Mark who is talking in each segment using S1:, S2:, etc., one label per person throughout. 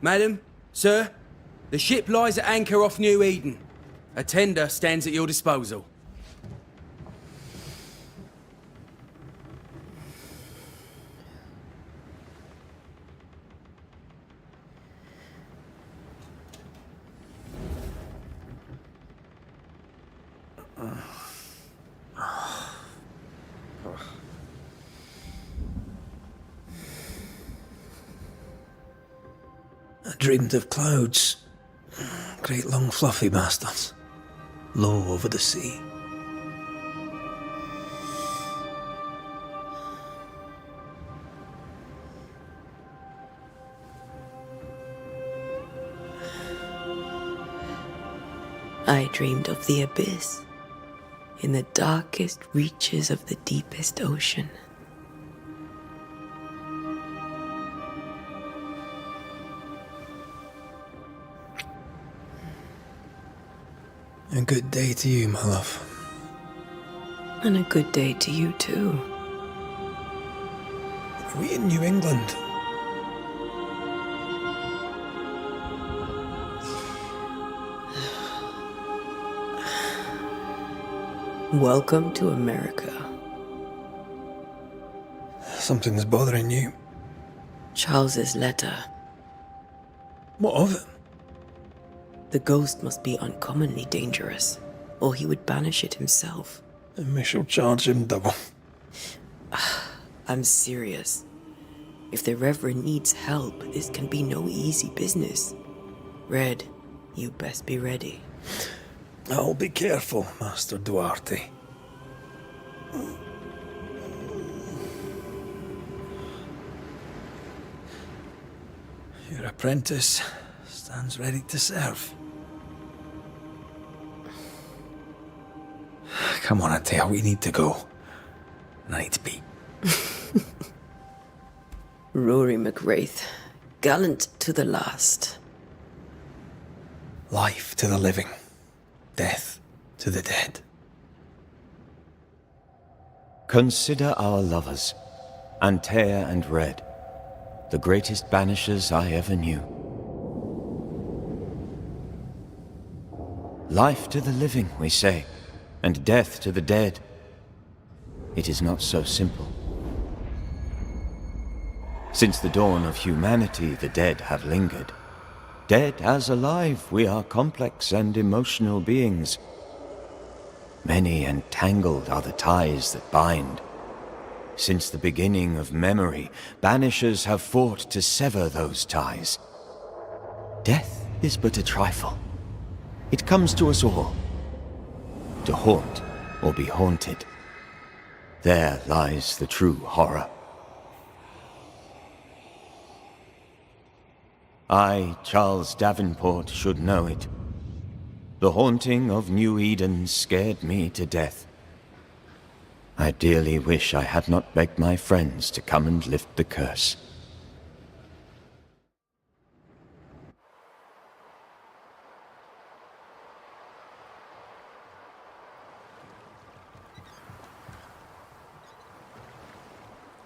S1: Madam, sir, the ship lies at anchor off New Eden. A tender stands at your disposal.
S2: I dreamed of clouds. Great long fluffy bastards. Low over the sea.
S3: I dreamed of the abyss, in the darkest reaches of the deepest ocean.
S2: A good day to you, my love.
S3: And a good day to you too.
S2: Are we in New England?
S3: Welcome to America.
S2: Something's bothering you.
S3: Charles's letter.
S2: What of it?
S3: The ghost must be uncommonly dangerous, or he would banish it himself.
S2: And we shall charge him double.
S3: I'm serious. If the Reverend needs help, this can be no easy business. Red, you best be ready.
S2: I'll be careful, Master Duarte. Your apprentice stands ready to serve. Come on, Atea, we need to go. And I need to be.
S3: Rory McWraith, gallant to the last.
S2: Life to the living, death to the dead.
S4: Consider our lovers, Antea and Red, the greatest banishers I ever knew. Life to the living, we say, and death to the dead. It is not so simple. Since the dawn of humanity, the dead have lingered. Dead as alive, we are complex and emotional beings. Many and tangled are the ties that bind. Since the beginning of memory, banishers have fought to sever those ties. Death is but a trifle. It comes to us all. To haunt or be haunted. There lies the true horror. I, Charles Davenport, should know it. The haunting of New Eden scared me to death. I dearly wish I had not begged my friends to come and lift the curse.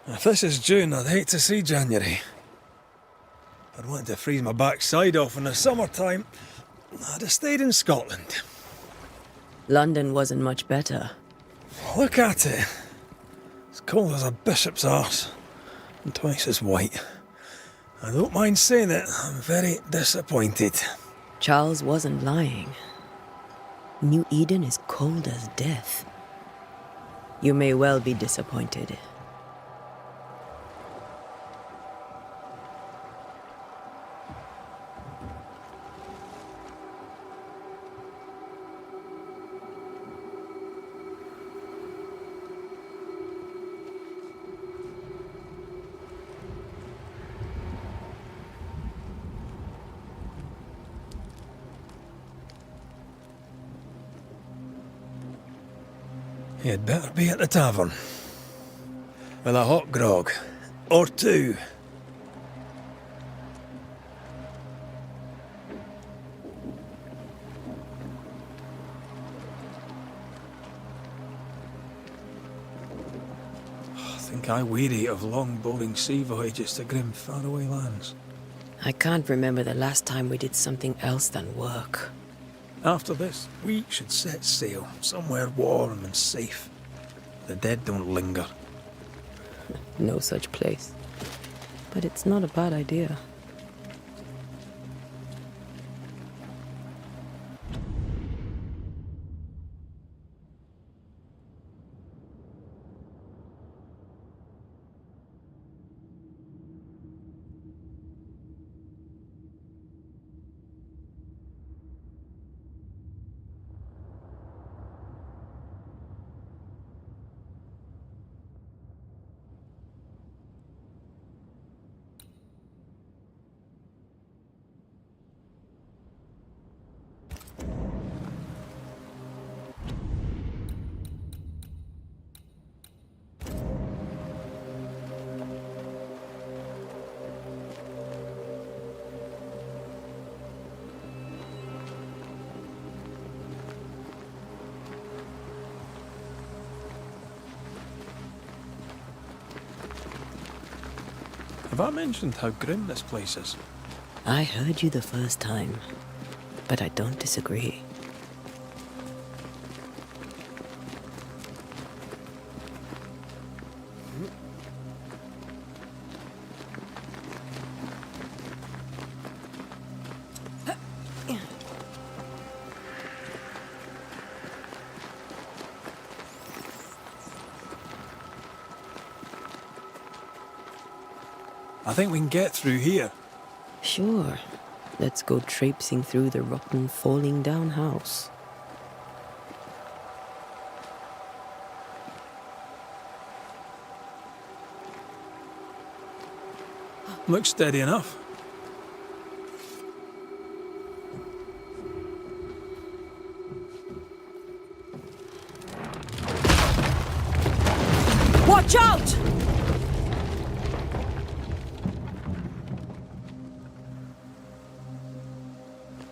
S2: If this is June, I'd hate to see January. I'd want to freeze my backside off in the summertime. I'd have stayed in Scotland.
S3: London wasn't much better.
S2: Look at it. As cold as a bishop's arse, and twice as white. I don't mind saying it, I'm very disappointed.
S3: Charles wasn't lying. New Eden is cold as death. You may well be disappointed.
S2: You'd better be at the tavern. With a hot grog. Or two. I think I weary of long, boring sea voyages to grim, faraway lands.
S3: I can't remember the last time we did something else than work.
S2: After this, we should set sail somewhere warm and safe. The dead don't linger.
S3: No such place. But it's not a bad idea.
S2: Have I mentioned how grim this place is?
S3: I heard you the first time, but I don't disagree.
S2: I think we can get through here.
S3: Sure. Let's go traipsing through the rotten, falling down house.
S2: Looks steady enough.
S3: Watch out!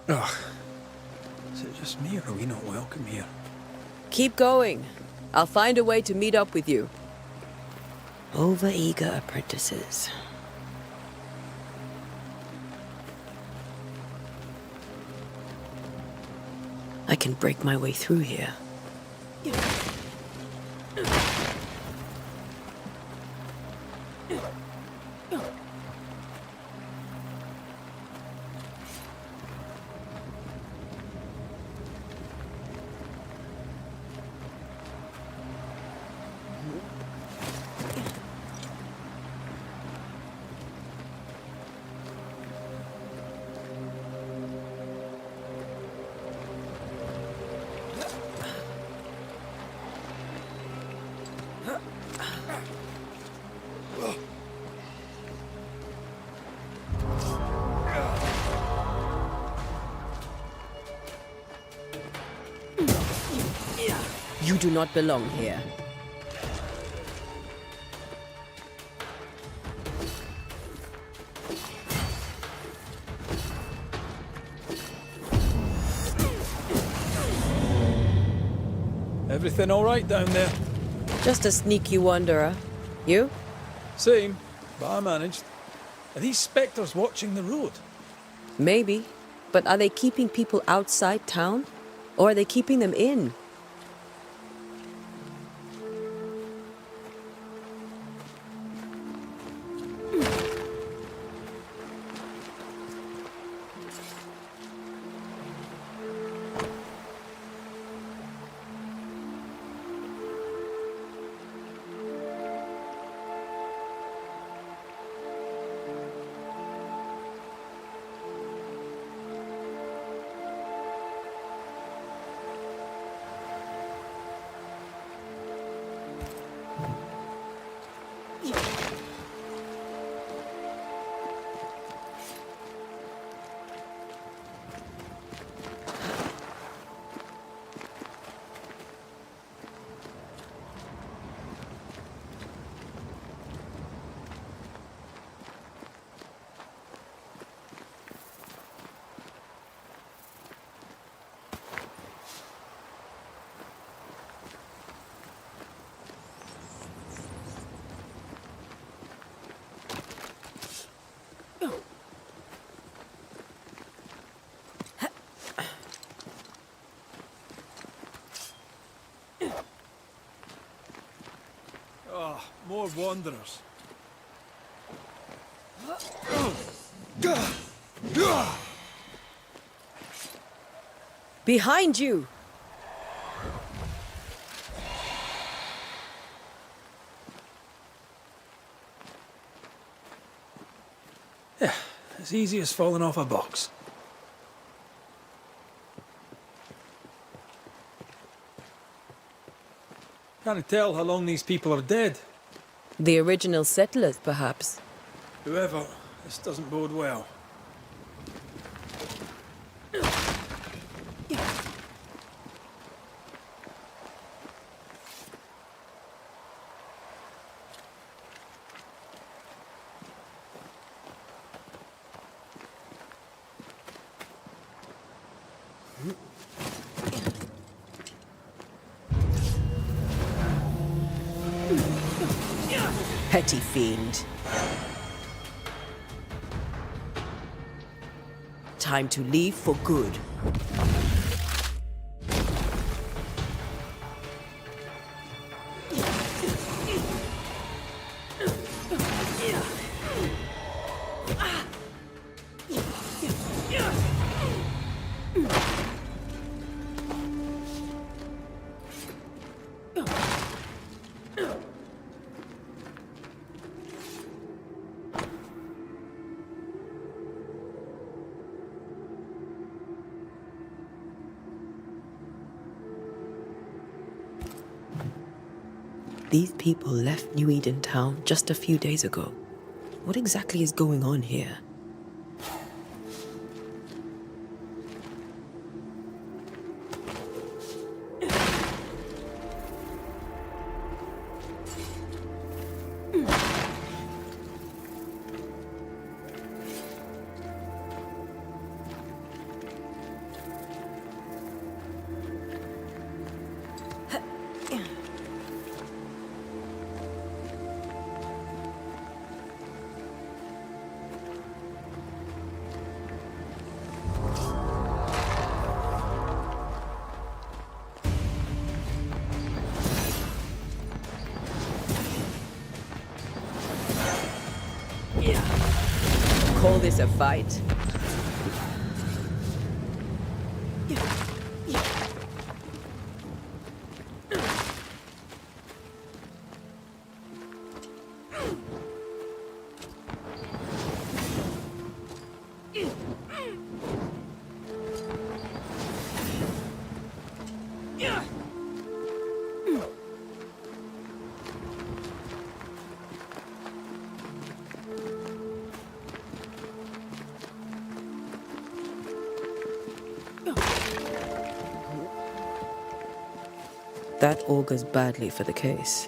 S2: Ugh. Is it just me, or are we not welcome here?
S3: Keep going. I'll find a way to meet up with you. Overeager apprentices. I can break my way through here. You do not belong here.
S2: Everything all right down there?
S3: Just a sneaky wanderer. You?
S2: Same, but I managed. Are these spectres watching the road?
S3: Maybe. But are they keeping people outside town? Or are they keeping them in?
S2: more wanderers.
S3: Behind you!
S2: Yeah, as easy as falling off a box. Can't tell how long these people are dead.
S3: The original settlers, perhaps.
S2: Whoever, this doesn't bode well.
S3: Petty fiend. Time to leave for good. These people left New Eden Town just a few days ago. What exactly is going on here? Call this a fight? That augurs badly for the case.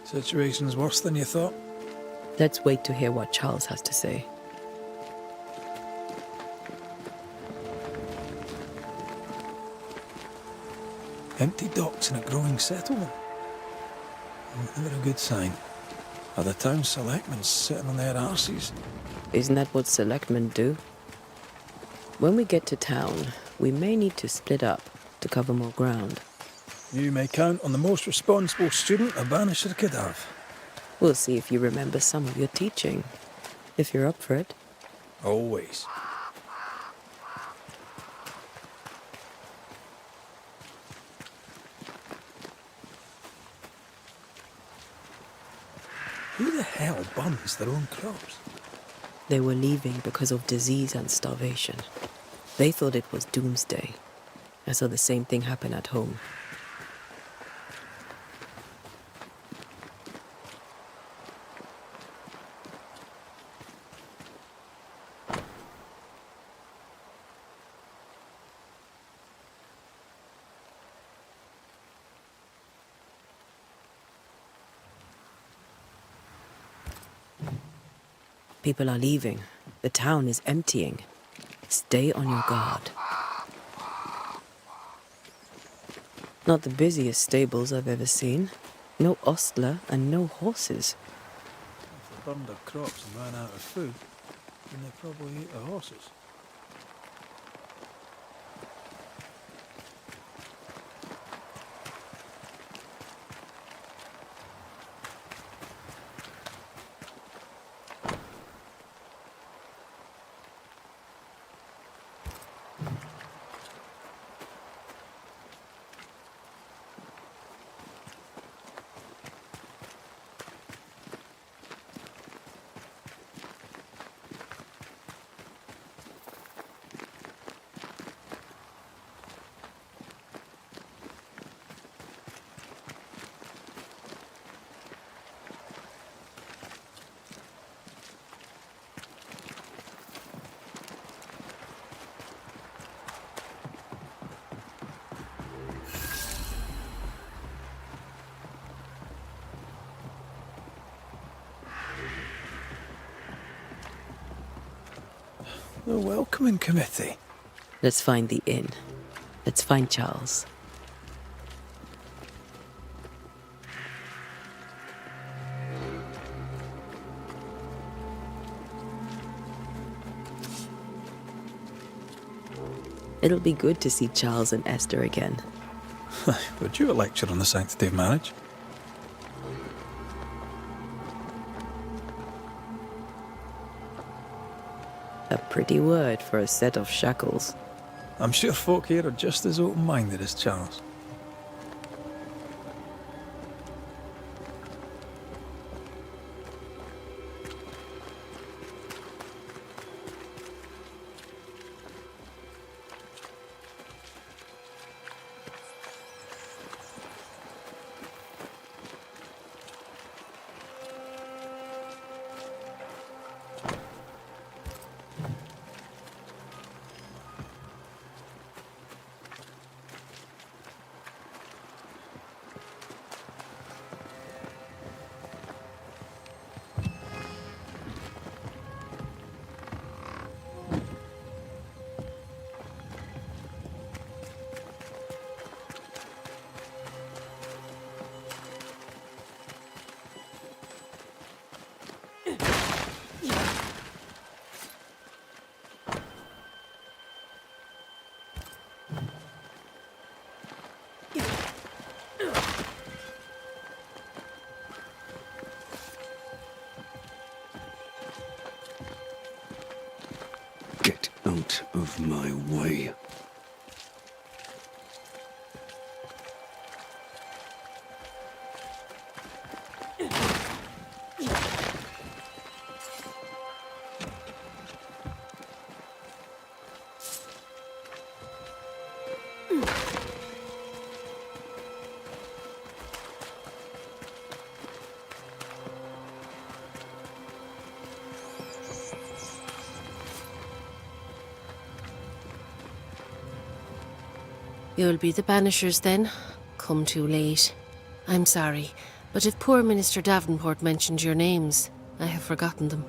S2: Situation's worse than you thought.
S3: Let's wait to hear what Charles has to say.
S2: Empty docks in a growing settlement. Never a good sign. Are the town selectmen sitting on their arses?
S3: Isn't that what selectmen do? When we get to town, we may need to split up to cover more ground.
S2: You may count on the most responsible student a Banisher could have.
S3: We'll see if you remember some of your teaching, if you're up for it.
S2: Always. Who the hell burns their own crops?
S3: They were leaving because of disease and starvation. They thought it was doomsday. I saw the same thing happen at home. People are leaving. The town is emptying. Stay on your guard. Not the busiest stables I've ever seen. No ostler and no horses.
S2: If they burned their crops and ran out of food, then they probably ate the horses. The welcoming committee.
S3: Let's find the inn. Let's find Charles. It'll be good to see Charles and Esther again.
S2: Would you a lecture on the sanctity of marriage?
S3: A pretty word for a set of shackles.
S2: I'm sure folk here are just as open-minded as Charles.
S5: Get out of my way.
S6: You'll be the Banishers then? Come too late. I'm sorry, but if poor Minister Davenport mentioned your names, I have forgotten them.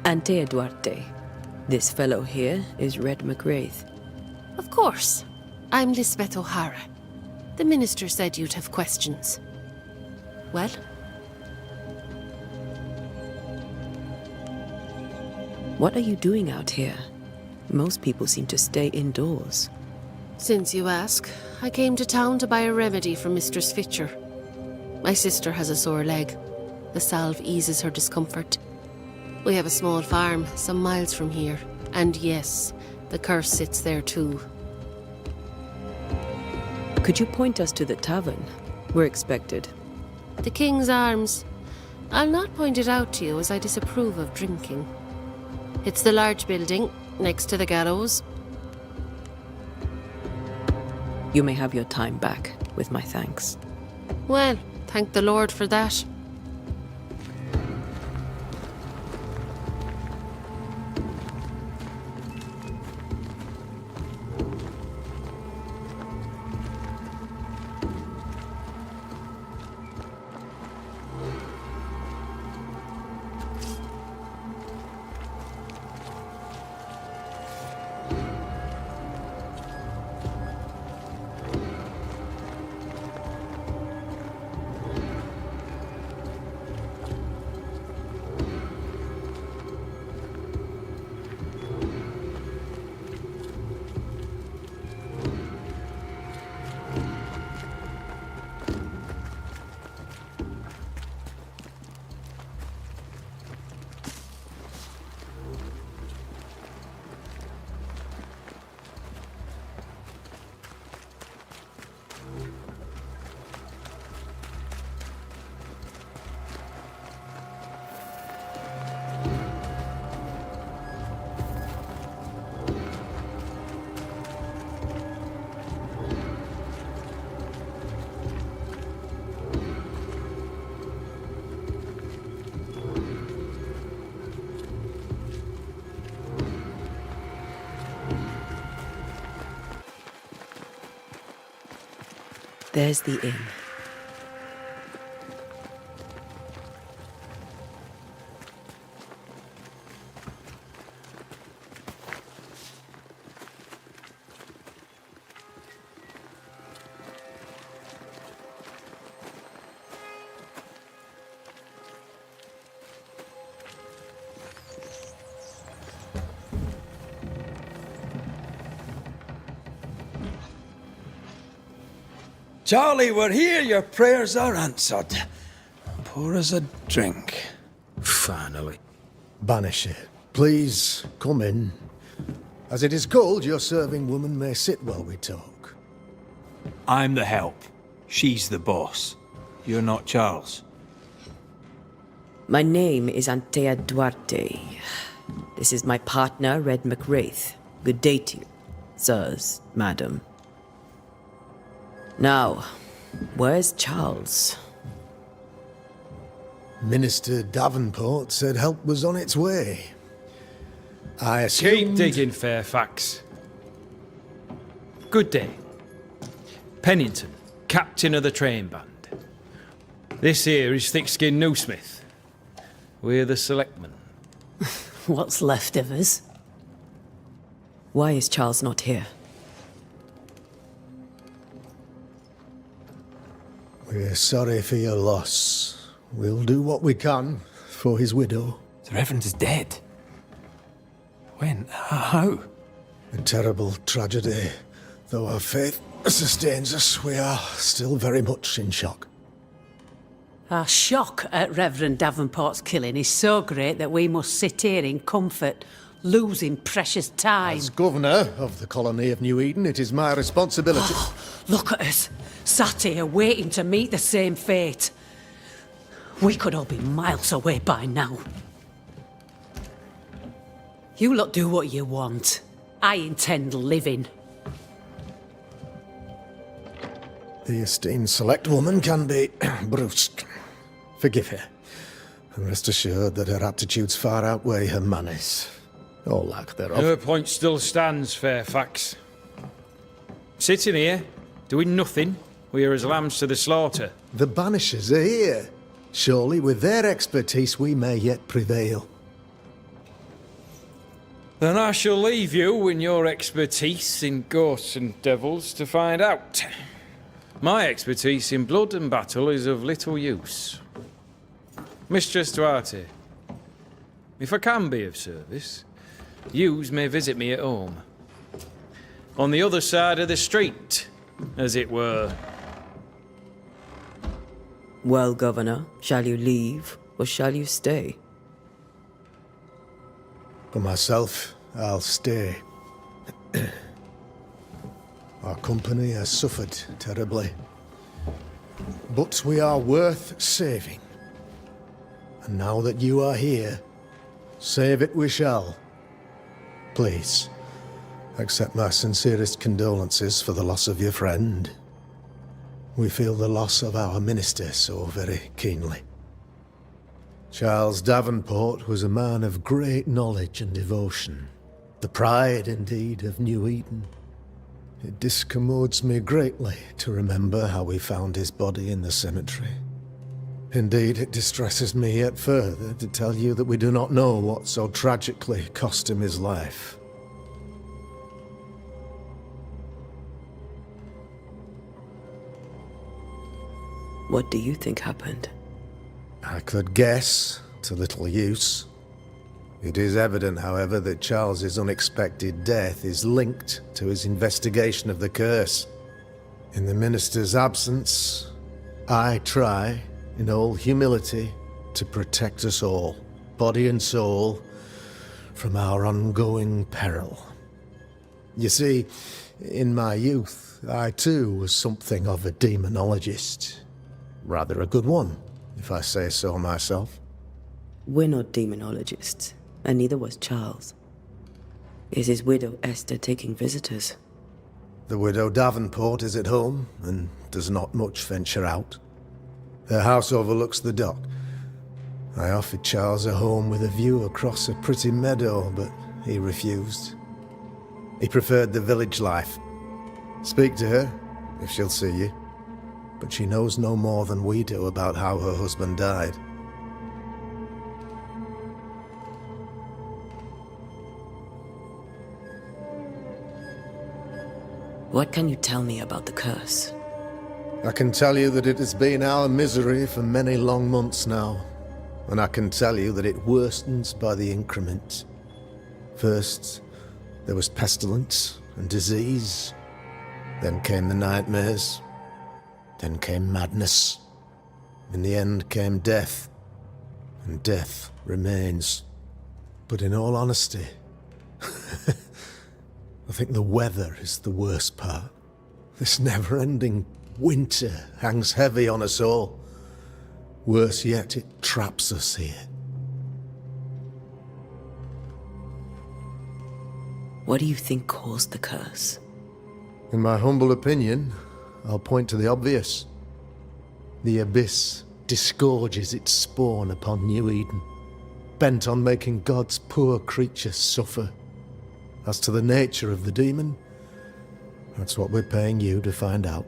S3: Antea Duarte. This fellow here is Red McGrath.
S6: Of course. I'm Lisbeth O'Hara. The Minister said you'd have questions. Well?
S3: What are you doing out here? Most people seem to stay indoors.
S6: Since you ask, I came to town to buy a remedy from Mistress Fitcher. My sister has a sore leg. The salve eases her discomfort. We have a small farm some miles from here. And yes, the curse sits there too.
S3: Could you point us to the tavern? We're expected.
S6: The King's Arms. I'll not point it out to you as I disapprove of drinking. It's the large building, next to the gallows.
S3: You may have your time back, with my thanks.
S6: Well, thank the Lord for that.
S3: There's the inn.
S2: Charlie, we're here. Your prayers are answered. Pour us a drink.
S1: Finally.
S7: Banisher, please come in. As it is cold, your serving woman may sit while we talk.
S2: I'm the help. She's the boss. You're not Charles.
S3: My name is Antea Duarte. This is my partner, Red McWraith. Good day to you, sirs, madam. Now, where's Charles?
S7: Minister Davenport said help was on its way. I assumed...
S1: Keep digging, Fairfax. Good day. Pennington, captain of the train band. This here is Thick-Skinned Newsmith. We're the selectmen.
S8: What's left of us?
S3: Why is Charles not here?
S7: We're sorry for your loss. We'll do what we can for his widow.
S2: The Reverend is dead. When? How?
S7: A terrible tragedy. Though our faith sustains us, we are still very much in shock.
S8: Our shock at Reverend Davenport's killing is so great that we must sit here in comfort, losing precious time.
S7: As governor of the colony of New Eden, it is my responsibility...
S8: Look at us, sat here waiting to meet the same fate. We could all be miles away by now. You lot do what you want. I intend living.
S7: The esteemed select woman can be brusque. Forgive her. And rest assured that her aptitudes far outweigh her manners. Or lack thereof.
S1: Her point still stands, Fairfax. Sitting here, doing nothing, we are as lambs to the slaughter.
S7: The Banishers are here. Surely with their expertise we may yet prevail.
S1: Then I shall leave you and your expertise in ghosts and devils to find out. My expertise in blood and battle is of little use. Mistress Duarte, if I can be of service, yous may visit me at home. On the other side of the street, as it were.
S3: Well, Governor, shall you leave or shall you stay?
S7: For myself, I'll stay. Our company has suffered terribly. But we are worth saving. And now that you are here, save it we shall. Please, accept my sincerest condolences for the loss of your friend. We feel the loss of our minister so very keenly. Charles Davenport was a man of great knowledge and devotion. The pride, indeed, of New Eden. It discommodes me greatly to remember how we found his body in the cemetery. Indeed, it distresses me yet further to tell you that we do not know what so tragically cost him his life.
S3: What do you think happened?
S7: I could guess, to little use. It is evident, however, that Charles's unexpected death is linked to his investigation of the curse. In the minister's absence, I try, in all humility, to protect us all, body and soul, from our ongoing peril. You see, in my youth, I too was something of a demonologist. Rather a good one, if I say so myself.
S3: We're not demonologists, and neither was Charles. Is his widow Esther taking visitors?
S7: The widow Davenport is at home, and does not much venture out. Their house overlooks the dock. I offered Charles a home with a view across a pretty meadow, but he refused. He preferred the village life. Speak to her, if she'll see you. But she knows no more than we do about how her husband died.
S3: What can you tell me about the curse?
S7: I can tell you that it has been our misery for many long months now. And I can tell you that it worsens by the increment. First, there was pestilence and disease. Then came the nightmares. Then came madness. In the end came death. And death remains. But in all honesty, I think the weather is the worst part. This never-ending winter hangs heavy on us all. Worse yet, it traps us here.
S3: What do you think caused the curse?
S7: In my humble opinion, I'll point to the obvious. The Abyss disgorges its spawn upon New Eden, bent on making God's poor creatures suffer. As to the nature of the demon, that's what we're paying you to find out.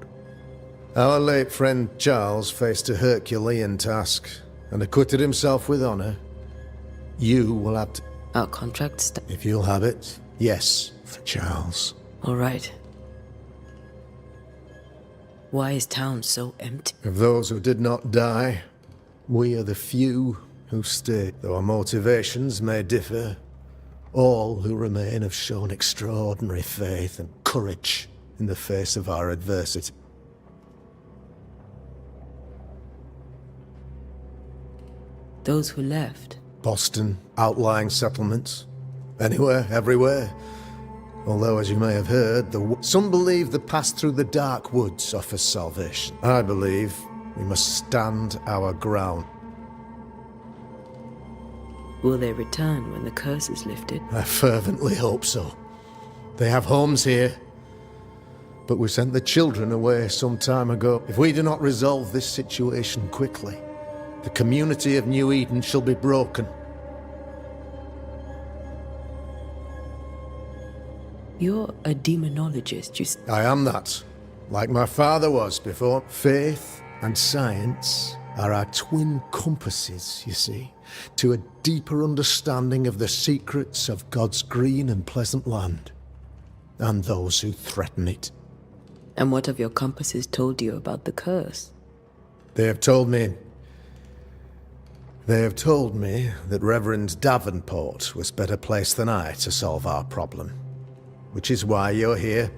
S7: Our late friend Charles faced a Herculean task and acquitted himself with honor. You will have to...
S3: Our contract
S7: If you'll have it, yes, for Charles.
S3: All right. Why is town so empty?
S7: Of those who did not die, we are the few who stay. Though our motivations may differ, all who remain have shown extraordinary faith and courage in the face of our adversity.
S3: Those who left.
S7: Boston, outlying settlements, anywhere, everywhere. Although, as you may have heard, some believe the path through the dark woods offers salvation. I believe we must stand our ground.
S3: Will they return when the curse is lifted?
S7: I fervently hope so. They have homes here, but we sent the children away some time ago. If we do not resolve this situation quickly, the community of New Eden shall be broken.
S3: You're a demonologist,
S7: I am that, like my father was before. Faith and science are our twin compasses, you see, to a deeper understanding of the secrets of God's green and pleasant land, and those who threaten it.
S3: And what have your compasses told you about the curse?
S7: They have told me that Reverend Davenport was better placed than I to solve our problem. Which is why you're here.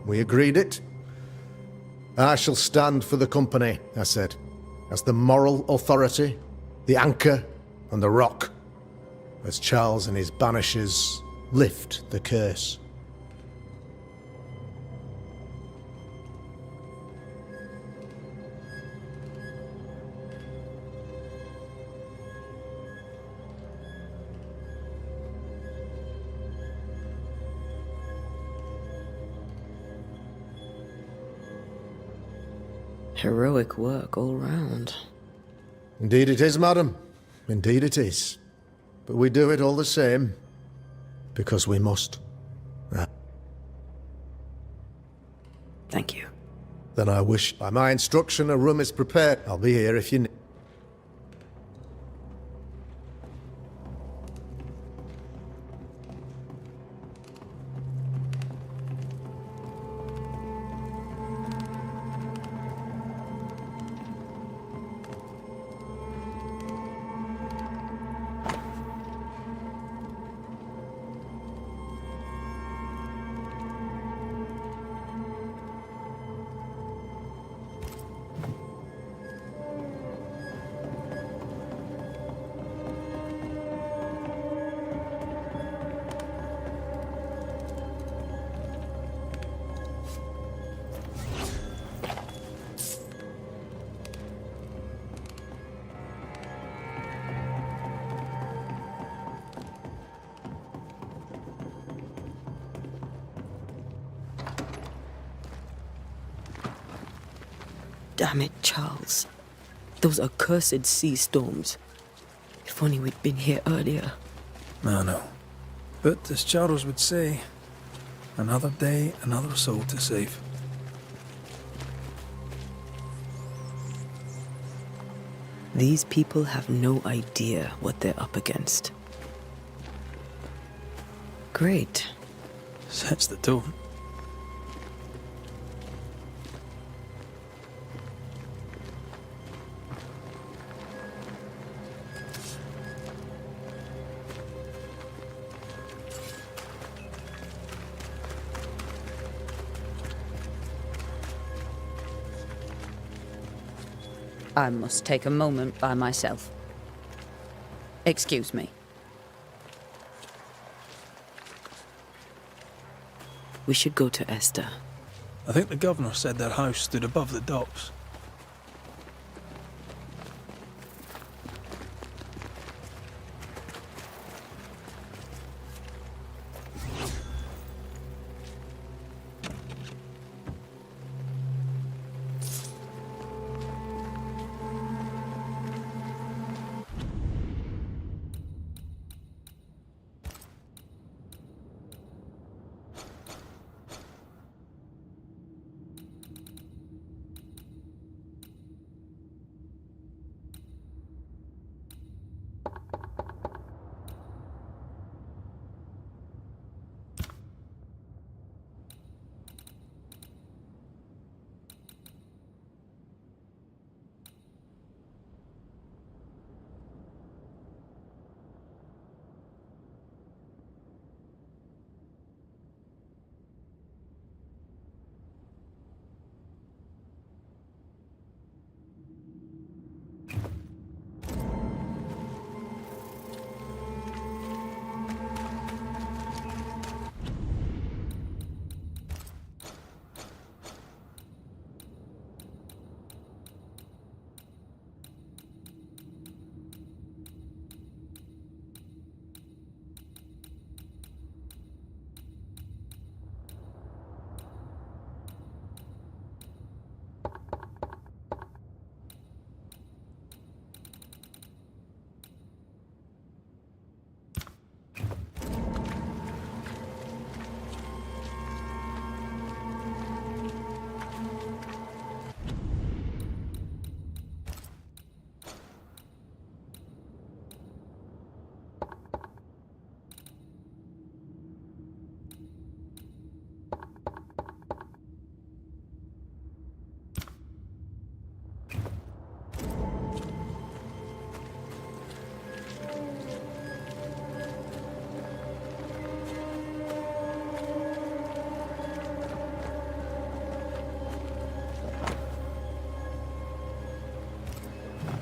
S7: We agreed it. I shall stand for the company, I said, as the moral authority, the anchor, and the rock, as Charles and his Banishers lift the curse.
S3: Heroic work all round.
S7: Indeed it is, madam. Indeed it is. But we do it all the same, because we must.
S3: Thank you.
S7: Then I wish, by my instruction, a room is prepared. I'll be here if you need.
S3: Damn it, Charles. Those accursed sea storms. If only we'd been here earlier.
S2: I know. But as Charles would say, another day, another soul to save.
S3: These people have no idea what they're up against. Great.
S2: Sets the tone.
S3: I must take a moment by myself. Excuse me. We should go to Esther.
S2: I think the governor said their house stood above the docks.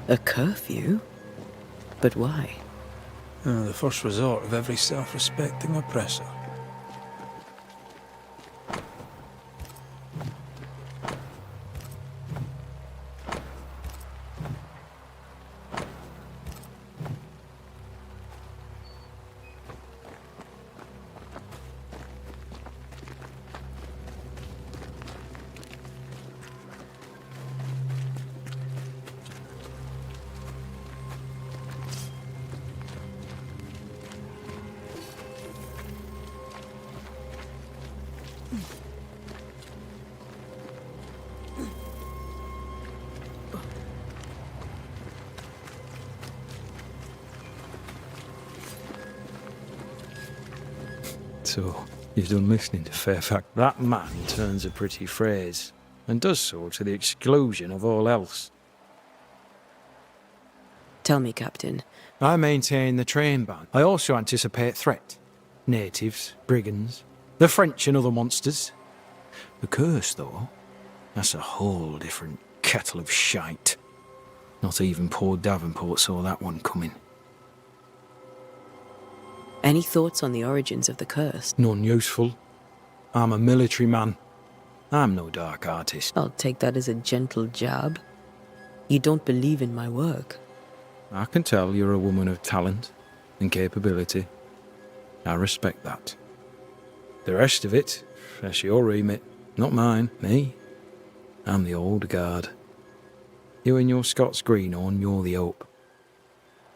S3: A curfew? But why?
S2: The first resort of every self-respecting oppressor.
S1: So, you've done listening to Fairfax. That man turns a pretty phrase, and does so to the exclusion of all else.
S3: Tell me, Captain.
S1: I maintain the train ban. I also anticipate threat. Natives, brigands, the French and other monsters. The curse, though, that's a whole different kettle of shite. Not even poor Davenport saw that one coming.
S3: Any thoughts on the origins of the curse?
S1: None useful. I'm a military man. I'm no dark artist.
S3: I'll take that as a gentle jab. You don't believe in my work.
S1: I can tell you're a woman of talent and capability. I respect that. The rest of it, that's your remit, not mine. Me? I'm the old guard. You and your Scots greenhorn, you're the hope.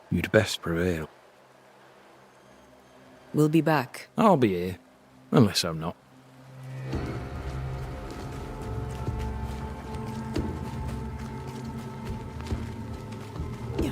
S1: You'd best prevail.
S3: We'll be back.
S1: I'll be here, unless I'm not.
S3: Yeah.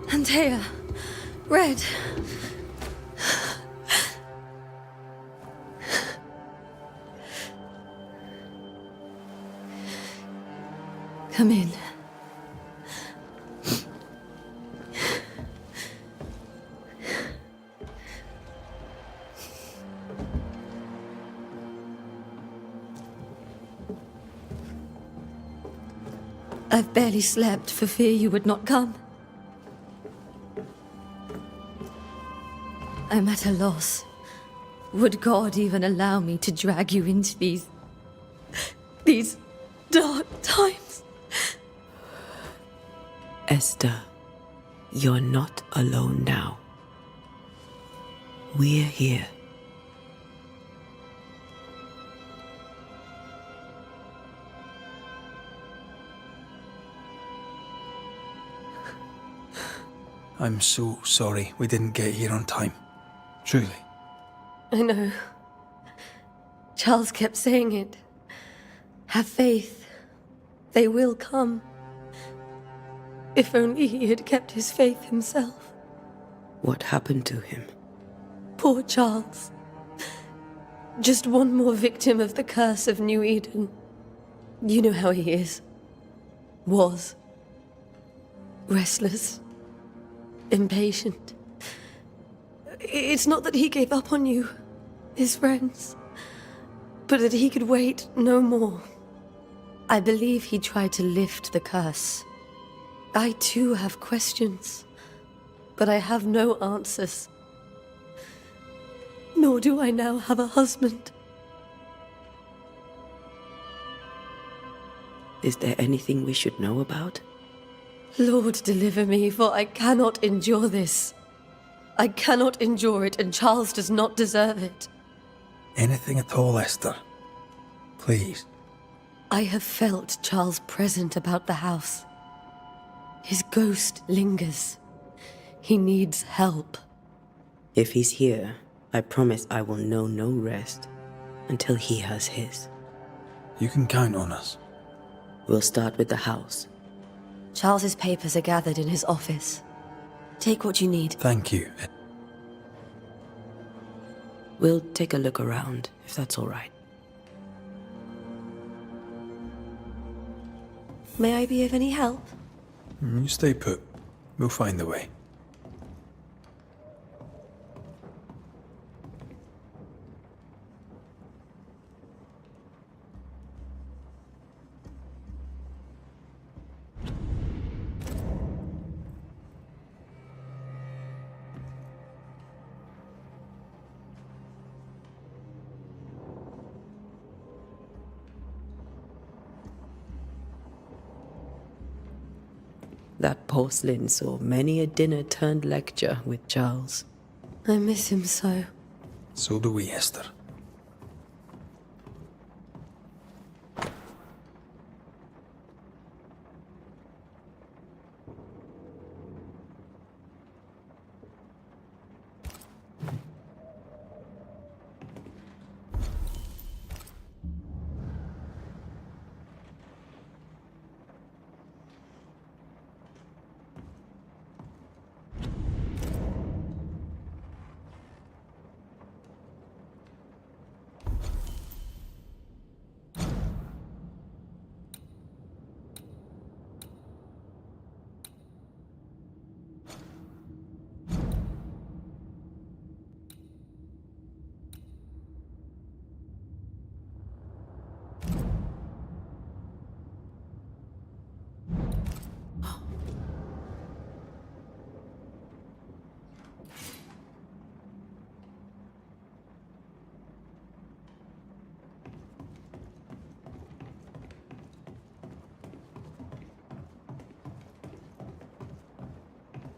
S9: Antea, Red. Come in. I've barely slept for fear you would not come. I'm at a loss. Would God even allow me to drag you into these dark times?
S3: Esther, you're not alone now. We're here.
S2: I'm so sorry we didn't get here on time. Truly.
S9: I know. Charles kept saying it. Have faith. They will come. If only he had kept his faith himself.
S3: What happened to him?
S9: Poor Charles. Just one more victim of the curse of New Eden. You know how he is. Was. Restless. Impatient. It's not that he gave up on you, his friends, but that he could wait no more. I believe he tried to lift the curse. I too have questions, but I have no answers. Nor do I now have a husband.
S3: Is there anything we should know about?
S9: Lord, deliver me, for I cannot endure this. I cannot endure it, and Charles does not deserve it.
S2: Anything at all, Esther. Please.
S9: I have felt Charles present about the house. His ghost lingers. He needs help.
S3: If he's here, I promise I will know no rest until he has his.
S2: You can count on us.
S3: We'll start with the house.
S9: Charles's papers are gathered in his office. Take what you need.
S2: Thank you.
S3: We'll take a look around, if that's all right.
S9: May I be of any help?
S2: You stay put. We'll find the way.
S3: That porcelain saw many a dinner-turned-lecture with Charles.
S9: I miss him so.
S2: So do we, Esther.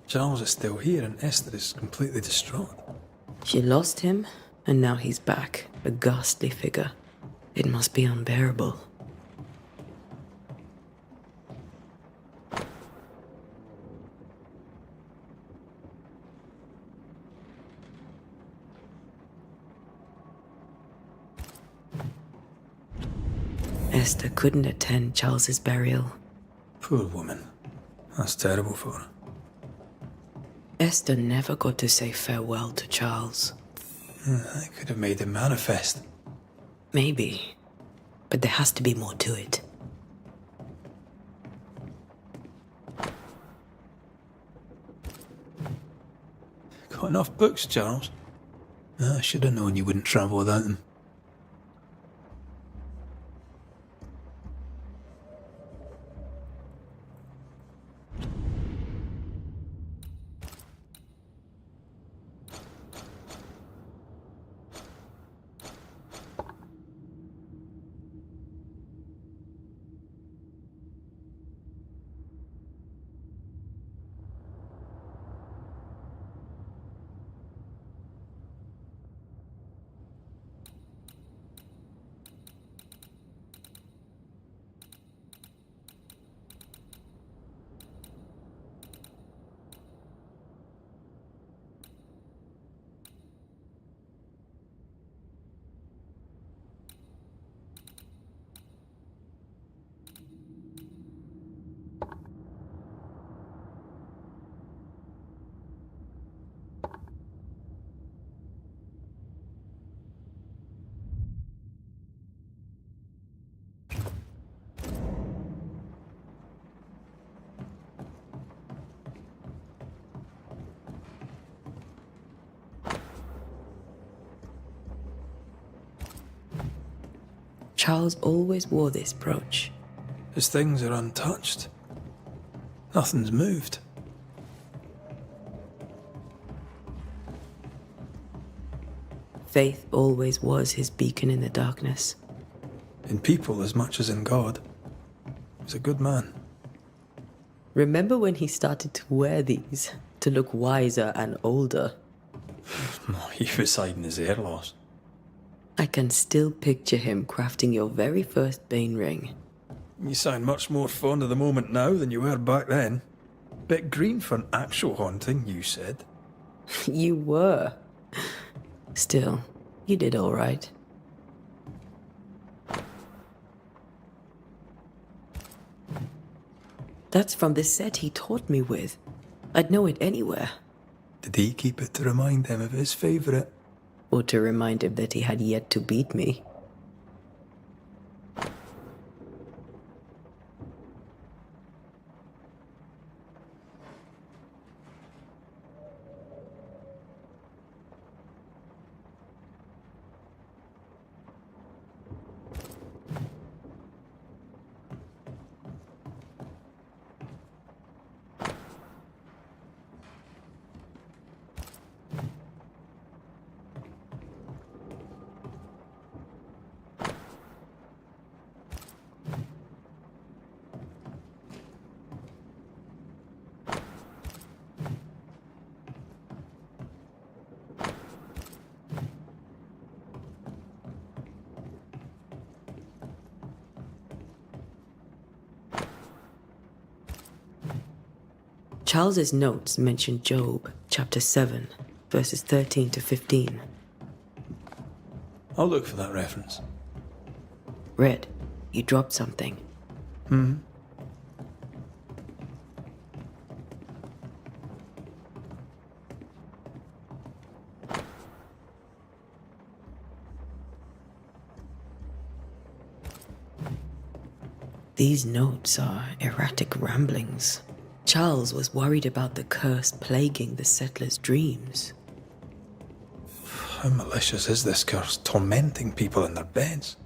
S2: Charles is still here and Esther is completely distraught.
S3: She lost him, and now he's back, a ghastly figure. It must be unbearable. Esther couldn't attend Charles's burial.
S2: Poor woman. That's terrible for her.
S3: Esther never got to say farewell to Charles.
S2: I could have made him manifest.
S3: Maybe, but there has to be more to it.
S2: Got enough books, Charles? I should have known you wouldn't travel without them.
S3: Charles always wore this brooch.
S2: His things are untouched. Nothing's moved.
S3: Faith always was his beacon in the darkness.
S2: In people as much as in God. He's a good man.
S3: Remember when he started to wear these to look wiser and older?
S2: He was hiding his hair loss.
S3: I can still picture him crafting your very first Bane ring.
S2: You sound much more fond of the moment now than you were back then. Bit green for an actual haunting, you said.
S3: You were. Still, you did all right. That's from the set he taught me with. I'd know it anywhere.
S2: Did he keep it to remind him of his favourite?
S3: Or to remind him that he had yet to beat me. Charles's notes mention Job, chapter 7, verses 13 to 15.
S2: I'll look for that reference.
S3: Red, you dropped something. These notes are erratic ramblings. Charles was worried about the curse plaguing the settlers' dreams.
S2: How malicious is this curse, tormenting people in their beds?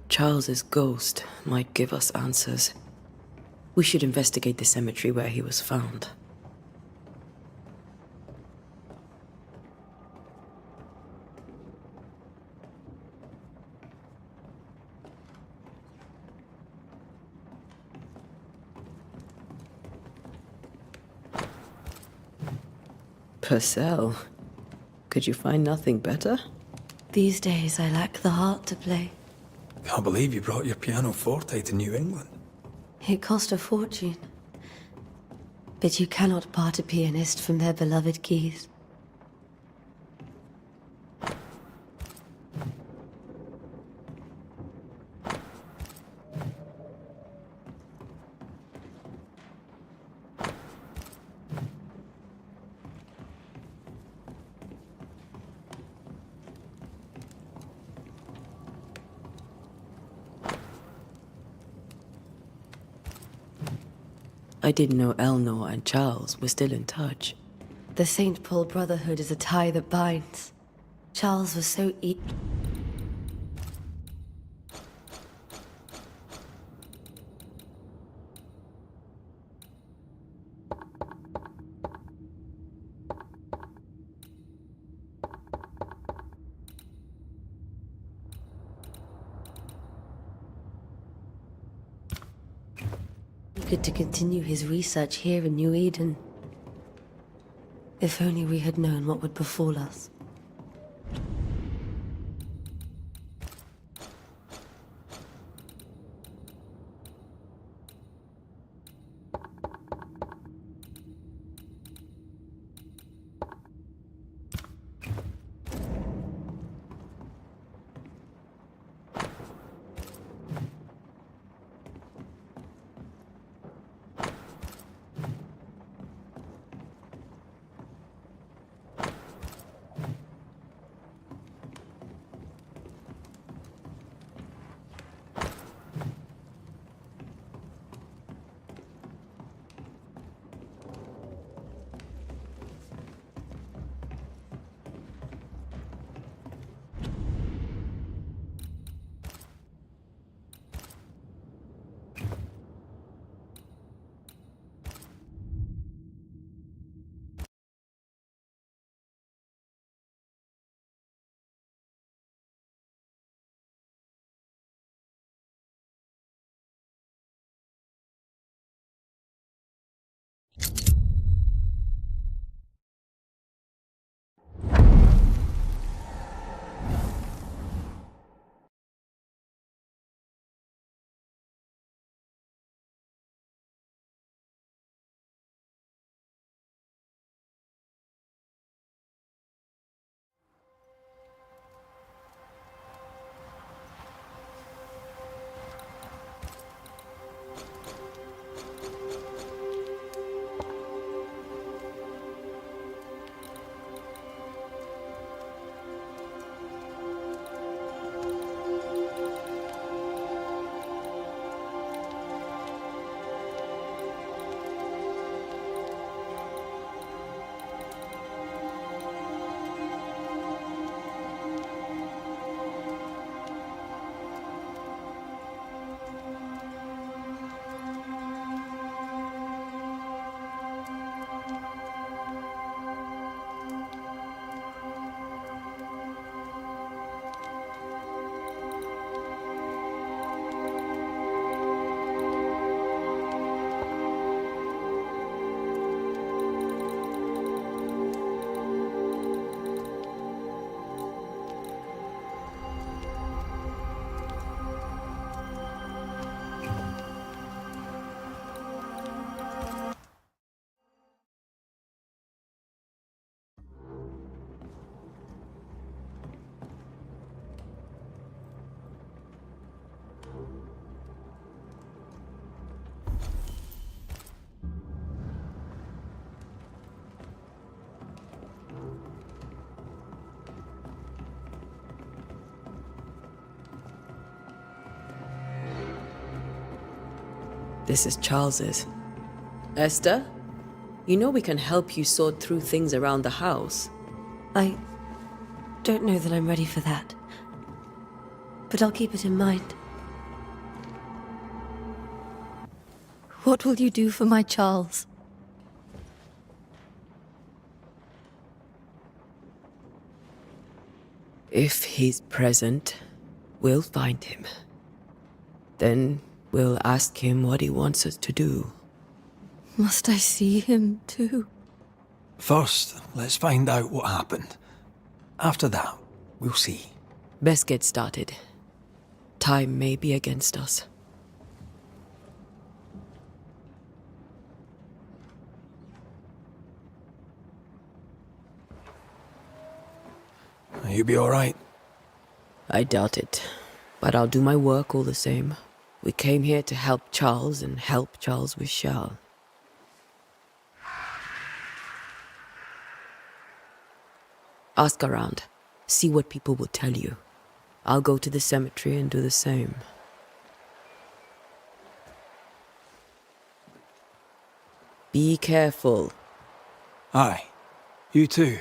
S3: Charles's ghost might give us answers. We should investigate the cemetery where he was found. Purcell, could you find nothing better?
S9: These days I lack the heart to play.
S2: Can't believe you brought your pianoforte to New England.
S9: It cost a fortune. But you cannot part a pianist from their beloved keys.
S3: I didn't know Eleanor and Charles were still in touch.
S9: The St. Paul Brotherhood is a tie that binds. Charles was so eager to continue his research here in New Eden. If only we had known what would befall us.
S3: This is Charles's. Esther, you know we can help you sort through things around the house.
S9: I don't know that I'm ready for that. But I'll keep it in mind. What will you do for my Charles?
S3: If he's present, we'll find him. Then we'll ask him what he wants us to do.
S9: Must I see him too?
S2: First, let's find out what happened. After that, we'll see.
S3: Best get started. Time may be against us.
S2: You be alright?
S3: I doubt it, but I'll do my work all the same. We came here to help Charles and help Charles with Charles. Ask around. See what people will tell you. I'll go to the cemetery and do the same. Be careful.
S2: Aye. You too.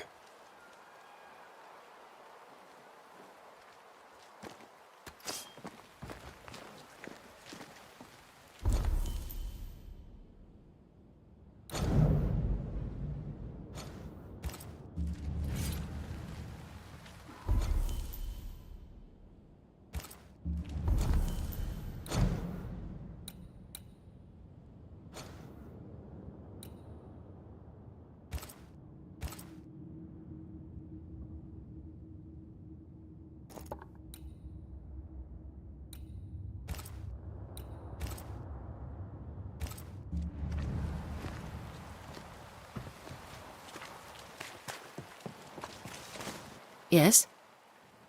S6: Yes?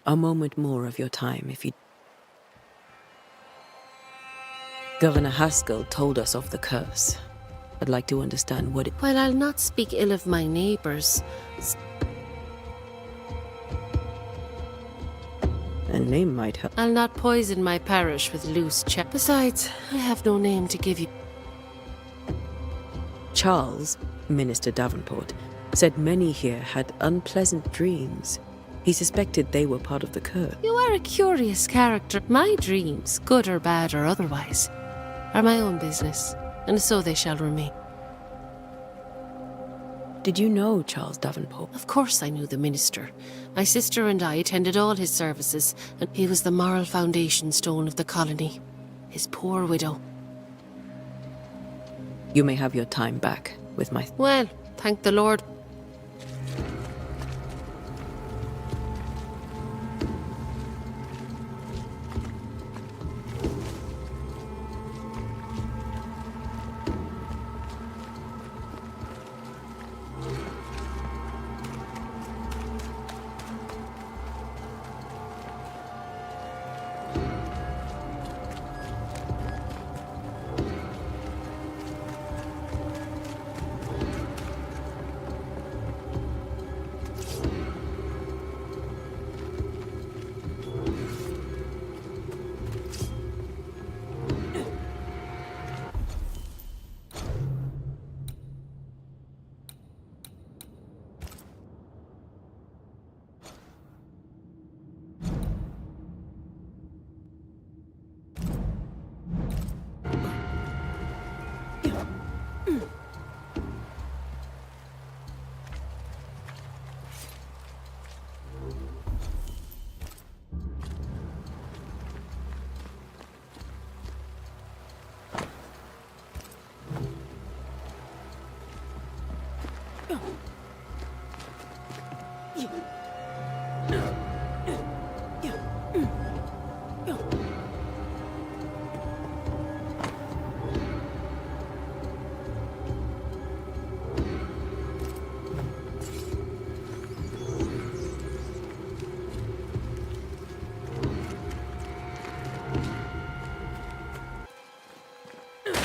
S3: A moment more of your time, if you... Governor Haskell told us of the curse. I'd like to understand what it...
S6: While I'll not speak ill of my neighbours,
S3: A name might help.
S6: I'll not poison my parish with loose chaff. Besides, I have no name to give you.
S3: Charles, Minister Davenport, said many here had unpleasant dreams. He suspected they were part of the curse.
S6: You are a curious character. My dreams, good or bad or otherwise, are my own business, and so they shall remain.
S3: Did you know Charles Davenport?
S6: Of course I knew the minister. My sister and I attended all his services, and he was the moral foundation stone of the colony. His poor widow.
S3: You may have your time back with my...
S6: Well, thank the Lord.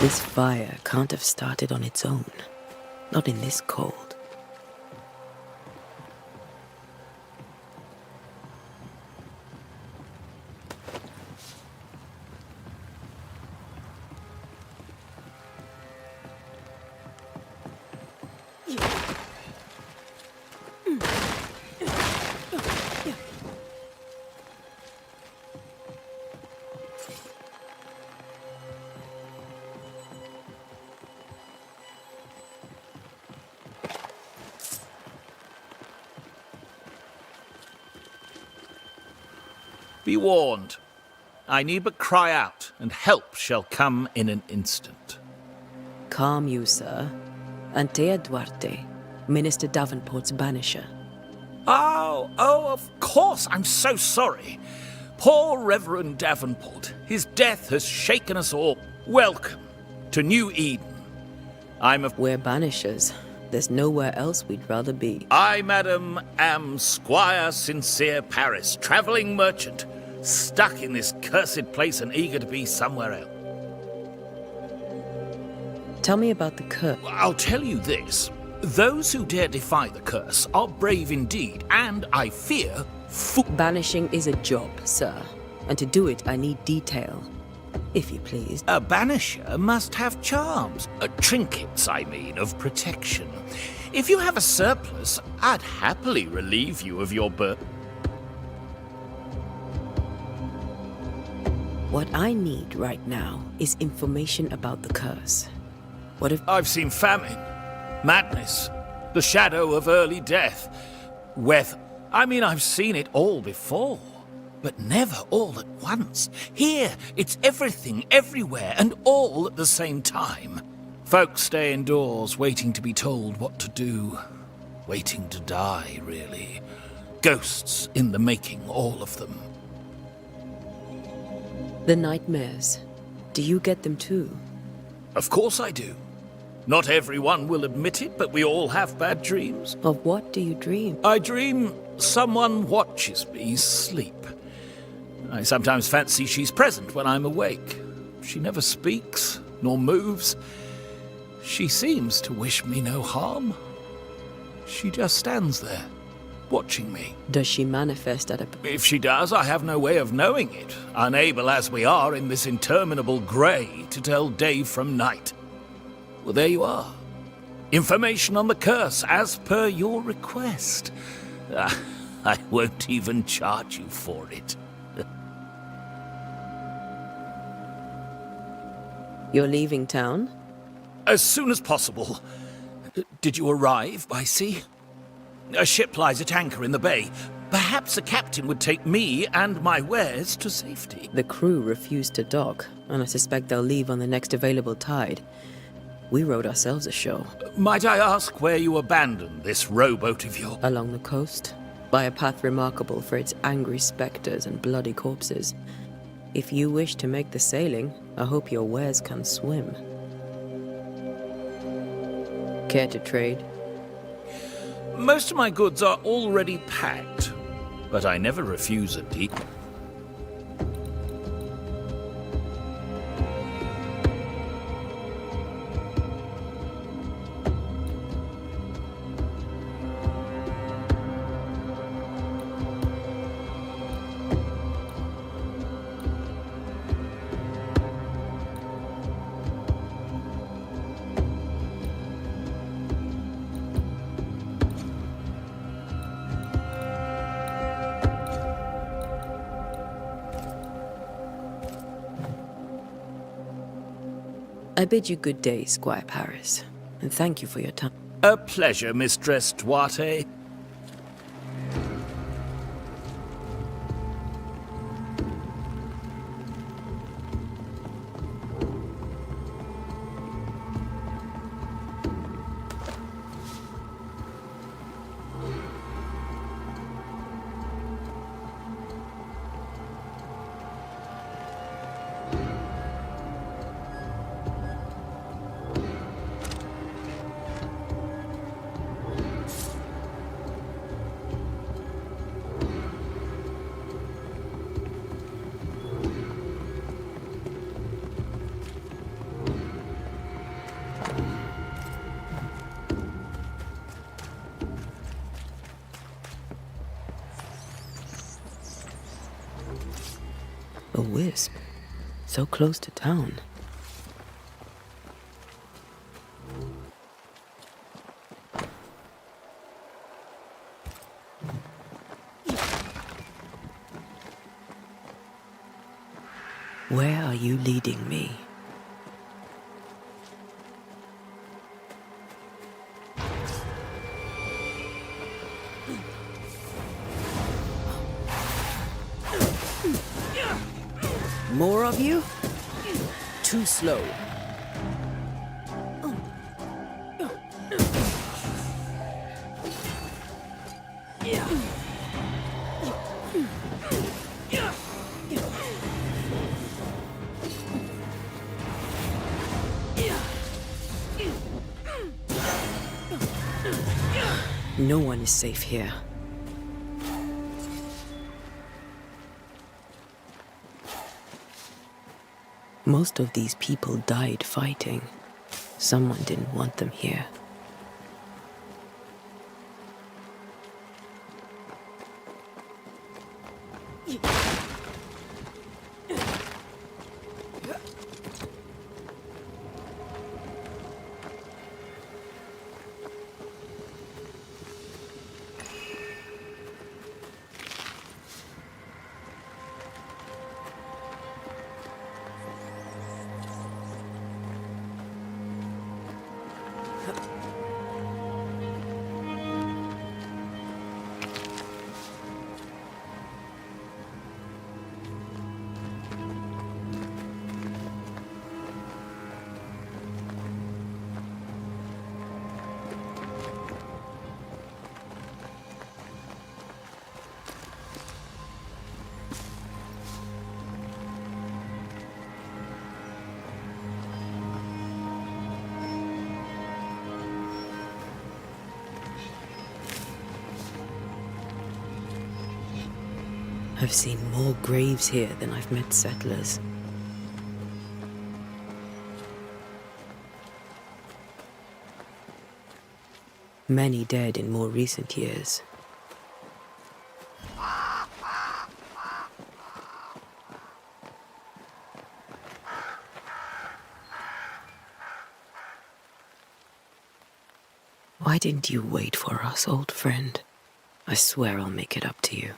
S3: This fire can't have started on its own. Not in this cold.
S10: Be warned. I need but cry out, and help shall come in an instant.
S3: Calm you, sir. Antea Duarte, Minister Davenport's banisher.
S10: Oh, of course. I'm so sorry. Poor Reverend Davenport. His death has shaken us all. Welcome to New Eden.
S3: We're banishers. There's nowhere else we'd rather be.
S10: I, madam, am Squire Sincere Paris, travelling merchant, stuck in this cursed place and eager to be somewhere else.
S3: Tell me about the curse.
S10: I'll tell you this. Those who dare defy the curse are brave indeed, and I fear
S3: Banishing is a job, sir. And to do it, I need detail. if you please.
S10: A banisher must have charms. Trinkets, I mean, of protection. If you have a surplus, I'd happily relieve you of your burden.
S3: What I need right now is information about the curse. What if...
S10: I've seen famine, madness, the shadow of early death, weather. I mean, I've seen it all before, but never all at once. Here, it's everything, everywhere, and all at the same time. Folks stay indoors, waiting to be told what to do. Waiting to die, really. Ghosts in the making, all of them.
S3: The nightmares. Do you get them too?
S10: Of course I do. Not everyone will admit it, but we all have bad dreams.
S3: Of what do you dream?
S10: I dream someone watches me sleep. I sometimes fancy she's present when I'm awake. She never speaks, nor moves. She seems to wish me no harm. She just stands there, watching me.
S3: Does she manifest at a...
S10: If she does, I have no way of knowing it, unable as we are in this interminable grey to tell day from night. Well, there you are. Information on the curse, as per your request. I won't even charge you for it.
S3: You're leaving town?
S10: As soon as possible. Did you arrive by sea? A ship lies at anchor in the bay. Perhaps a captain would take me and my wares to safety.
S3: The crew refused to dock, and I suspect they'll leave on the next available tide. We rowed ourselves ashore.
S10: Might I ask where you abandoned this rowboat of yours?
S3: Along the coast, by a path remarkable for its angry spectres and bloody corpses. If you wish to make the sailing, I hope your wares can swim. Care to trade?
S10: Most of my goods are already packed, but I never refuse a deal.
S3: I bid you good day, Squire Paris, and thank you for your time.
S10: A pleasure, Mistress Duarte.
S3: A wisp, so close to town. Where are you leading me? More of you? Too slow. No one is safe here. Most of these people died fighting. Someone didn't want them here. I've seen more graves here than I've met settlers. Many dead in more recent years. Why didn't you wait for us, old friend? I swear I'll make it up to you.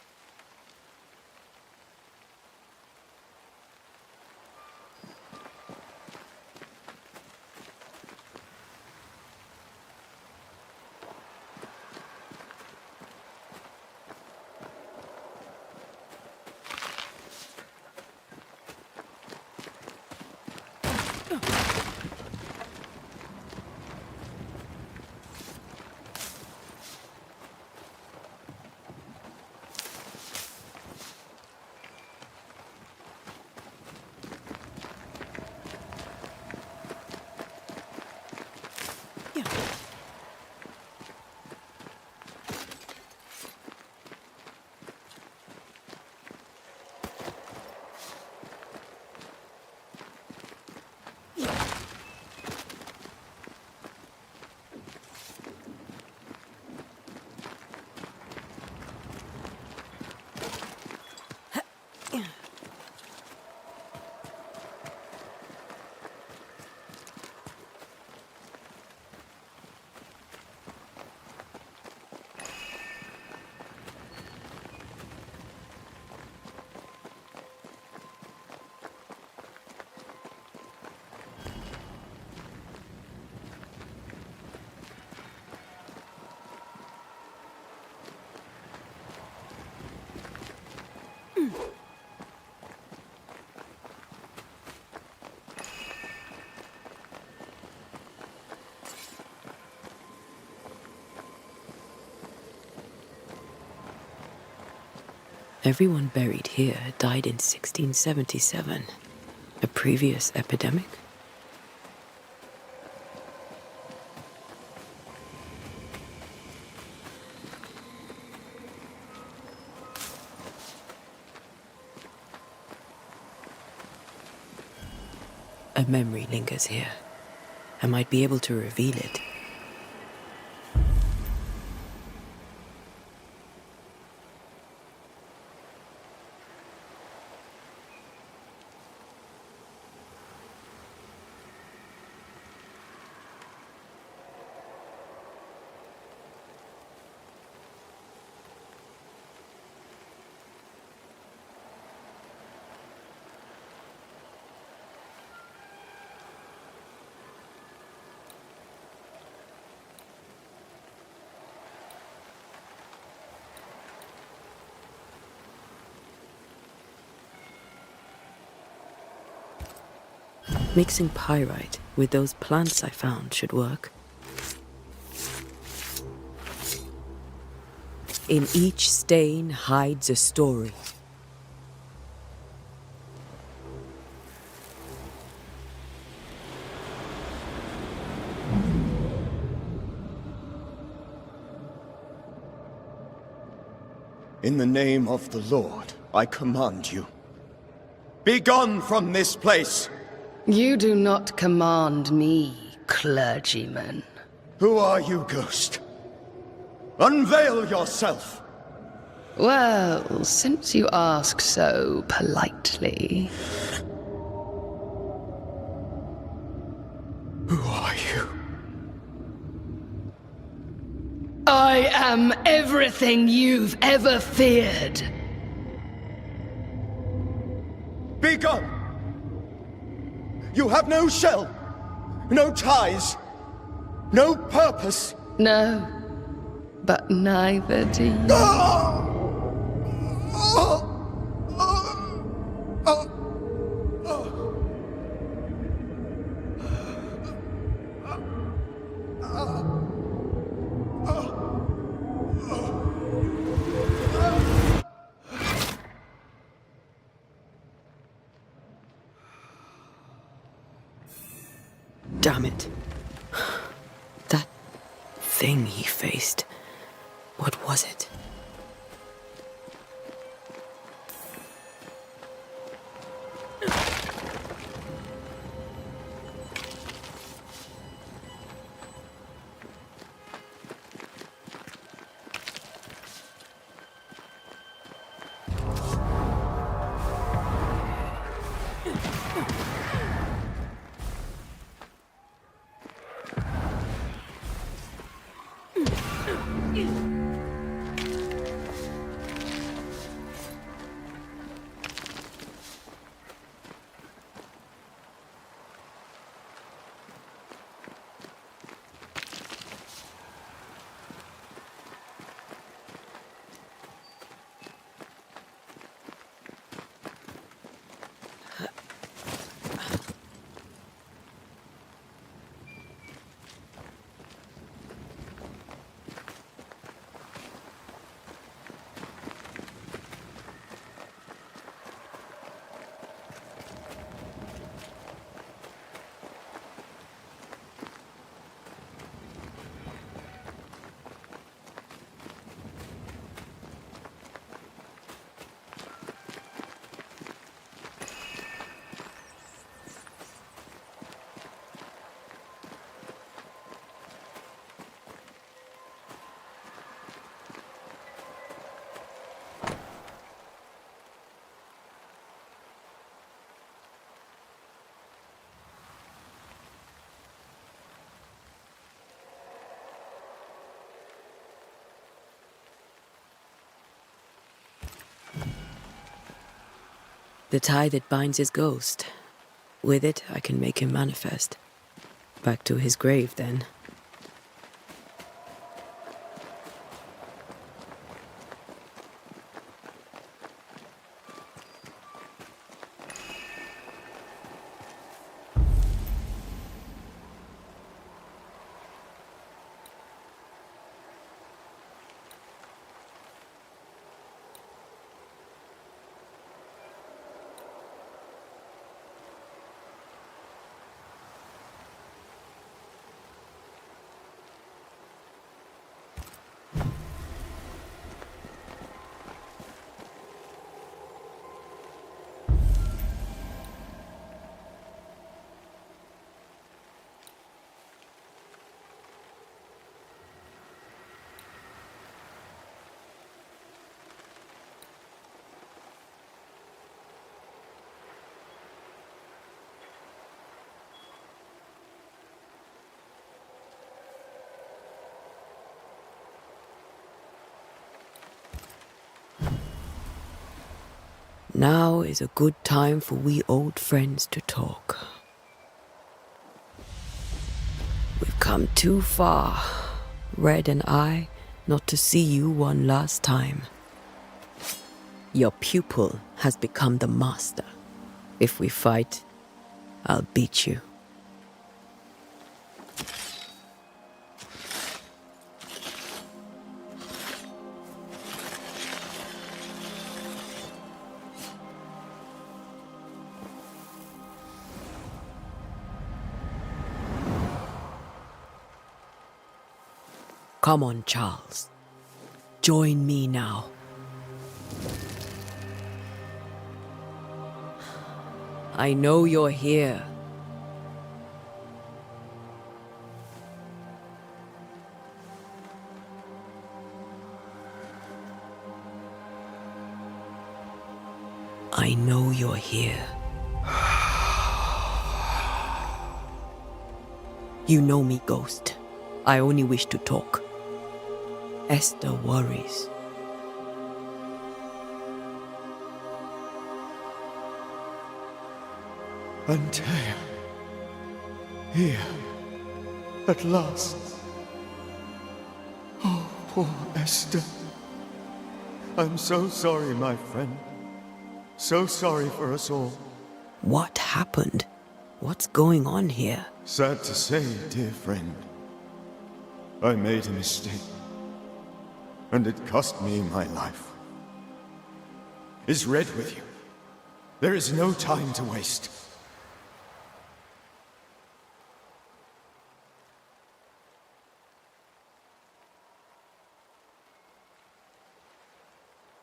S3: Everyone buried here died in 1677. A previous epidemic? A memory lingers here. I might be able to reveal it. Mixing pyrite with those plants I found should work. In each stain hides a story.
S4: In the name of the Lord, I command you. Be gone from this place!
S11: You do not command me, clergyman.
S4: Who are you, ghost? Unveil yourself!
S11: Well, since you ask so politely.
S4: Who are you?
S11: I am everything you've ever feared.
S4: Be gone! You have no shell, no ties, no purpose.
S11: No, but neither do you.
S3: Damn it. That thing he faced. What was it? The tie that binds his ghost. With it, I can make him manifest. Back to his grave, then. Now is a good time for we old friends to talk. We've come too far, Red and I, not to see you one last time. Your pupil has become the master. If we fight, I'll beat you. Come on, Charles. Join me now. I know you're here. I know you're here. You know me, Ghost. I only wish to talk. Esther worries.
S4: Antea. Here. At last. Oh, poor Esther. I'm so sorry, my friend. So sorry for us all.
S3: What happened? What's going on here?
S4: Sad to say, dear friend. I made a mistake. And it cost me my life. Is Red with you? There is no time to waste.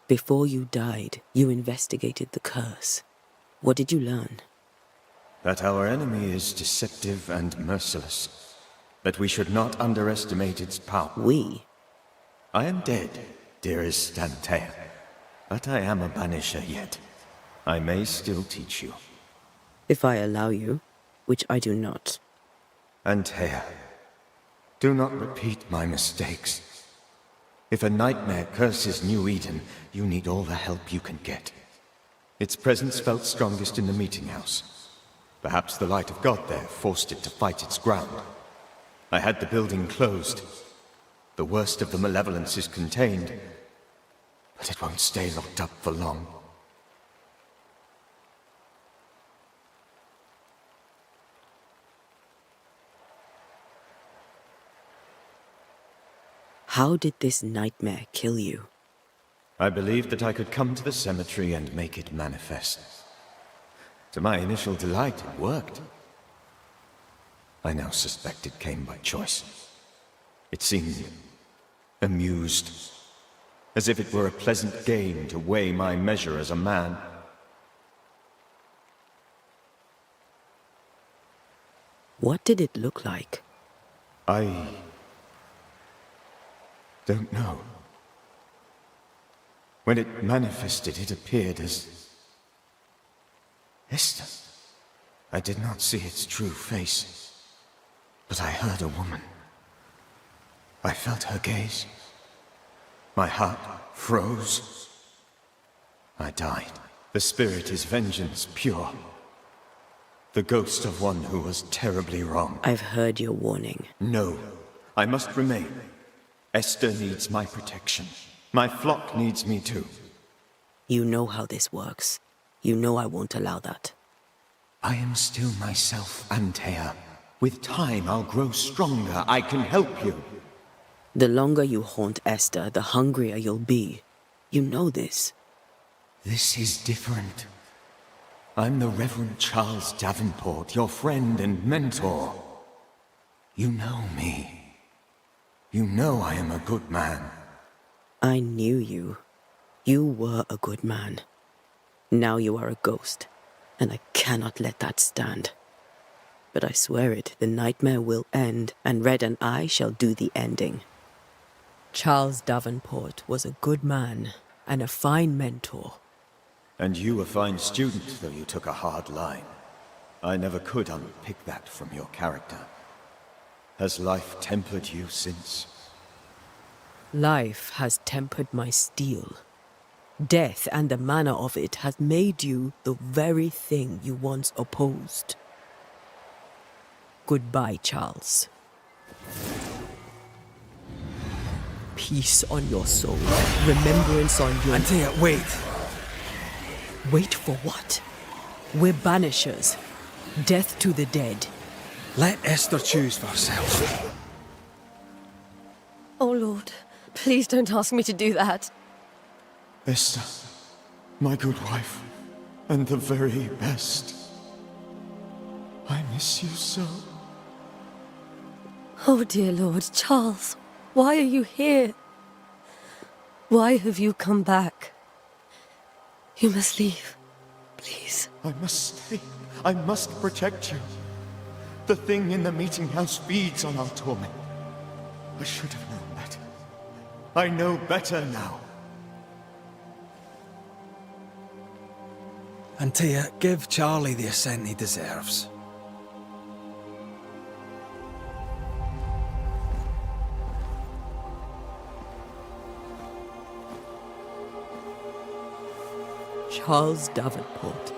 S3: Before you died, you investigated the curse. What did you learn?
S4: That our enemy is deceptive and merciless. That we should not underestimate its power.
S3: We?
S4: I am dead, dearest Antea. But I am a Banisher yet. I may still teach you.
S3: If I allow you, which I do not.
S4: Antea, do not repeat my mistakes. If a nightmare curses New Eden, you need all the help you can get. Its presence felt strongest in the meeting house. Perhaps the light of God there forced it to fight its ground. I had the building closed. The worst of the malevolence is contained, but it won't stay locked up for long.
S3: How did this nightmare kill you?
S4: I believed that I could come to the cemetery and make it manifest. To my initial delight, it worked. I now suspect it came by choice. It seemed amused, as if it were a pleasant game to weigh my measure as a man.
S3: What did it look like?
S4: I don't know. When it manifested, it appeared as Esther. I did not see its true face, but I heard a woman. I felt her gaze. My heart froze. I died. The spirit is vengeance pure. The ghost of one who was terribly wrong.
S3: I've heard your warning.
S4: No, I must remain. Esther needs my protection. My flock needs me too.
S3: You know how this works. You know I won't allow that.
S4: I am still myself, Antea. With time, I'll grow stronger. I can help you.
S3: The longer you haunt Esther, the hungrier you'll be. You know this.
S4: This is different. I'm the Reverend Charles Davenport, your friend and mentor. You know me. You know I am a good man.
S3: I knew you. You were a good man. Now you are a ghost, and I cannot let that stand. But I swear it, the nightmare will end, and Red and I shall do the ending. Charles Davenport was a good man and a fine mentor.
S4: And you a fine student, though you took a hard line. I never could unpick that from your character. Has life tempered you since?
S3: Life has tempered my steel. Death and the manner of it has made you the very thing you once opposed. Goodbye, Charles. Peace on your soul. Remembrance on your...
S2: Antea, wait.
S3: Wait for what? We're banishers. Death to the dead.
S2: Let Esther choose for herself.
S9: Oh, Lord, please don't ask me to do that.
S4: Esther, my good wife, and the very best. I miss you so.
S9: Oh, dear Lord, Charles, why are you here? Why have you come back? You must leave, please.
S4: I must stay. I must protect you. The thing in the meeting house feeds on our torment. I should have known better. I know better now.
S2: Antea, give Charlie the ascent he deserves.
S3: Charles Davenport,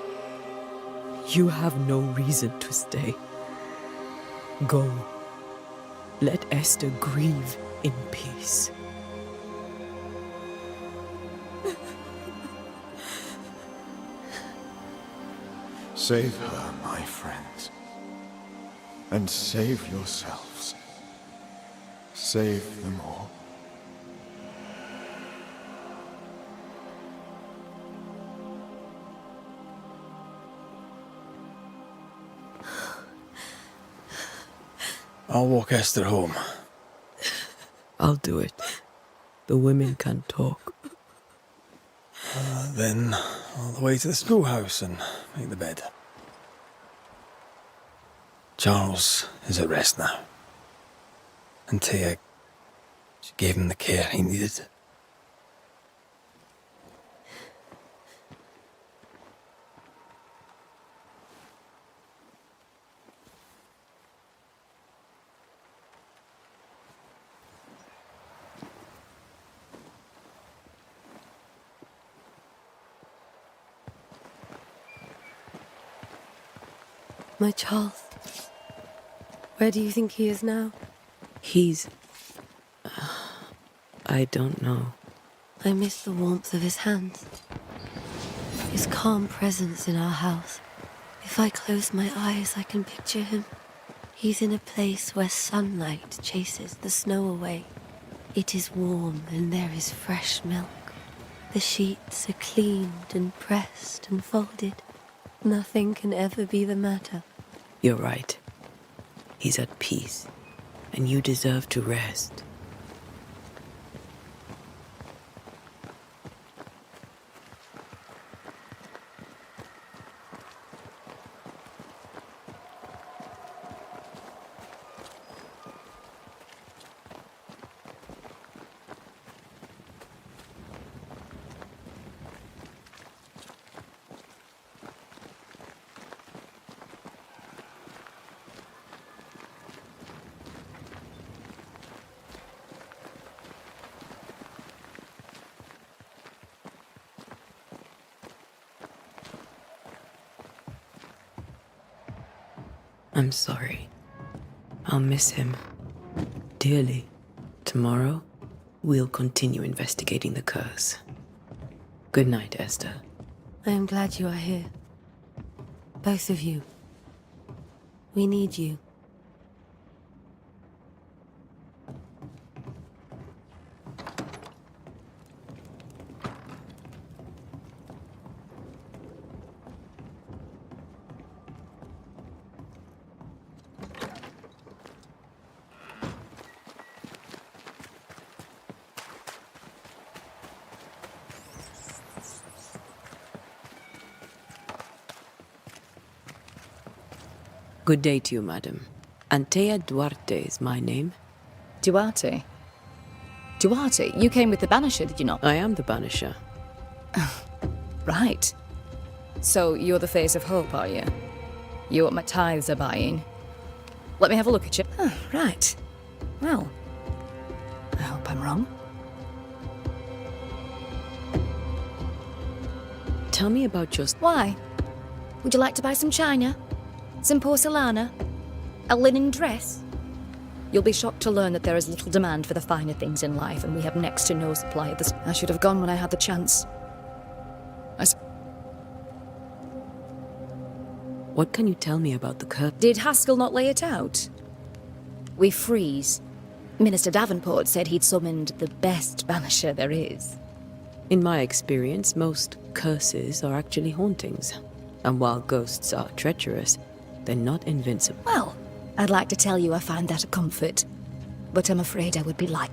S3: you have no reason to stay. Go. Let Esther grieve in peace.
S4: Save her, my friends. And save yourselves. Save them all.
S2: I'll walk Esther home.
S3: I'll do it. The women can talk.
S2: Then all the way to the schoolhouse and make the bed. Charles is at rest now. Antea, she gave him the care he needed.
S9: My Charles, where do you think he is now?
S3: He's... I don't know.
S9: I miss the warmth of his hands. His calm presence in our house. If I close my eyes, I can picture him. He's in a place where sunlight chases the snow away. It is warm and there is fresh milk. The sheets are cleaned and pressed and folded. Nothing can ever be the matter.
S3: You're right. He's at peace, and you deserve to rest. I'm sorry. I'll miss him dearly. Tomorrow, we'll continue investigating the curse. Good night, Esther.
S9: I am glad you are here. Both of you. We need you.
S3: Good day to you, madam. Antea Duarte is my name.
S12: Duarte? Duarte? You came with the Banisher, did you not?
S3: I am the Banisher.
S12: Right. So you're the face of hope, are you? You're what my tithes are buying. Let me have a look at you. Oh, right. Well, I hope I'm wrong.
S3: Tell me about your...
S12: Why? Would you like to buy some china? Some porcelana? A linen dress? You'll be shocked to learn that there is little demand for the finer things in life, and we have next to no supply of this. I should have gone when I had the chance.
S3: What can you tell me about the curse?
S12: Did Haskell not lay it out? We freeze. Minister Davenport said he'd summoned the best banisher there is.
S3: In my experience, most curses are actually hauntings. And while ghosts are treacherous, they're not invincible.
S12: Well, I'd like to tell you I find that a comfort, but I'm afraid I would be lying.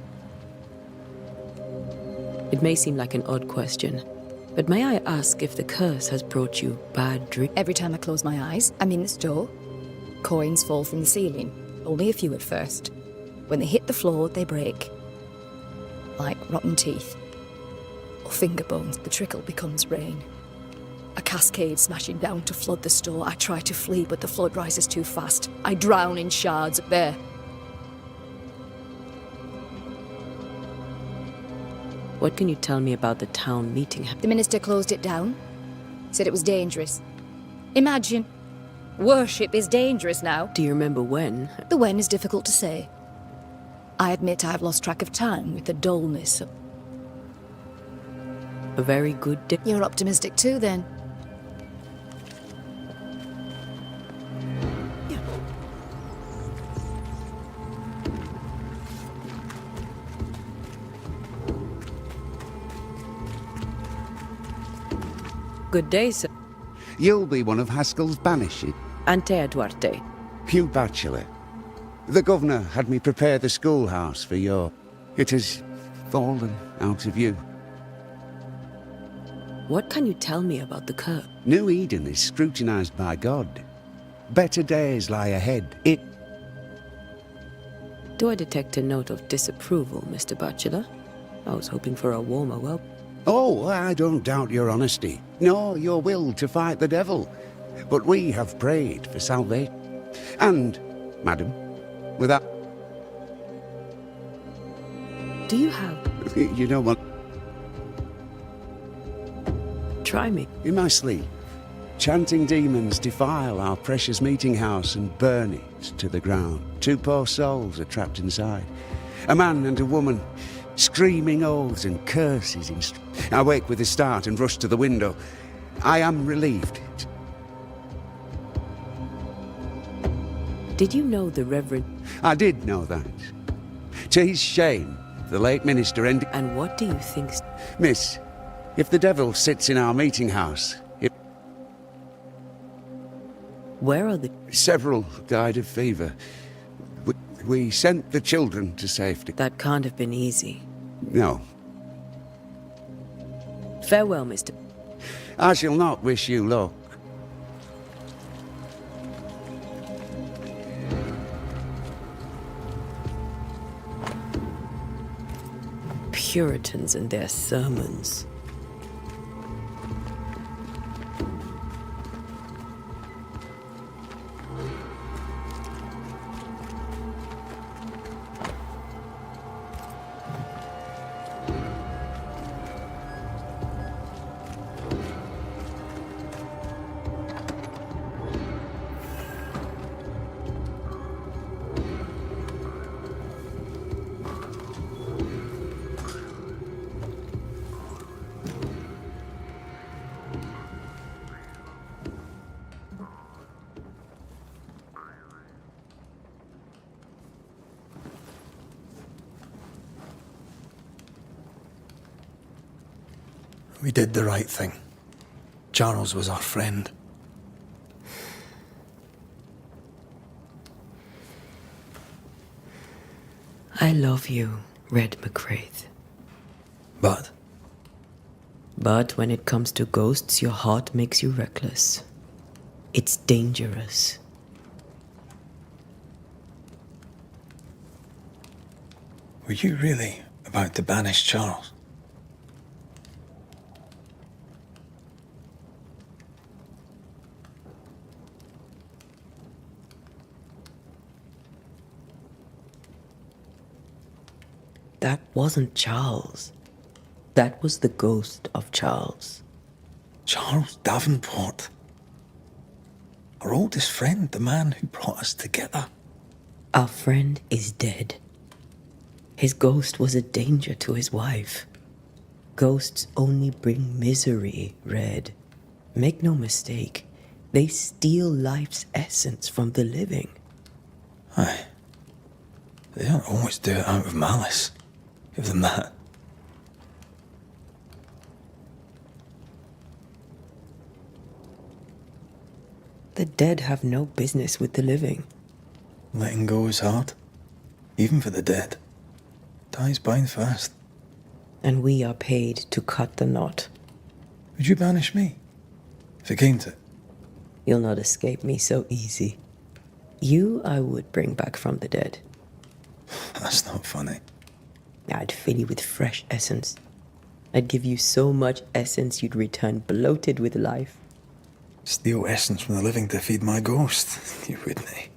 S3: It may seem like an odd question, but may I ask if the curse has brought you bad dreams?
S12: Every time I close my eyes, I'm in this door. Coins fall from the ceiling, only a few at first. When they hit the floor, they break. Like rotten teeth. Or finger bones, the trickle becomes rain. A cascade smashing down to flood the store. I try to flee, but the flood rises too fast. I drown in shards. There.
S3: What can you tell me about the town meeting?
S12: The minister closed it down. Said it was dangerous. Imagine. Worship is dangerous now.
S3: Do you remember when?
S12: The when is difficult to say. I admit I've lost track of time with the dullness of...
S3: A very good day.
S12: You're optimistic too, then.
S3: Good day, sir.
S5: You'll be one of Haskell's Banishers.
S3: Antea Duarte.
S5: Hugh Bachelor. The governor had me prepare the schoolhouse for your... It has fallen out of you.
S3: What can you tell me about the curse?
S5: New Eden is scrutinized by God. Better days lie ahead.
S3: Do I detect a note of disapproval, Mr. Bachelor? I was hoping for a warmer welcome.
S5: Oh, I don't doubt your honesty, nor your will to fight the devil. But we have prayed for salvation. And, madam, without...
S3: Do you have...
S5: You know what?
S3: Try me.
S5: In my sleep, chanting demons defile our precious meeting house and burn it to the ground. 2 poor souls are trapped inside. A man and a woman, screaming oaths and curses. I wake with a start and rush to the window. I am relieved.
S3: Did you know the Reverend...
S5: I did know that. To his shame, the late minister ended...
S3: And what do you think...
S5: Miss, if the devil sits in our meeting house...
S3: Where are the...
S5: Several died of fever. We sent the children to safety.
S3: That can't have been easy.
S5: No.
S3: Farewell, Mr.
S5: I shall not wish you luck.
S3: Puritans and their sermons.
S2: We did the right thing. Charles was our friend.
S3: I love you, Red McWraith.
S2: But
S3: But when it comes to ghosts, your heart makes you reckless. It's dangerous.
S2: were you really about to banish Charles?
S3: That wasn't Charles. That was the ghost of Charles.
S2: Charles Davenport. Our oldest friend, the man who brought us together.
S3: Our friend is dead. His ghost was a danger to his wife. Ghosts only bring misery, Red. Make no mistake, they steal life's essence from the living.
S2: Aye. They don't always do it out of malice. Give them that.
S3: The dead have no business with the living.
S2: Letting go is hard. Even for the dead. Ties bind fast.
S3: And we are paid to cut the knot.
S2: Would you banish me? If it came to it?
S3: You'll not escape me so easy. You I would bring back from the dead.
S2: That's not funny.
S3: I'd fill you with fresh essence. I'd give you so much essence you'd return bloated with life.
S2: Steal essence from the living to feed my ghost. You wouldn't, eh?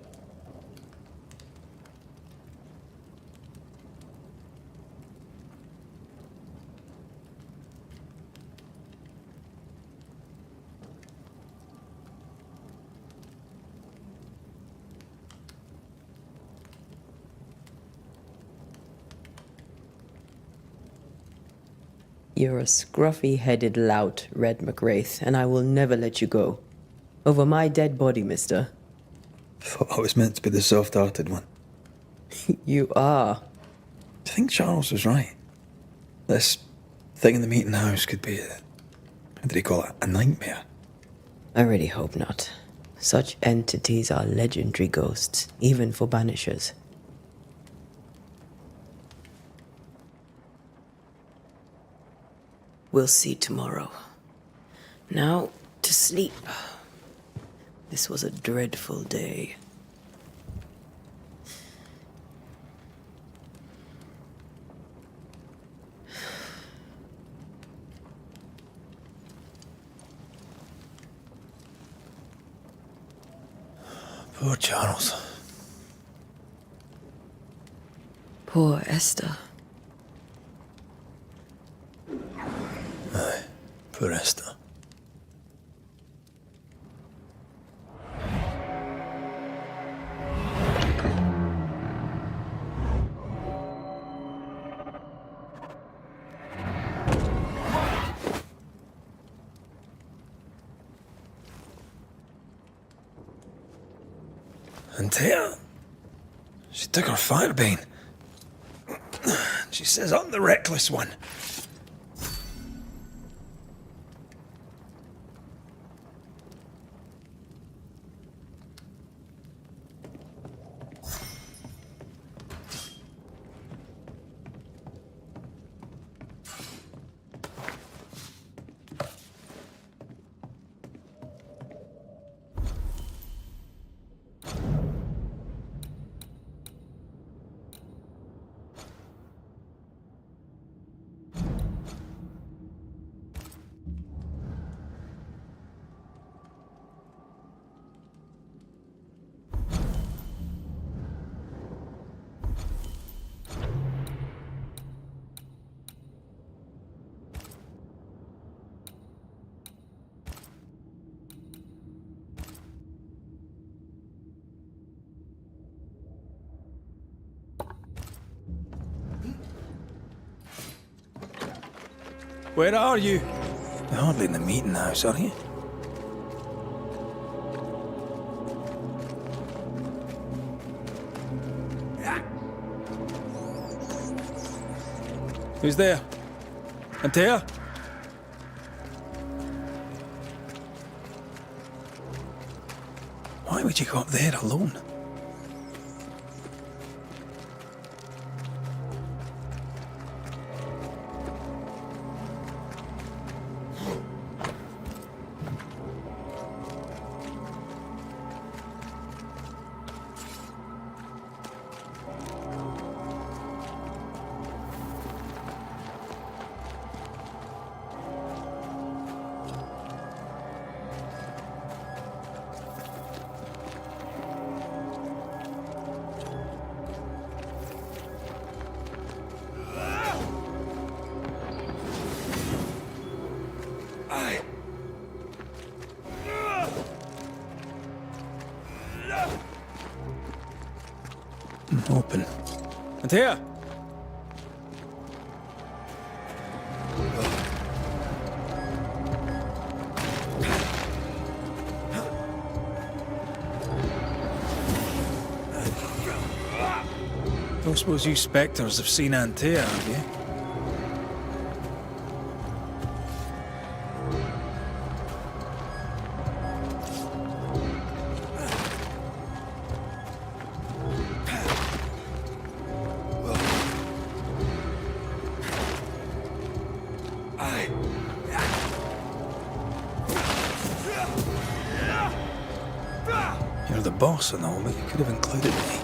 S3: You're a scruffy-headed lout, Red McWraith, and I will never let you go. Over my dead body, mister.
S2: Thought I was meant to be the soft-hearted one.
S3: You are.
S2: Do you think Charles was right? This thing in the meeting house could be how did he call it? A nightmare?
S3: I really hope not. Such entities are legendary ghosts, even for Banishers. We'll see tomorrow. Now, to sleep. This was a dreadful day.
S2: Poor Charles.
S3: Poor Esther.
S2: Aye, poor Esther. And Taya, she took her firebane. She says I'm the reckless one. Where are you? You're hardly in the meeting house, are you? Who's there? Antea? Why'd you go up there alone? Open.
S1: And here.
S2: Don't suppose you spectres have seen Antea, have you? You're the boss and all, but you could have included me.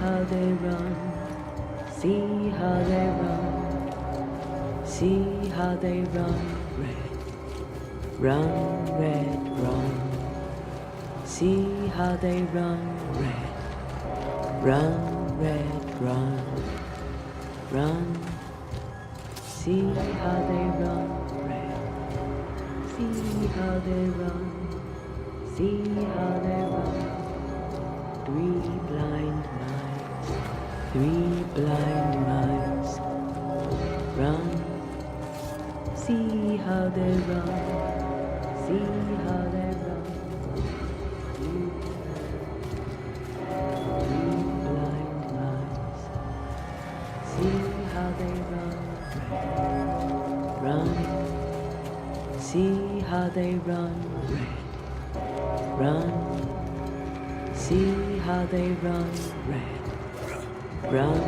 S3: how they run, see how they run, see how they run, red, run, red, run. See how they run, red, run, red, run, run. See how they run, red, see how they run, see how they run. Three blind mice, run. See how they run, see how they run. Three blind mice, see how they run, run. See how they run, run. See how they run, red, run,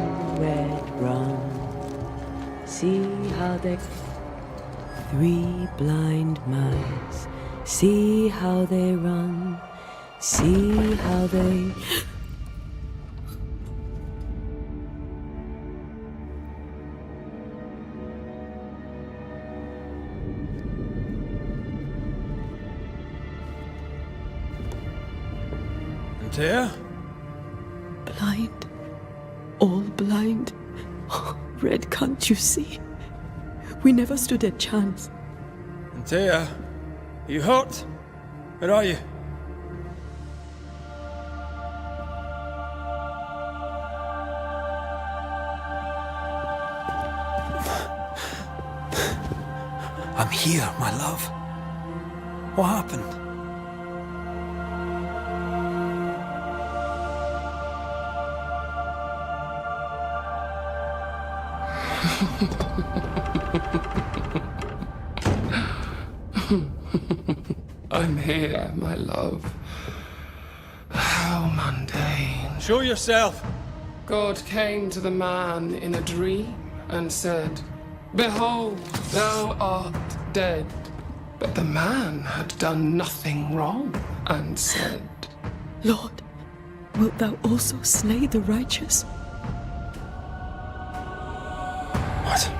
S3: red, run. See how they... Three blind mice, see how they run, see how they...
S2: There?
S3: Blind. All blind. Oh, Red, can't you see? We never stood a chance.
S2: Antea, are you hurt? Where are you? here, my love? What happened?
S13: I'm here, my love. How mundane.
S2: Show yourself!
S13: God came to the man in a dream and said, "Behold, thou art dead." But the man had done nothing wrong and said,
S3: Lord, wilt thou also slay the righteous?
S2: What?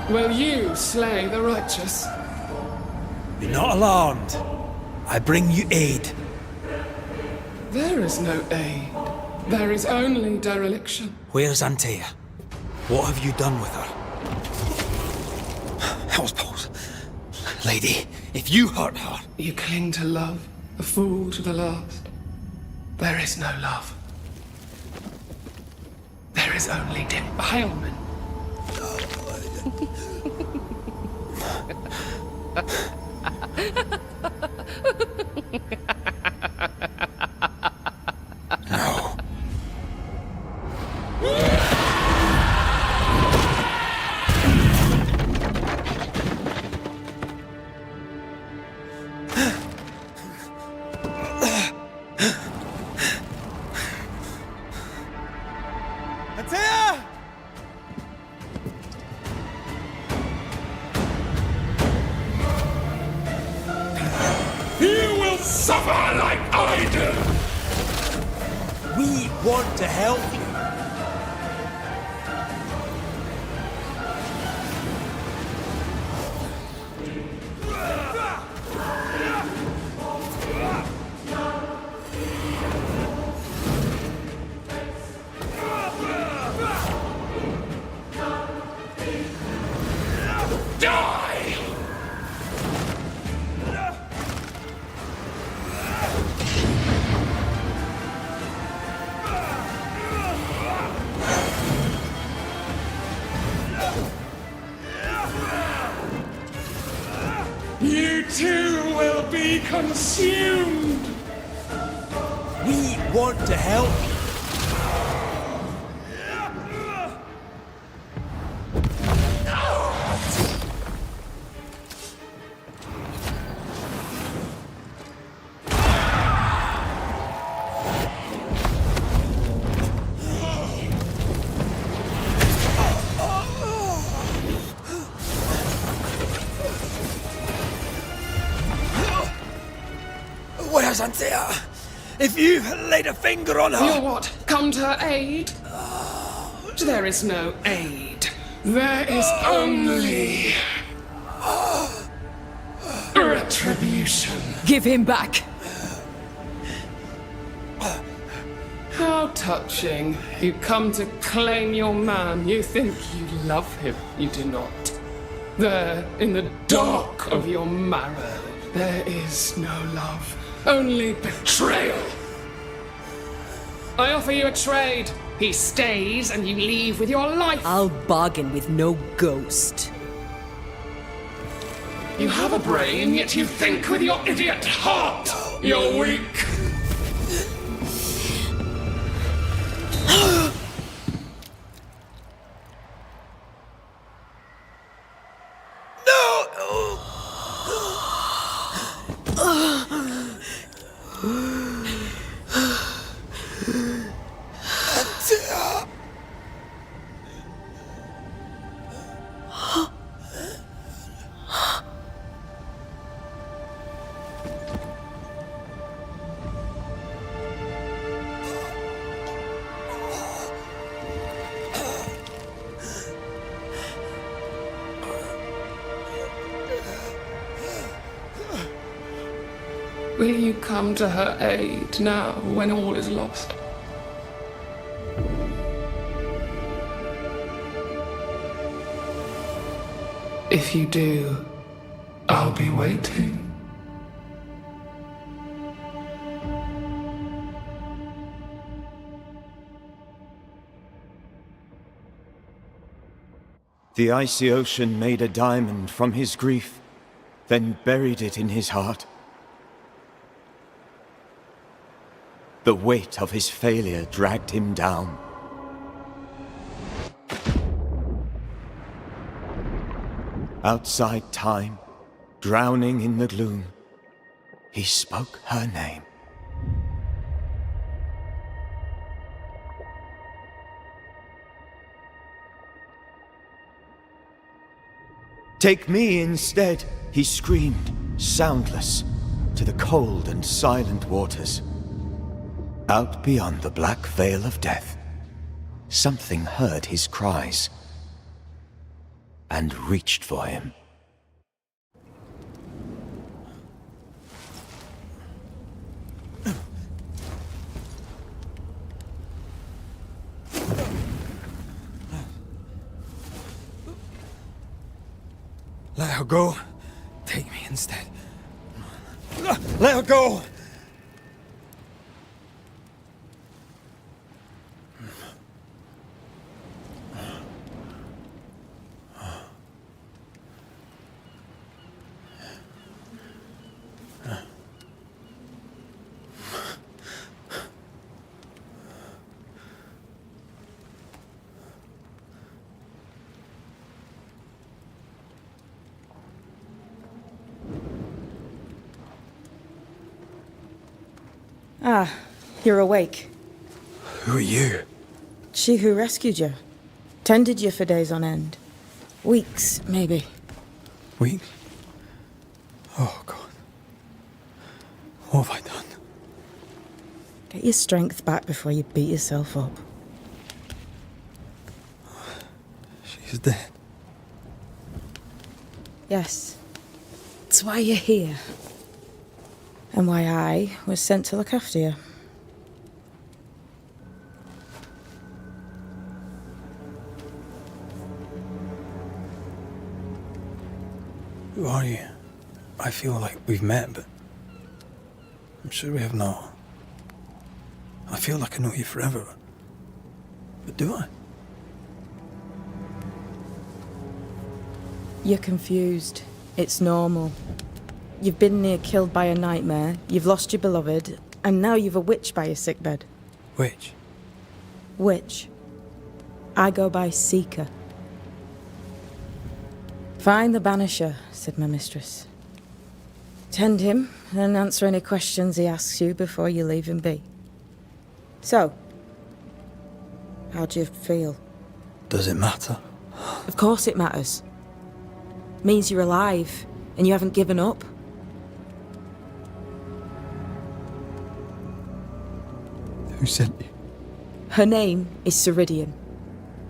S13: "Will you slay the righteous?"
S2: Be not alarmed. I bring you aid.
S13: There is no aid. There is only dereliction.
S2: Where's Antea? What have you done with her? Hellsballs. Lady, if you hurt her...
S13: You cling to love, a fool to the last. There is no love. There is only defilement.
S2: No. Antea!
S13: You will suffer like I do!
S2: We want to help you.
S13: Die! You too will be consumed!
S2: We want to help you. Where's Antea? If you laid a finger on her...
S13: You'll what? Come to her aid? There is no aid. There is only... retribution.
S3: Give him back!
S13: How touching. You come to claim your man. You think you love him. You do not. There, in the dark of your marrow, there is no love. Only betrayal. I offer you a trade. He stays and you leave with your life.
S3: I'll bargain with no ghost.
S13: You have a brain, yet you think with your idiot heart. You're weak. Will you come to her aid now, when all is lost? If you do, I'll be waiting.
S4: The icy ocean made a diamond from his grief, then buried it in his heart. The weight of his failure dragged him down. Outside time, drowning in the gloom, he spoke her name. "Take me instead," he screamed, soundless, to the cold and silent waters. Out beyond the black veil of death, something heard his cries and reached for him.
S2: Let her go. Take me instead. Let her go!
S14: Ah, you're awake.
S2: Who are you?
S14: She who rescued you. Tended you for days on end. Weeks, maybe.
S2: Weeks? Oh, God. What have I done?
S14: Get your strength back before you beat yourself up.
S2: She's dead.
S14: Yes. That's why you're here. And why I was sent to look after you.
S2: Who are you? I feel like we've met, but I'm sure we have not. I feel like I know you forever, but do I?
S14: You're confused. It's normal. You've been near killed by a nightmare, you've lost your beloved, and now you've a witch by your sickbed.
S2: Witch?
S14: Witch. I go by Seeker. Find the Banisher, said my mistress. Tend him, and answer any questions he asks you before you leave him be. So, how do you feel?
S2: Does it matter?
S14: Of course it matters. Means you're alive, and you haven't given up.
S2: Who sent you?
S14: Her name is Ceridian,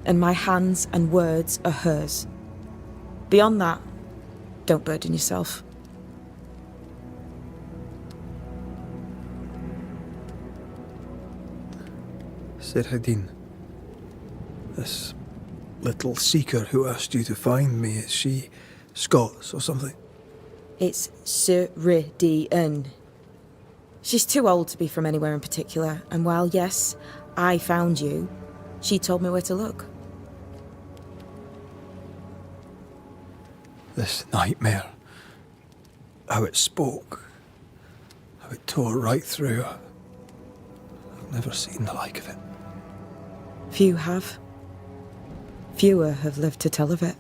S14: and my hands and words are hers. Beyond that, don't burden yourself.
S2: Ceridian. This little seeker who asked you to find me, is she Scots or something?
S14: It's Ceridian. She's too old to be from anywhere in particular, and while, yes, I found you, she told me where to look.
S2: This nightmare. How it spoke. How it tore right through. I've never seen the like of it.
S14: Few have. Fewer have lived to tell of it.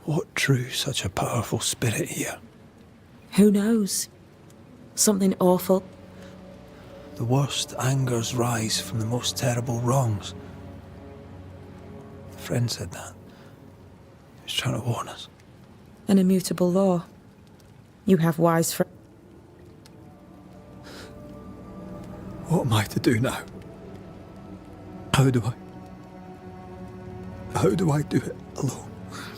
S2: What drew such a powerful spirit here?
S14: Who knows? Something awful.
S2: The worst angers rise from the most terrible wrongs. A friend said that. He was trying to warn us.
S14: An immutable law. You have wise friends.
S2: What am I to do now? How do I do it alone?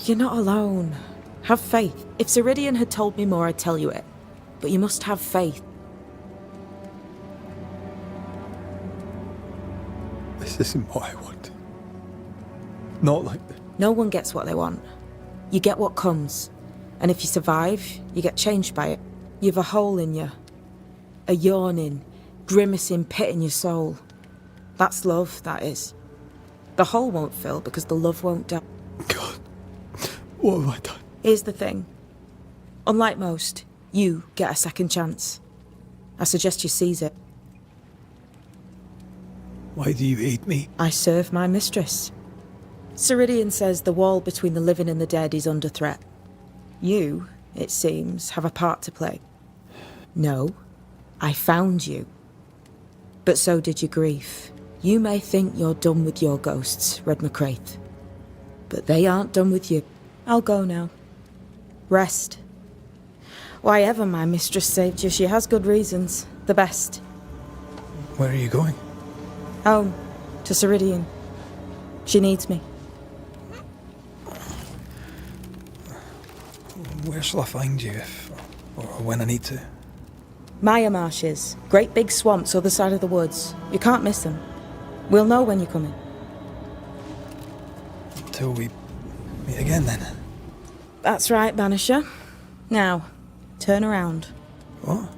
S14: You're not alone. Have faith. If Ceridian had told me more, I'd tell you it. But you must have faith.
S2: This isn't what I want. Not like this.
S14: No one gets what they want. You get what comes. And if you survive, you get changed by it. You've a hole in you. A yawning, grimacing pit in your soul. That's love, that is. The hole won't fill because the love won't die.
S2: God. What have I done?
S14: Here's the thing. Unlike most, you get a second chance. I suggest you seize it.
S2: Why do you hate me?
S14: I serve my mistress. Ceridian says the wall between the living and the dead is under threat. You, it seems, have a part to play. No, I found you. But so did your grief. You may think you're done with your ghosts, Red McCraith. But they aren't done with you. I'll go now. Rest. Why ever my mistress saved you, she has good reasons. The best.
S2: Where are you going?
S14: Home. To Ceridian. She needs me.
S2: Where shall I find you if, or when I need to?
S14: Maya Marshes. Great big swamps other side of the woods. You can't miss them. We'll know when you're coming.
S2: Until we meet again then.
S14: That's right, Banisher. Now, turn around.
S2: What?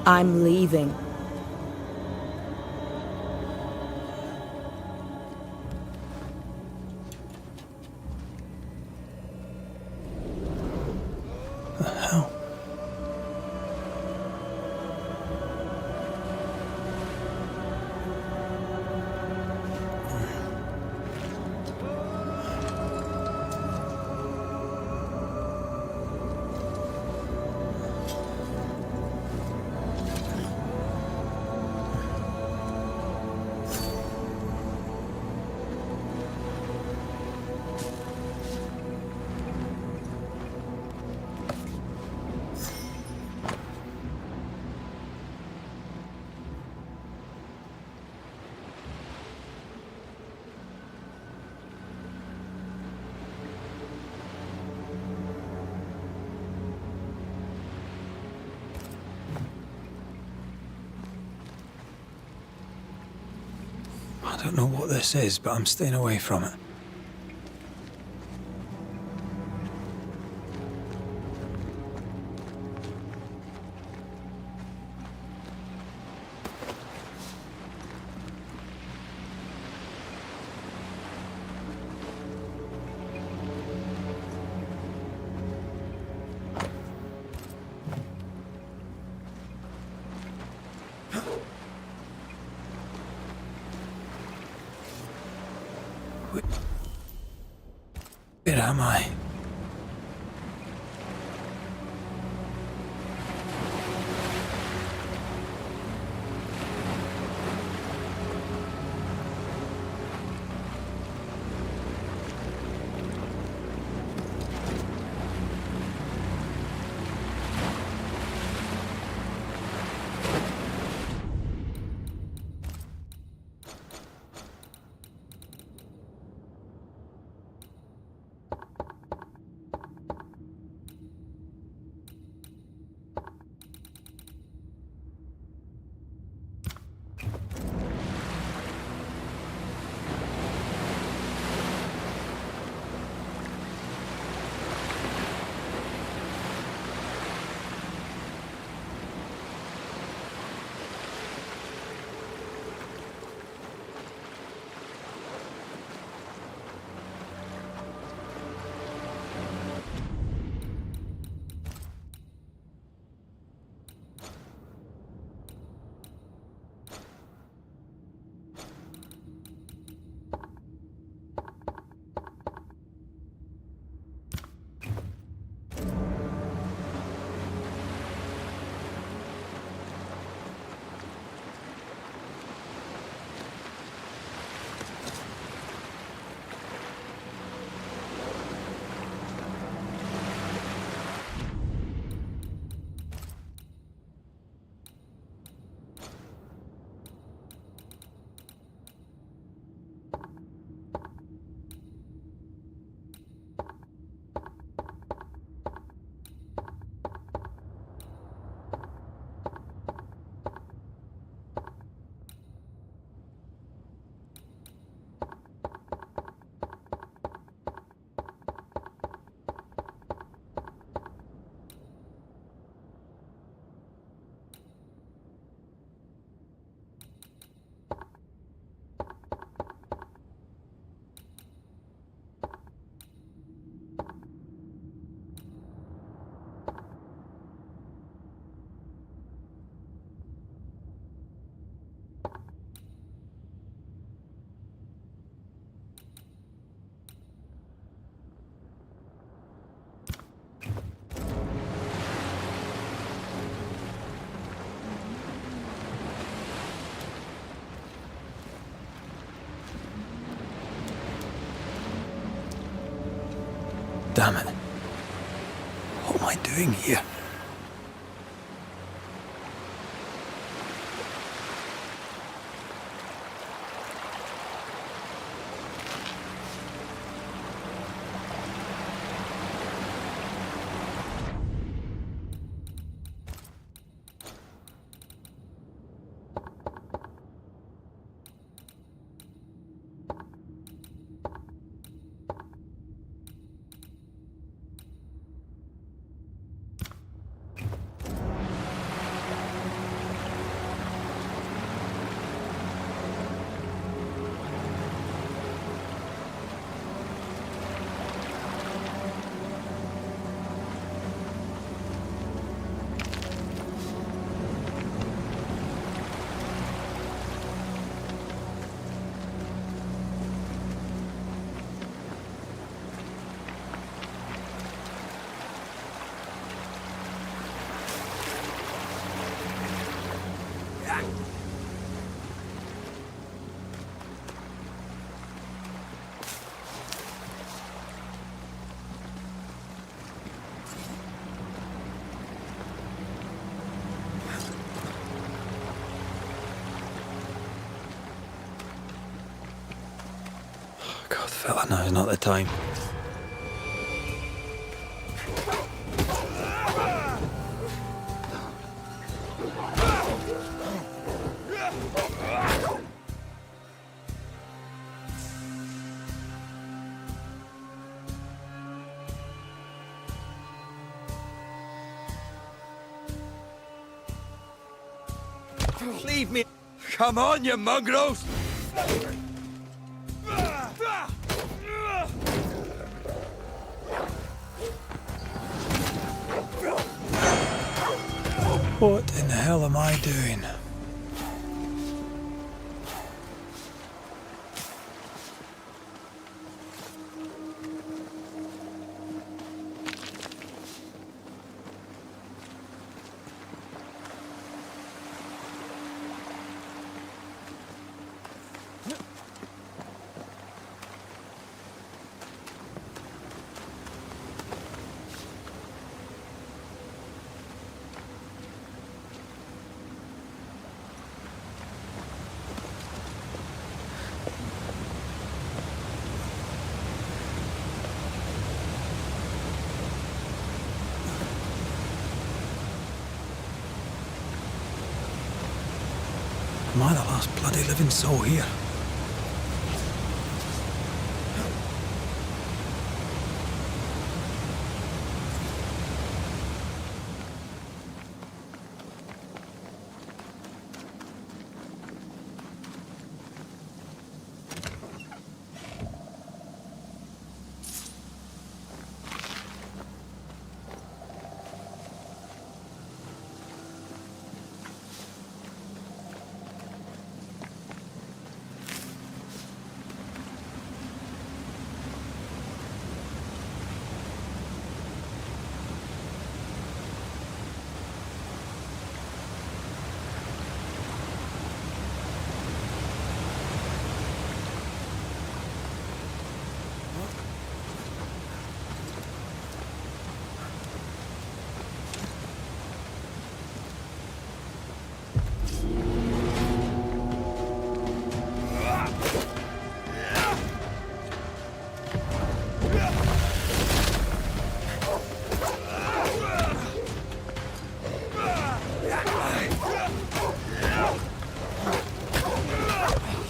S14: I'm leaving.
S2: The hell? I don't know what this is, but I'm staying away from it. Where am I? Damn it. What am I doing here? God, fella, now's not the time.
S4: Leave me! Come on, you mongrels!
S2: What in the hell am I doing? Am I the last bloody living soul here?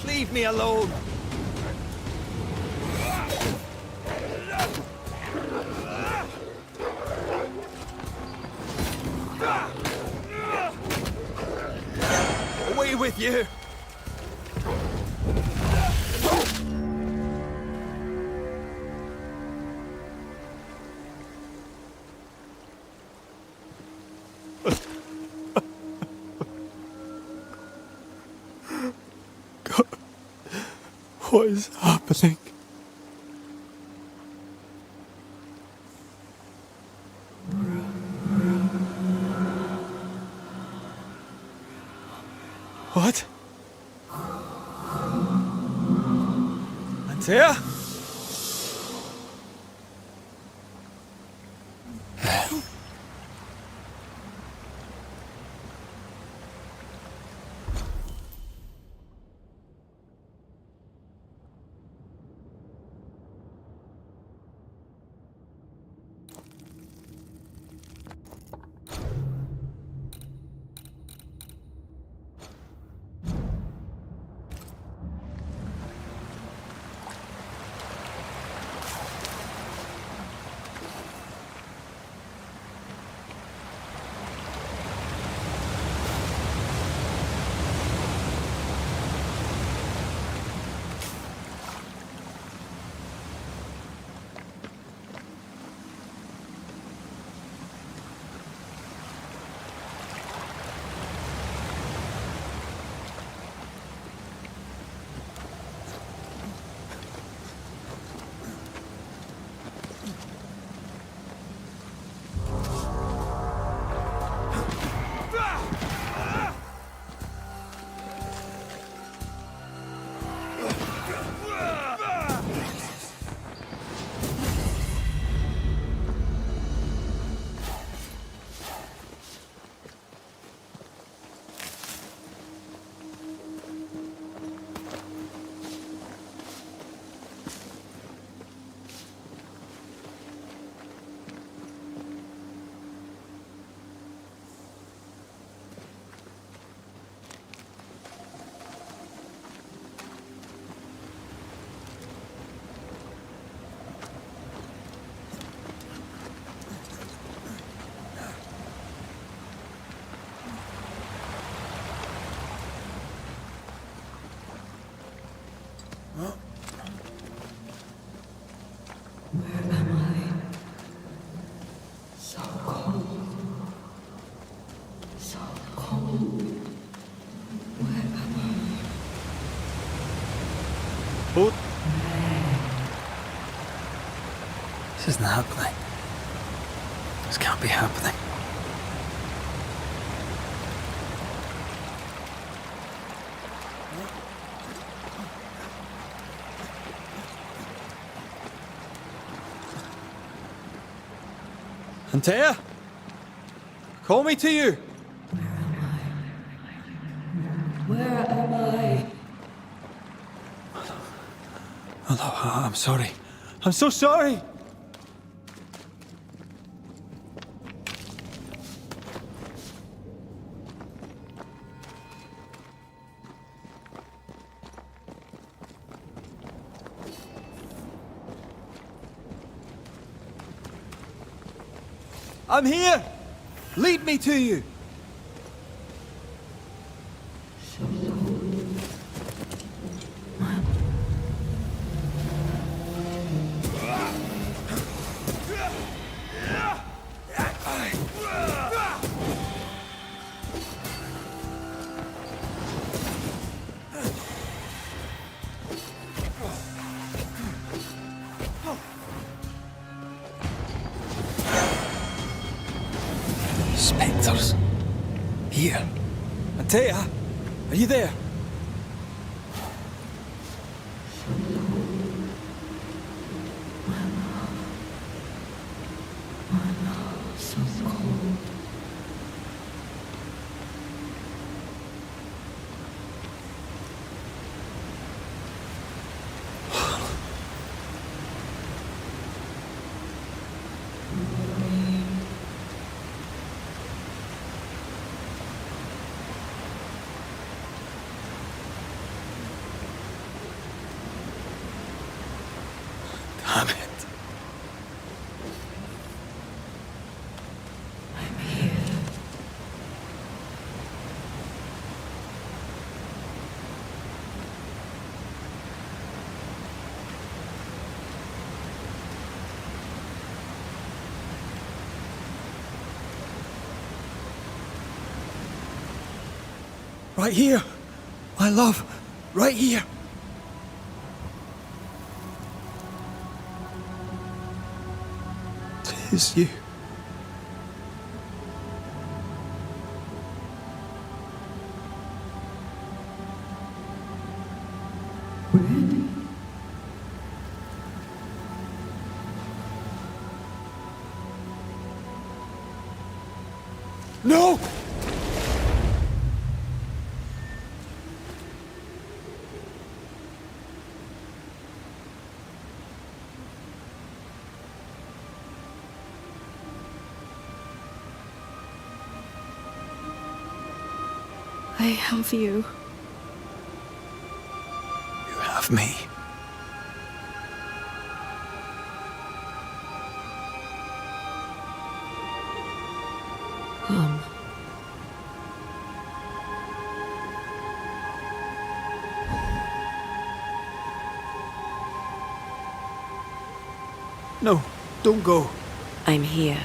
S4: Leave me alone! Away with you!
S2: What is happening? What? Antea? Bud. This isn't happening. This can't be happening. Antea? Call me to you!
S9: Where am I?
S2: Hello, I'm sorry. I'm so sorry! I'm here! Lead me to you! Spectres. Here. Antea, are you there?
S9: So cold.
S2: Damn it.
S9: I'm here.
S2: Right here. My love. Right here. Tis you. No!
S9: I have you.
S2: You have me.
S3: Come.
S2: No, don't go.
S3: I'm here.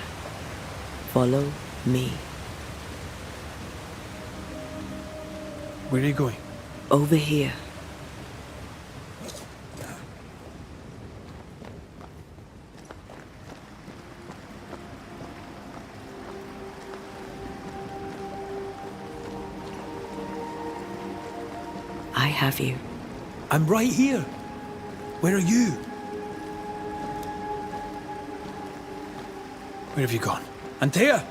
S3: Follow me.
S2: Where are you going?
S3: Over here. I have you.
S2: I'm right here. Where are you? Where have you gone? Antea!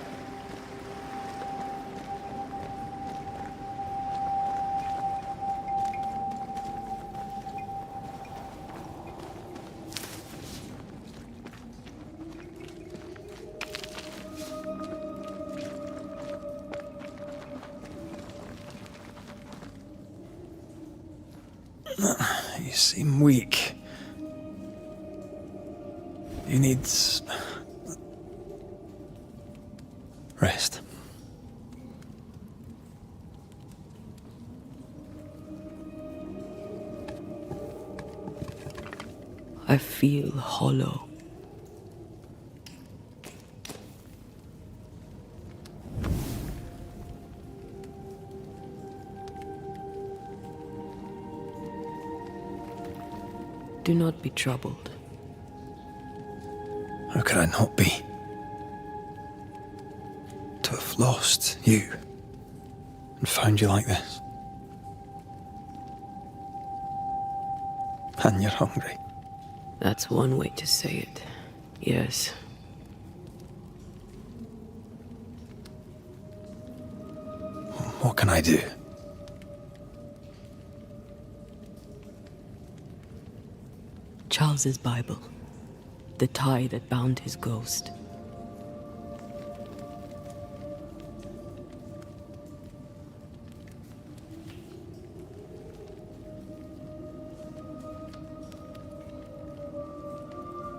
S2: You seem weak. You need rest.
S3: I feel hollow. Do not be troubled.
S2: How could I not be? To have lost you and found you like this. And you're hungry.
S3: That's one way to say it. Yes.
S2: What can I do?
S3: Charles's Bible. The tie that bound his ghost.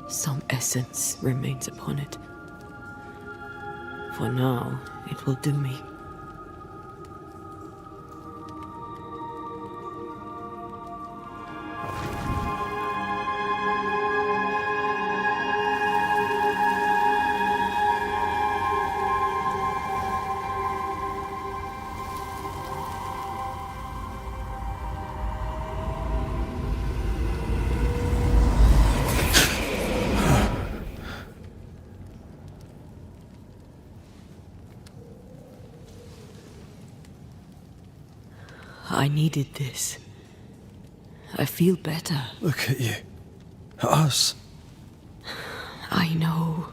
S3: Some essence remains upon it. For now, it will do me. I needed this. I feel better.
S2: Look at you. At us.
S3: I know.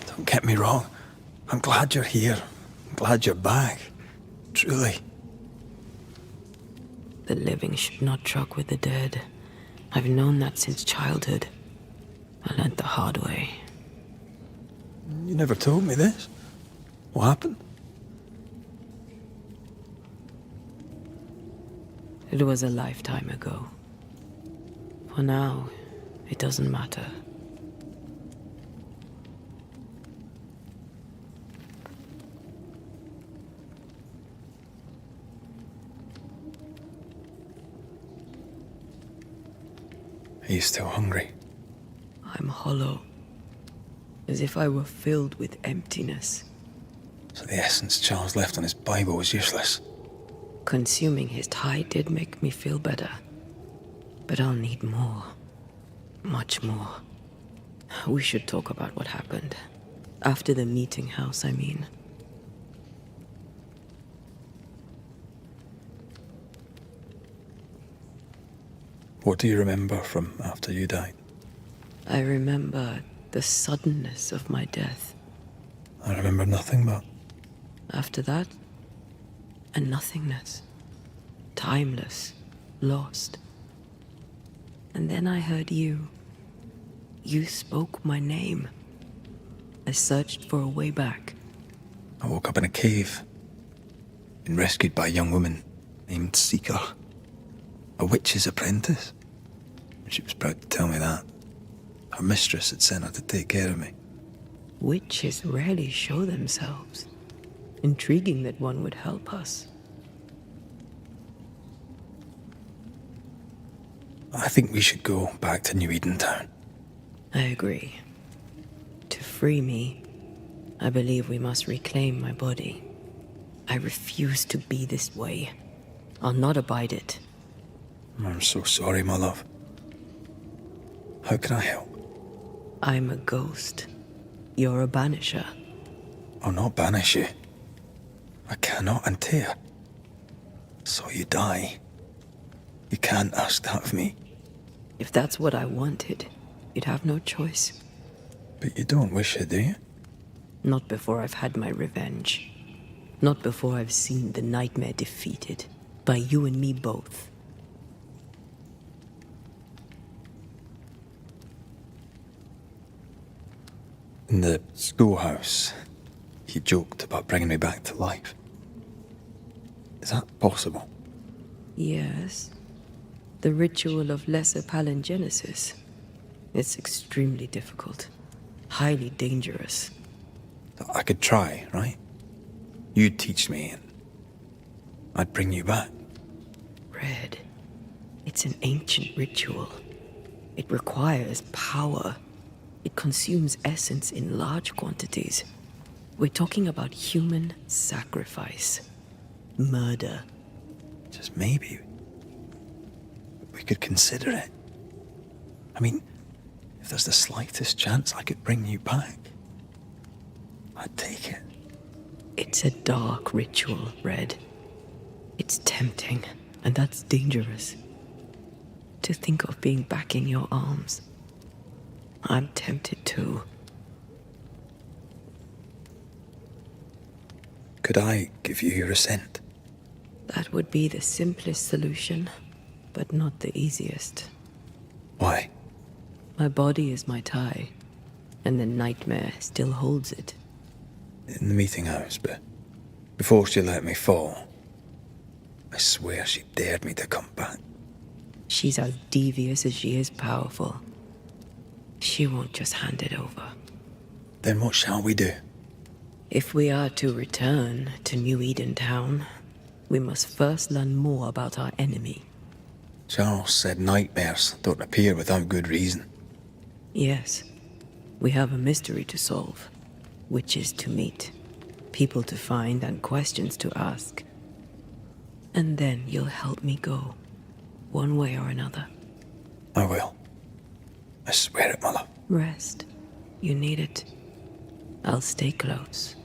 S2: Don't get me wrong. I'm glad you're here. I'm glad you're back. Truly.
S3: The living should not truck with the dead. I've known that since childhood. I learned the hard way.
S2: You never told me this. What happened?
S3: It was a lifetime ago. For now, it doesn't matter.
S2: Are you still hungry?
S3: I'm hollow. As if I were filled with emptiness.
S2: So the essence Charles left on his Bible was useless.
S3: Consuming his tie did make me feel better. But I'll need more. Much more. We should talk about what happened. After the meeting house, I mean.
S2: What do you remember from after you died?
S3: I remember the suddenness of my death.
S2: I remember nothing but...
S3: After that, a nothingness. Timeless. Lost. And then I heard you. You spoke my name. I searched for a way back.
S2: I woke up in a cave. Been rescued by a young woman named Seeker. A witch's apprentice. She was proud to tell me that. Her mistress had sent her to take care of me.
S3: Witches rarely show themselves. Intriguing that one would help us.
S2: I think we should go back to New Edentown.
S3: I agree. To free me, I believe we must reclaim my body. I refuse to be this way. I'll not abide it.
S2: I'm so sorry, my love. How can I help?
S3: I'm a ghost. You're a banisher.
S2: I'll not banish you. I cannot untear. So you die. You can't ask that of me.
S3: If that's what I wanted, you'd have no choice.
S2: But you don't wish it, do you?
S3: Not before I've had my revenge. Not before I've seen the nightmare defeated. By you and me both.
S2: In the schoolhouse, he joked about bringing me back to life. Is that possible?
S3: Yes. The ritual of lesser palingenesis. It's extremely difficult. Highly dangerous.
S2: I could try, right? You'd teach me and I'd bring you back.
S3: Red. It's an ancient ritual. It requires power. It consumes essence in large quantities. We're talking about human sacrifice. Murder.
S2: just maybe, we could consider it. I mean, if there's the slightest chance I could bring you back, I'd take it.
S3: It's a dark ritual, Red. It's tempting, and that's dangerous. To think of being back in your arms. I'm tempted too.
S2: Could I give you your assent?
S3: That would be the simplest solution, but not the easiest.
S2: Why?
S3: My body is my tie, and the nightmare still holds it.
S2: In the meeting house, but before she let me fall, I swear she dared me to come back.
S3: She's as devious as she is powerful. She won't just hand it over.
S2: Then what shall we do?
S3: If we are to return to New Eden Town, we must first learn more about our enemy.
S2: Charles said nightmares don't appear without good reason.
S3: Yes, we have a mystery to solve. Witches to meet, people to find, and questions to ask. And then you'll help me go, one way or another.
S2: I will. I swear it, Mother.
S3: Rest. You need it. I'll stay close.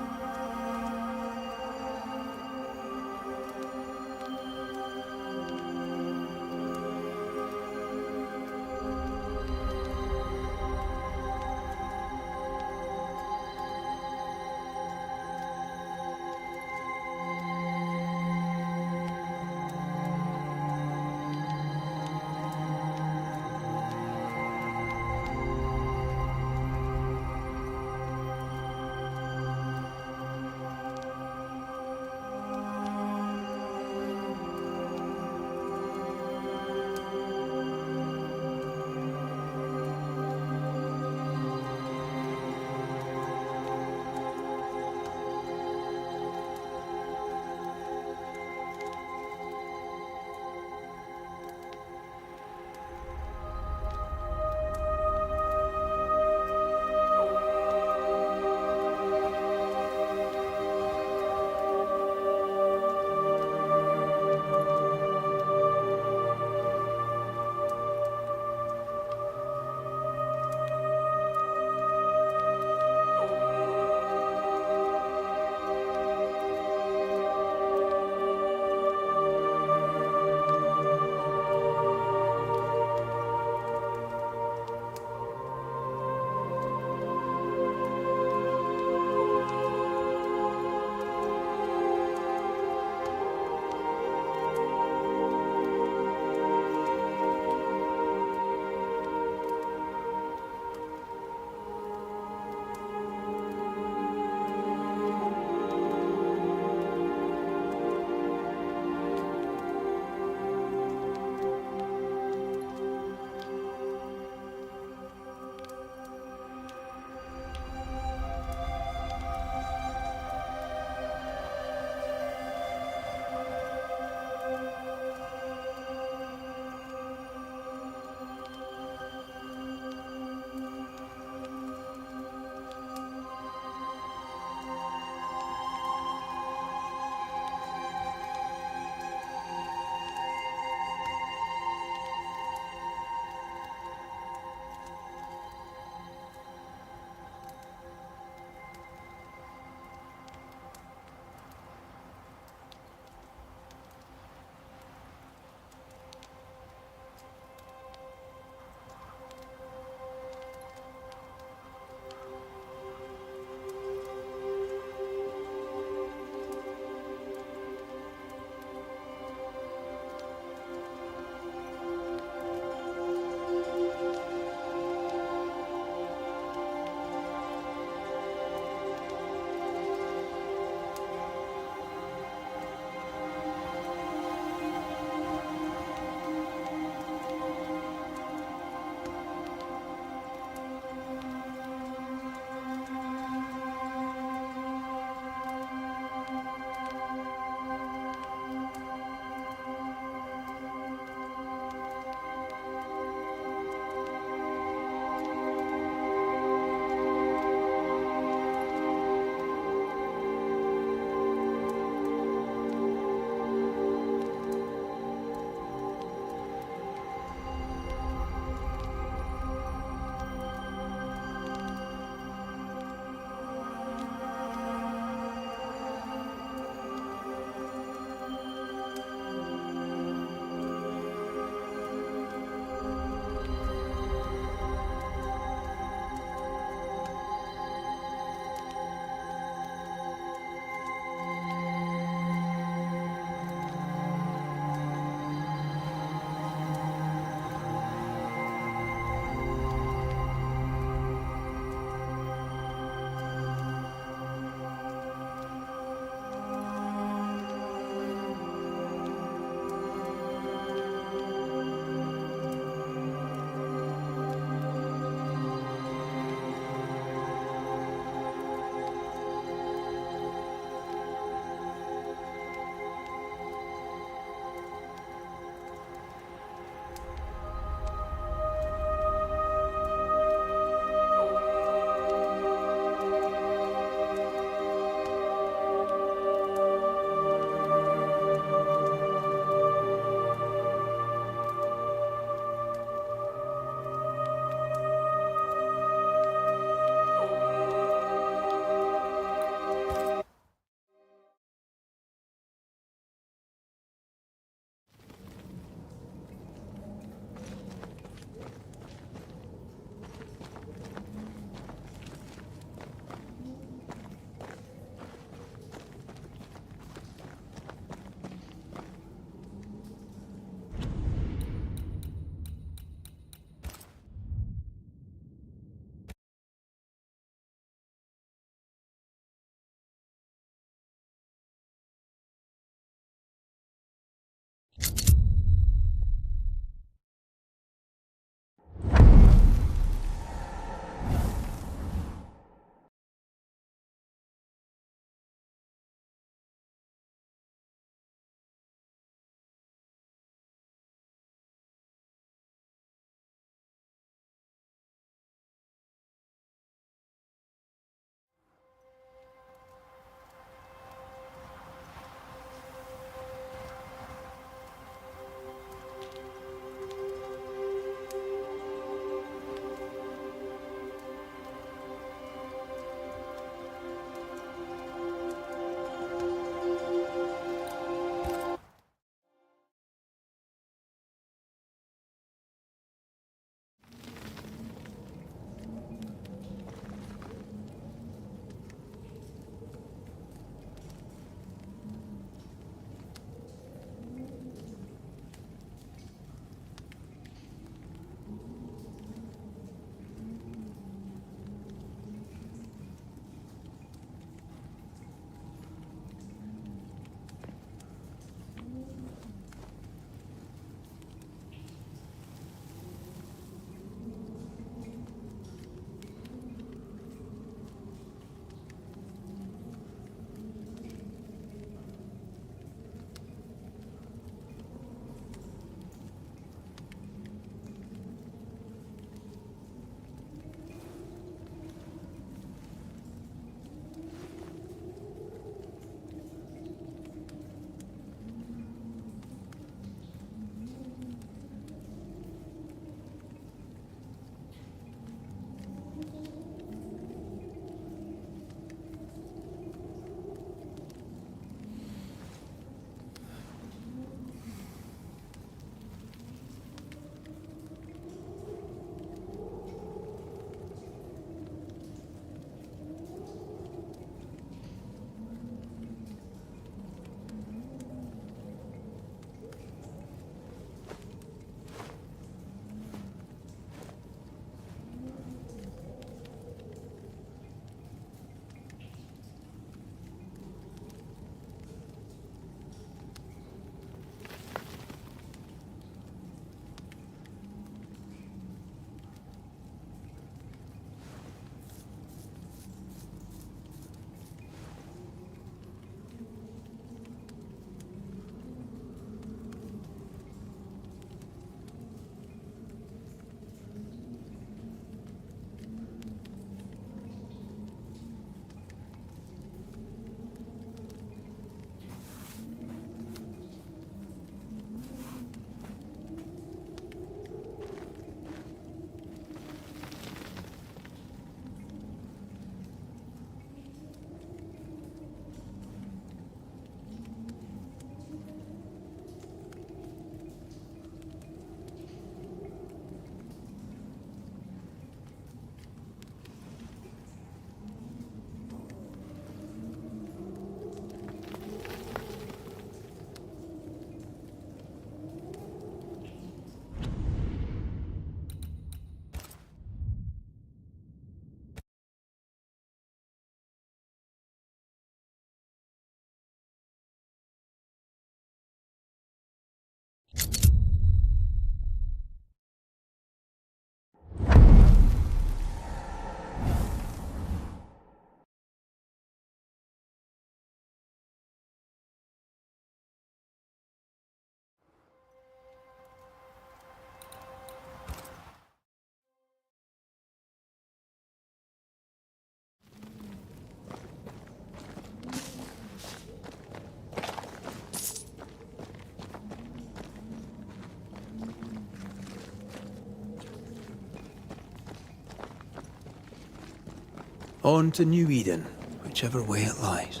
S2: On to New Eden, whichever way it lies.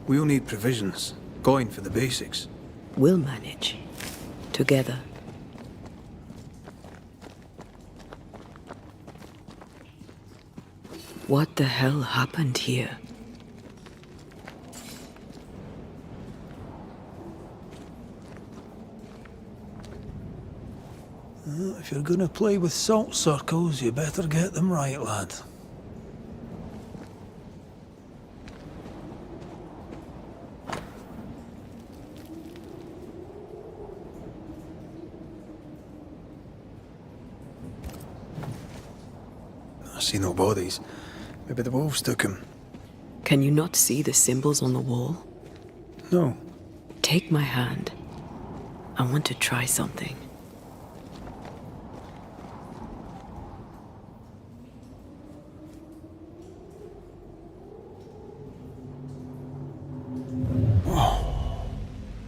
S2: We'll need provisions, coin for the basics.
S3: We'll manage. Together. What the hell happened here?
S2: If you're gonna play with salt circles, you better get them right, lad. I see no bodies. Maybe the wolves took him.
S3: Can you not see the symbols on the wall?
S2: No.
S3: Take my hand. I want to try something.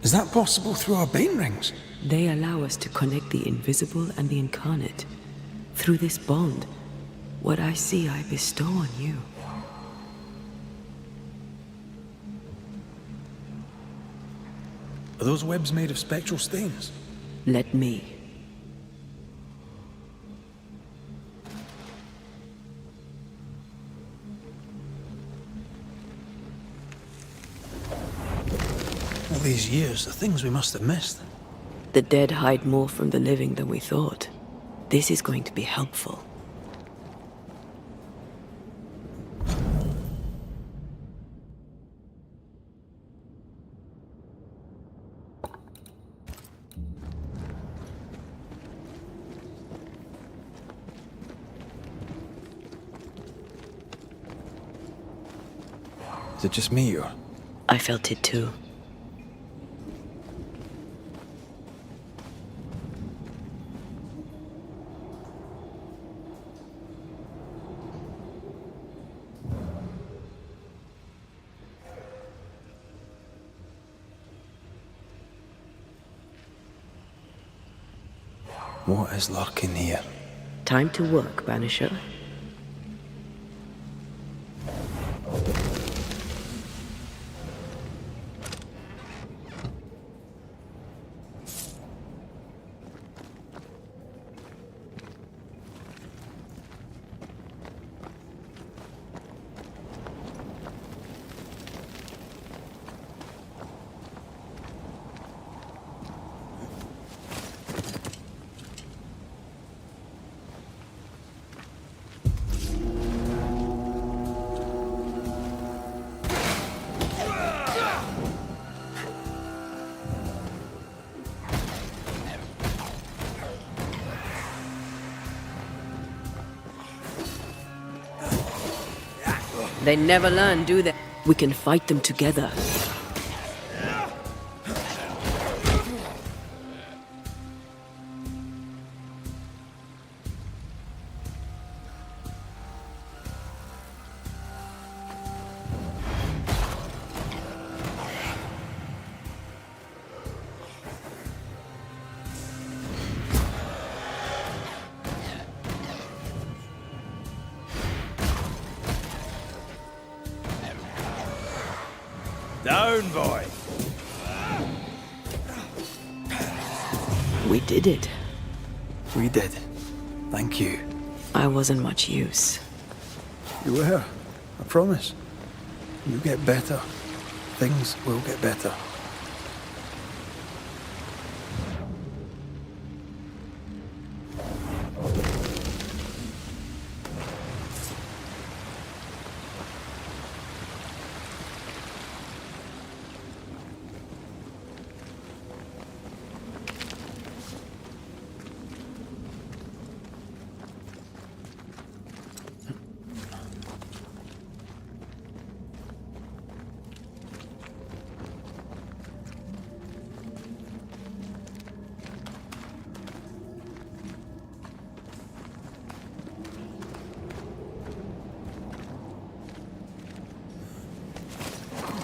S2: Is that possible through our bane rings?
S3: They allow us to connect the invisible and the incarnate. Through this bond, what I see I bestow on you.
S2: Are those webs made of spectral stains?
S3: Let me.
S2: All these years, the things we must have missed.
S3: The dead hide more from the living than we thought. This is going to be helpful.
S2: Is it just me, or?
S3: I felt it too.
S2: What is lurking here?
S3: Time to work, Banisher. They never learn, do they? We can fight them together.
S1: Down, boy.
S3: We did it.
S2: We did. Thank you.
S3: I wasn't much use.
S2: You were. I promise. You get better. Things will get better.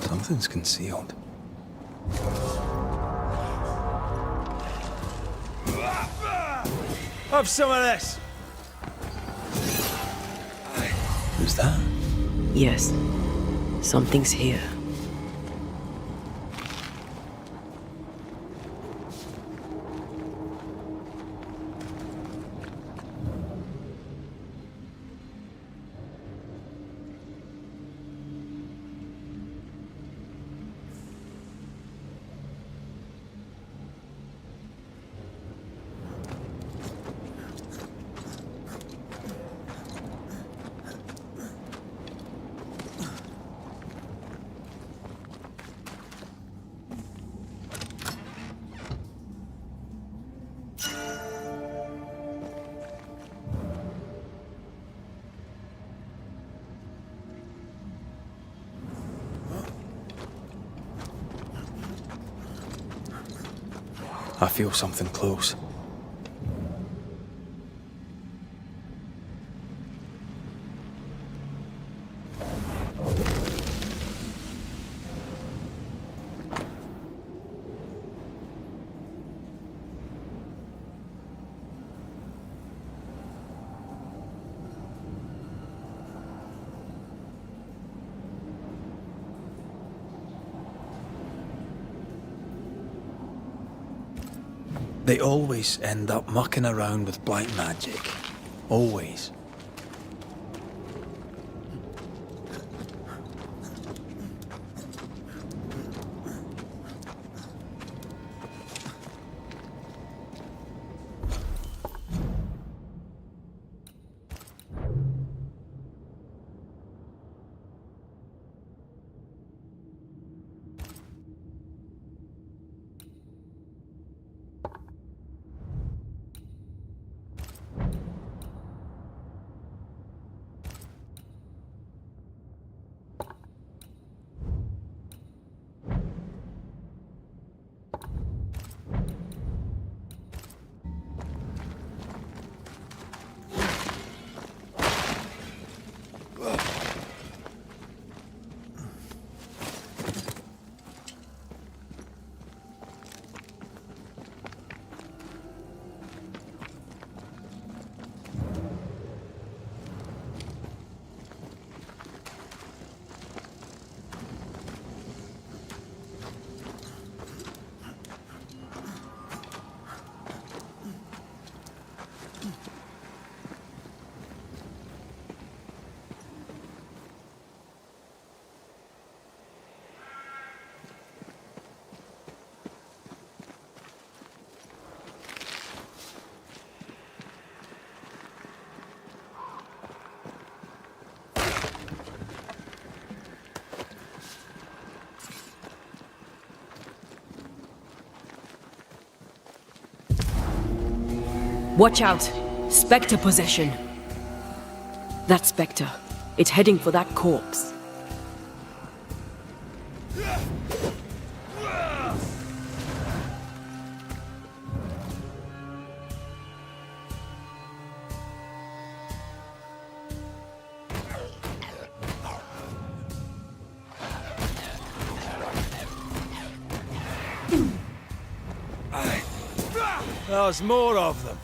S2: Something's concealed.
S1: Have some of this.
S2: Who's that?
S3: Yes, something's here.
S2: I feel something close. They always end up mucking around with black magic. Always.
S3: Watch out! Spectre possession! That Spectre. It's heading for that corpse.
S2: There's more of them.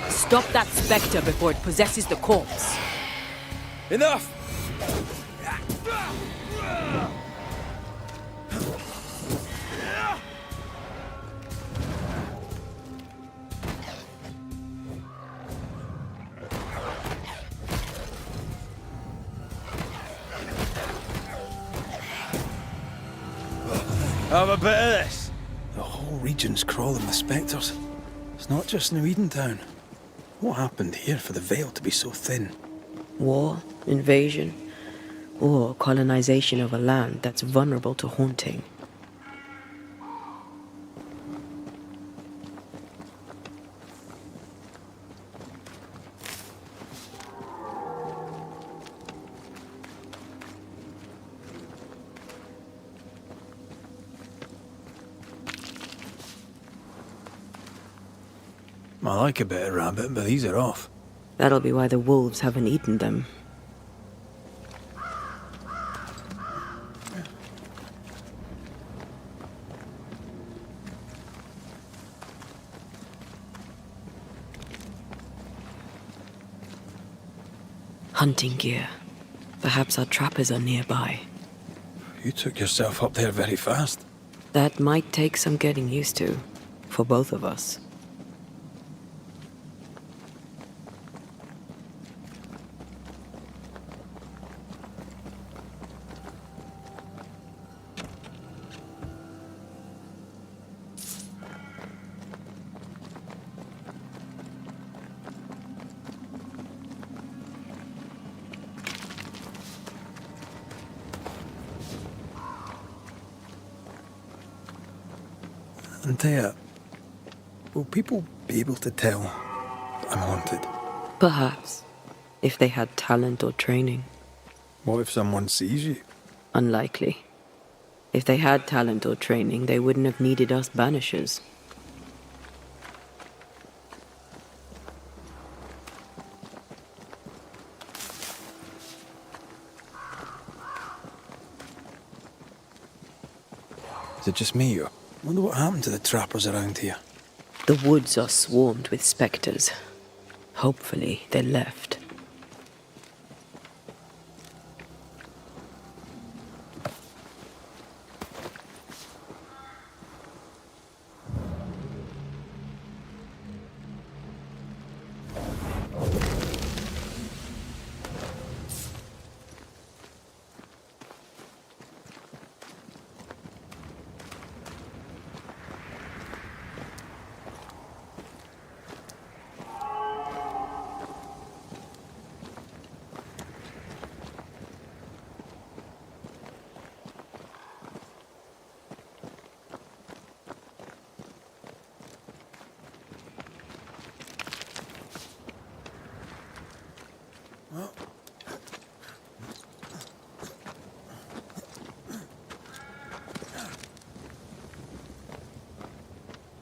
S3: Stop that Spectre before it possesses the corpse.
S2: Enough! Have a bit of this. The whole region's crawling with spectres. It's not just New Edentown. What happened here for the veil to be so thin?
S3: War, invasion, or colonization of a land that's vulnerable to haunting.
S2: I like a bit of rabbit, but these are off.
S3: That'll be why the wolves haven't eaten them. hunting gear. Perhaps our trappers are nearby.
S2: You took yourself up there very fast.
S3: That might take some getting used to, for both of us.
S2: And will people be able to tell I'm haunted?
S3: Perhaps, if they had talent or training.
S2: What if someone sees you?
S3: Unlikely. If they had talent or training, they wouldn't have needed us Banishers.
S2: Is it just me, or I wonder what happened to the trappers around here?
S3: The woods are swarmed with spectres. Hopefully, they left.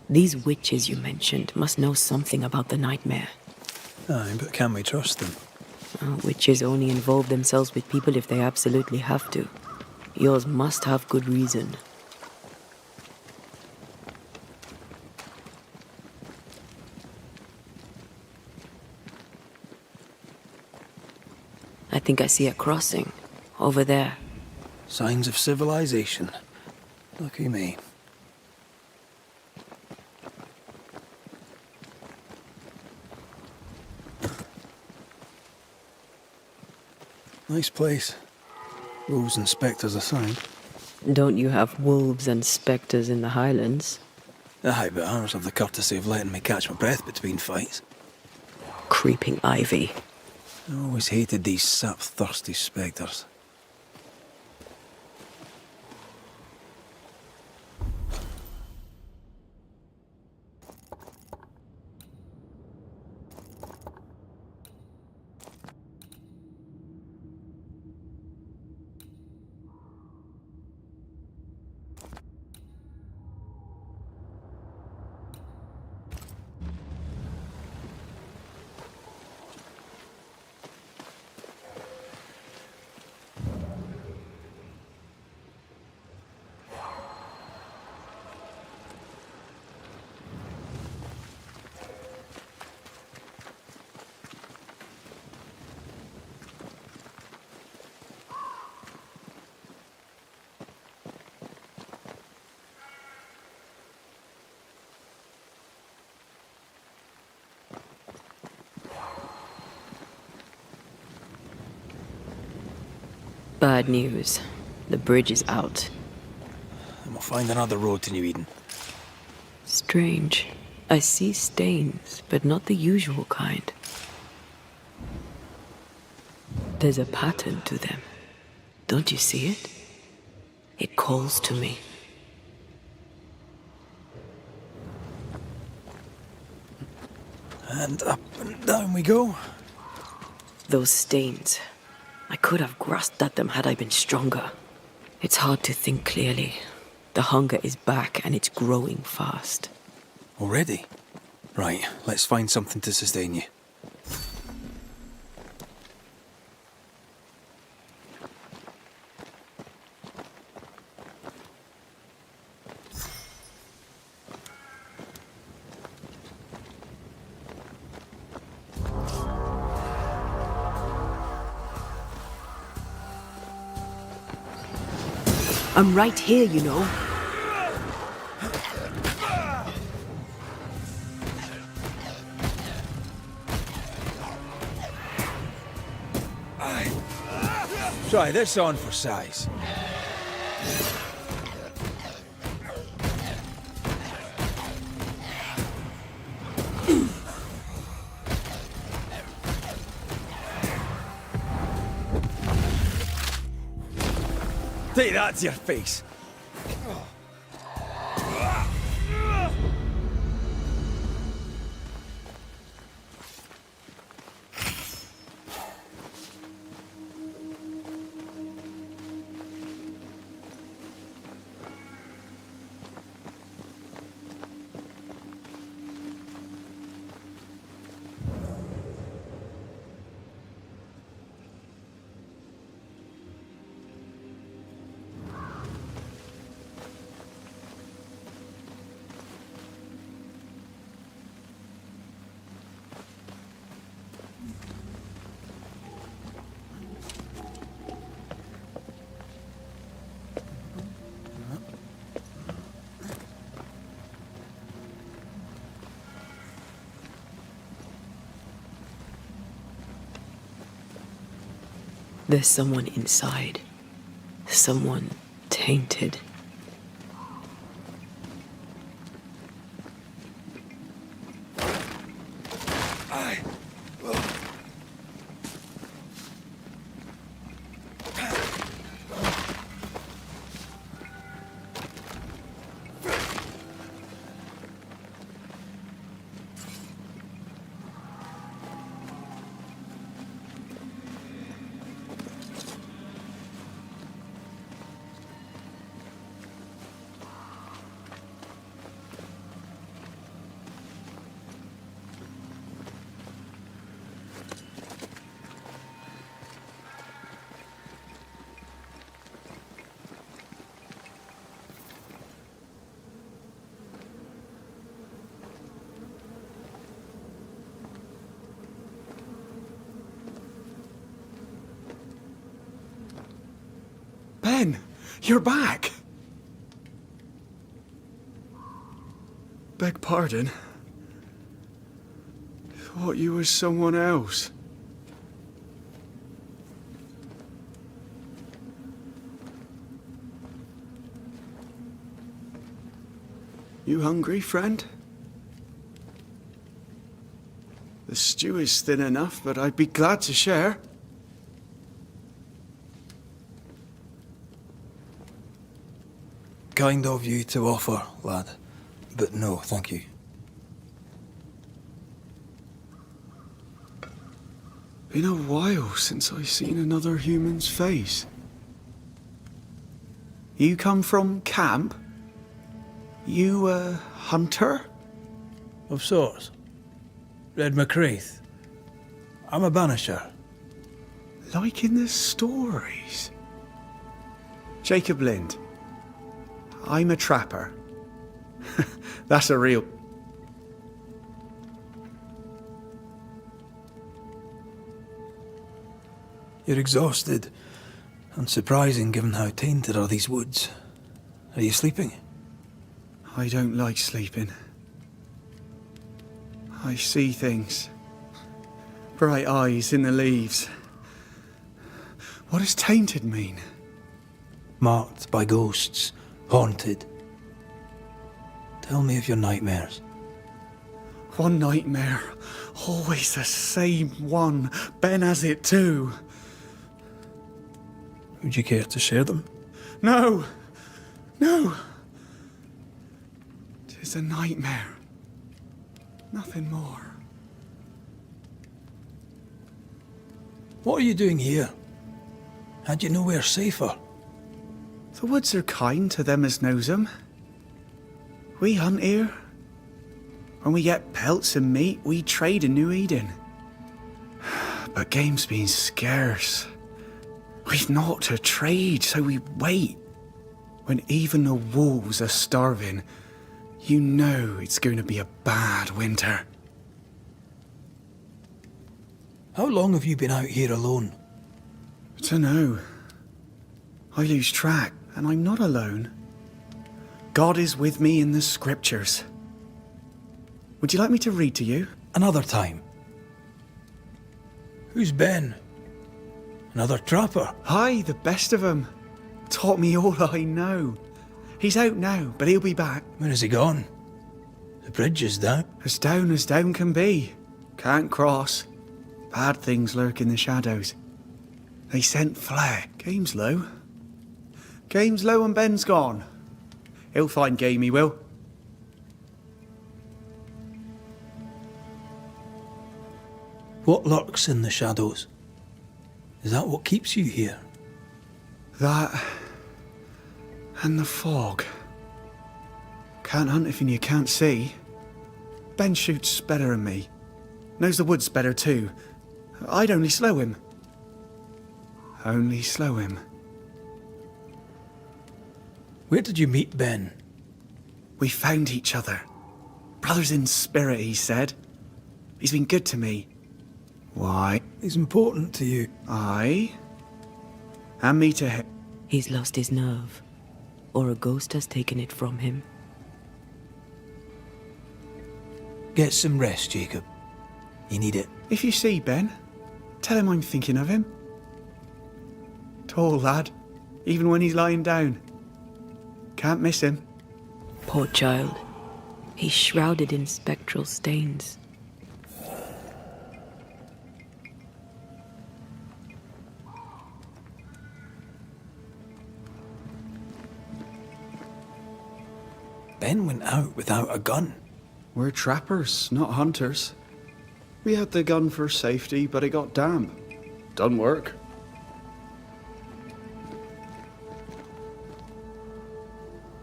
S3: These witches you mentioned must know something about the nightmare.
S2: Aye, but can we trust them?
S3: Witches only involve themselves with people if they absolutely have to. Yours must have good reason. I think I see a crossing. Over there.
S2: Signs of civilization. Lucky me. Nice place. Wolves and spectres aside.
S3: Don't you have wolves and spectres in the Highlands?
S2: Aye, but ours have the courtesy of letting me catch my breath between fights.
S3: Creeping ivy.
S2: I always hated these sap-thirsty spectres.
S3: Bad news. The bridge is out.
S2: And we'll find another road to New Eden.
S3: Strange. I see stains, but not the usual kind. There's a pattern to them. Don't you see it? It calls to me.
S2: And up and down we go.
S3: Those stains. I could have grasped at them had I been stronger. It's hard to think clearly. The hunger is back and it's growing fast.
S2: Already? Right, let's find something to sustain you.
S3: I'm right here, you know.
S2: Try this on for size. Take that to your face.
S3: There's someone inside. Someone tainted.
S5: Ben, you're back! Beg pardon. Thought you was someone else. You hungry, friend? The stew is thin enough, but I'd be glad to share.
S2: Kind of you to offer, lad. But no, thank you.
S5: Been a while since I've seen another human's face. You come from camp? You a hunter?
S2: Of sorts. Red McCraith. I'm a banisher.
S5: Like in the stories. Jacob Lind. I'm a trapper. That's a real...
S2: You're exhausted. Unsurprising given how tainted are these woods. Are you sleeping?
S5: I don't like sleeping. I see things. Bright eyes in the leaves. What does tainted mean?
S2: Marked by ghosts. Haunted. Tell me of your nightmares.
S5: One nightmare. Always the same one. Ben has it too.
S2: Would you care to share them?
S5: No! No! 'Tis a nightmare. Nothing more.
S2: What are you doing here? Had you nowhere safer?
S5: The woods are kind to them as knows 'em. We hunt here. When we get pelts and meat, we trade in New Eden. But game's been scarce. We've naught to trade, so we wait. When even the wolves are starving, you know it's going to be a bad winter.
S2: How long have you been out here alone?
S5: Dunno. I lose track.
S15: And I'm not alone. God is with me in the scriptures. Would you like me to read to you?
S2: Another time. Who's Ben? Another trapper?
S15: Aye, the best of 'em. Taught me all I know. He's out now, but he'll be back.
S2: When is he gone? The bridge is down.
S15: As down can be. Can't cross. Bad things lurk in the shadows. They scent flare. Game's low. Game's low and Ben's gone. He'll find game, he will.
S2: What lurks in the shadows? Is that what keeps you here?
S15: That... and the fog. Can't hunt if you can't see. Ben shoots better than me. Knows the woods better too. I'd only slow him. Only slow him.
S2: Where did you meet Ben?
S15: We found each other. Brothers in spirit, he said. He's been good to me. Why?
S2: He's important to you.
S15: Aye. And me to him.
S3: He's lost his nerve, or a ghost has taken it from him.
S2: Get some rest, Jacob. You need it.
S15: If you see Ben, tell him I'm thinking of him. Tall lad, even when he's lying down. Can't miss him.
S3: Poor child. He's shrouded in spectral stains.
S2: Ben went out without a gun.
S15: We're trappers, not hunters. We had the gun for safety, but it got damp. Done work.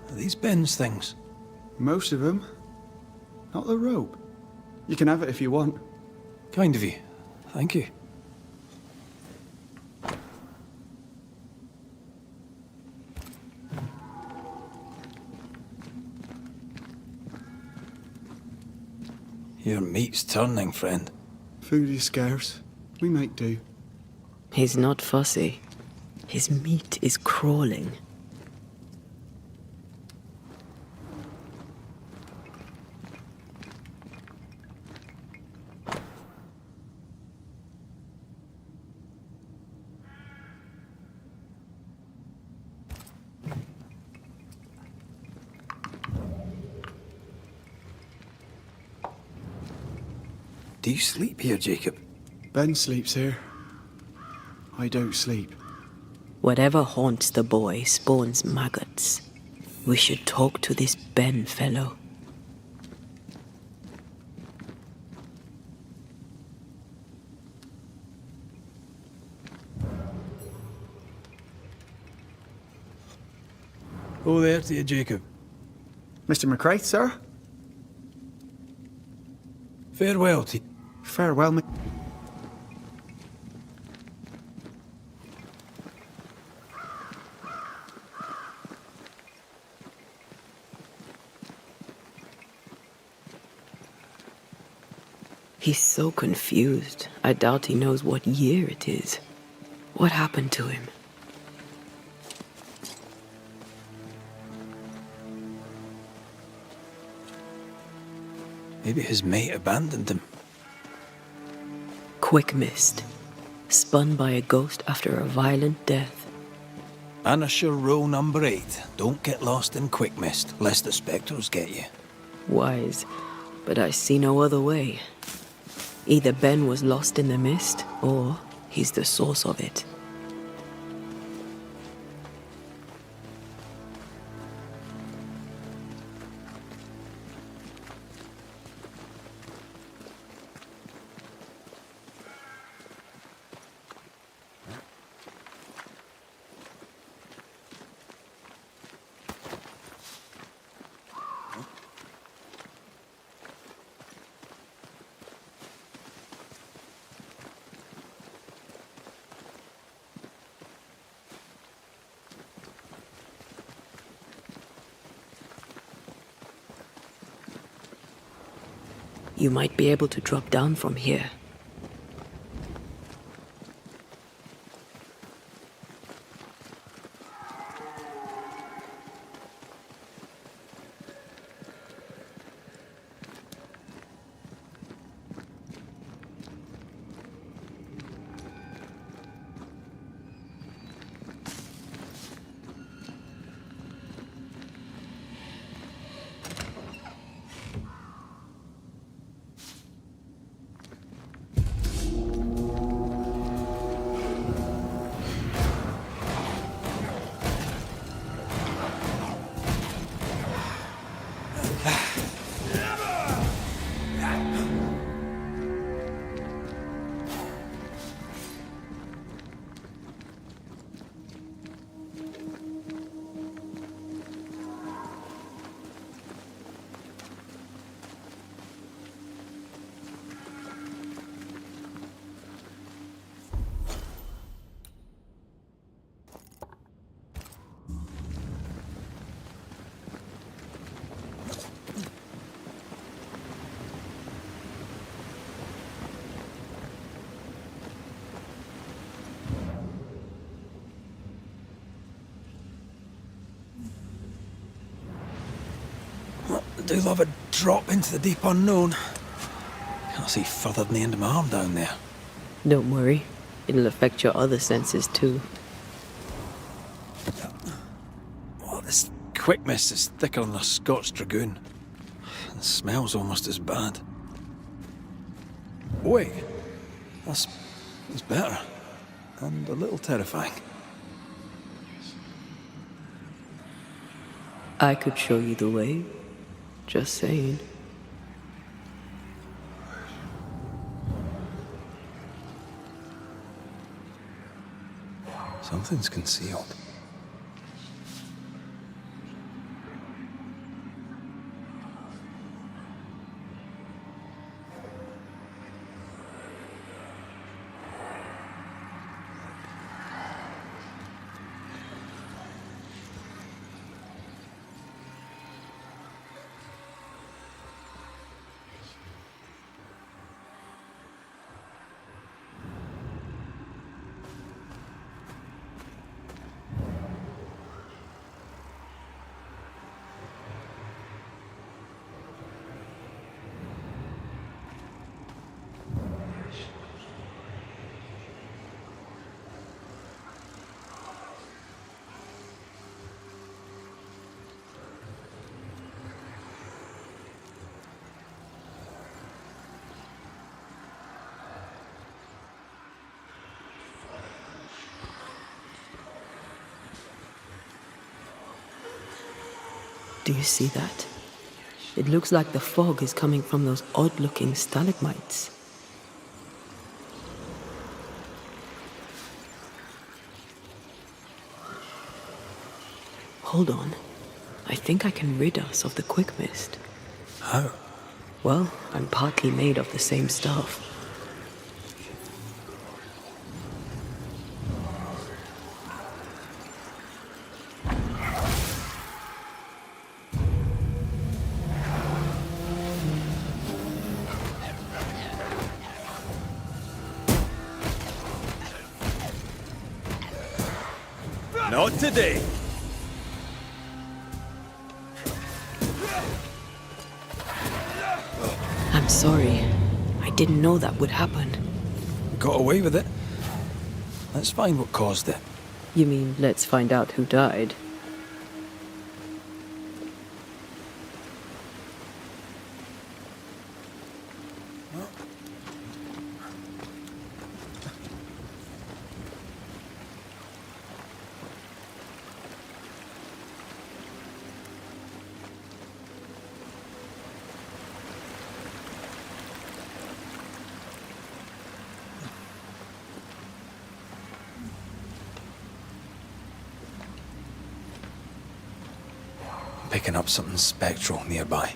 S2: Are these Ben's things?
S15: Most of them. Not the rope. You can have it if you want.
S2: Kind of you. Thank you. Your meat's turning, friend.
S15: Food is scarce. We make do.
S3: He's not fussy. His meat is crawling.
S2: Do you sleep here, Jacob?
S15: Ben sleeps here. I don't sleep.
S3: Whatever haunts the boy spawns maggots. We should talk to this Ben fellow.
S2: Oh, there to you, Jacob.
S15: Mr. McCraith, sir?
S2: Farewell to you.
S15: Farewell,
S3: He's so confused. I doubt he knows what year it is. What happened to him?
S2: Maybe his mate abandoned him.
S3: Quick mist. Spun by a ghost after a violent death.
S2: Banisher rule number 8. Don't get lost in quick mist, lest the spectres get you.
S3: Wise, but I see no other way. Either Ben was lost in the mist, or he's the source of it. You might be able to drop down from here.
S2: do love a drop into the deep unknown. Can't see further than the end of my arm down there.
S3: Don't worry. It'll affect your other senses too.
S2: Oh, this quick mist is thicker than a Scotch dragoon. And smells almost as bad. Wait, that's better. And a little terrifying.
S3: I could show you the way. Just saying.
S2: Something's concealed.
S3: Do you see that? It looks like the fog is coming from those odd-looking stalagmites. Hold on. I think I can rid us of the quick mist.
S2: How?
S3: Well, I'm partly made of the same stuff.
S2: Not today.
S3: I'm sorry. I didn't know that would happen.
S2: Got away with it. Let's find what caused it.
S3: You mean, let's find out who died?
S2: Picking up something spectral nearby.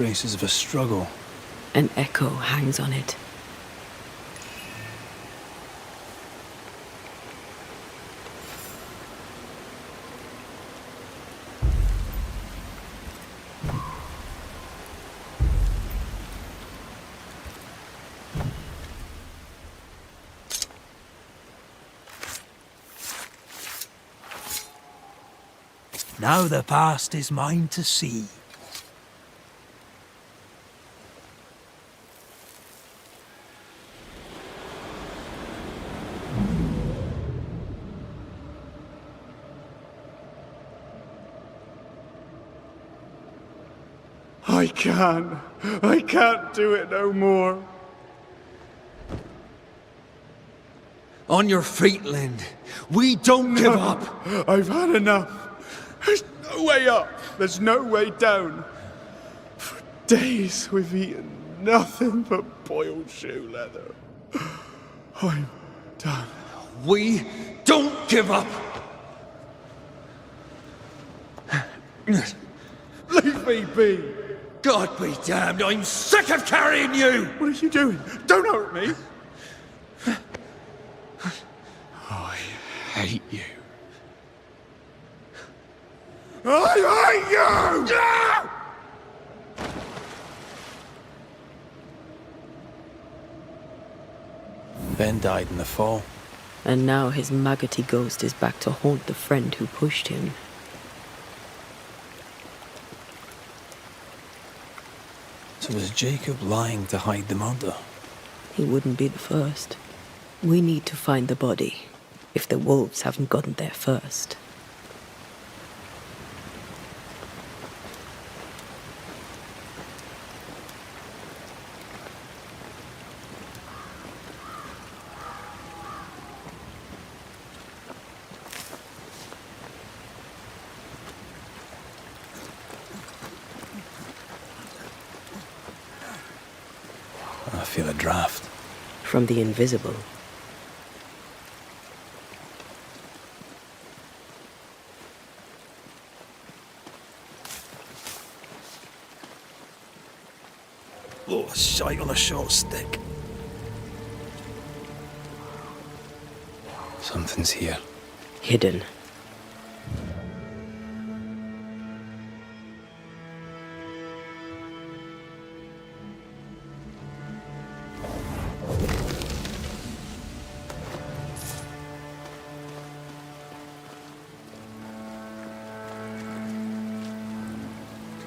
S2: traces of a struggle.
S3: An echo hangs on it.
S2: Now the past is mine to see.
S15: I can't do it no more.
S2: On your feet, Lind. We don't give up.
S15: I've had enough. There's no way up. There's no way down. For days we've eaten nothing but boiled shoe leather. I'm done.
S2: We don't give up.
S15: Leave me be.
S2: God be damned, I'm sick of carrying you!
S15: What are you doing? Don't hurt me. I hate you. I hate you!
S2: Ben died in the fall.
S3: And now his maggoty ghost is back to haunt the friend who pushed him.
S2: So was Jacob lying to hide the murder?
S3: He wouldn't be the first. We need to find the body, if the wolves haven't gotten there first.
S2: I feel a draft.
S3: From the invisible.
S2: Oh, a shite on a short stick. Something's here.
S3: Hidden.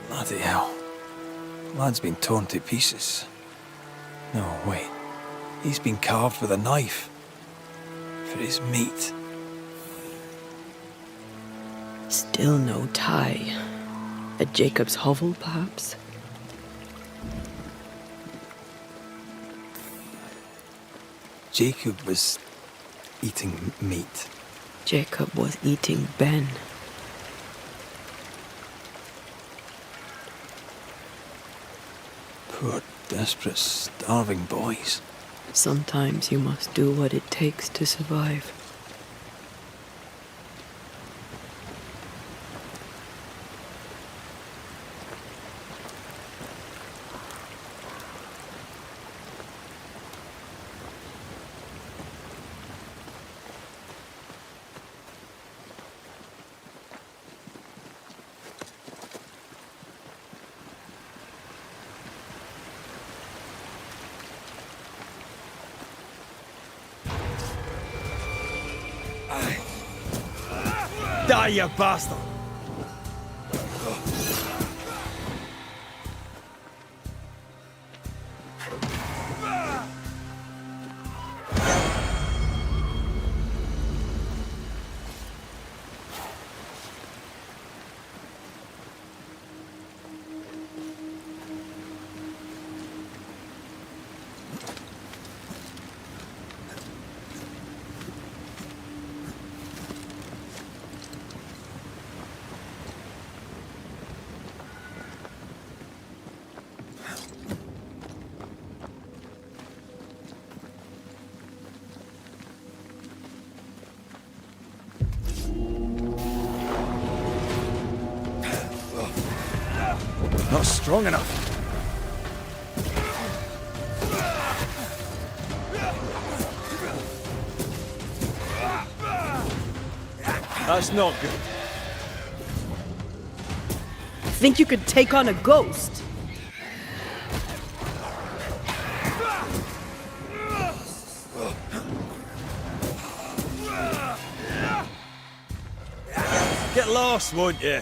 S2: Bloody hell. Lad's been torn to pieces. No, wait. He's been carved with a knife. For his meat.
S3: Still no tie. At Jacob's hovel, perhaps?
S2: Jacob was eating meat.
S3: Jacob was eating Ben.
S2: Poor, desperate, starving boys.
S3: Sometimes you must do what it takes to survive.
S2: Die, you bastard! Not strong enough.
S16: That's not good.
S14: Think you could take on a ghost?
S16: Get lost, won't you?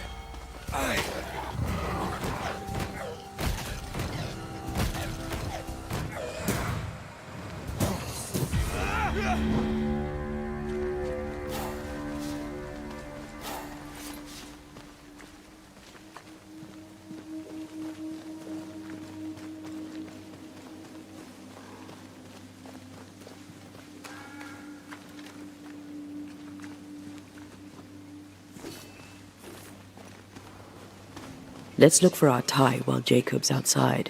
S3: Let's look for our tie while Jacob's outside.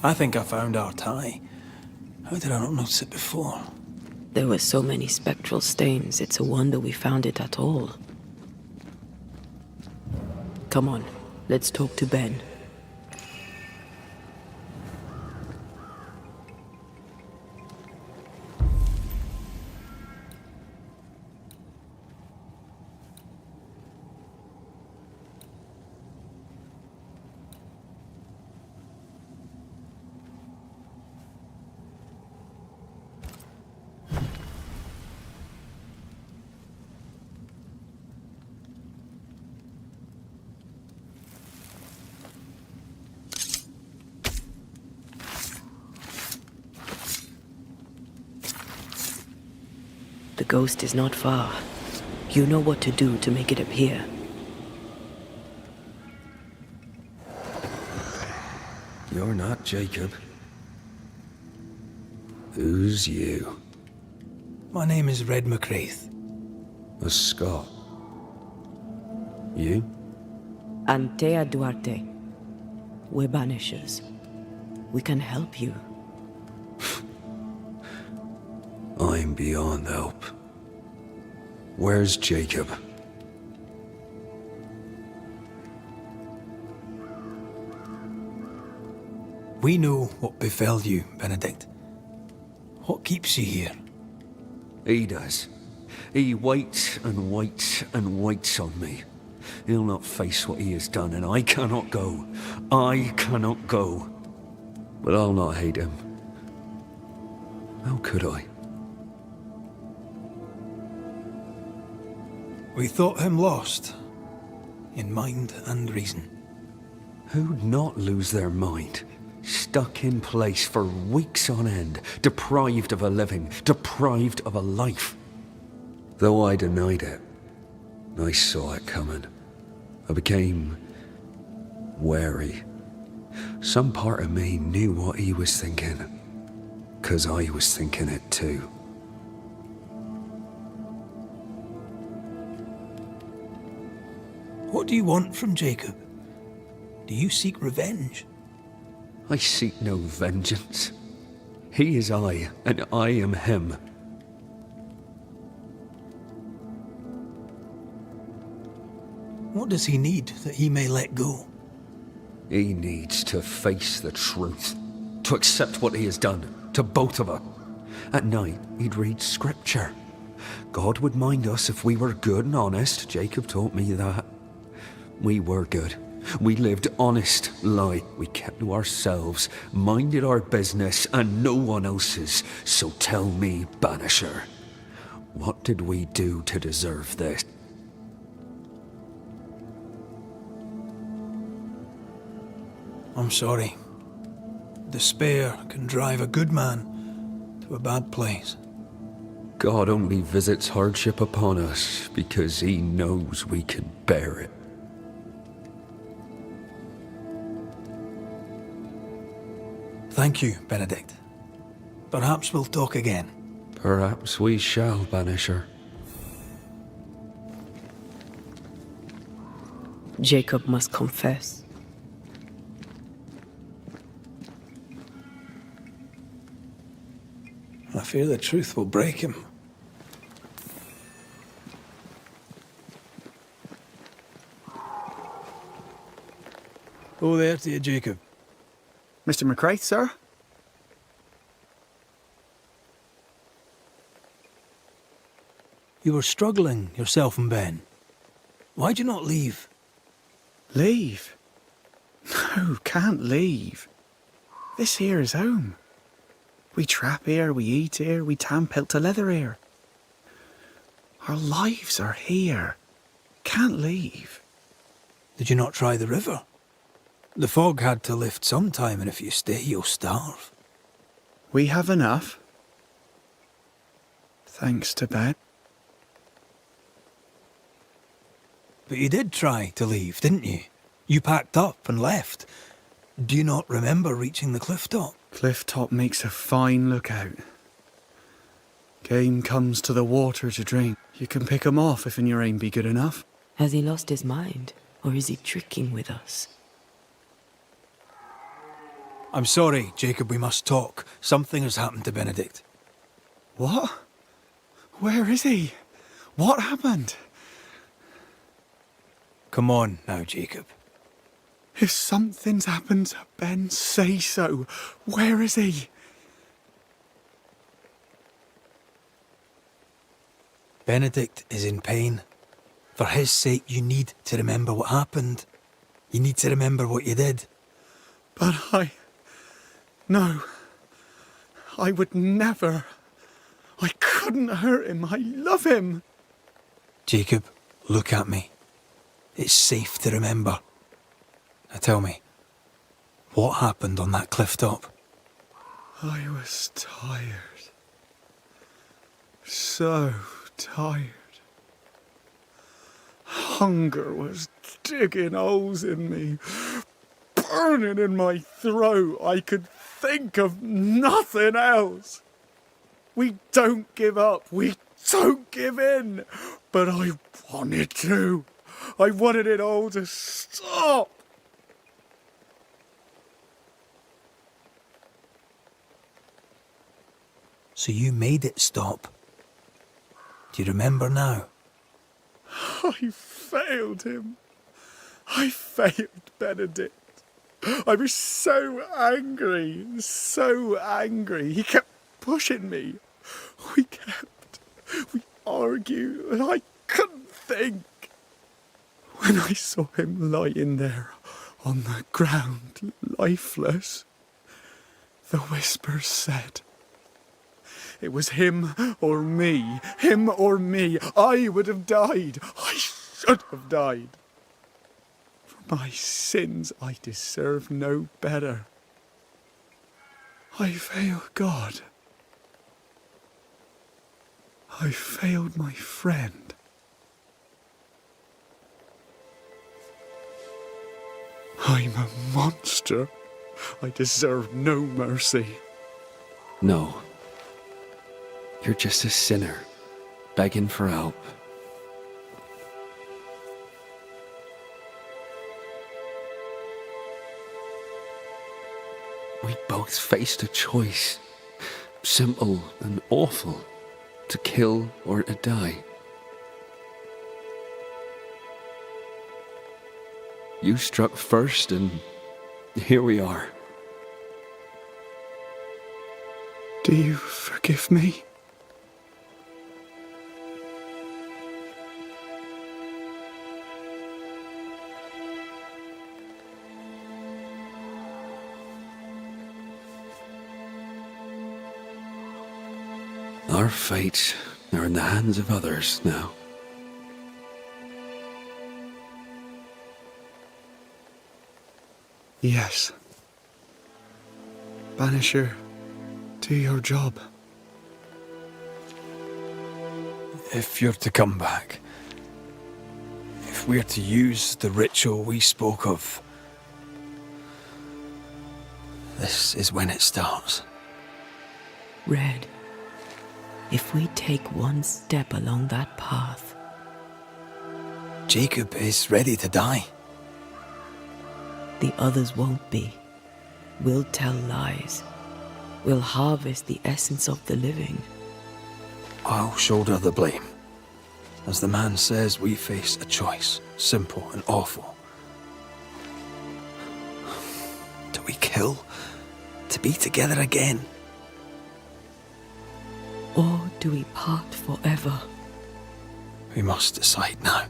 S2: I think I found our tie. How did I not notice it before?
S3: There were so many spectral stains, it's a wonder we found it at all. Come on, let's talk to Ben. The ghost is not far. You know what to do to make it appear.
S5: You're not Jacob. Who's you?
S2: My name is Red McCraith.
S5: A Scot. You?
S3: Antea Duarte. We're Banishers. We can help you.
S5: I'm beyond help. Where's Jacob?
S2: We know what befell you, Benedict. What keeps you here?
S5: He does. He waits and waits and waits on me. He'll not face what he has done, and I cannot go. I cannot go. But I'll not hate him. How could I?
S2: We thought him lost, in mind and reason.
S5: Who'd not lose their mind? Stuck in place for weeks on end, deprived of a living, deprived of a life. Though I denied it, I saw it coming. I became wary. Some part of me knew what he was thinking, 'cause I was thinking it too.
S2: What do you want from Jacob? Do you seek revenge?
S5: I seek no vengeance. He is I, and I am him.
S2: What does he need that he may let go?
S5: He needs to face the truth, to accept what he has done, to both of us. At night, he'd read scripture. God would mind us if we were good and honest. Jacob taught me that. We were good. We lived honest life. We kept to ourselves, minded our business and no one else's. So tell me, Banisher, what did we do to deserve this?
S2: I'm sorry. Despair can drive a good man to a bad place.
S5: God only visits hardship upon us because he knows we can bear it.
S2: Thank you, Benedict. Perhaps we'll talk again.
S17: Perhaps we shall, Banisher.
S3: Jacob must confess.
S2: I fear the truth will break him. Oh, there to you, Jacob.
S15: Mr. McCraith, sir?
S2: You were struggling, yourself and Ben. Why'd you not leave?
S15: Leave? No, can't leave. This here is home. We trap here, we eat here, we tan pelt to leather here. Our lives are here. Can't leave.
S2: Did you not try the river? The fog had to lift sometime, and if you stay, you'll starve.
S15: We have enough. Thanks to Ben.
S2: But you did try to leave, didn't you? You packed up and left. Do you not remember reaching the cliff top?
S15: Cliff top makes a fine lookout. Game comes to the water to drink. You can pick 'em off if your aim be good enough.
S3: Has he lost his mind, or is he tricking with us?
S2: I'm sorry, Jacob, we must talk. Something has happened to Benedict.
S15: What? Where is he? What happened?
S2: Come on now, Jacob.
S15: If something's happened to Ben, say so. Where is he?
S2: Benedict is in pain. For his sake, you need to remember what happened. You need to remember what you did.
S15: But No. I would never. I couldn't hurt him. I love him.
S2: Jacob, look at me. It's safe to remember. Now tell me, what happened on that cliff top?
S15: I was tired. So tired. Hunger was digging holes in me, burning in my throat. I could think of nothing else. We don't give up. We don't give in. But I wanted to. I wanted it all to stop.
S2: So you made it stop. Do you remember now?
S15: I failed him. I failed Benedict. I was so angry, so angry. He kept pushing me. We argued, and I couldn't think. When I saw him lying there on the ground, lifeless, the whispers said, it was him or me, him or me. I would have died. I should have died. For my sins, I deserve no better. I failed God. I failed my friend. I'm a monster. I deserve no mercy.
S17: No. You're just a sinner, begging for help. We both faced a choice, simple and awful, to kill or to die. You struck first, and here we are.
S15: Do you forgive me?
S17: Our fates are in the hands of others now.
S15: Yes. Banisher, do your job.
S2: If you're to come back, if we're to use the ritual we spoke of, this is when it starts.
S3: Red, If we take one step along that path,
S2: Jacob is ready to die.
S3: the others won't be. We'll tell lies. We'll harvest the essence of the living.
S2: I'll shoulder the blame. As the man says, we face a choice, simple and awful. Do we kill to be together again?
S3: Or do we part forever?
S2: We must decide now.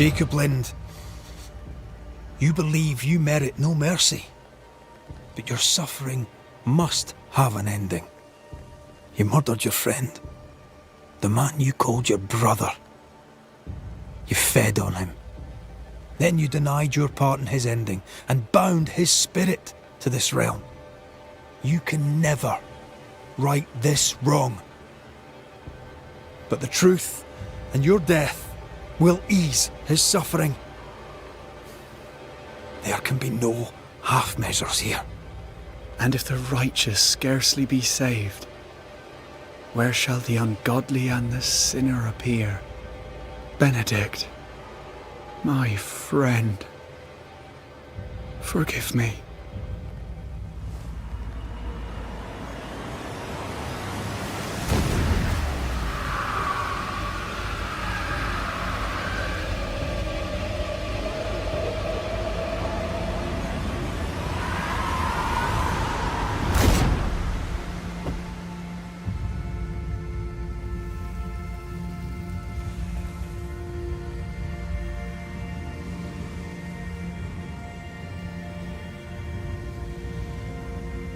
S18: Jacob Lind, you believe you merit no mercy, but your suffering must have an ending. You murdered your friend, the man you called your brother. You fed on him. Then you denied your part in his ending and bound his spirit to this realm. You can never right this wrong. But the truth and your death will ease his suffering. There can be no half measures here.
S15: And if the righteous scarcely be saved, where shall the ungodly and the sinner appear? Benedict, my friend, forgive me.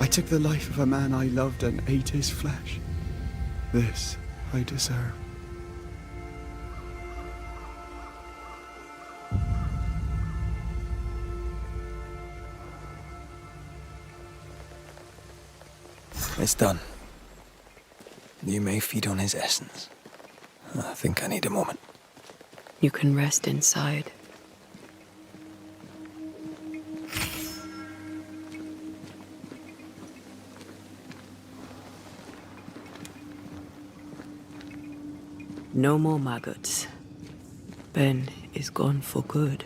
S15: I took the life of a man I loved and ate his flesh. This I deserve.
S2: It's done. You may feed on his essence. I think I need a moment.
S3: You can rest inside. No more maggots. Ben is gone for good.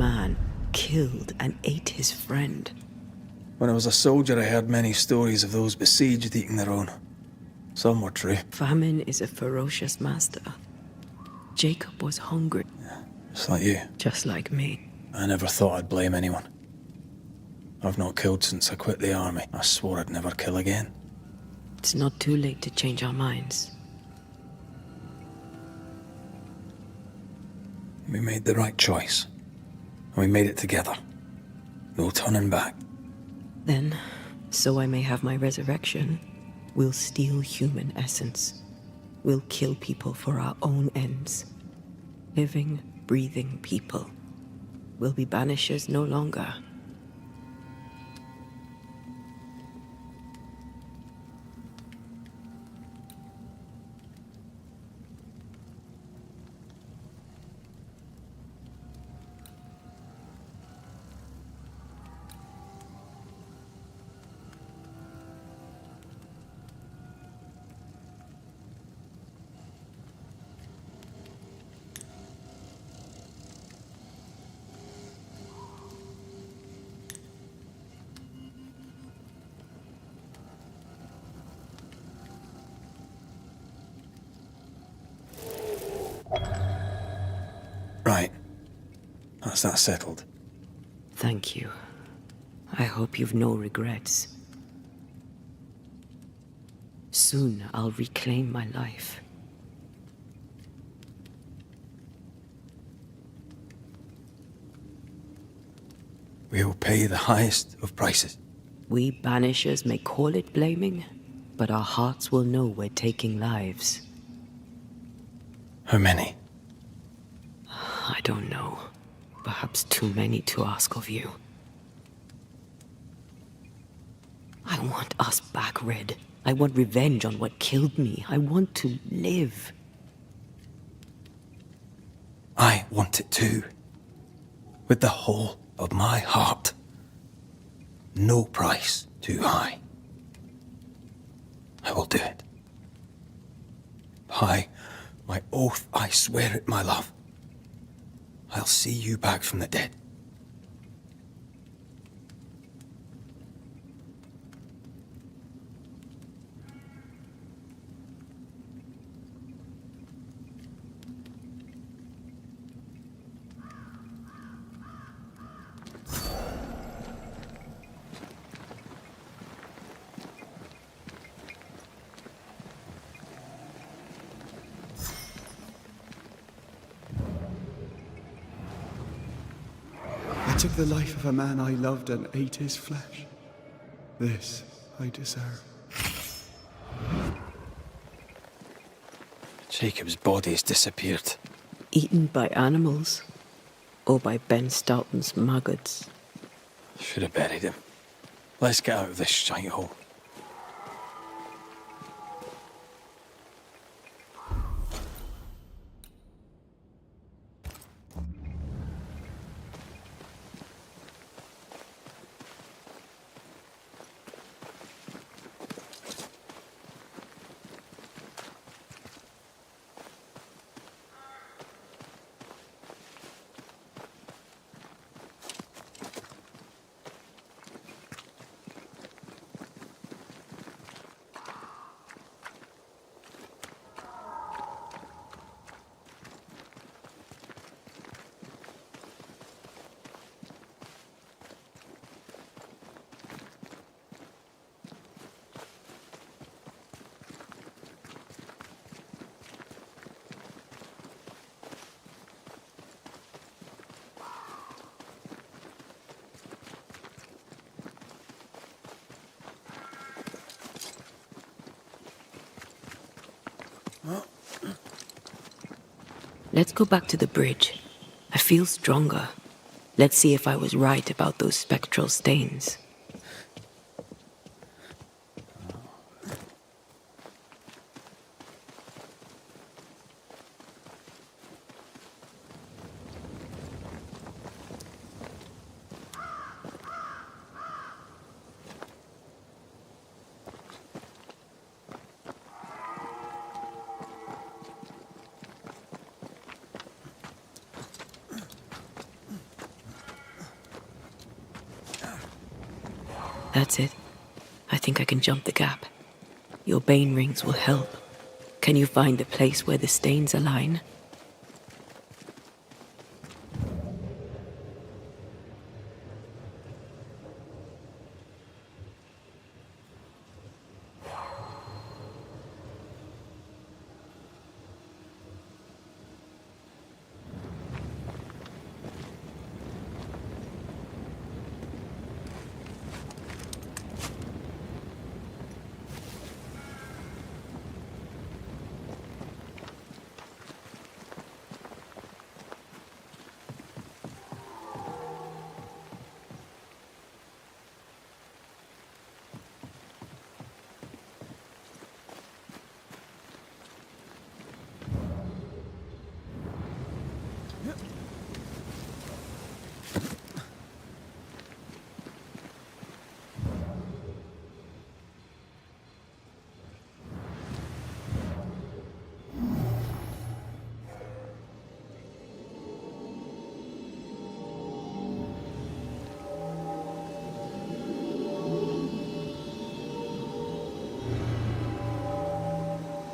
S3: man killed and ate his friend.
S2: When I was a soldier, I heard many stories of those besieged eating their own. Some were true.
S3: Famine is a ferocious master. Jacob was hungry.
S2: Just like you.
S3: Just like me.
S2: I never thought I'd blame anyone. I've not killed since I quit the army. I swore I'd never kill again.
S3: It's not too late to change our minds.
S2: We made the right choice. And we made it together. No turning back.
S3: Then, so I may have my resurrection, we'll steal human essence. We'll kill people for our own ends. Living, breathing people. We'll be banishers no longer.
S2: Right. That's that settled.
S3: Thank you. I hope you've no regrets. Soon I'll reclaim my life.
S2: We'll pay the highest of prices.
S3: We banishers may call it blaming, but our hearts will know we're taking lives.
S2: How many?
S3: I don't know. Perhaps too many to ask of you. I want us back, Red. I want revenge on what killed me. I want to live.
S2: I want it too. With the whole of my heart. No price too high. I will do it. By my oath, I swear it, my love. I'll see you back from the dead.
S15: I took the life of a man I loved and ate his flesh. This I deserve.
S2: Jacob's body's disappeared.
S3: Eaten by animals, or by Ben Stoughton's maggots.
S2: Should have buried him. Let's get out of this shite hole.
S3: Let's go back to the bridge. I feel stronger. Let's see if I was right about those spectral stains. That's it. I think I can jump the gap. Your bane rings will help. Can you find the place where the stains align?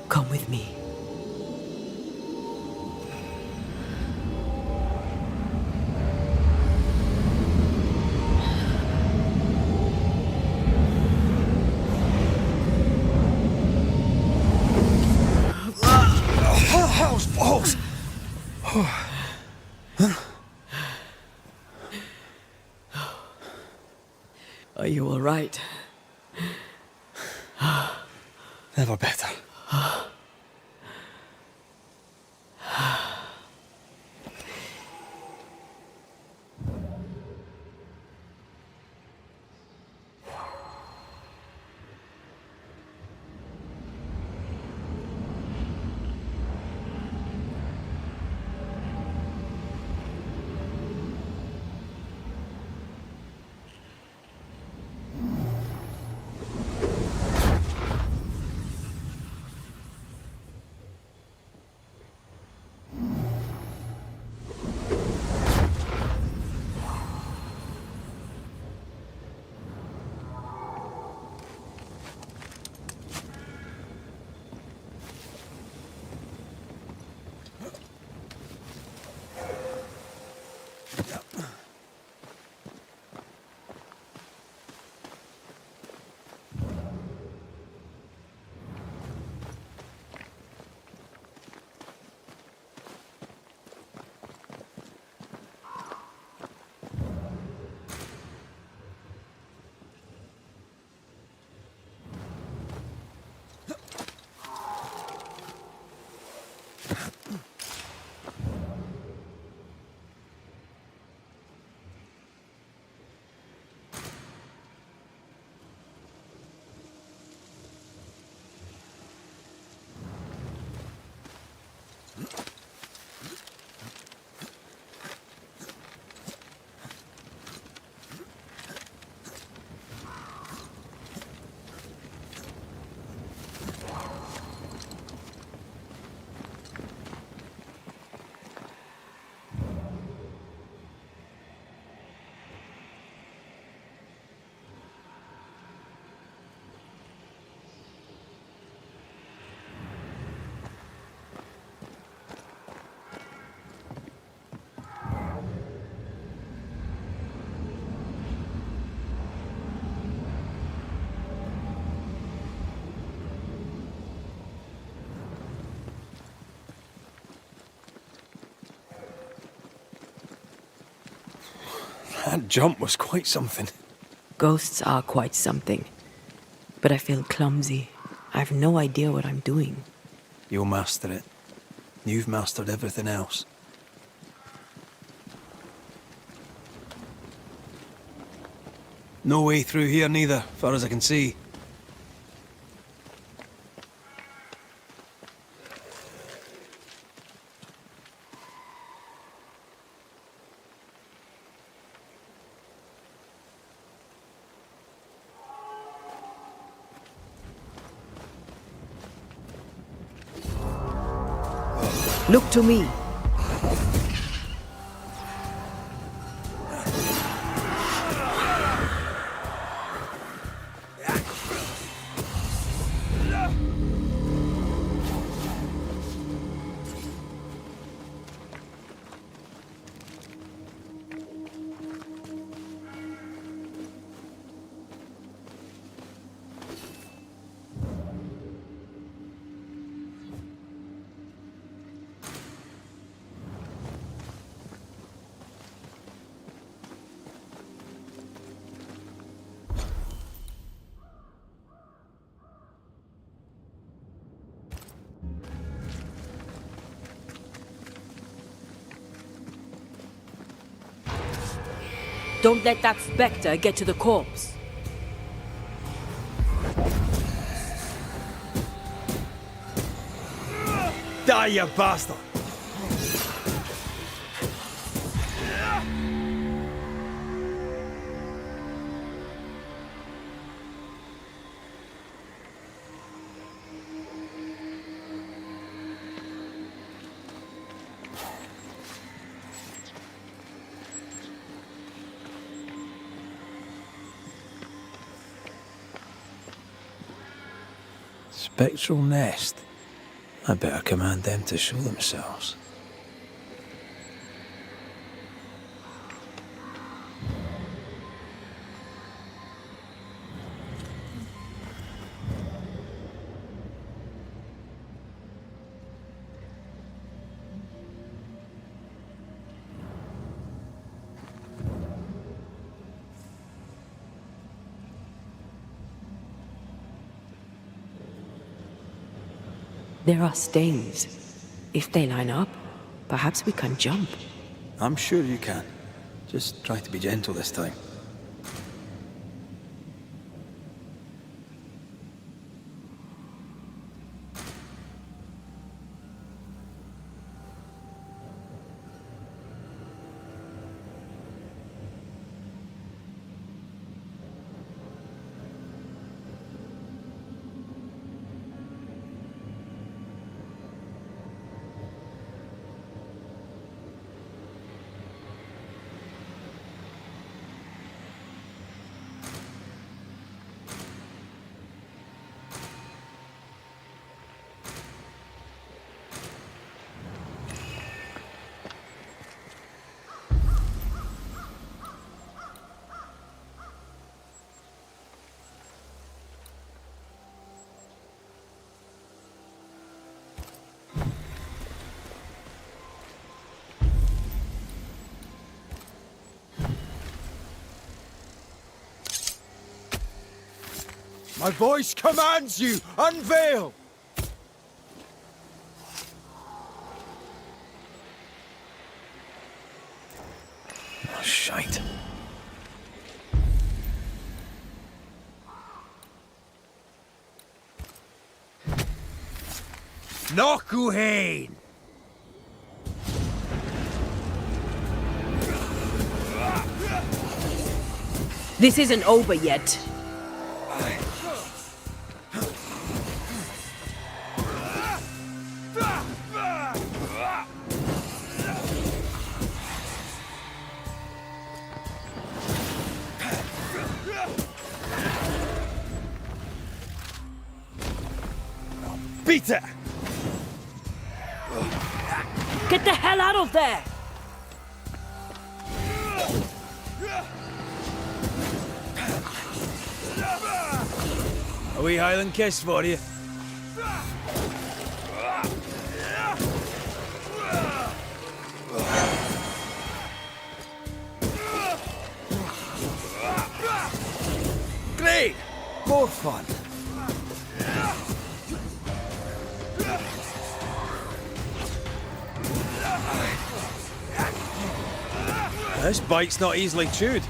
S3: Come with me.
S18: Hell's balls!
S3: Are you all right?
S18: Never better. That jump was quite something.
S3: Ghosts are quite something. But I feel clumsy. I have no idea what I'm doing.
S18: You'll master it. You've mastered everything else. No way through here neither, far as I can see.
S3: Look to me. Don't let that spectre get to the corpse.
S16: Die, you bastard!
S2: Spectral nest. I better command them to show themselves.
S3: There are stains. If they line up, perhaps we can jump.
S2: I'm sure you can. Just try to be gentle this time.
S16: My voice commands you! Unveil!
S2: Oh, shite.
S16: Nokuhain!
S3: This isn't over yet.
S16: Beat it!
S3: Get the hell out of there!
S16: A wee Highland kiss for you. Great! More fun. This bite's not easily chewed.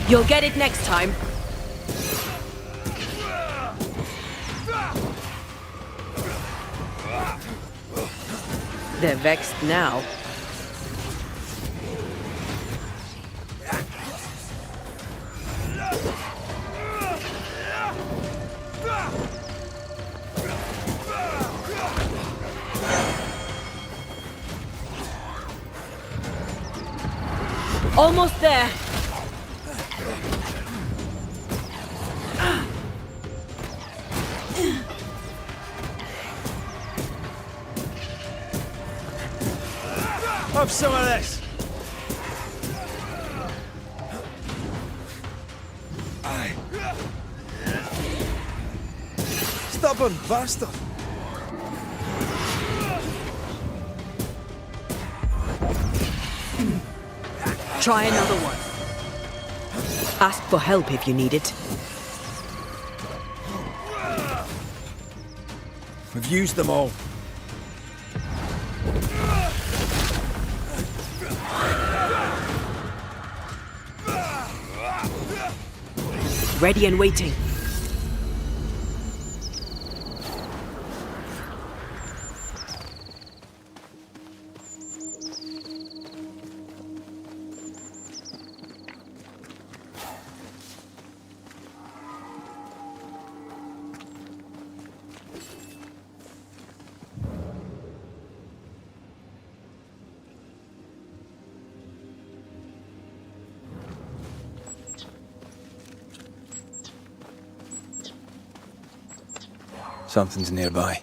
S3: You'll get it next time. They're vexed now. Almost there.
S16: Have some of this. Aye. Stubborn bastard.
S3: Try another one. Ask for help if you need it.
S16: We've used them all.
S3: Ready and waiting.
S2: Something's nearby.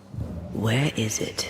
S3: Where is it?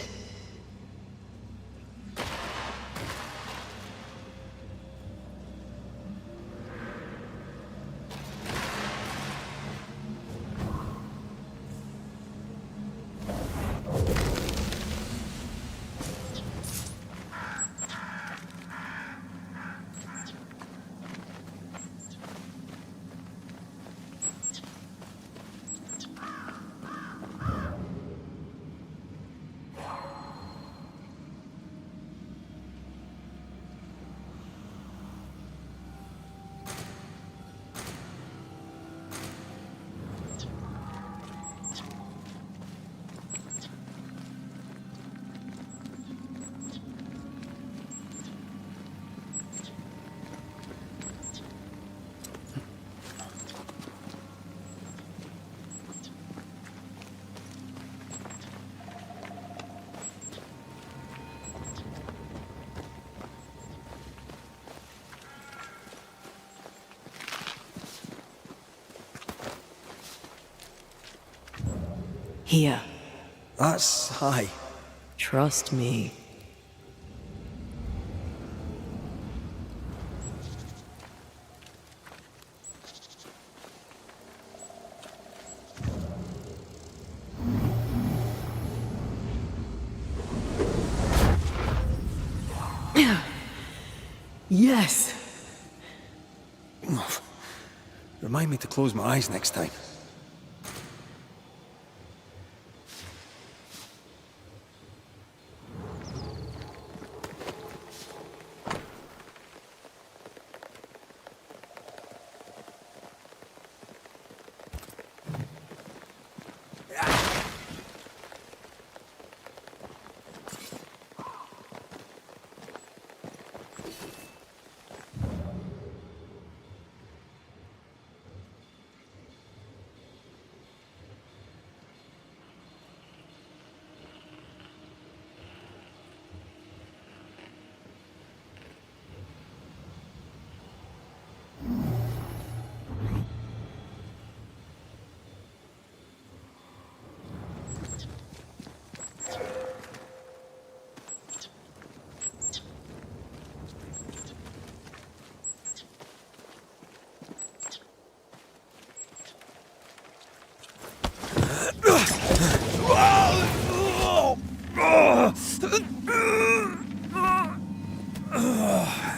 S3: Here.
S2: That's high.
S3: Trust me. Yes.
S2: Remind me to close my eyes next time.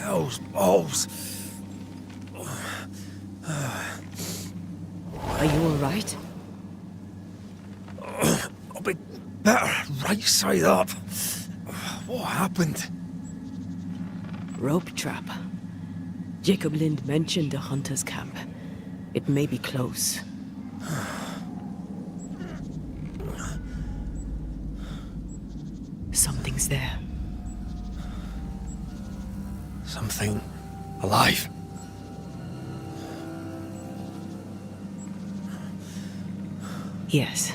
S2: Those balls.
S3: Are you all right?
S2: I'll be better right side up. What happened?
S3: Rope trap. Jacob Lind mentioned a hunter's camp. It may be close. Something's there.
S2: Something alive.
S3: Yes.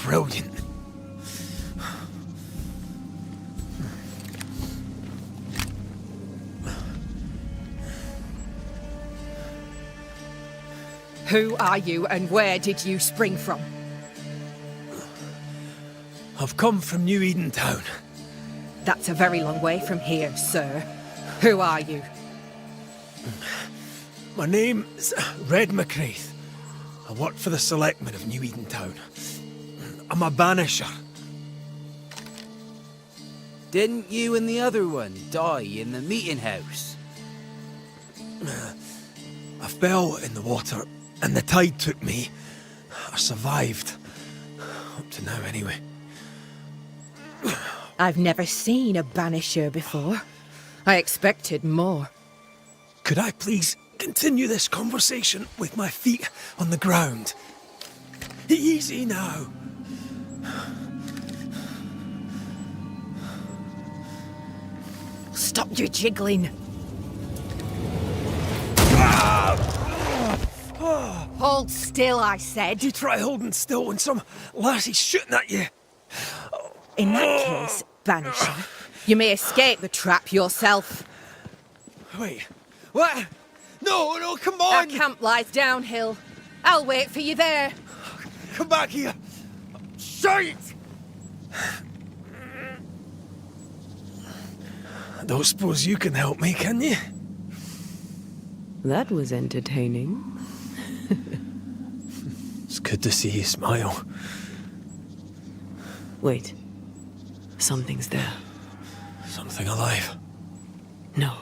S2: Brilliant.
S19: Who are you and where did you spring from?
S2: I've come from New Eden Town.
S19: That's a very long way from here, sir. Who are you?
S2: My name's Red McCraith. I work for the selectmen of New Eden Town. I'm a Banisher.
S16: Didn't you and the other one die in the meeting house?
S18: I fell in the water, and the tide took me. I survived. Up to now, anyway.
S19: I've never seen a Banisher before. I expected more.
S18: Could I please continue this conversation with my feet on the ground? Easy now.
S19: Stop your jiggling. Hold still, I said.
S18: You try holding still when some lassie's shooting at you.
S19: In that case, Banisher, you may escape the trap yourself.
S18: Wait, what? No, come on!
S19: Our camp lies downhill. I'll wait for you there.
S18: Come back here! Shite! I don't suppose you can help me, can you?
S3: That was entertaining.
S18: It's good to see you smile.
S3: Wait. Something's there.
S18: Something alive?
S3: No.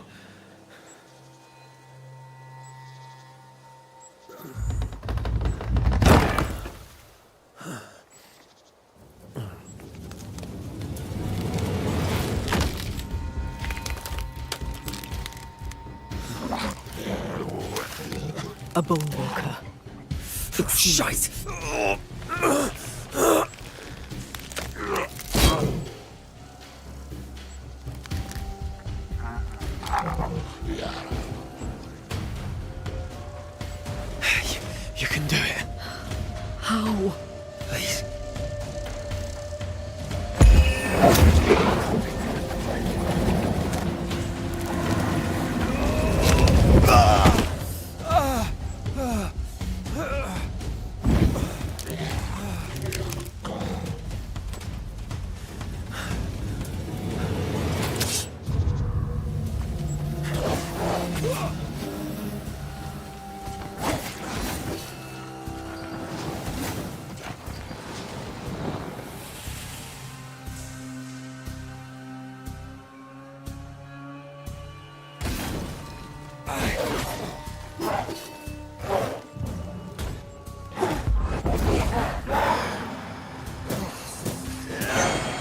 S3: A bone walker. It's
S18: shite! You can do it.
S3: How?
S18: Please.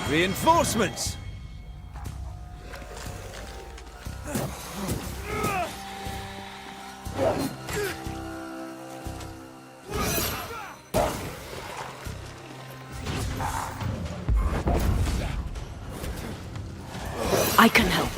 S16: Reinforcements!
S3: I can help.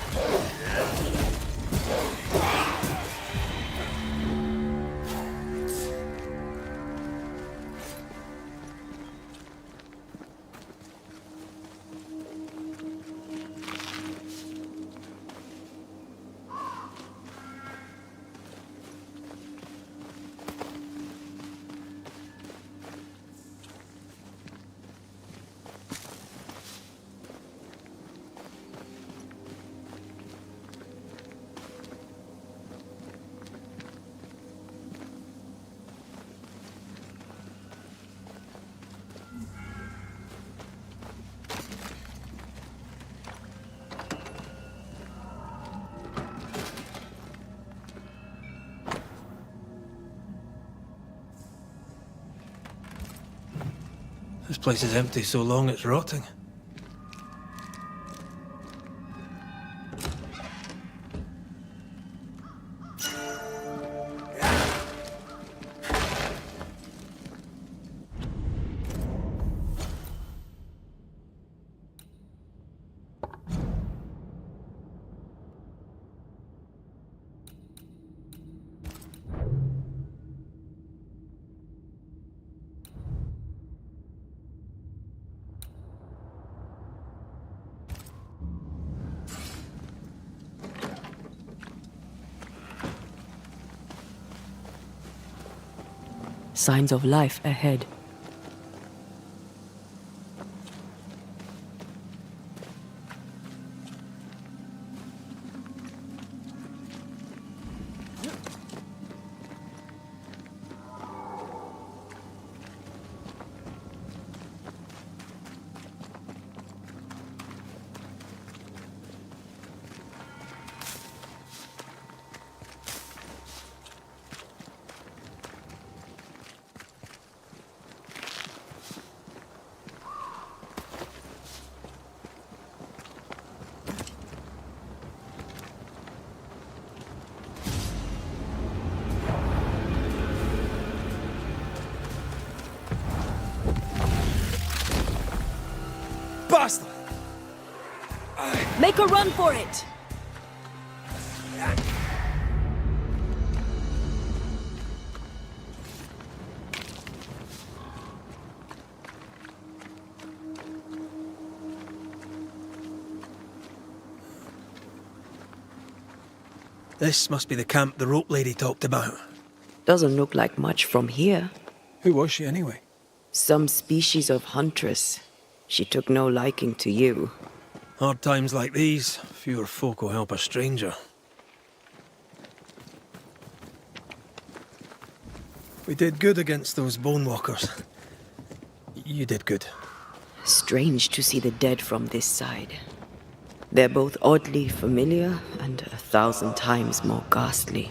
S18: This place is empty so long it's rotting.
S3: Signs of life ahead. Make a run for it!
S18: This must be the camp the rope lady talked about.
S3: Doesn't look like much from here.
S18: Who was she anyway?
S3: Some species of huntress. She took no liking to you.
S18: Hard times like these, fewer folk will help a stranger. We did good against those bone walkers. You did good.
S3: Strange to see the dead from this side. They're both oddly familiar and 1,000 times more ghastly.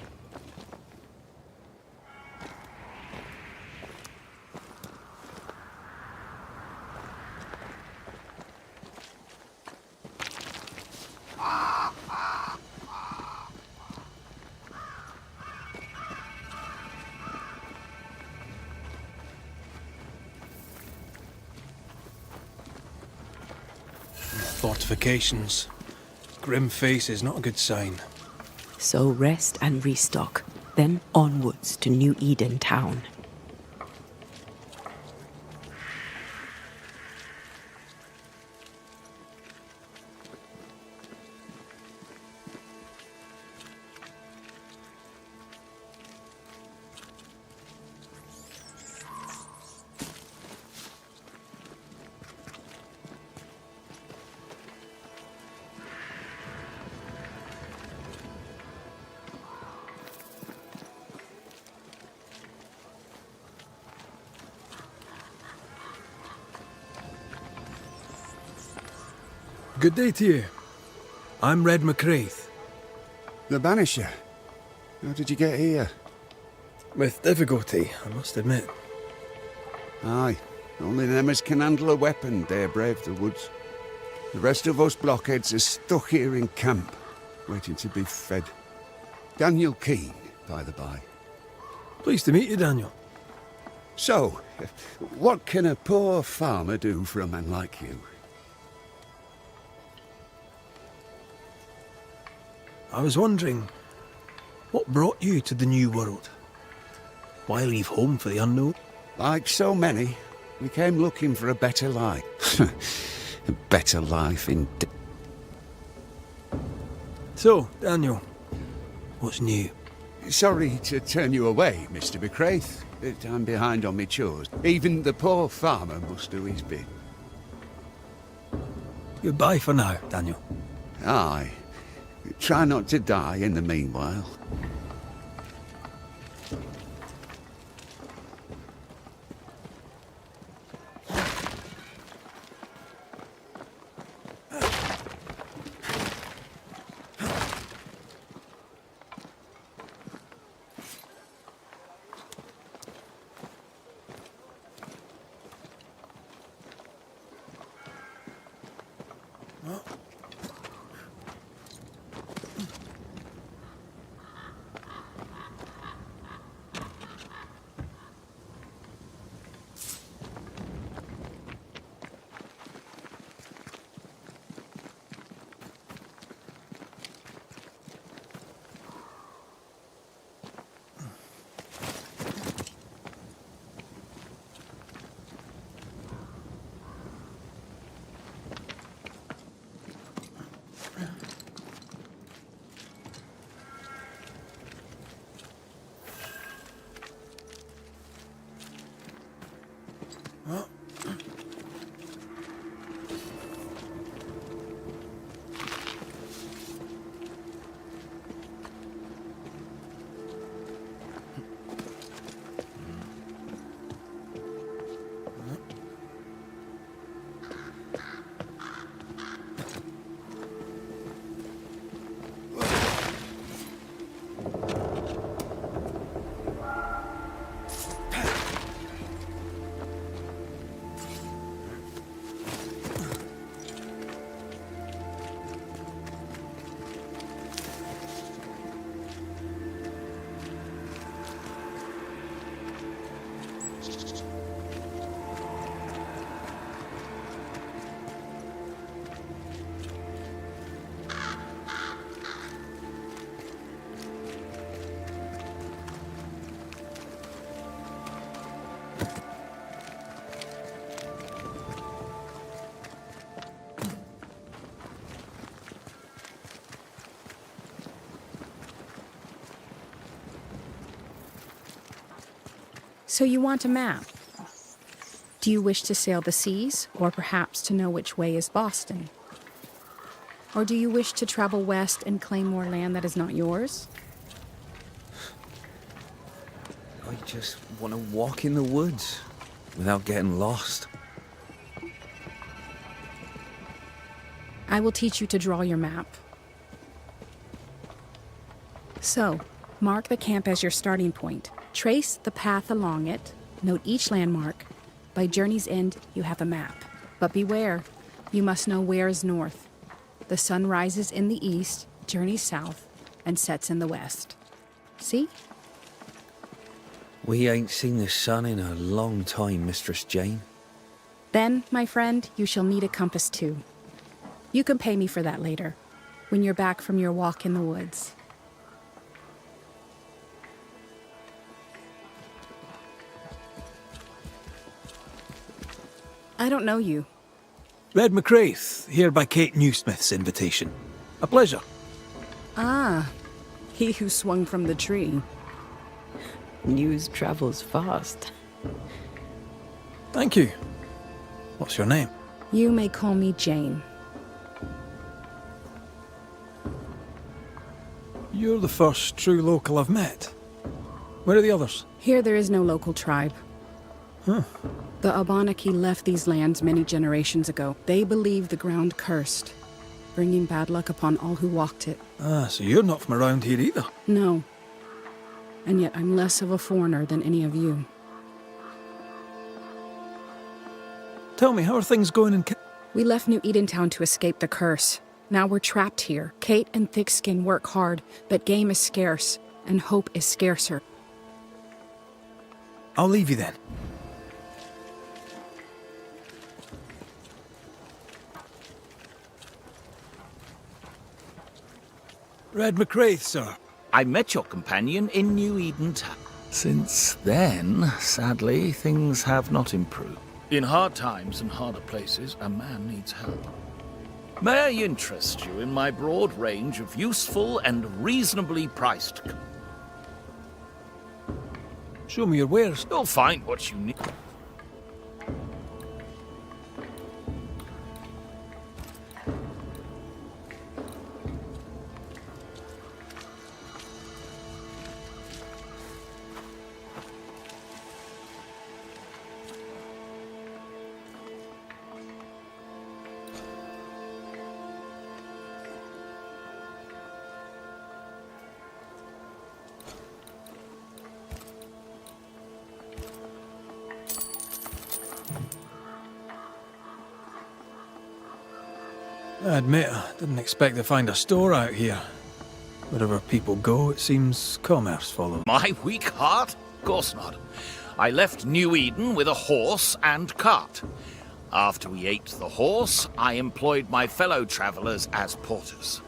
S18: Fortifications. Grim face is not a good sign.
S3: So rest and restock, then onwards to New Eden town.
S18: Good day to you. I'm Red McCraith.
S5: The Banisher? How did you get here?
S18: With difficulty, I must admit.
S5: Aye, only them as can handle a weapon dare brave the woods. The rest of us blockheads are stuck here in camp, waiting to be fed. Daniel Keane, by the by.
S18: Pleased to meet you, Daniel.
S5: So, what can a poor farmer do for a man like you?
S18: I was wondering, what brought you to the New World? Why leave home for the unknown?
S5: Like so many, we came looking for a better life. A better life indeed.
S18: So, Daniel, what's new?
S5: Sorry to turn you away, Mr. McCraith, but I'm behind on my chores. Even the poor farmer must do his bit.
S18: Goodbye for now, Daniel.
S5: Aye. Try not to die in the meanwhile.
S20: So you want a map? Do you wish to sail the seas, or perhaps to know which way is Boston? Or do you wish to travel west and claim more land that is not yours?
S17: I just want to walk in the woods without getting lost.
S20: I will teach you to draw your map. So, mark the camp as your starting point. Trace the path along it. Note each landmark. By journey's end, you have a map. But beware, you must know where is north. The sun rises in the east, journeys south, and sets in the west. See?
S17: We ain't seen the sun in a long time, Mistress Jane.
S20: Then, my friend, you shall need a compass too. You can pay me for that later, when you're back from your walk in the woods. I don't know you.
S18: Red McCraith, here by Kate Newsmith's invitation. A pleasure.
S20: Ah, he who swung from the tree.
S3: News travels fast.
S2: Thank you. What's your name?
S20: You may call me Jane.
S2: You're the first true local I've met. Where are the others?
S20: Here there is no local tribe.
S2: Huh.
S20: The Abenaki left these lands many generations ago. They believe the ground cursed, bringing bad luck upon all who walked it.
S2: Ah, so you're not from around here either?
S20: No. And yet I'm less of a foreigner than any of you.
S2: Tell me, how are things going in
S20: We left New Edentown to escape the curse. Now we're trapped here. Kate and Thickskin work hard, but game is scarce, and hope is scarcer.
S2: I'll leave you then. Red McCraith, sir.
S10: I met your companion in New Edentown. Since then, sadly, things have not improved. In hard times and harder places, a man needs help. May I interest you in my broad range of useful and reasonably priced...
S2: Show me your wares.
S10: You'll find what you need.
S2: I admit, I didn't expect to find a store out here. Wherever people go, it seems commerce follows.
S10: My weak heart? Of course not. I left New Eden with a horse and cart. After we ate the horse, I employed my fellow travelers as porters.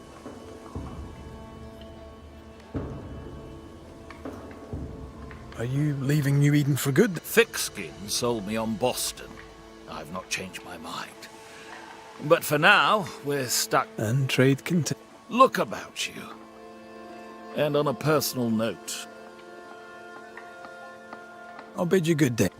S2: Are you leaving New Eden for good?
S10: Thickskin sold me on Boston. I've not changed my mind. But for now, we're stuck.
S2: And trade continues.
S10: Look about you. And on a personal note,
S2: I'll bid you good day.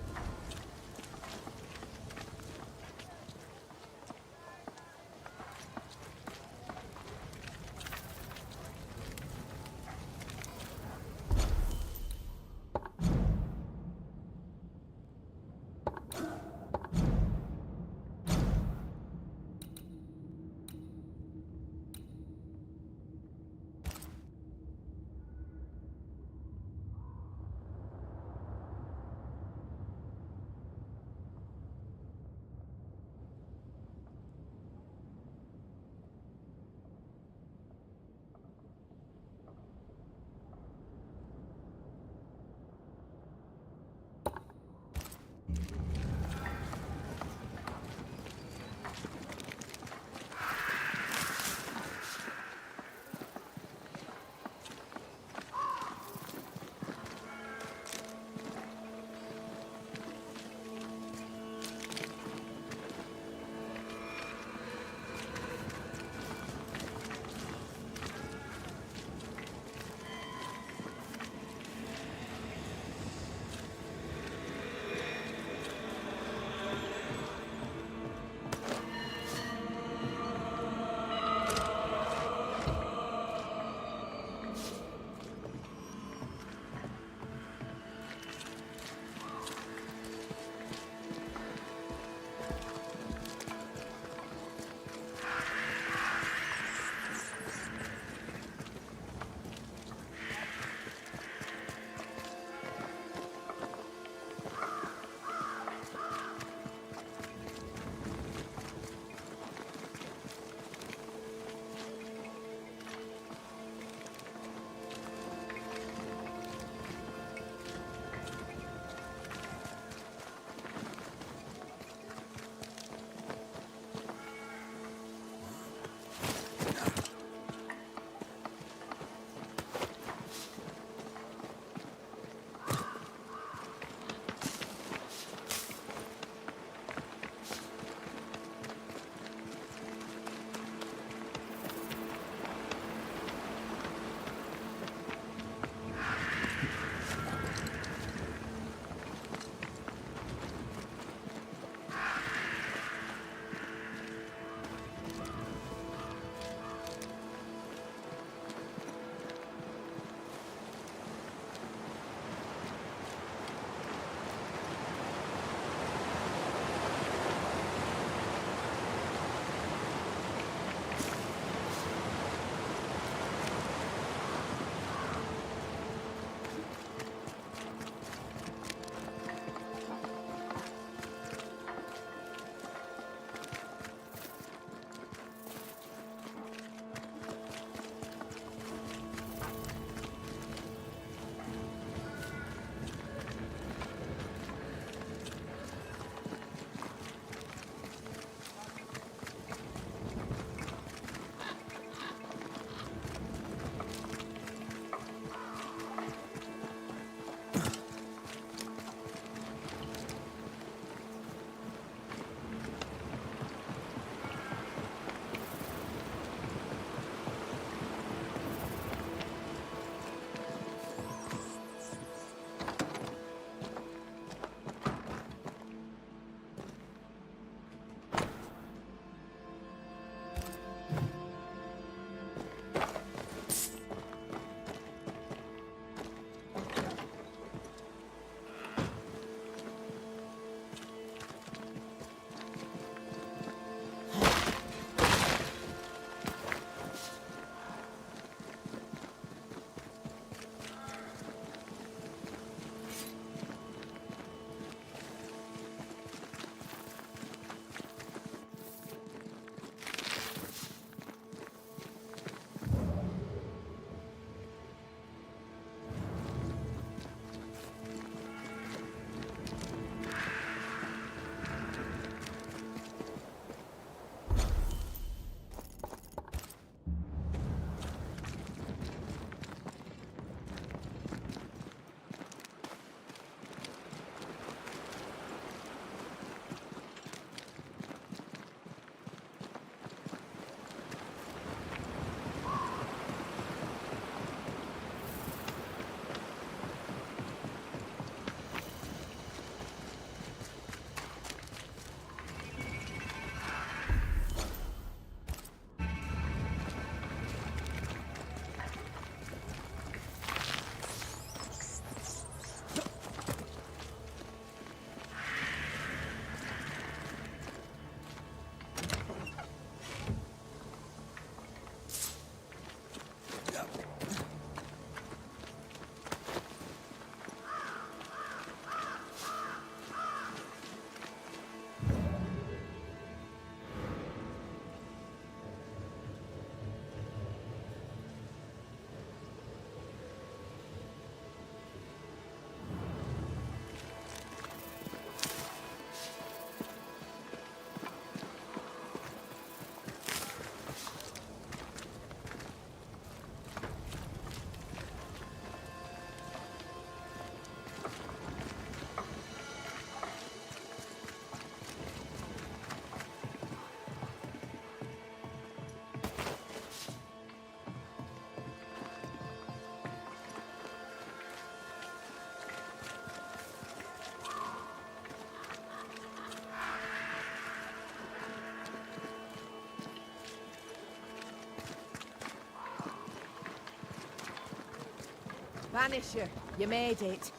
S19: Banisher, you made it.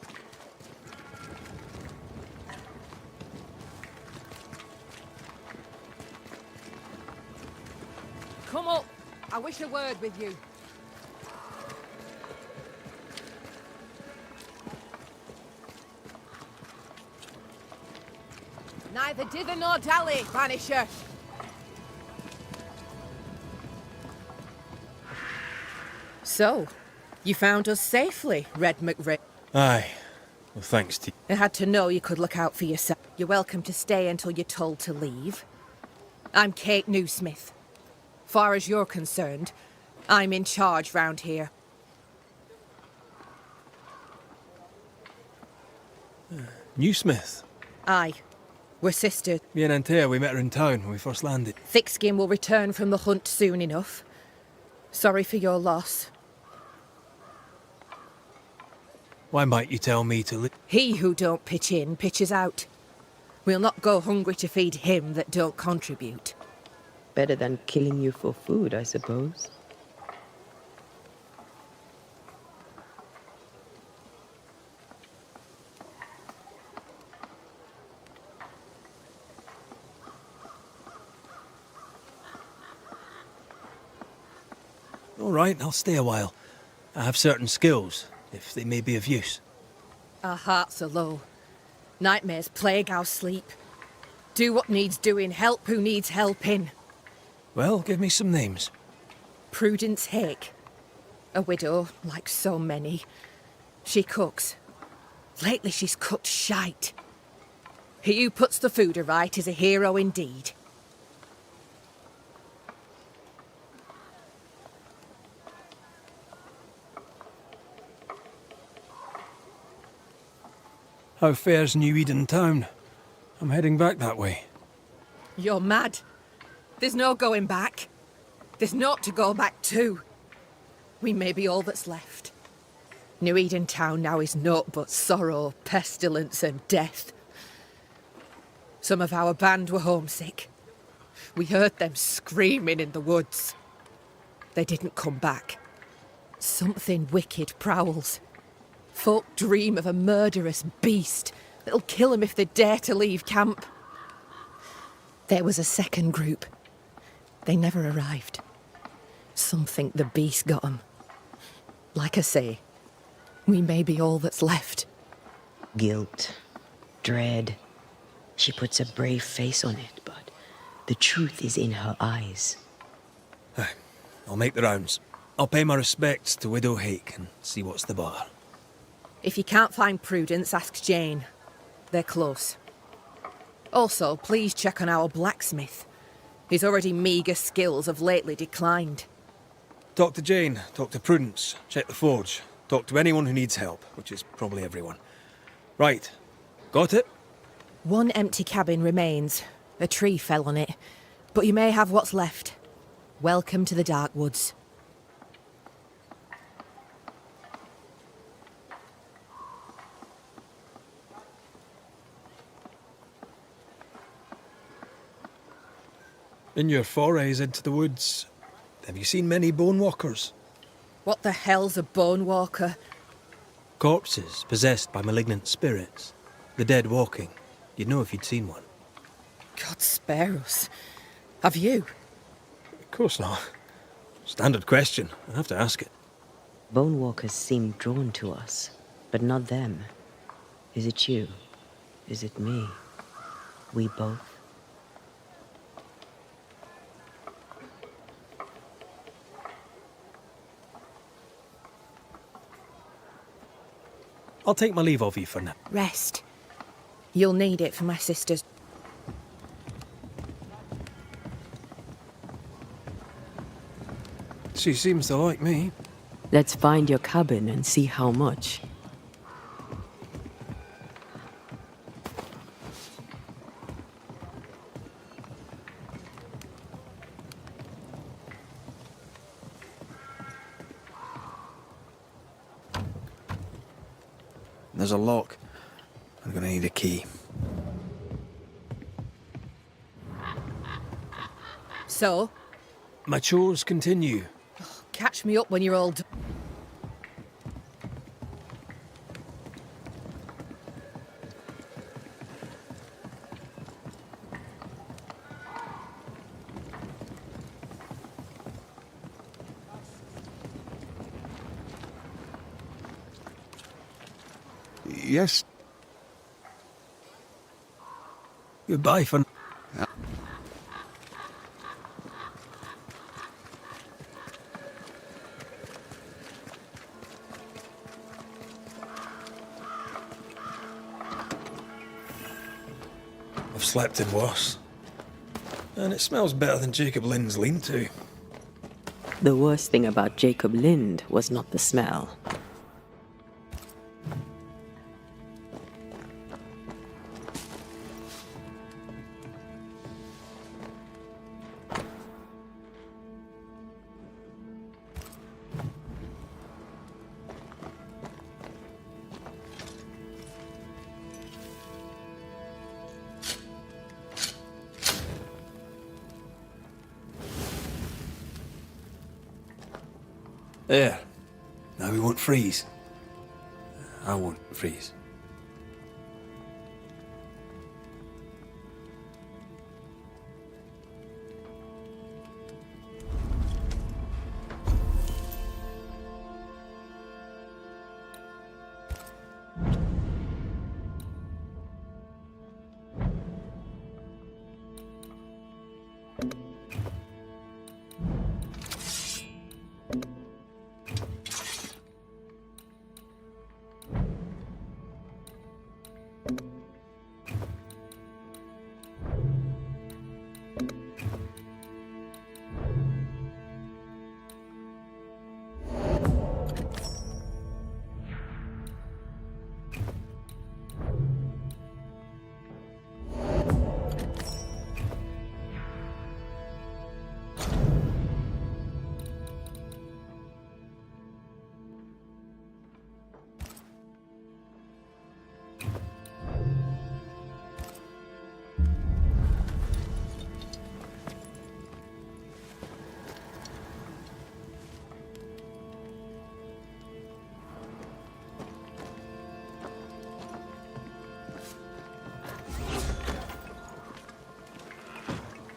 S19: Come up. I wish a word with you. Neither dither nor dally, Banisher. So, you found us safely, Red McRae.
S18: Aye. Well, thanks to
S19: I had to know you could look out for yourself. You're welcome to stay until you're told to leave. I'm Kate Newsmith. Far as you're concerned, I'm in charge round here.
S18: Newsmith.
S19: Aye. We're sisters.
S18: Me and Antea, we met her in town when we first landed.
S19: Thickskin will return from the hunt soon enough. Sorry for your loss.
S18: Why might you tell me to leave?
S19: He who don't pitch in, pitches out. We'll not go hungry to feed him that don't contribute.
S3: Better than killing you for food, I suppose.
S18: All right, I'll stay a while. I have certain skills, if they may be of use.
S19: Our hearts are low. Nightmares plague our sleep. Do what needs doing, help who needs helping.
S18: Well, give me some names.
S19: Prudence Hake. A widow, like so many. She cooks. Lately she's cooked shite. He who puts the food aright is a hero indeed.
S18: How fares New Eden town? I'm heading back that way.
S19: You're mad. There's no going back. There's naught to go back to. We may be all that's left. New Eden town now is naught but sorrow, pestilence and death. Some of our band were homesick. We heard them screaming in the woods. They didn't come back. Something wicked prowls. Folk dream of a murderous beast that'll kill 'em if they dare to leave camp. There was a second group. They never arrived. Some think the beast got 'em. Like I say, we may be all that's left.
S3: Guilt, dread. She puts a brave face on it, but the truth is in her eyes.
S18: Aye, I'll make the rounds. I'll pay my respects to Widow Hake and see what's the bother.
S19: If you can't find Prudence, ask Jane. They're close. Also, please check on our blacksmith. His already meagre skills have lately declined.
S18: Talk to Jane, talk to Prudence, check the forge, talk to anyone who needs help, which is probably everyone. Right, got it?
S19: One empty cabin remains. A tree fell on it. But you may have what's left. Welcome to the Dark Woods.
S18: In your forays into the woods, have you seen many bone walkers?
S19: What the hell's a bone walker?
S18: Corpses possessed by malignant spirits. The dead walking. You'd know if you'd seen one.
S19: God spare us. Have you?
S18: Of course not. Standard question. I have to ask it.
S3: Bone walkers seem drawn to us, but not them. Is it you? Is it me? We both?
S18: I'll take my leave of you for now.
S19: Rest. You'll need it for my sisters.
S18: She seems to like me.
S3: Let's find your cabin and see how much.
S2: There's a lock. I'm gonna need a key.
S19: So?
S18: My chores continue.
S19: Catch me up when you're all done.
S5: Yes.
S18: Goodbye for... I've slept in worse. And it smells better than Jacob Lynn's lean-to.
S3: The worst thing about Jacob Lind was not the smell.
S18: There. Now we won't freeze. I won't freeze.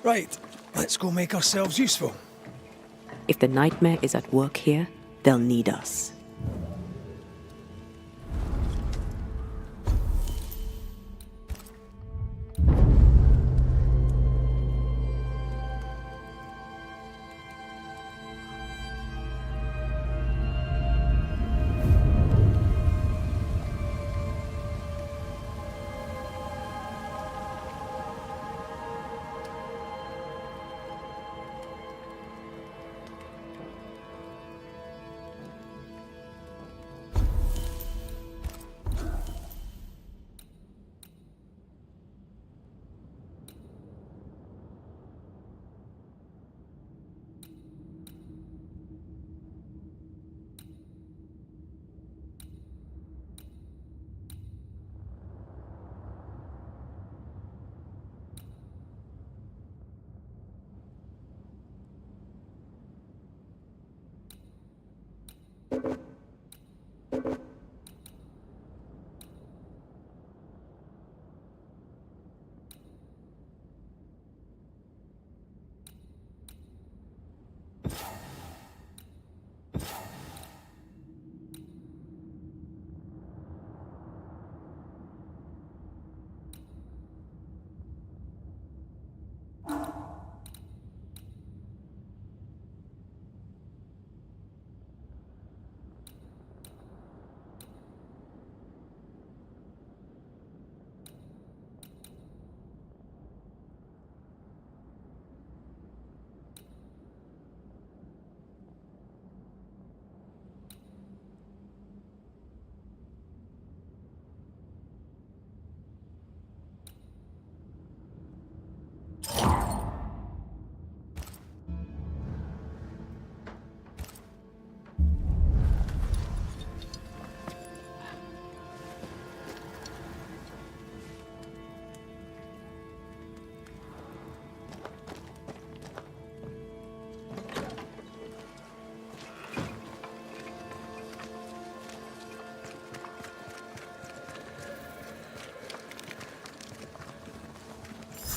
S18: Right, let's go make ourselves useful.
S3: If the nightmare is at work here, they'll need us.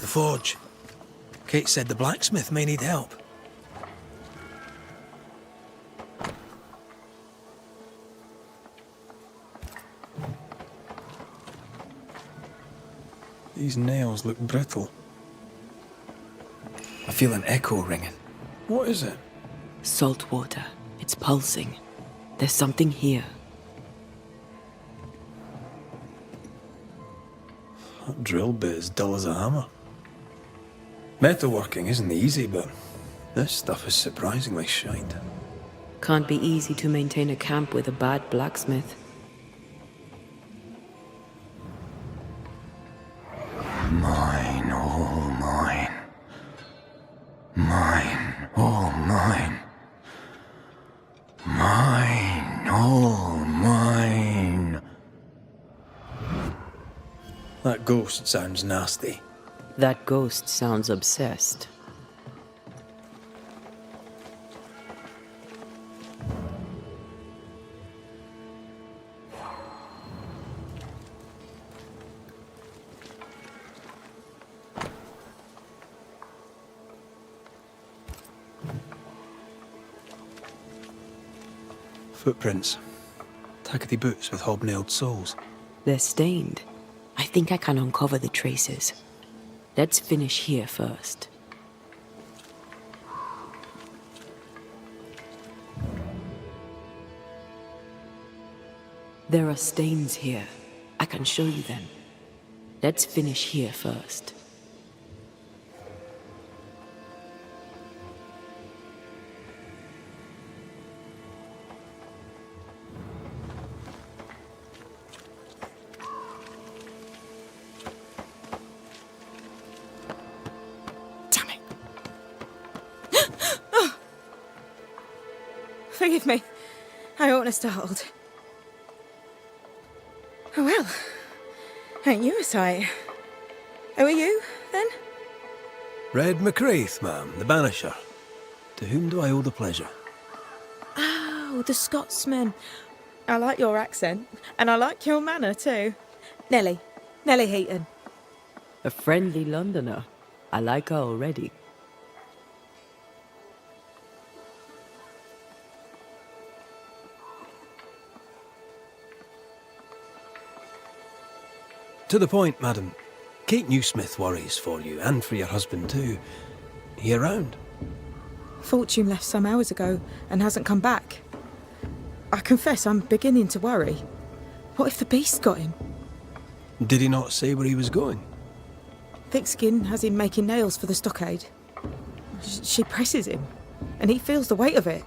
S18: The forge. Kate said the blacksmith may need help.
S2: These nails look brittle. I feel an echo ringing. What is it?
S3: Salt water. It's pulsing. There's something here.
S2: That drill bit is dull as a hammer. Metalworking isn't easy, but this stuff is surprisingly shite.
S3: Can't be easy to maintain a camp with a bad blacksmith.
S4: Mine, all mine. Mine, all mine. Mine, all mine.
S2: That ghost sounds nasty.
S3: That ghost sounds obsessed.
S2: Footprints. Tackety boots with hobnailed soles.
S3: They're stained. I think I can uncover the traces. Let's finish here first. There are stains here. I can show you them. Let's finish here first.
S14: Forgive me. I oughtn't have startled. Oh well. Ain't you a sight? Who are you, then?
S18: Red McCraith, ma'am, the Banisher. To whom do I owe the pleasure?
S14: Oh, the Scotsman. I like your accent, and I like your manner too. Nellie. Nellie Heaton.
S3: A friendly Londoner. I like her already.
S18: To the point, madam. Kate Newsmith worries for you, and for your husband too. He around?
S14: Fortune left some hours ago and hasn't come back. I confess I'm beginning to worry. What if the beast got him?
S18: Did he not say where he was going?
S14: Thickskin has him making nails for the stockade. She presses him, and he feels the weight of it.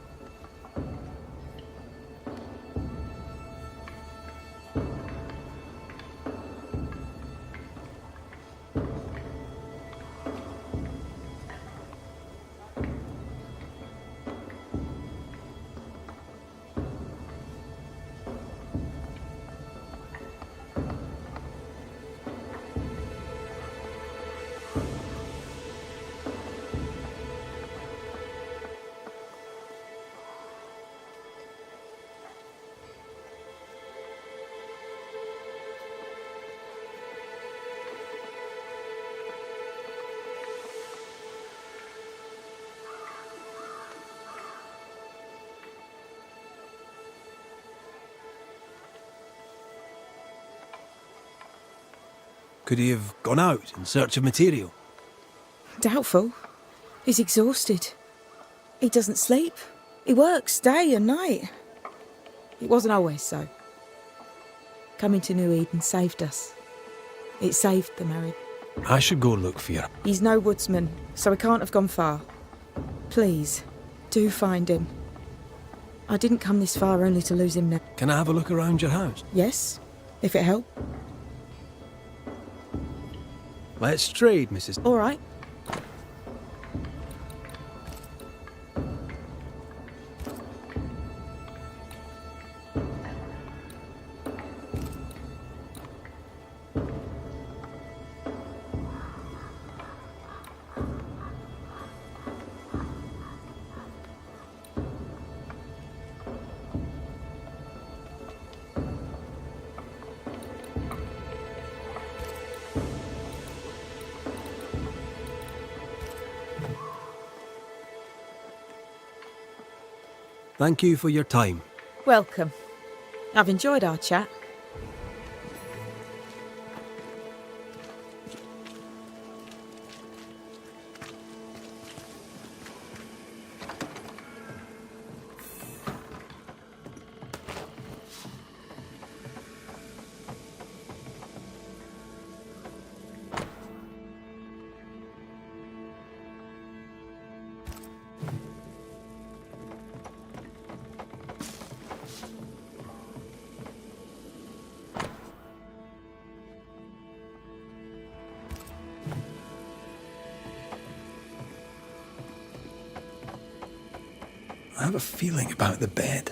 S18: Could he have gone out in search of material?
S14: Doubtful. He's exhausted. He doesn't sleep. He works day and night. It wasn't always so. Coming to New Eden saved us. It saved the marriage.
S18: I should go look for you.
S14: He's no woodsman, so he can't have gone far. Please, do find him. I didn't come this far only to lose him now.
S18: Can I have a look around your house?
S14: Yes, if it helps.
S18: Let's trade, Mrs.
S14: All right.
S18: Thank you for your time.
S14: Welcome. I've enjoyed our chat.
S2: I have a feeling about the bed.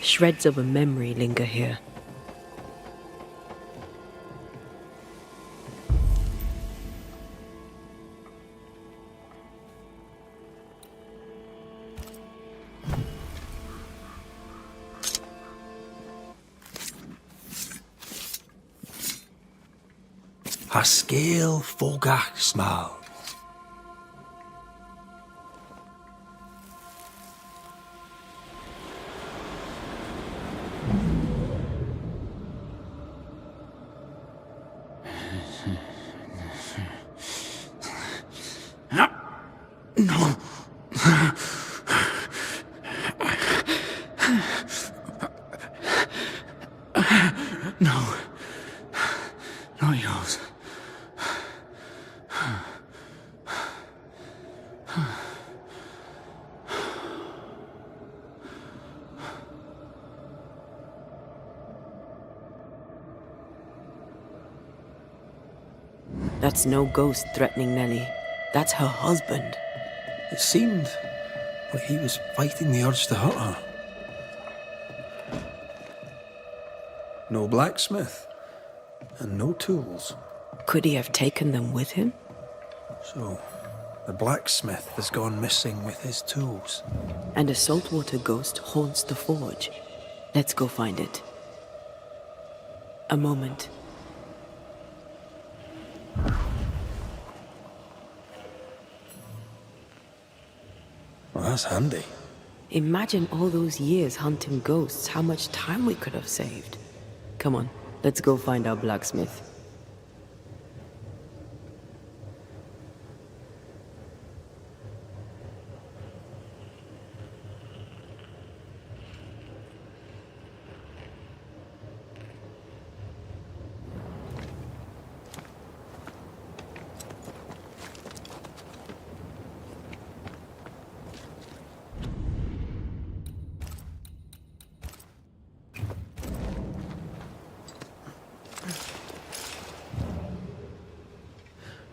S3: Shreds of a memory linger here.
S18: A scale fogach small.
S17: No. No. Not yours.
S3: That's no ghost threatening Nellie. That's her husband.
S2: It seemed like he was fighting the urge to hurt her. No blacksmith, and no tools.
S3: Could he have taken them with him?
S2: So, the blacksmith has gone missing with his tools.
S3: And a saltwater ghost haunts the forge. Let's go find it. A moment.
S2: Well, that's handy.
S3: Imagine all those years hunting ghosts, how much time we could have saved. Come on, let's go find our blacksmith.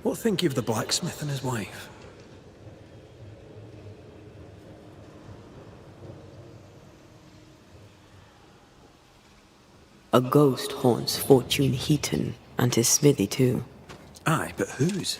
S2: What think you of the blacksmith and his wife?
S3: A ghost haunts Fortune Heaton and his smithy too.
S2: Aye, but whose?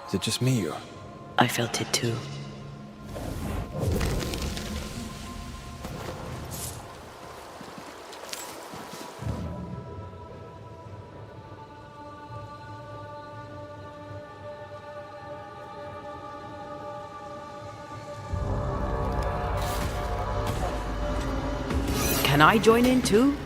S2: Is it just me or?
S3: I felt it too. Can I join in too?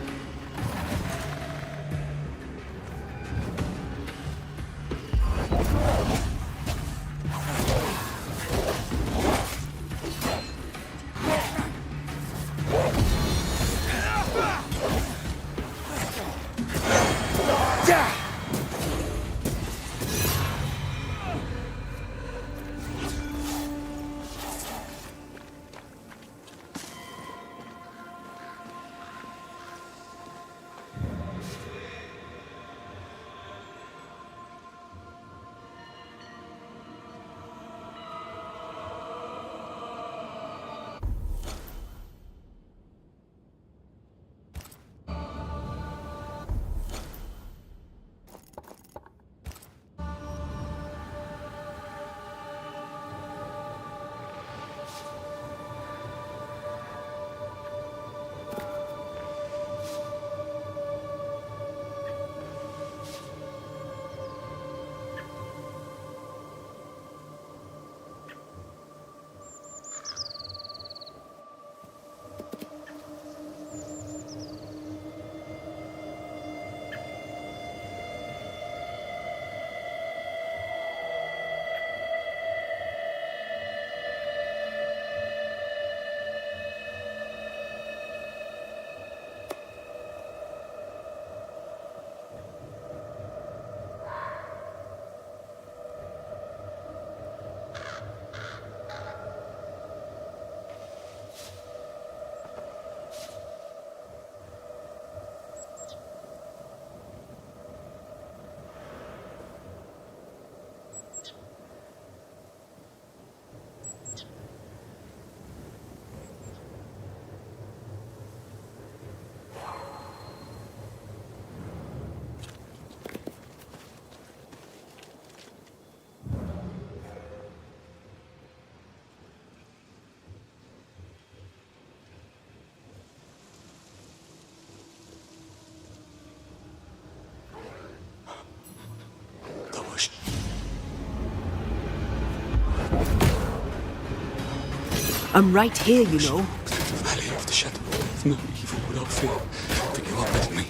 S3: I'm right here, you know.
S21: Through the valley of the shadow of no evil would I fear, for you are with me.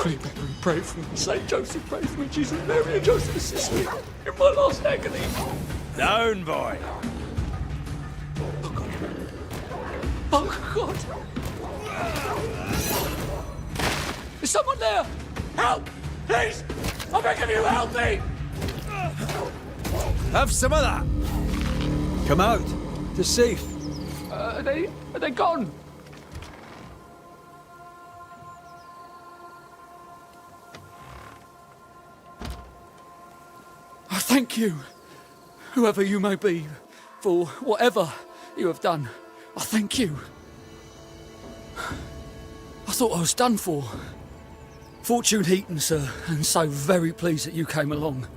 S21: Remember and pray for me. Saint Joseph, pray for me. Jesus, Mary, and Joseph, assist me in my last agony.
S16: Down, boy.
S21: Oh, God. Is someone there? Help! Please! I beg of you, help me!
S16: Have some of that.
S18: Come out. It's safe.
S21: Are they gone? I thank you, whoever you may be, for whatever you have done. I thank you. I thought I was done for. Fortune Heaton, sir, and so very pleased that you came along.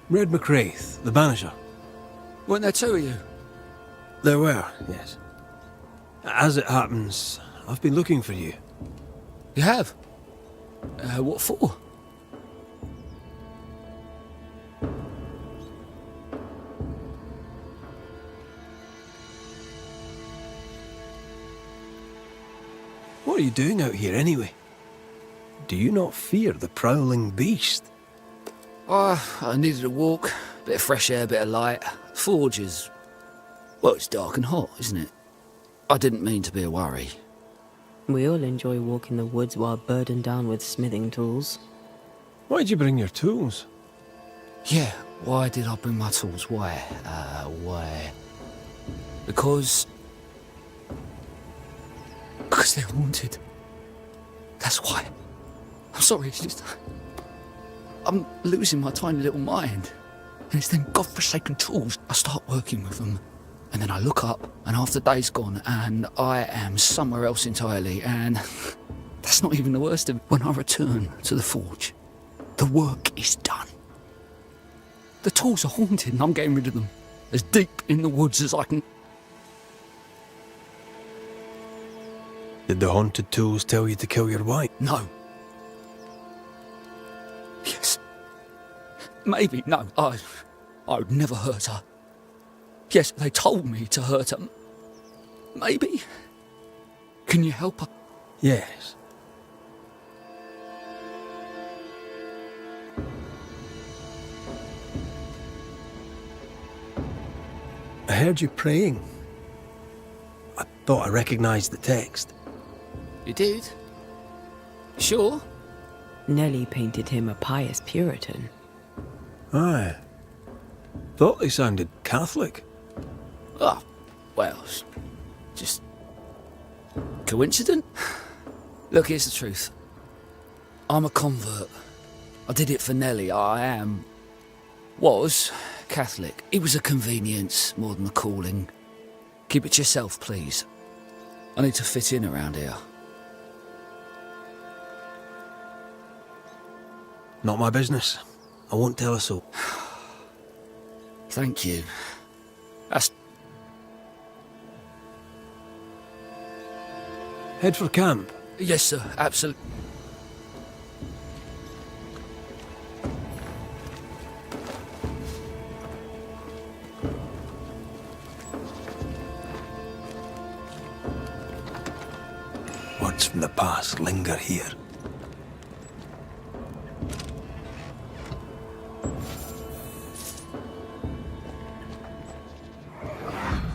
S18: Red McCraith, the Banisher.
S21: Weren't there two of you?
S18: There were, yes. As it happens, I've been looking for you.
S21: You have? What for?
S18: What are you doing out here anyway? Do you not fear the prowling beast?
S10: I needed a walk, bit of fresh air, bit of light. Forge is... well, it's dark and hot, isn't it? I didn't mean to be a worry.
S3: We all enjoy walking the woods while burdened down with smithing tools.
S18: Why'd you bring your tools?
S10: Yeah, why did I bring my tools? Why? Why? Because they're haunted. That's why. I'm sorry, it's just... I'm losing my tiny little mind. And it's them godforsaken tools. I start working with them, and then I look up, and half the day's gone, and I am somewhere else entirely, and that's not even the worst of it. When I return to the forge, the work is done. The tools are haunted, and I'm getting rid of them. As deep in the woods as I can...
S18: Did the haunted tools tell you to kill your wife?
S10: No. Yes. Maybe. No, I would never hurt her. Yes, they told me to hurt her. Maybe. Can you help her?
S18: Yes. I heard you praying. I thought I recognized the text.
S10: You did? Sure?
S3: Nellie painted him a pious Puritan.
S18: Aye. Thought they sounded Catholic.
S10: Oh, well, just... coincident? Look, here's the truth. I'm a convert. I did it for Nellie. was Catholic. It was a convenience more than a calling. Keep it to yourself, please. I need to fit in around here.
S18: Not my business. I won't tell us all.
S10: Thank you. That's...
S18: Head for camp.
S10: Yes, sir. Absolutely.
S18: Words from the past linger here.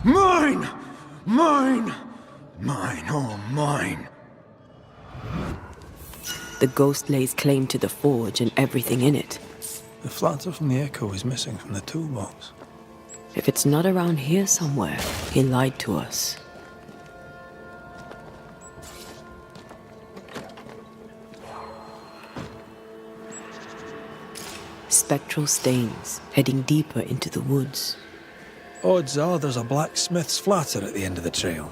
S22: Mine! Mine! Mine, oh mine!
S3: The ghost lays claim to the forge and everything in it.
S2: The flatter from the echo is missing from the toolbox.
S3: If it's not around here somewhere, he lied to us. Spectral stains, heading deeper into the woods.
S2: Odds are there's a blacksmith's flatter at the end of the trail.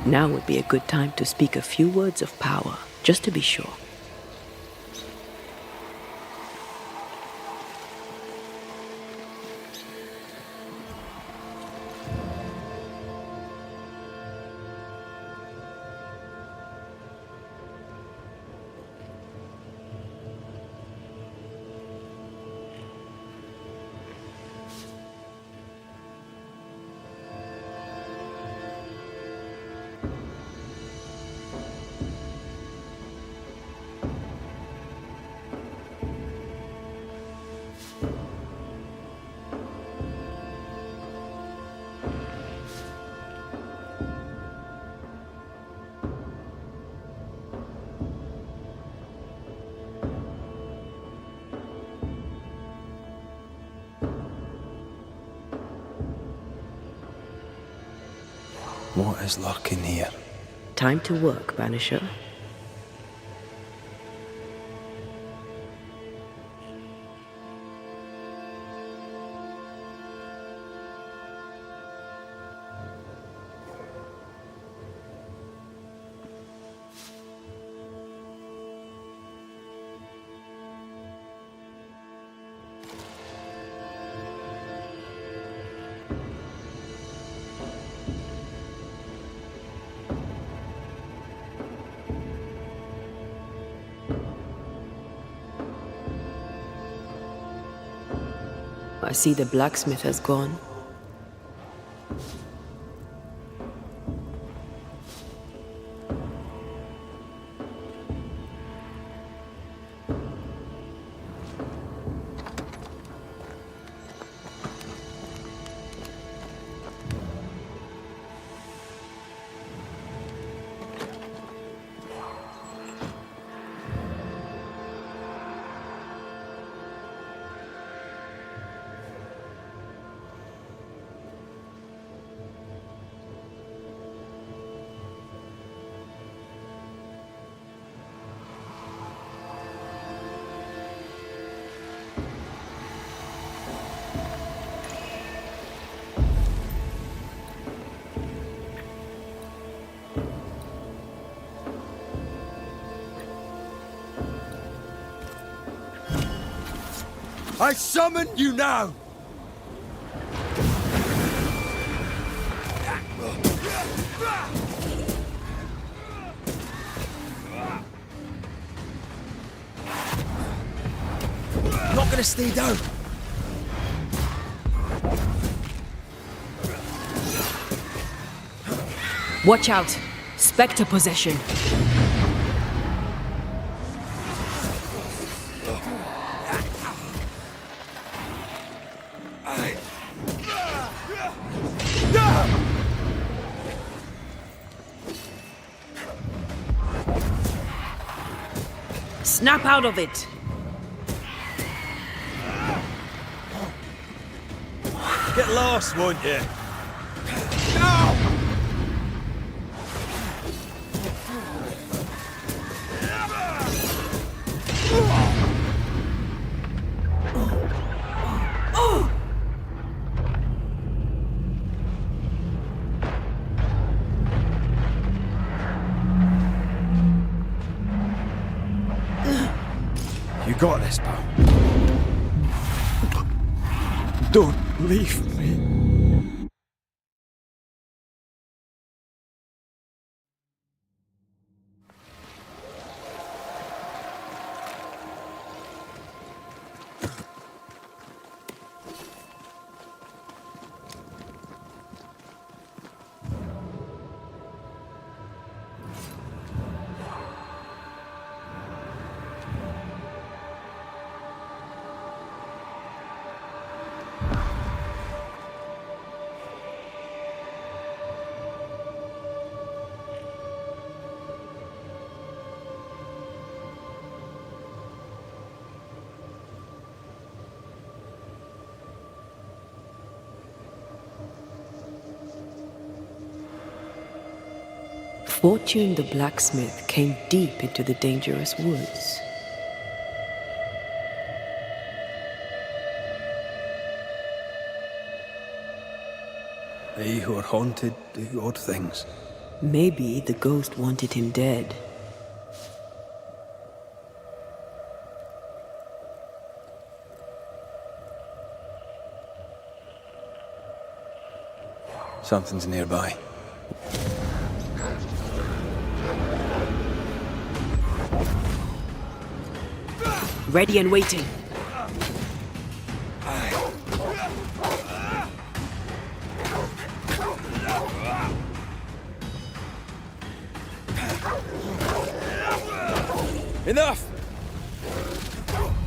S3: Now would be a good time to speak a few words of power, just to be sure.
S2: What is lurking here?
S3: Time to work, Banisher. I see the blacksmith has gone.
S22: I summon you now!
S16: Not gonna stay down.
S3: Watch out! Spectre possession. Snap out of it!
S16: Get lost, won't you?
S2: You got this, pal. Don't leave me.
S3: Fortune the blacksmith came deep into the dangerous woods.
S2: They who are haunted do odd things.
S3: Maybe the ghost wanted him dead.
S2: Something's nearby.
S3: Ready and waiting.
S2: Enough!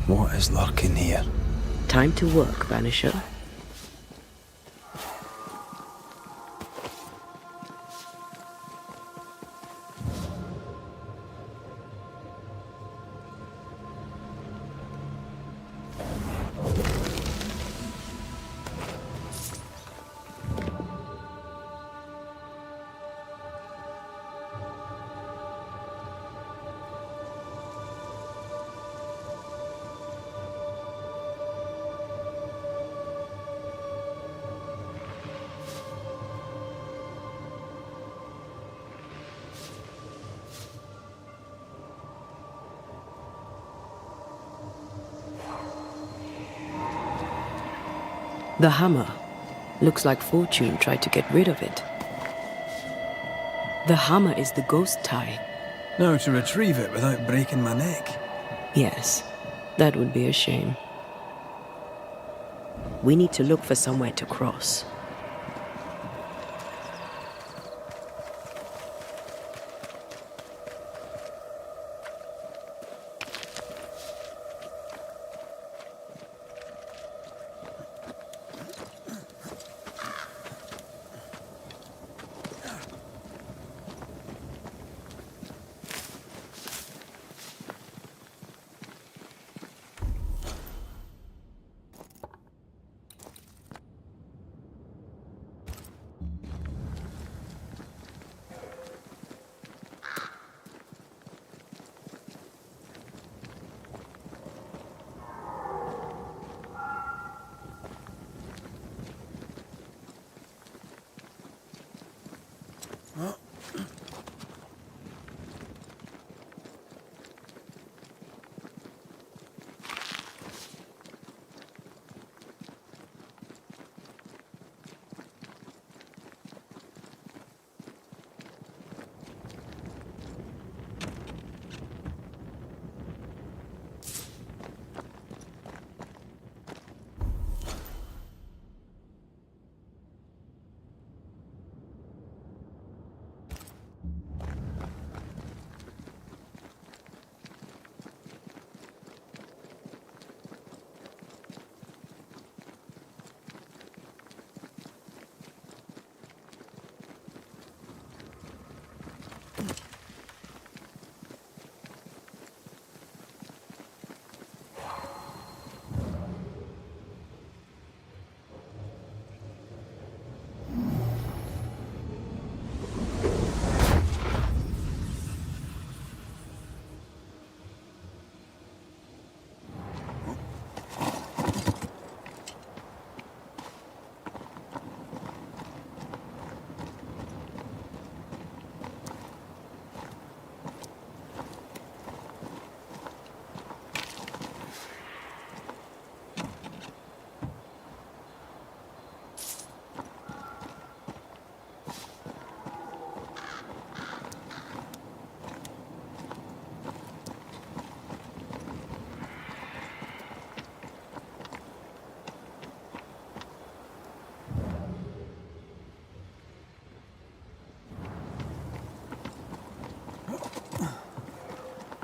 S2: What is lurking here?
S3: Time to work, Banisher. The hammer. Looks like Fortune tried to get rid of it. The hammer is the ghost tie.
S2: Now to retrieve it without breaking my neck.
S3: Yes, that would be a shame. We need to look for somewhere to cross.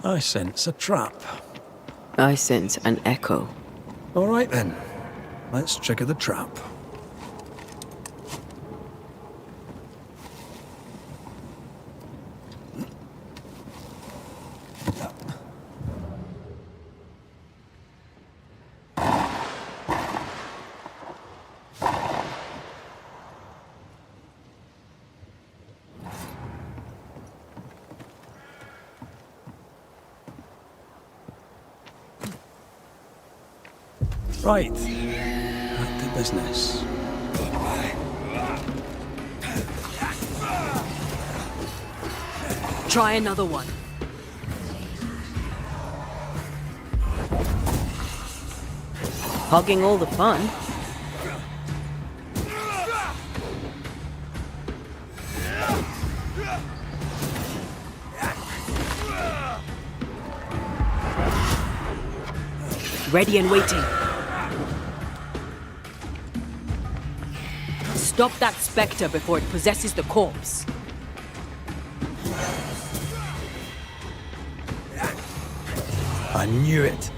S2: I sense a trap.
S3: I sense an echo.
S2: All right then. Let's trigger the trap. Right. Back to business.
S3: Try another one. Hogging all the fun. Ready and waiting. Stop that spectre before it possesses the corpse.
S18: I knew it.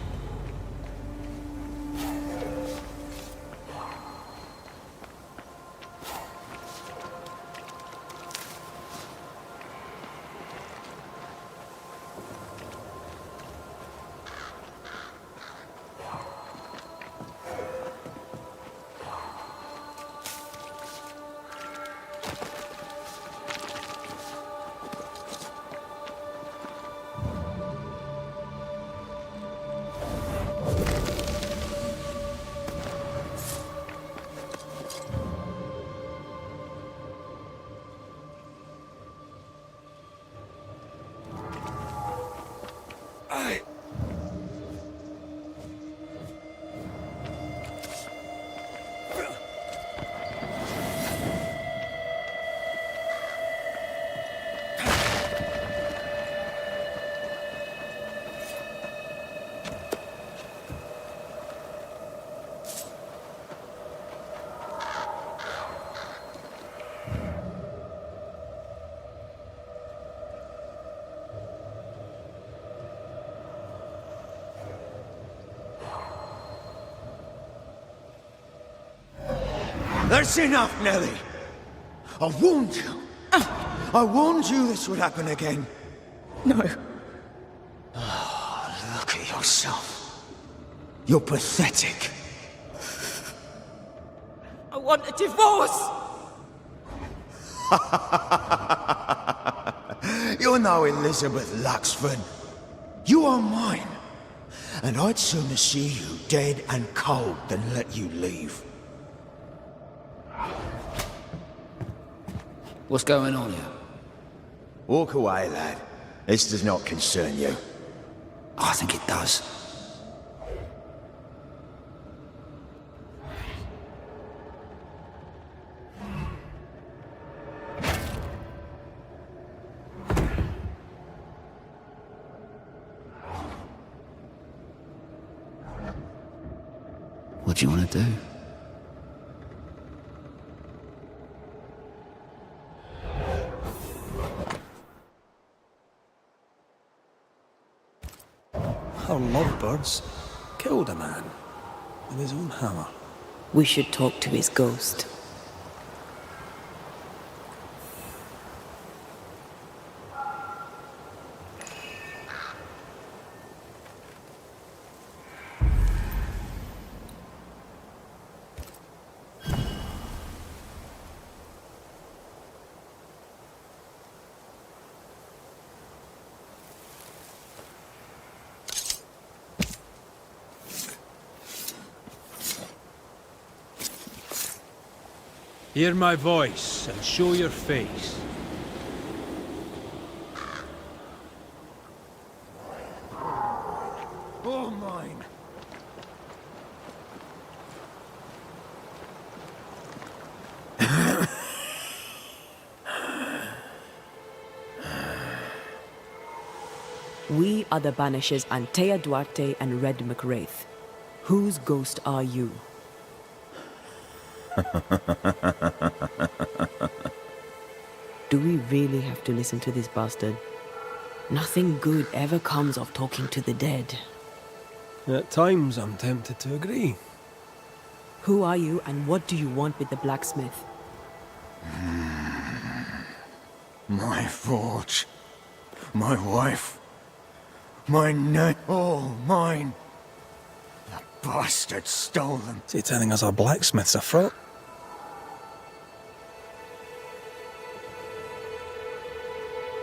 S22: That's enough, Nellie. I warned you. I warned you this would happen again.
S3: No.
S22: Oh, look at yourself. You're pathetic.
S3: I want a divorce!
S22: You're no Elizabeth Luxford. You are mine. And I'd sooner see you dead and cold than let you leave.
S10: What's going on here?
S22: Walk away, lad. This does not concern you.
S10: I think it does. What do you want to do?
S2: Our lovebirds killed a man with his own hammer.
S3: We should talk to his ghost.
S1: Hear my voice and show your face.
S22: All mine.
S3: We are the Banishers Antea Duarte and Red McWraith. Whose ghost are you? Do we really have to listen to this bastard? Nothing good ever comes of talking to the dead.
S2: At times, I'm tempted to agree.
S3: Who are you and what do you want with the blacksmith?
S22: My forge. My wife. My net. All mine. The bastard stole them.
S2: Is he telling us our blacksmith's a fraud?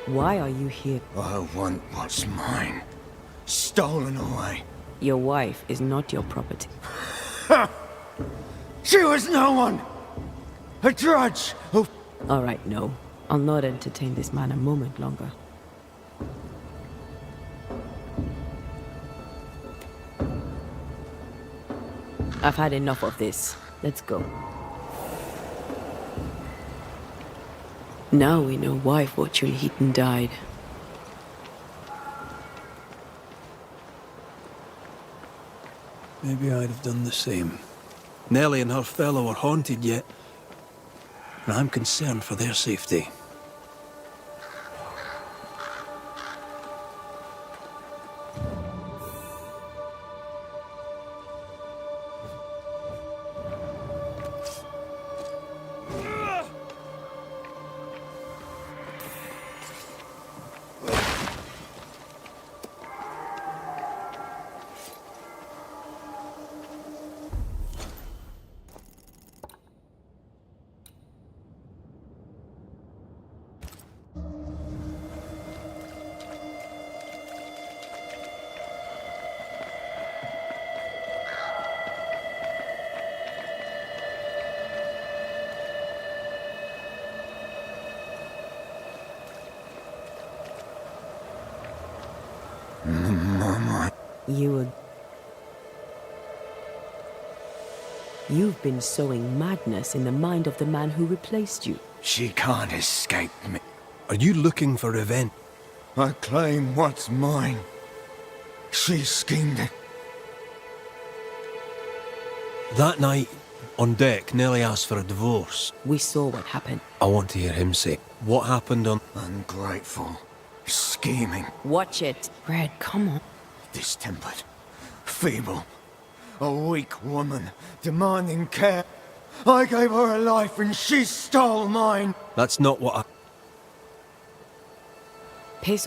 S3: Why are you here?
S22: I want what's mine. Stolen away.
S3: Your wife is not your property.
S22: She was no one! A drudge who...
S3: All right, no. I'll not entertain this man a moment longer. I've had enough of this. Let's go. Now we know why Fortune Heaton died.
S18: Maybe I'd have done the same. Nellie and her fellow are haunted yet, and I'm concerned for their safety.
S22: Mama.
S3: You've been sowing madness in the mind of the man who replaced you.
S22: She can't escape me.
S18: Are you looking for revenge?
S22: I claim what's mine. She schemed it.
S18: That night, on deck, Nellie asked for a divorce.
S3: We saw what happened.
S18: I want to hear him say what happened on...
S22: Ungrateful. Scheming.
S3: Watch it. Red, come on.
S22: Distempered. Feeble. A weak woman, demanding care. I gave her a life and she stole mine.
S18: That's not what I...
S3: Piss.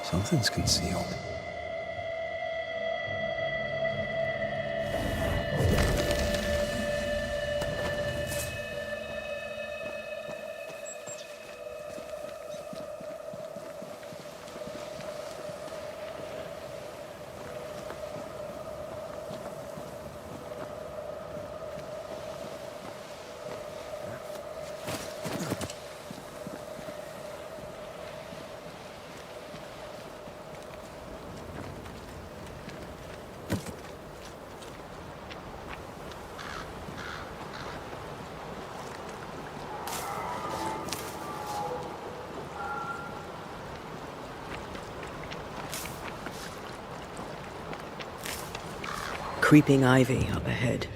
S2: Something's concealed.
S3: Creeping ivy up ahead.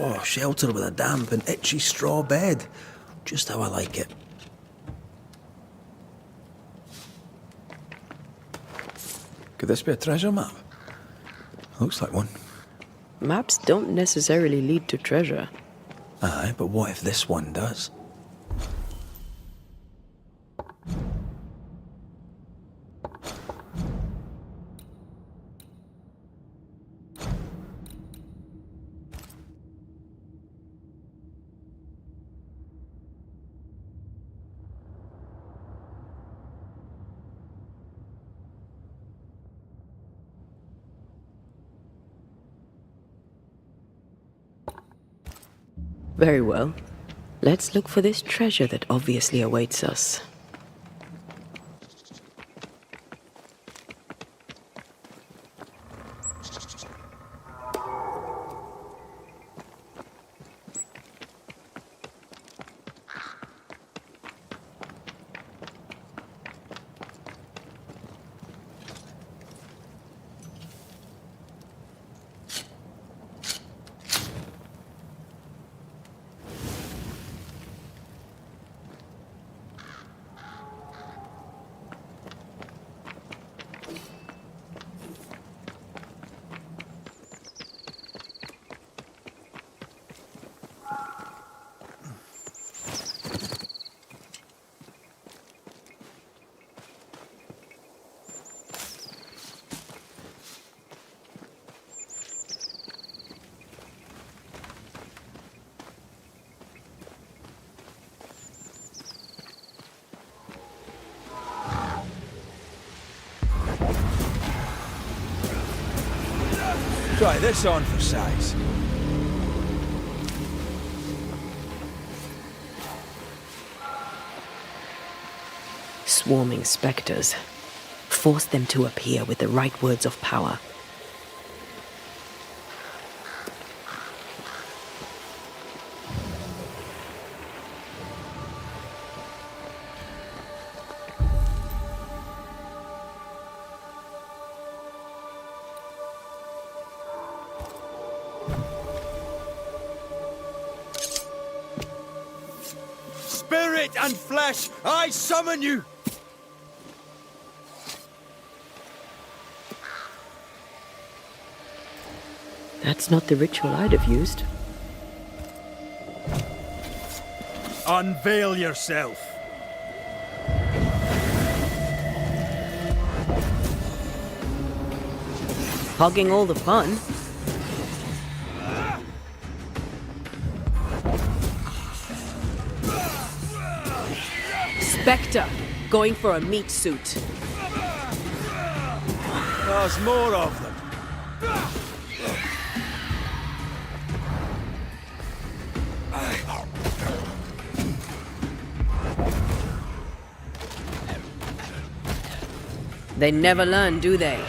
S18: Oh, shelter with a damp and itchy straw bed. Just how I like it. Could this be a treasure map? Looks like one.
S3: Maps don't necessarily lead to treasure.
S18: Aye, but what if this one does?
S3: Very well. Let's look for this treasure that obviously awaits us.
S18: Try this on for size.
S3: Swarming spectres. Force them to appear with the right words of power.
S16: Spirit and flesh, I summon you!
S3: That's not the ritual I'd have used.
S16: Unveil yourself.
S3: Hogging all the fun. Spectre, going for a meat suit.
S16: There's more of them.
S3: They never learn, do they?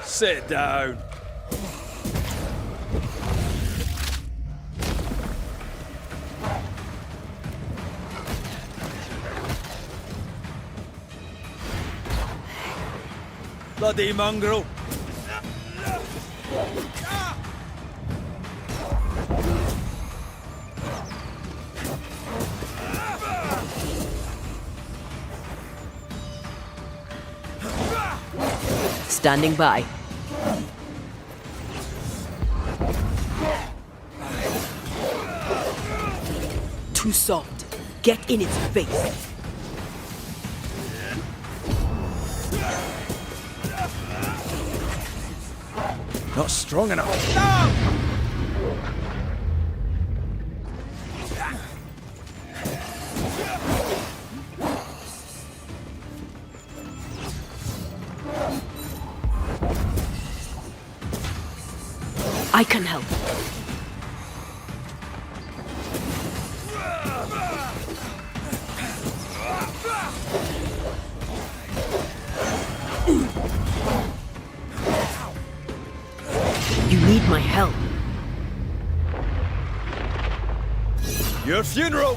S16: Sit down. Bloody mongrel.
S3: Standing by. Too soft. Get in its face.
S18: Not strong enough.
S3: I can help. hell.
S16: Your funeral!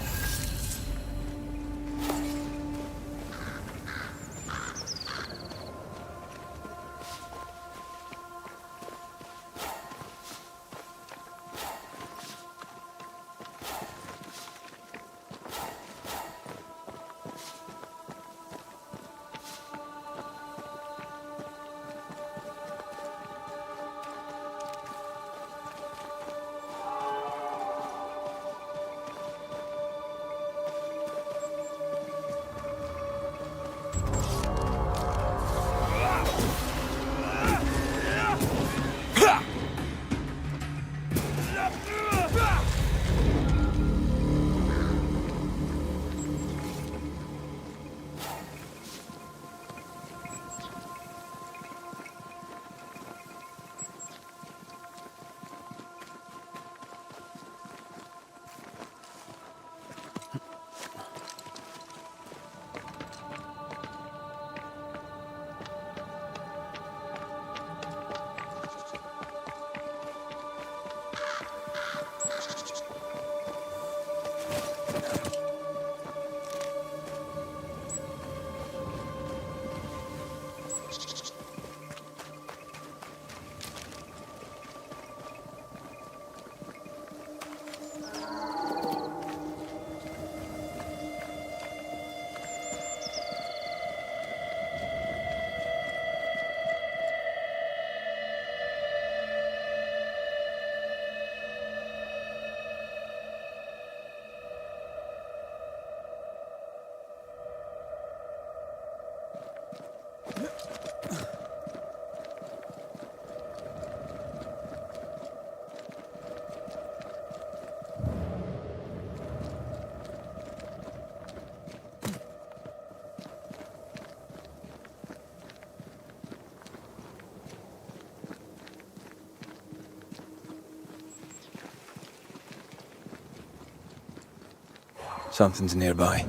S2: Something's nearby.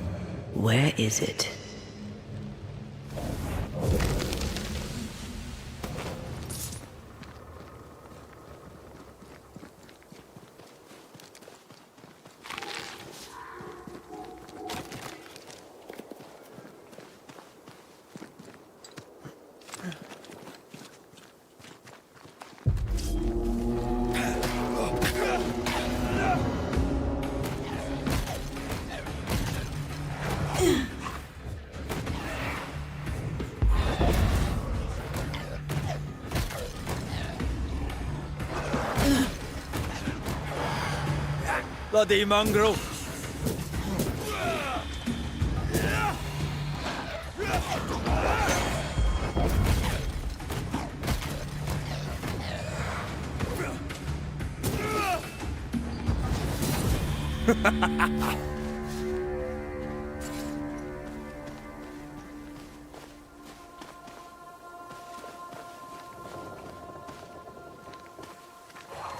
S3: Where is it?
S16: Bloody mongrel!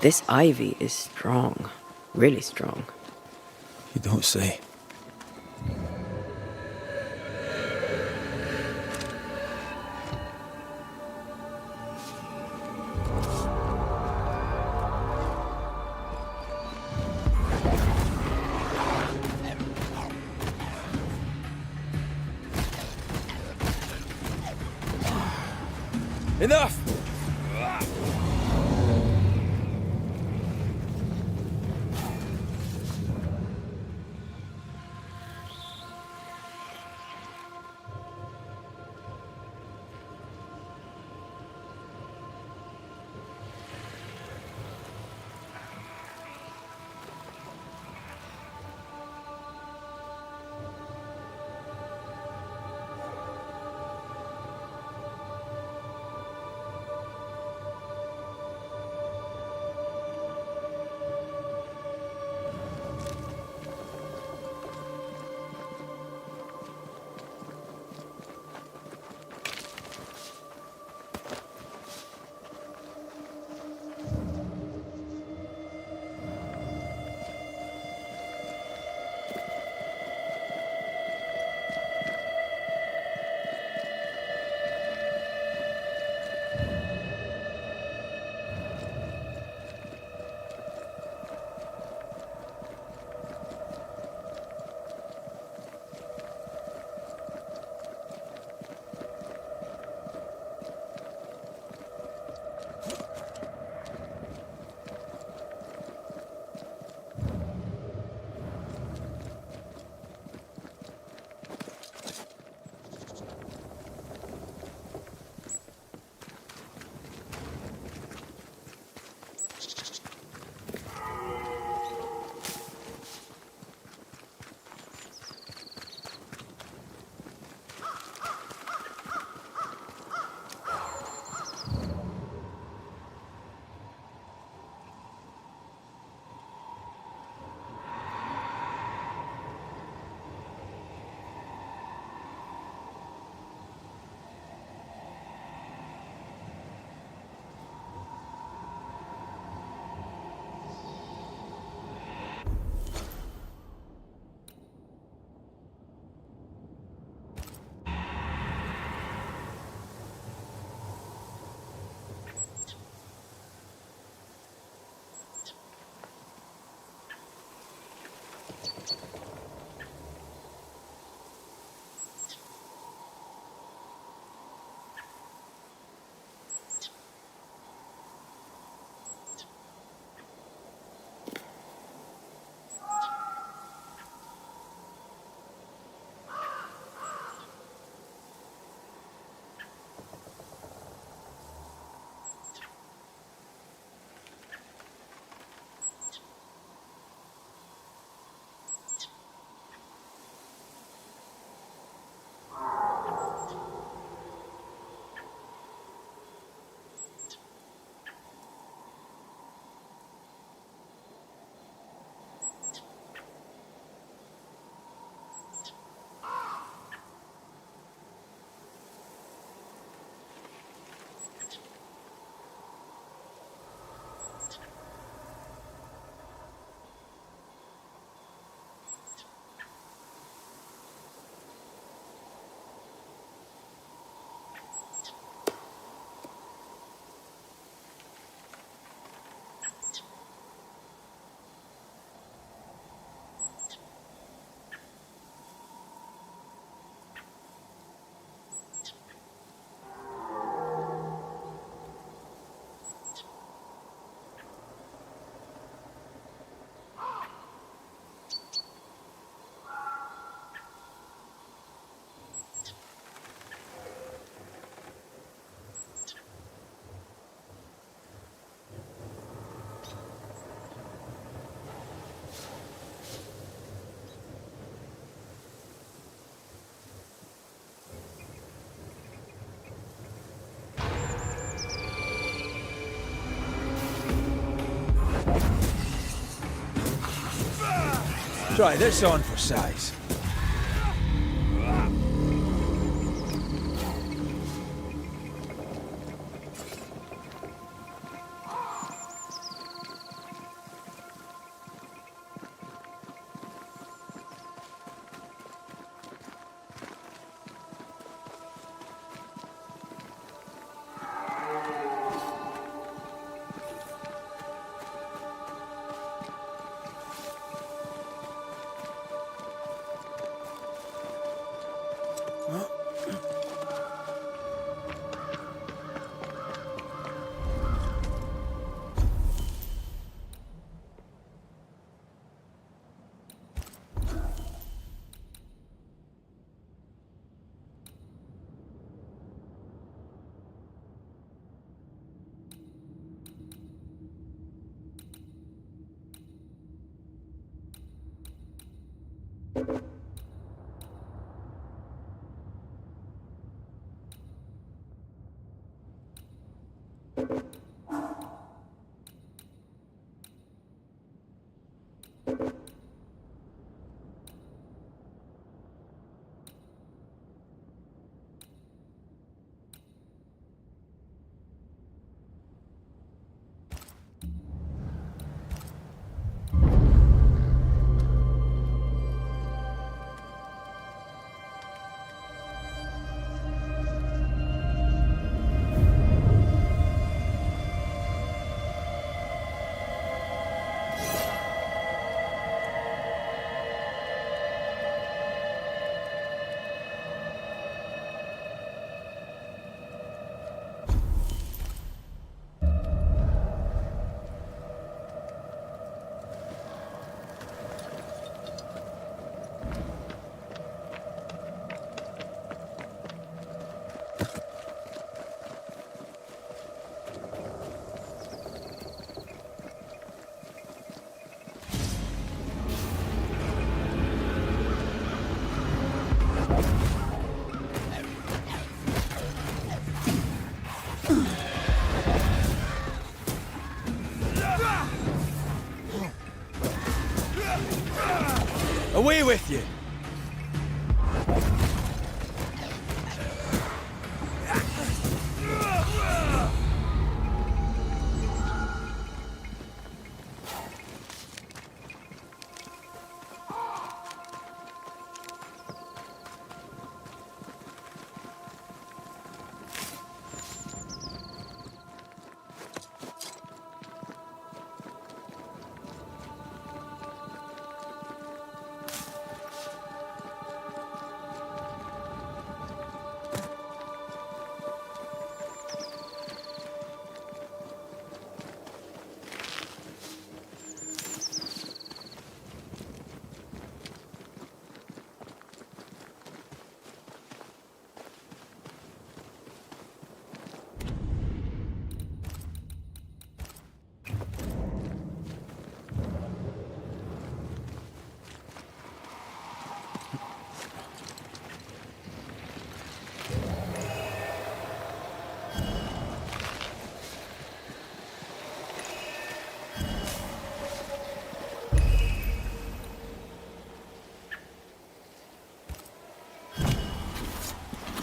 S3: This ivy is strong. Really strong.
S2: You don't say.
S16: Enough! Try this on for size. Away with you!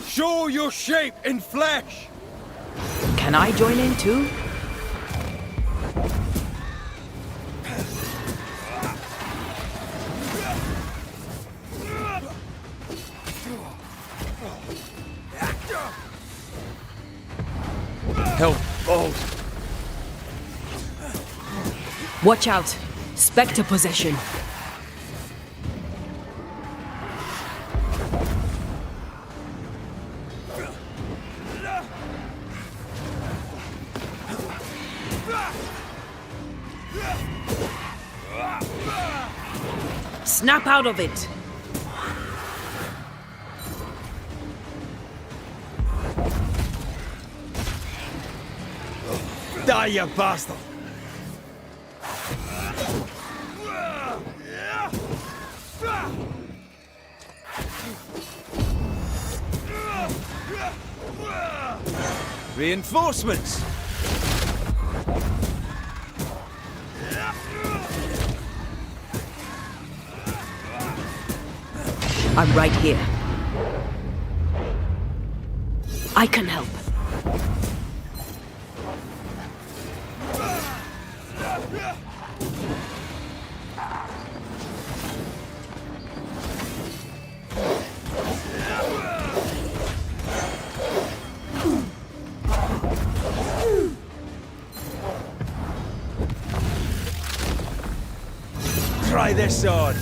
S16: Show your shape in flesh!
S3: Can I join in too?
S16: Help, balls.
S3: Watch out! Spectre possession. Snap out of it!
S16: Die, you bastard! Reinforcements!
S3: I'm right here. I can help.
S16: Try this on.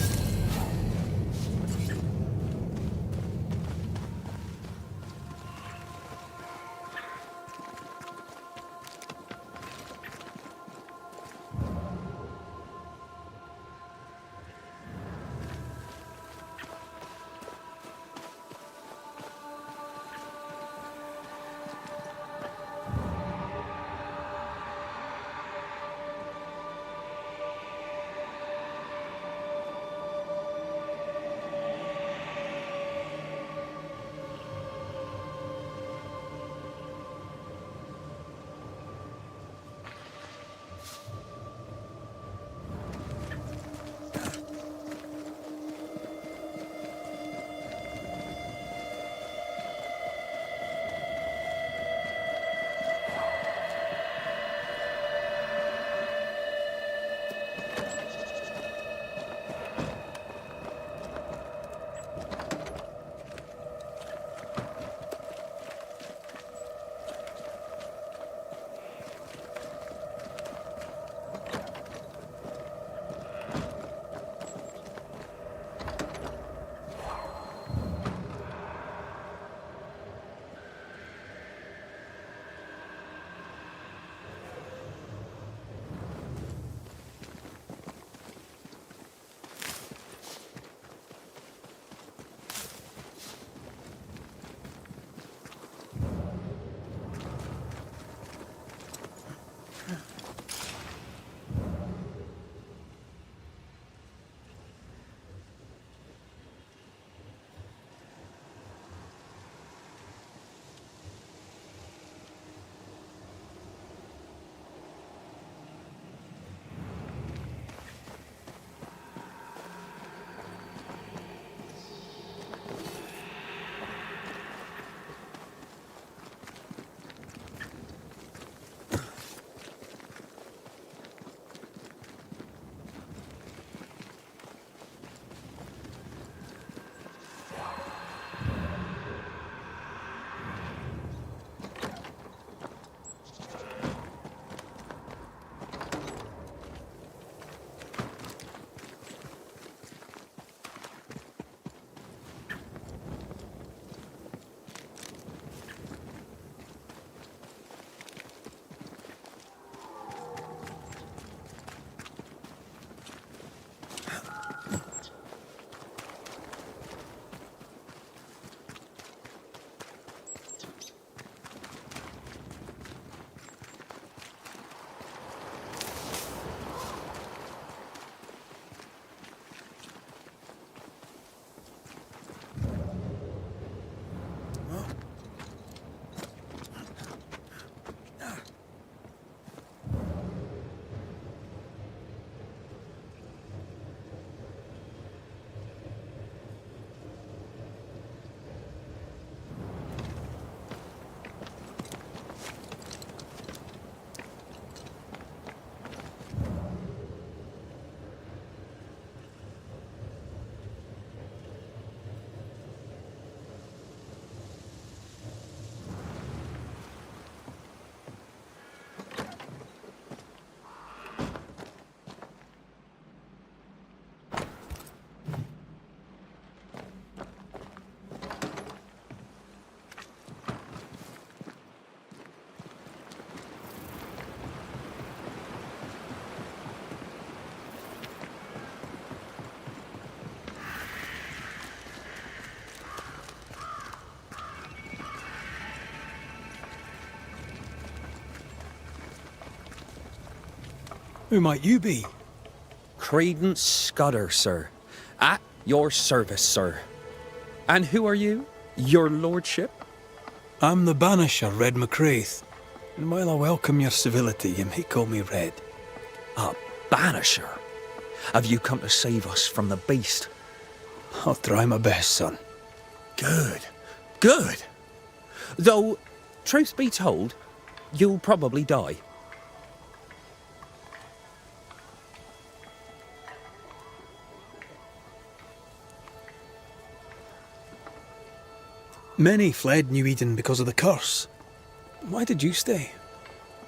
S18: Who might you be?
S7: Credence Scudder, sir. At your service, sir. And who are you? Your lordship?
S18: I'm the Banisher, Red McCraith. And while I welcome your civility, you may call me Red.
S7: A Banisher? Have you come to save us from the beast?
S18: I'll try my best, son.
S7: Good. Good. Though, truth be told, you'll probably die.
S2: Many fled New Eden because of the curse. Why did you stay?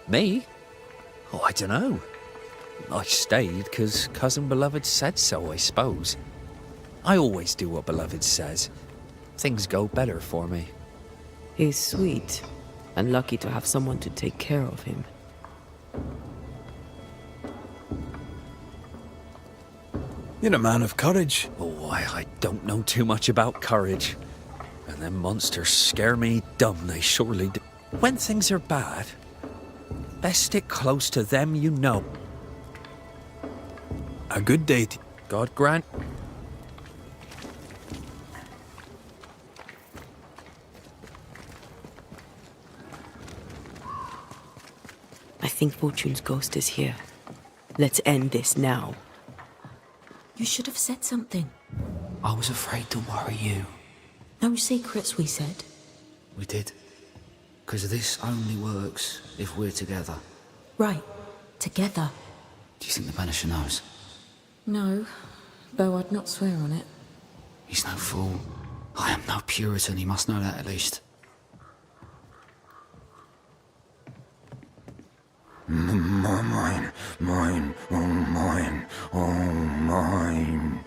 S7: Me? Oh, I don't know. I stayed because Cousin Beloved said so, I suppose. I always do what Beloved says. Things go better for me.
S3: He's sweet, and lucky to have someone to take care of him.
S2: You're a man of courage.
S7: Oh, I don't know too much about courage. And them monsters scare me dumb, they surely do. When things are bad, best stick close to them you know.
S2: A good day to...
S7: God grant.
S3: I think Fortune's ghost is here. Let's end this now.
S6: You should have said something.
S8: I was afraid to worry you.
S6: No secrets, we said.
S8: We did. Because this only works if we're together.
S6: Right. Together.
S8: Do you think the Banisher knows?
S6: No, though I'd not swear on it.
S8: He's no fool. I am no Puritan, he must know that at least.
S22: Mine, oh mine.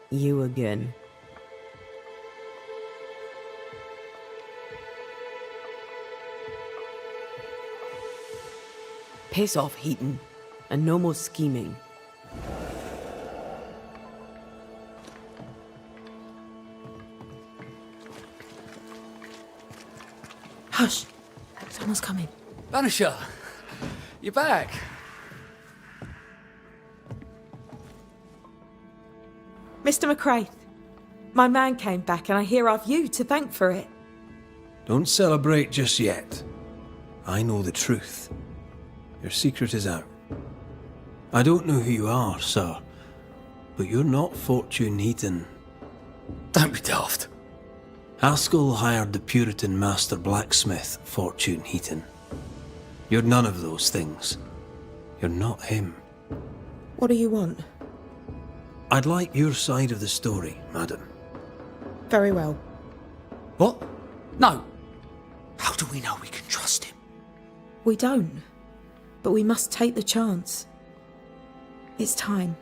S3: You again. Piss off, Heaton, and no more scheming.
S6: Hush! Someone's coming.
S21: Banisher! You're back!
S14: Mr. McCraith, my man came back and I hear I've you to thank for it.
S2: Don't celebrate just yet. I know the truth. Your secret is out. I don't know who you are, sir, but you're not Fortune Heaton.
S21: Don't be daft.
S2: Haskell hired the Puritan master blacksmith, Fortune Heaton. You're none of those things. You're not him.
S14: What do you want?
S2: I'd like your side of the story, madam.
S14: Very well.
S21: What? No. How do we know we can trust him?
S14: We don't. But we must take the chance. It's time.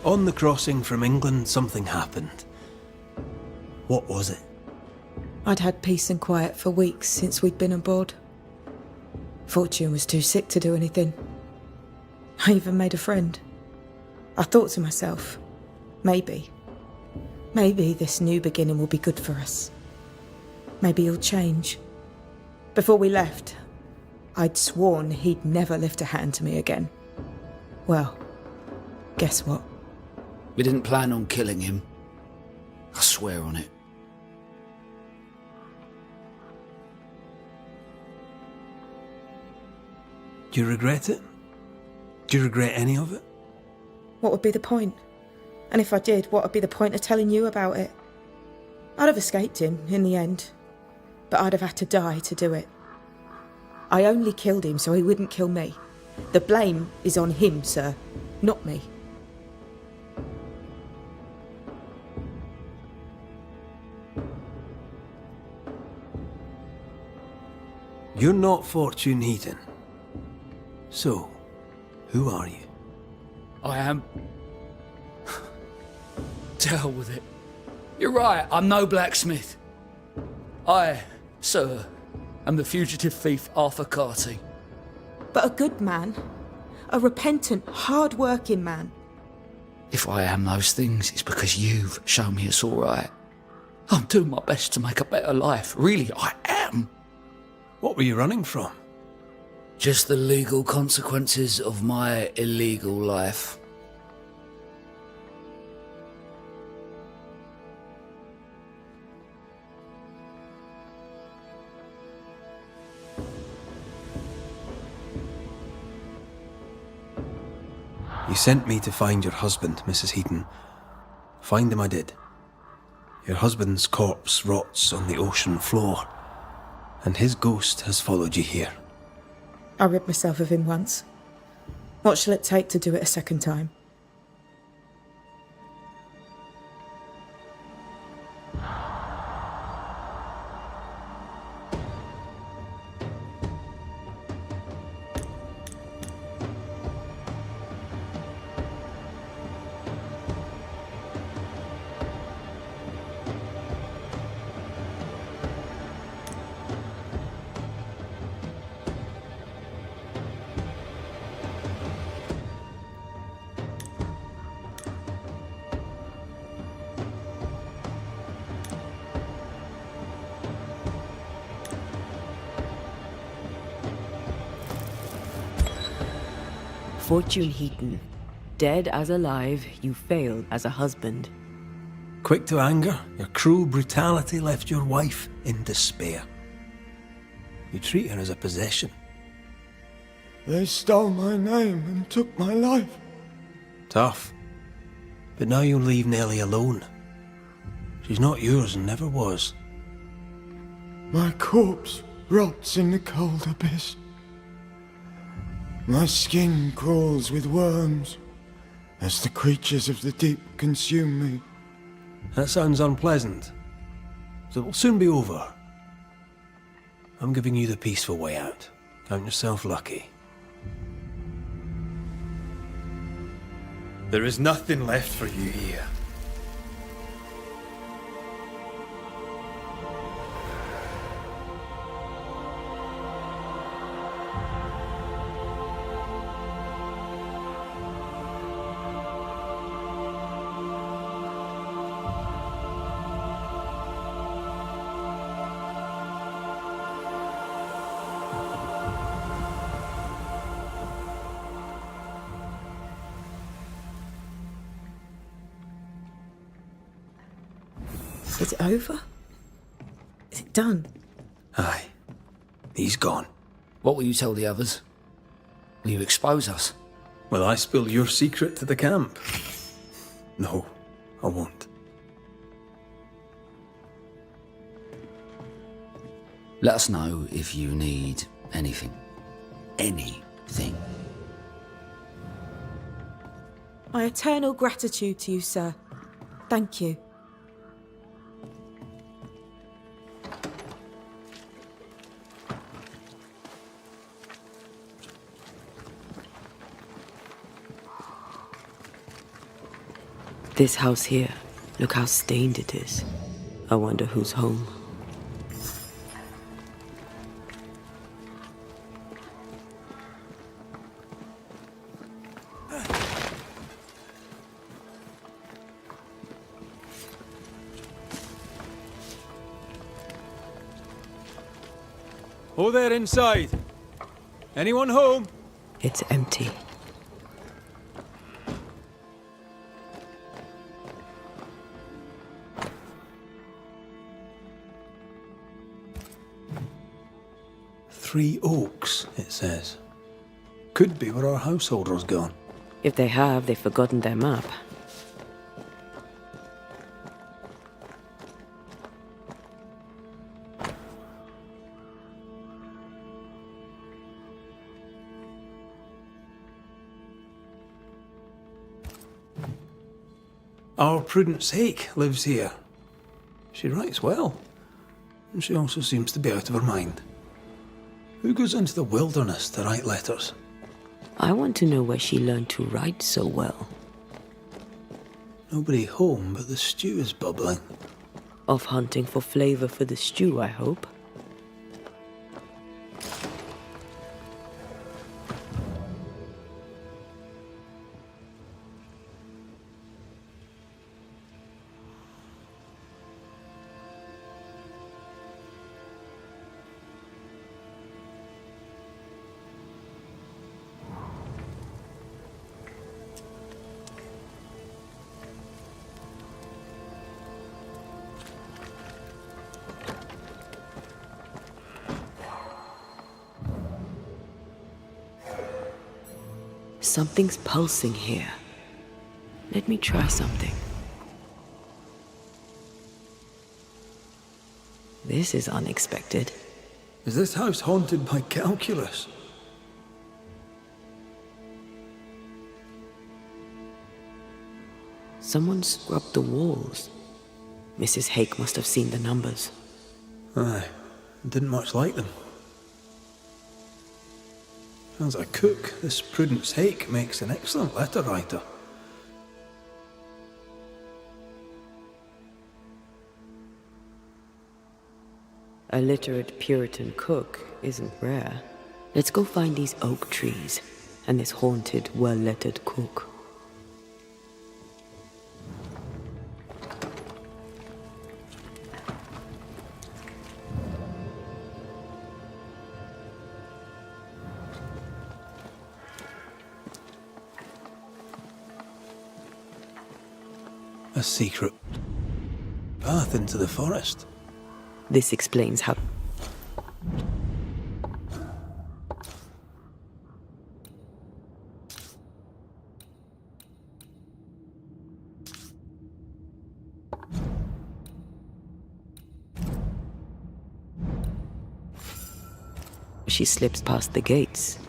S2: On the crossing from England, something happened. What was it?
S14: I'd had peace and quiet for weeks since we'd been aboard. Fortune was too sick to do anything. I even made a friend. I thought to myself, maybe this new beginning will be good for us. Maybe he'll change. Before we left, I'd sworn he'd never lift a hand to me again. Well, guess what?
S8: We didn't plan on killing him. I swear on it.
S2: Do you regret it? Do you regret any of it?
S14: What would be the point? And if I did, what would be the point of telling you about it? I'd have escaped him in the end, but I'd have had to die to do it. I only killed him so he wouldn't kill me. The blame is on him, sir, not me.
S2: You're not Fortune Heaton. So, who are you?
S21: I am. To hell with it. You're right, I'm no blacksmith. I, sir, am the fugitive thief Arthur Carty.
S14: But a good man. A repentant, hard-working man.
S8: If I am those things, it's because you've shown me it's all right. I'm doing my best to make a better life. Really, I am.
S2: What were you running from?
S8: Just the legal consequences of my illegal life.
S2: You sent me to find your husband, Mrs. Heaton. Find him I did. Your husband's corpse rots on the ocean floor, and his ghost has followed you here.
S14: I rid myself of him once. What shall it take to do it a second time?
S3: Fortune Heaton, dead as alive, you failed as a husband.
S18: Quick to anger, your cruel brutality left your wife in despair. You treat her as a possession.
S22: They stole my name and took my life.
S18: Tough. But now you'll leave Nellie alone. She's not yours and never was.
S22: My corpse rots in the cold abyss. My skin crawls with worms as the creatures of the deep consume me.
S18: That sounds unpleasant. So it'll soon be over. I'm giving you the peaceful way out. Count yourself lucky. There is nothing left for you here.
S14: Is it over? Is it done?
S18: Aye. He's gone.
S8: What will you tell the others? Will you expose us?
S18: Will I spill your secret to the camp? No, I won't.
S8: Let us know if you need anything. Anything.
S14: My eternal gratitude to you, sir. Thank you.
S3: This house here, look how stained it is. I wonder who's home.
S18: Oh, there inside. Anyone home?
S3: It's empty.
S18: Three Oaks, it says. Could be where our householder's gone.
S3: If they have, they've forgotten their map.
S18: Our Prudence Hake lives here. She writes well, and she also seems to be out of her mind. Who goes into the wilderness to write letters?
S3: I want to know where she learned to write so well.
S18: Nobody home, but the stew is bubbling.
S3: Off hunting for flavor for the stew, I hope. Something's pulsing here. Let me try something. This is unexpected.
S18: Is this house haunted by calculus?
S3: Someone scrubbed the walls. Mrs. Hake must have seen the numbers.
S18: Aye, didn't much like them. As a cook, this Prudence Hake makes an excellent letter writer.
S3: A literate Puritan cook isn't rare. Let's go find these oak trees and this haunted, well-lettered cook.
S18: A secret path into the forest.
S3: This explains how... she slips past the gates.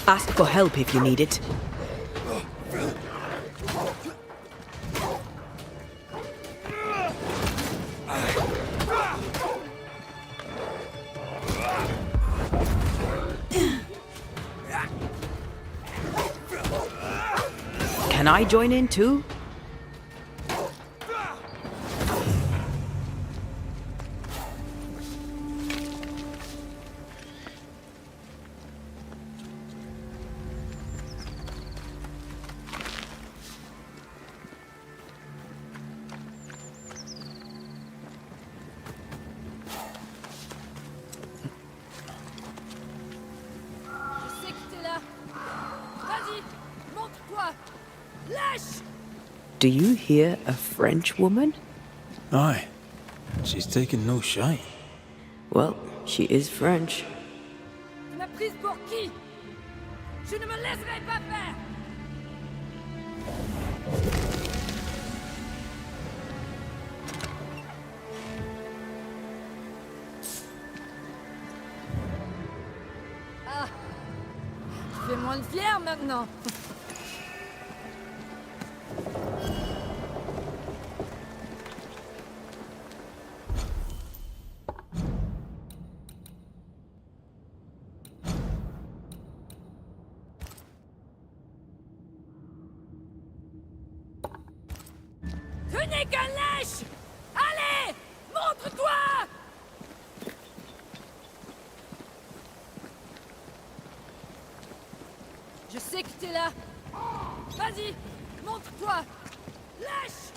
S3: Ask for help if you need it. Can I join in too? Do you hear a French woman?
S18: Aye. She's taking no shine.
S3: Well, she is French.
S11: Tu m'as prise pour qui? Je ne me laisserai pas faire! Ah! Tu fais moins le fier maintenant! Tenez! n'es qu'un lèche! Allez! Montre-toi! Je sais que t'es là. Vas-y, montre-toi! Lèche!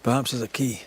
S2: Perhaps there's a key.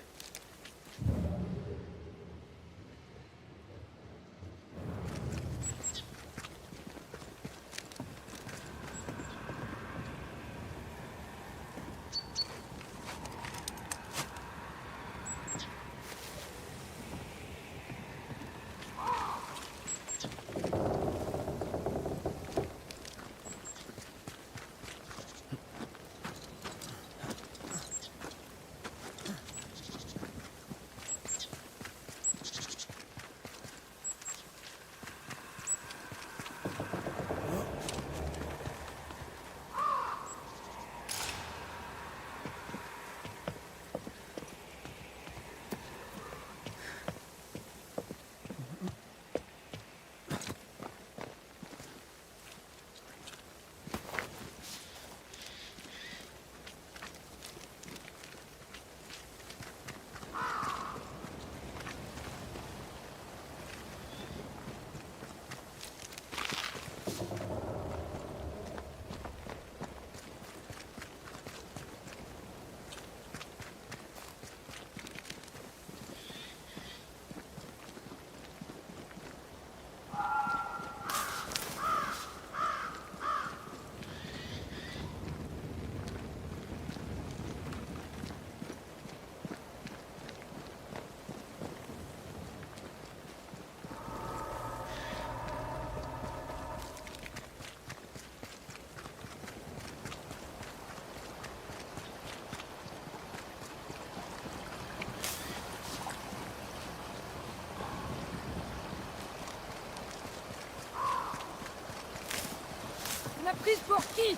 S11: Prise pour qui?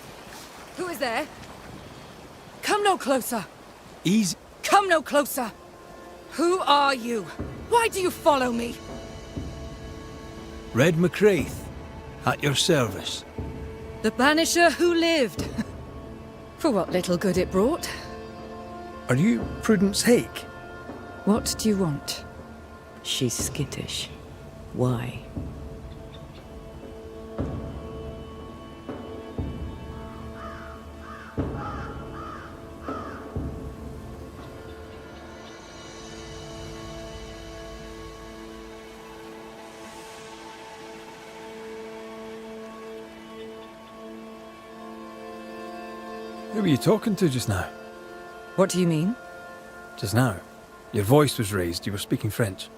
S11: Who is there? Come no closer.
S18: Easy.
S11: Come no closer. Who are you? Why do you follow me?
S18: Red McCraith, at your service.
S11: The Banisher who lived. For what little good it brought.
S2: Are you Prudence Hake?
S11: What do you want?
S3: She's skittish. Why?
S2: Who were you talking to just now?
S11: What do you mean?
S2: Just now. Your voice was raised. You were speaking French.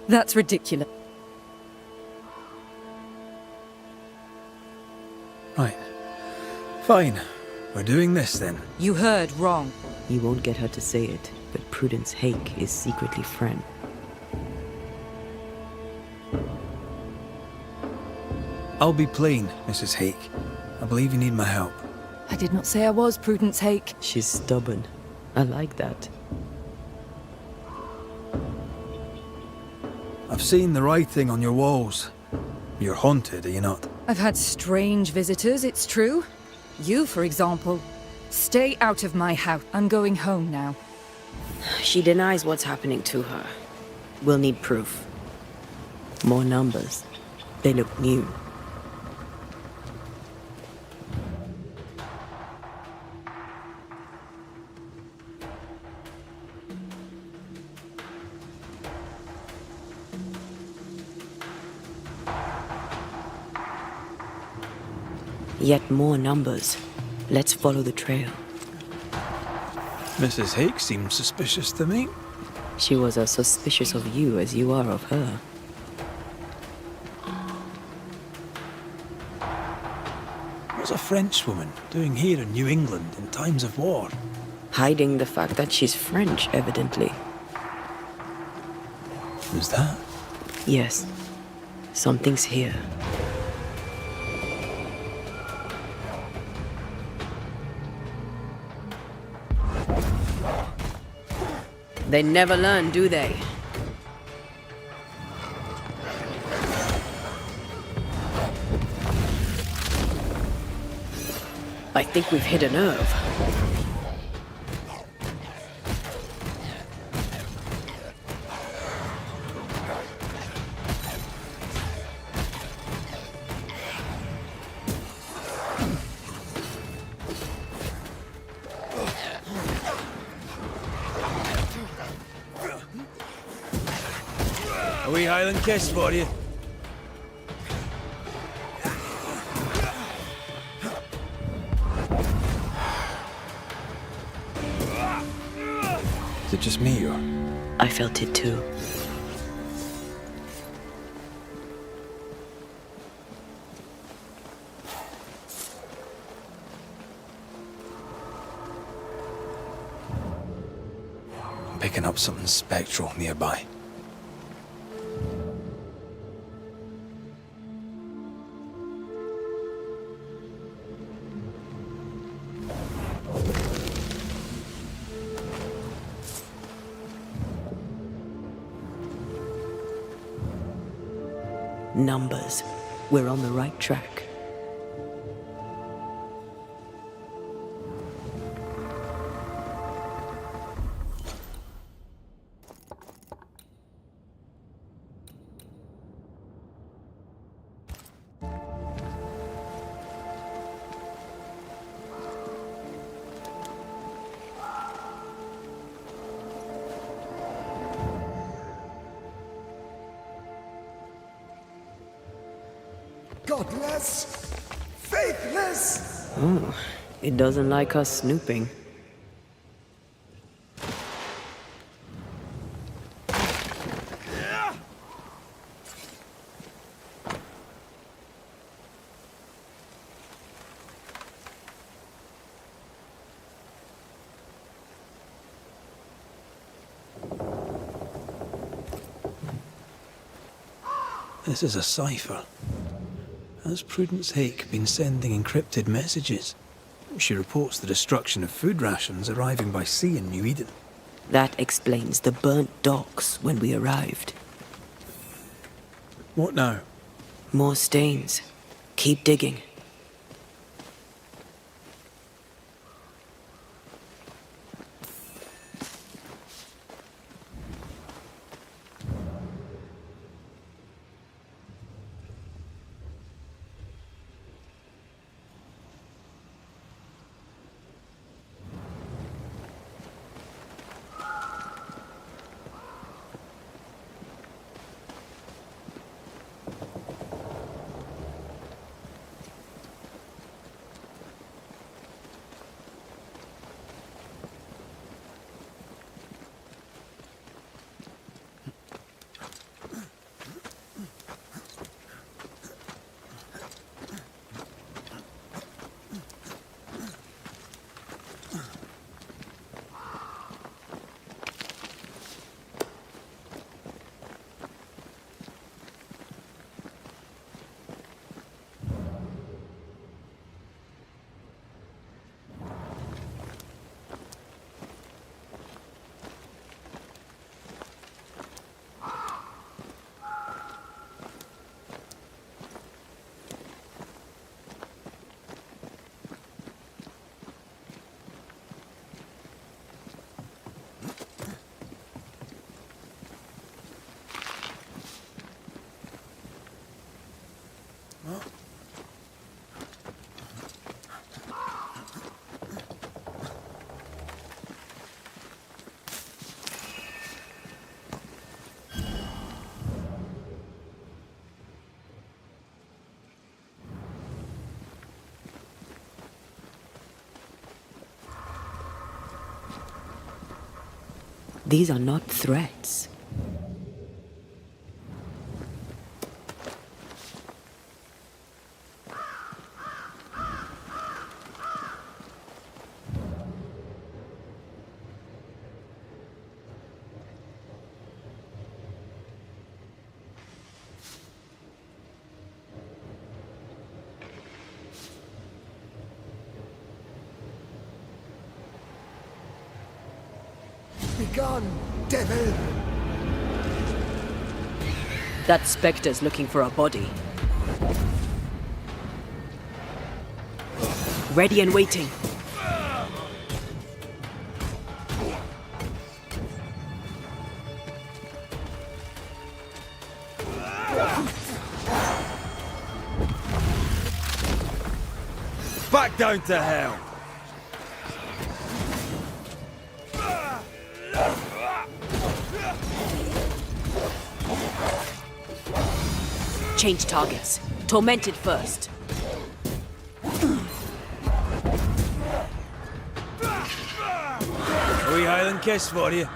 S11: That's ridiculous.
S2: Right. Fine. We're doing this then.
S11: You heard wrong.
S3: You won't get her to say it, but Prudence Hake is secretly friend.
S2: I'll be plain, Mrs. Hake. I believe you need my help.
S11: I did not say I was Prudence Hake.
S3: She's stubborn. I like that.
S2: I've seen the writing on your walls. You're haunted, are you not?
S11: I've had strange visitors, it's true. You, for example. Stay out of my house. I'm going home now.
S3: She denies what's happening to her. We'll need proof. More numbers. They look new. Yet more numbers. Let's follow the trail.
S2: Mrs. Hake seems suspicious to me.
S3: She was as suspicious of you as you are of her.
S2: What's a Frenchwoman doing here in New England in times of war?
S3: Hiding the fact that she's French, evidently.
S2: Who's that?
S3: Yes. Something's here. They never learn, do they? I think we've hit a nerve.
S16: A wee Highland kiss for you.
S2: Is it just me or?
S3: I felt it too.
S2: I'm picking up something spectral nearby.
S3: Numbers. We're on the right track.
S22: Godless! Faithless!
S3: Oh, it doesn't like us snooping.
S2: This is a cipher. Has Prudence Hake been sending encrypted messages? She reports the destruction of food rations arriving by sea in New Eden.
S3: That explains the burnt docks when we arrived.
S2: What now?
S3: More stains. Keep digging. These are not threats.
S22: Begone, devil!
S3: That spectre's looking for a body. Ready and waiting.
S16: Back down to hell!
S3: Change targets. Tormented first.
S16: A wee Highland kiss for you.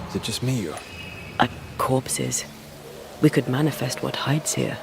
S2: Is it just me or?
S3: Corpses. We could manifest what hides here.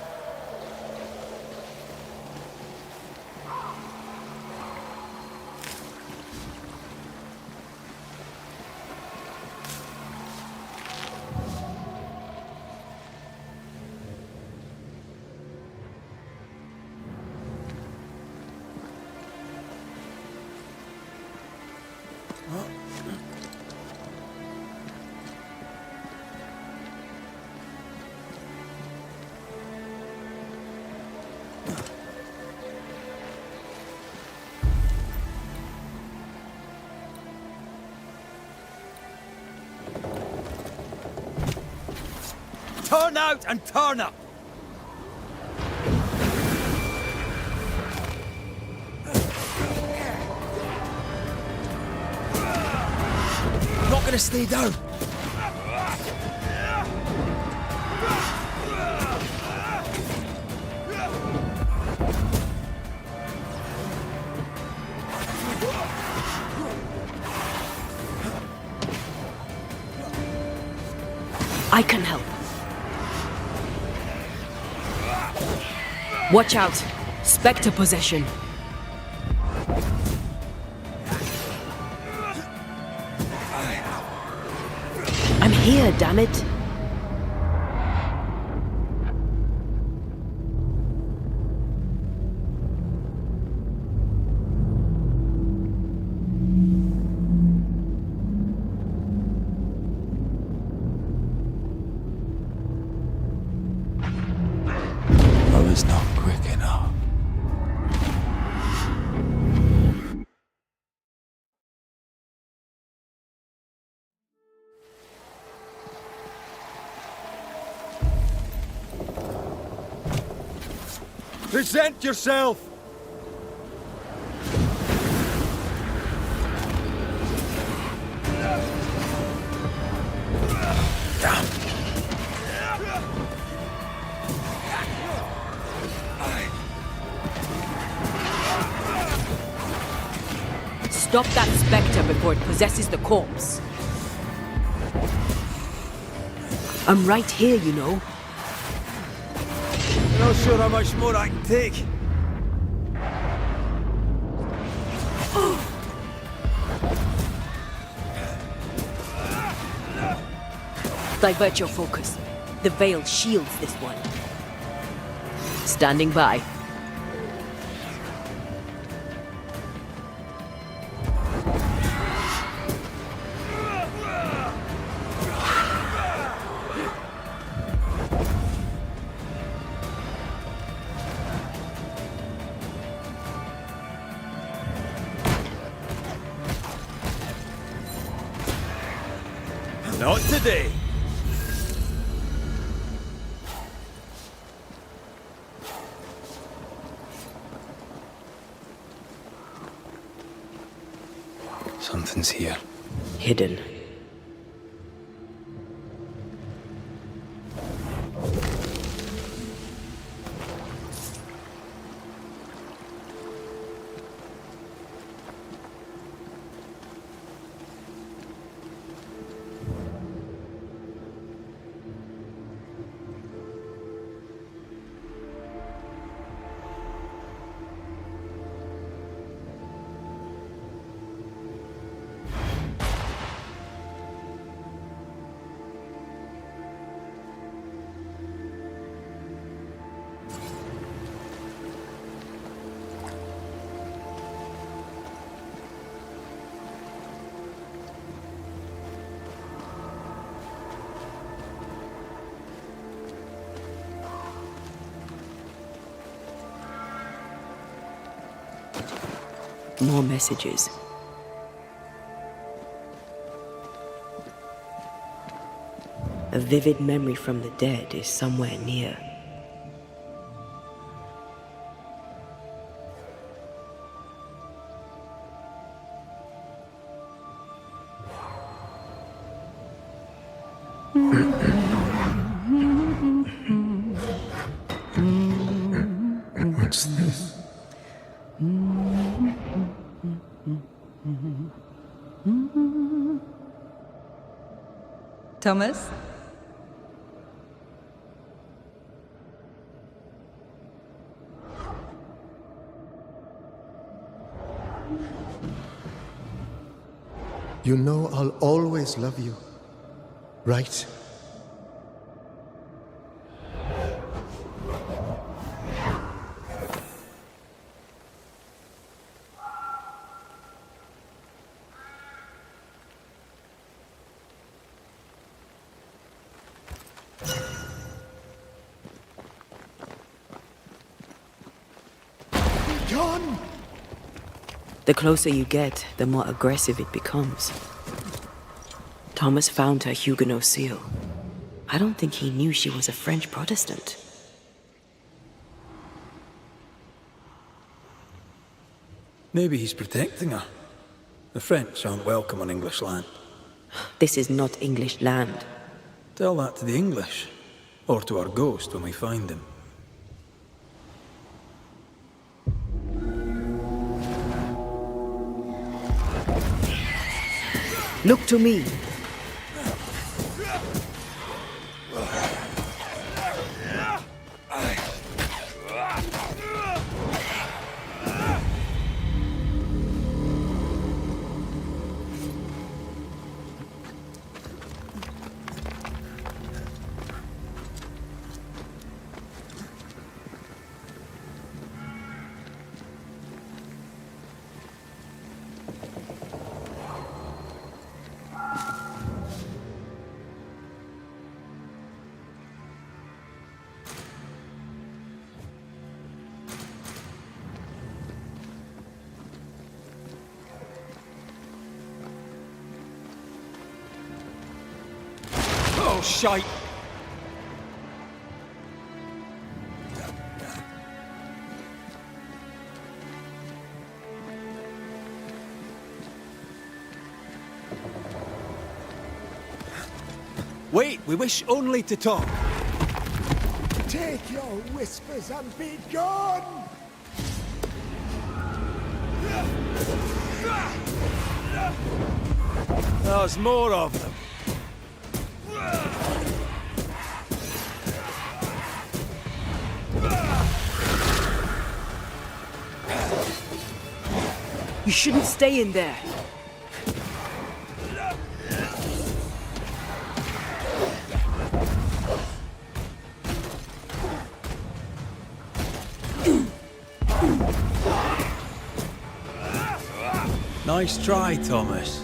S16: Turn out and turn up! Not gonna stay down.
S3: I can help. Watch out! Spectre possession. I'm here, damn it!
S2: I was not quick enough.
S16: Present yourself!
S3: Stop that spectre before it possesses the corpse. I'm right here, you know.
S16: I'm not sure how much more I can take.
S3: Divert your focus. The veil shields this one. Standing by.
S16: Not today.
S2: Something's here.
S3: Hidden. More messages. A vivid memory from the dead is somewhere near.
S2: What's this?
S12: Thomas?
S13: You know I'll always love you, right?
S3: John! The closer you get, the more aggressive it becomes. Thomas found her Huguenot seal. I don't think he knew she was a French Protestant.
S2: Maybe he's protecting her. The French aren't welcome on English land.
S3: This is not English land.
S2: Tell that to the English. Or to our ghost when we find him.
S3: Look to me.
S16: Oh, shite! Wait, we wish only to talk.
S22: Take your whispers and be gone!
S16: There's more of them.
S3: You shouldn't stay in there.
S2: Nice try, Thomas.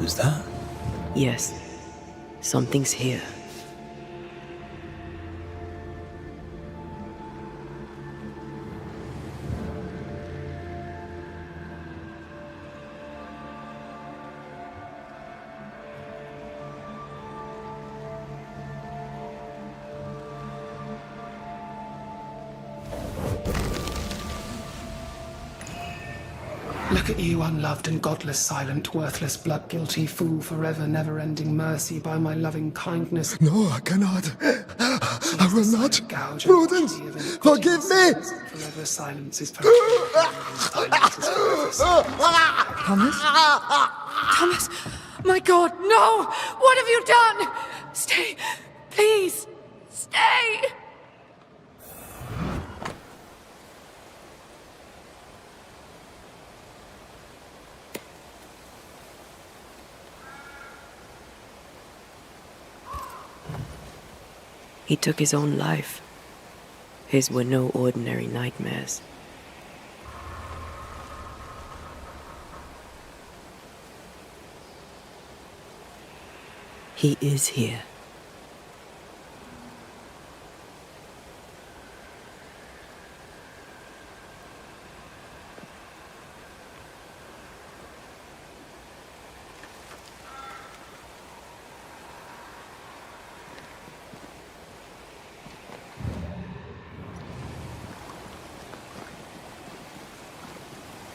S2: was that?
S3: Yes, something's here.
S9: Look at you, unloved and godless, silent, worthless, blood-guilty fool, forever never-ending mercy by my loving kindness.
S13: No, I cannot. I will not. Prudence, forgive me!
S9: Forever silence is forever.
S11: Thomas? Thomas! My God, no! What have you done? Stay! Please! Stay!
S3: He took his own life. His were no ordinary nightmares. He is here.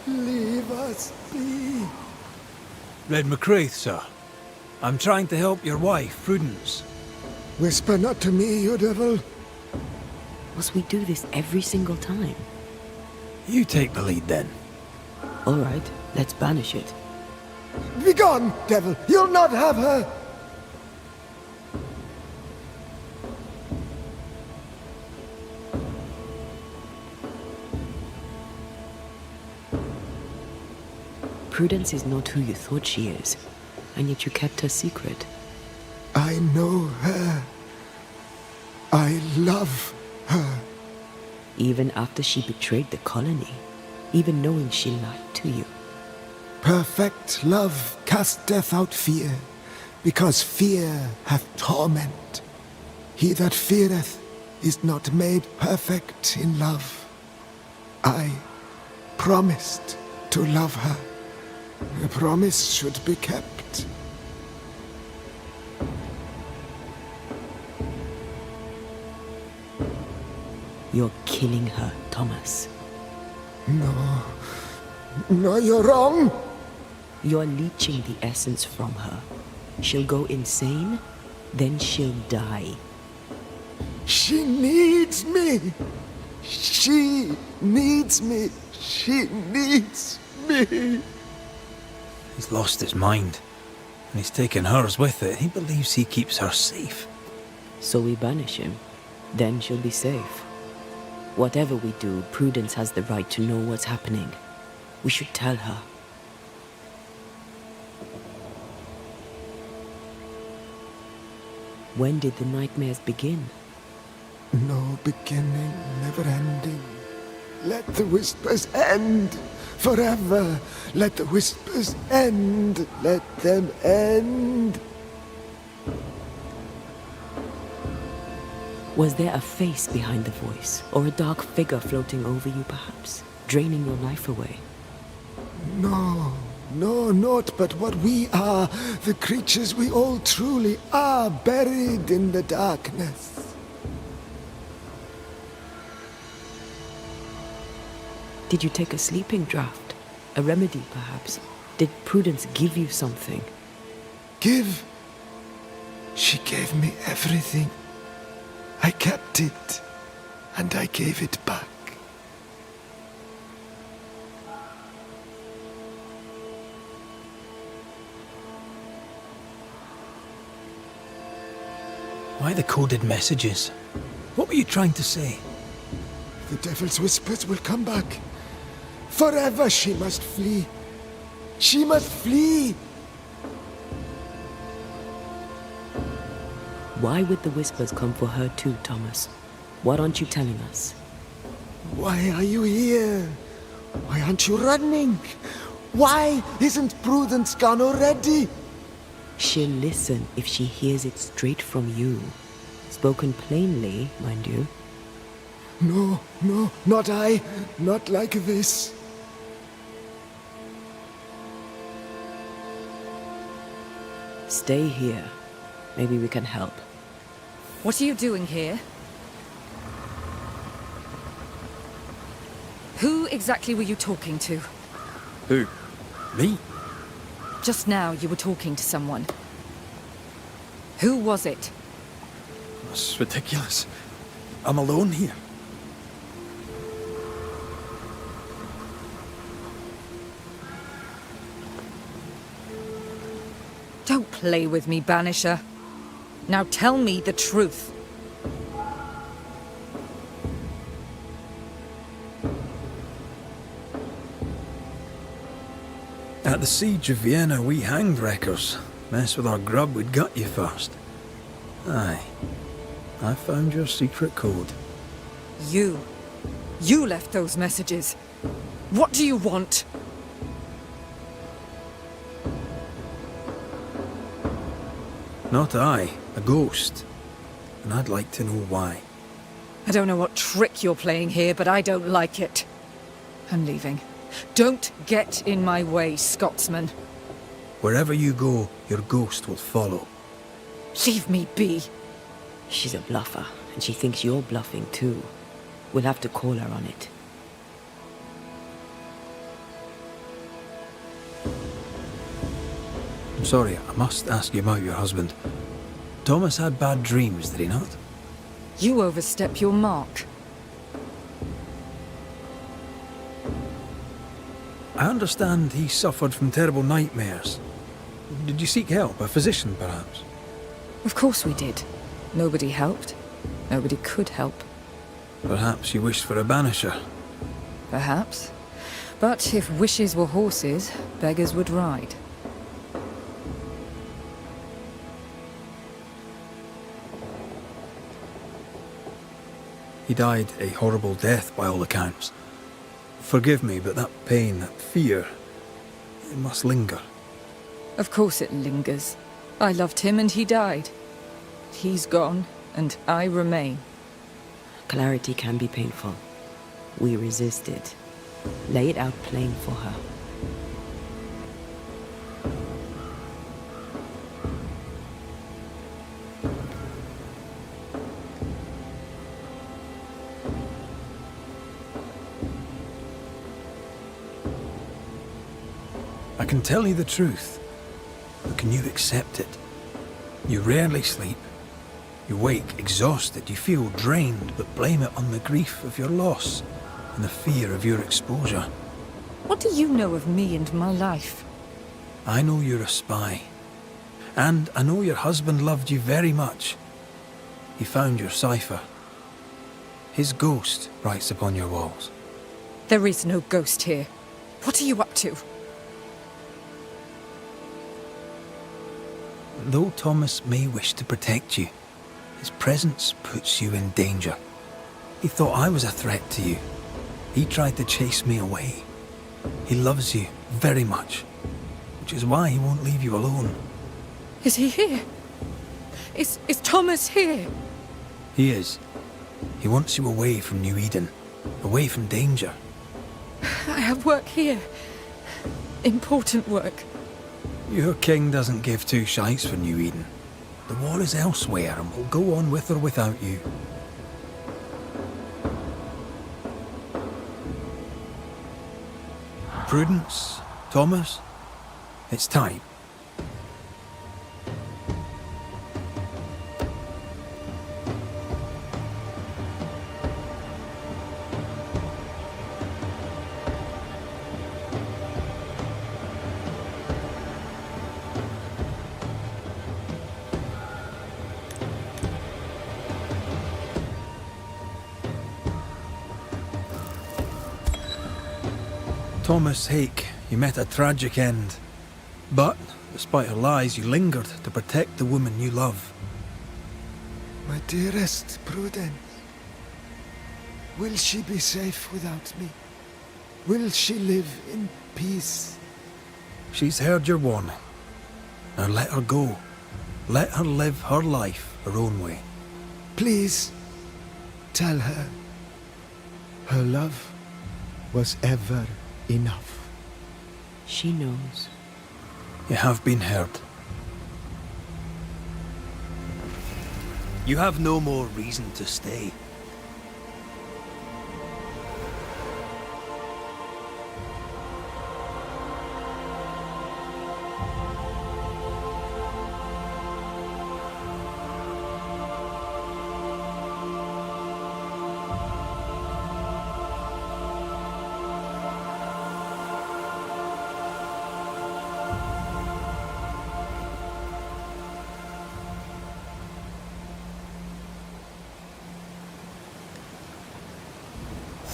S13: Leave us be.
S18: Red McCraith, sir. I'm trying to help your wife, Prudence.
S13: Whisper not to me, you devil.
S3: Must we do this every single time?
S18: You take the lead then.
S3: All right, let's banish it.
S13: Begone, devil! You'll not have her!
S3: Prudence is not who you thought she is, and yet you kept her secret.
S13: I know her. I love her.
S3: Even after she betrayed the colony, even knowing she lied to you.
S13: Perfect love casteth out fear, because fear hath torment. He that feareth is not made perfect in love. I promised to love her. The promise should be kept.
S3: You're killing her, Thomas.
S13: No. No, you're wrong.
S3: You're leeching the essence from her. She'll go insane, then she'll die.
S13: She needs me. She needs me. She needs me.
S18: He's lost his mind, and he's taken hers with it. He believes he keeps her safe.
S3: So we banish him, then she'll be safe. Whatever we do, Prudence has the right to know what's happening. We should tell her. When did the nightmares begin?
S13: No beginning, never ending. Let the whispers end forever. Let the whispers end. Let them end.
S3: Was there a face behind the voice, or a dark figure floating over you perhaps, draining your life away?
S13: No, no, not but what we are, the creatures we all truly are, buried in the darkness.
S3: Did you take a sleeping draught? A remedy, perhaps? Did Prudence give you something?
S13: Give? She gave me everything. I kept it, and I gave it back.
S18: Why the coded messages? What were you trying to say?
S13: The devil's whispers will come back. Forever she must flee. She must flee.
S3: Why would the whispers come for her too, Thomas? What aren't you telling us?
S13: Why are you here? Why aren't you running? Why isn't Prudence gone already?
S3: She'll listen if she hears it straight from you. Spoken plainly, mind you.
S13: No, no, not I. Not like this.
S3: Stay here. Maybe we can help.
S11: What are you doing here? Who exactly were you talking to?
S2: Who? Me?
S11: Just now you were talking to someone. Who was it?
S2: That's ridiculous. I'm alone here.
S11: Don't play with me, Banisher. Now tell me the truth.
S2: At the siege of Vienna, we hanged wreckers. Mess with our grub, we'd gut you first. Aye. I found your secret code.
S11: You left those messages. What do you want?
S2: Not I, a ghost. And I'd like to know why.
S11: I don't know what trick you're playing here, but I don't like it. I'm leaving. Don't get in my way, Scotsman.
S2: Wherever you go, your ghost will follow.
S11: Leave me be.
S3: She's a bluffer, and she thinks you're bluffing too. We'll have to call her on it.
S2: I'm sorry, I must ask you about your husband. Thomas had bad dreams, did he not?
S11: You overstep your mark.
S2: I understand he suffered from terrible nightmares. Did you seek help? A physician, perhaps?
S11: Of course we did. Nobody helped. Nobody could help.
S2: Perhaps you wished for a banisher.
S11: Perhaps. But if wishes were horses, beggars would ride.
S2: He died a horrible death by all accounts. Forgive me, but that pain, that fear, it must linger.
S11: Of course it lingers. I loved him and he died. He's gone, and I remain.
S3: Clarity can be painful. We resisted. Lay it out plain for her.
S2: I can tell you the truth, but can you accept it? You rarely sleep. You wake exhausted, you feel drained, but blame it on the grief of your loss and the fear of your exposure.
S11: What do you know of me and my life?
S2: I know you're a spy. And I know your husband loved you very much. He found your cipher. His ghost writes upon your walls.
S11: There is no ghost here. What are you up to?
S2: Though Thomas may wish to protect you, his presence puts you in danger. He thought I was a threat to you. He tried to chase me away. He loves you very much, which is why he won't leave you alone.
S11: Is he here? Is Thomas here?
S2: He is. He wants you away from New Eden, away from danger.
S11: I have work here. Important work.
S2: Your king doesn't give two shites for New Eden. The war is elsewhere and will go on with or without you. Prudence, Thomas, it's time. Thomas Hake, you met a tragic end. But, despite her lies, you lingered to protect the woman you love.
S13: My dearest Prudence, will she be safe without me? Will she live in peace?
S2: She's heard your warning. Now let her go. Let her live her life her own way.
S13: Please, tell her her love was ever enough.
S3: She knows.
S2: You have been heard.
S18: You have no more reason to stay.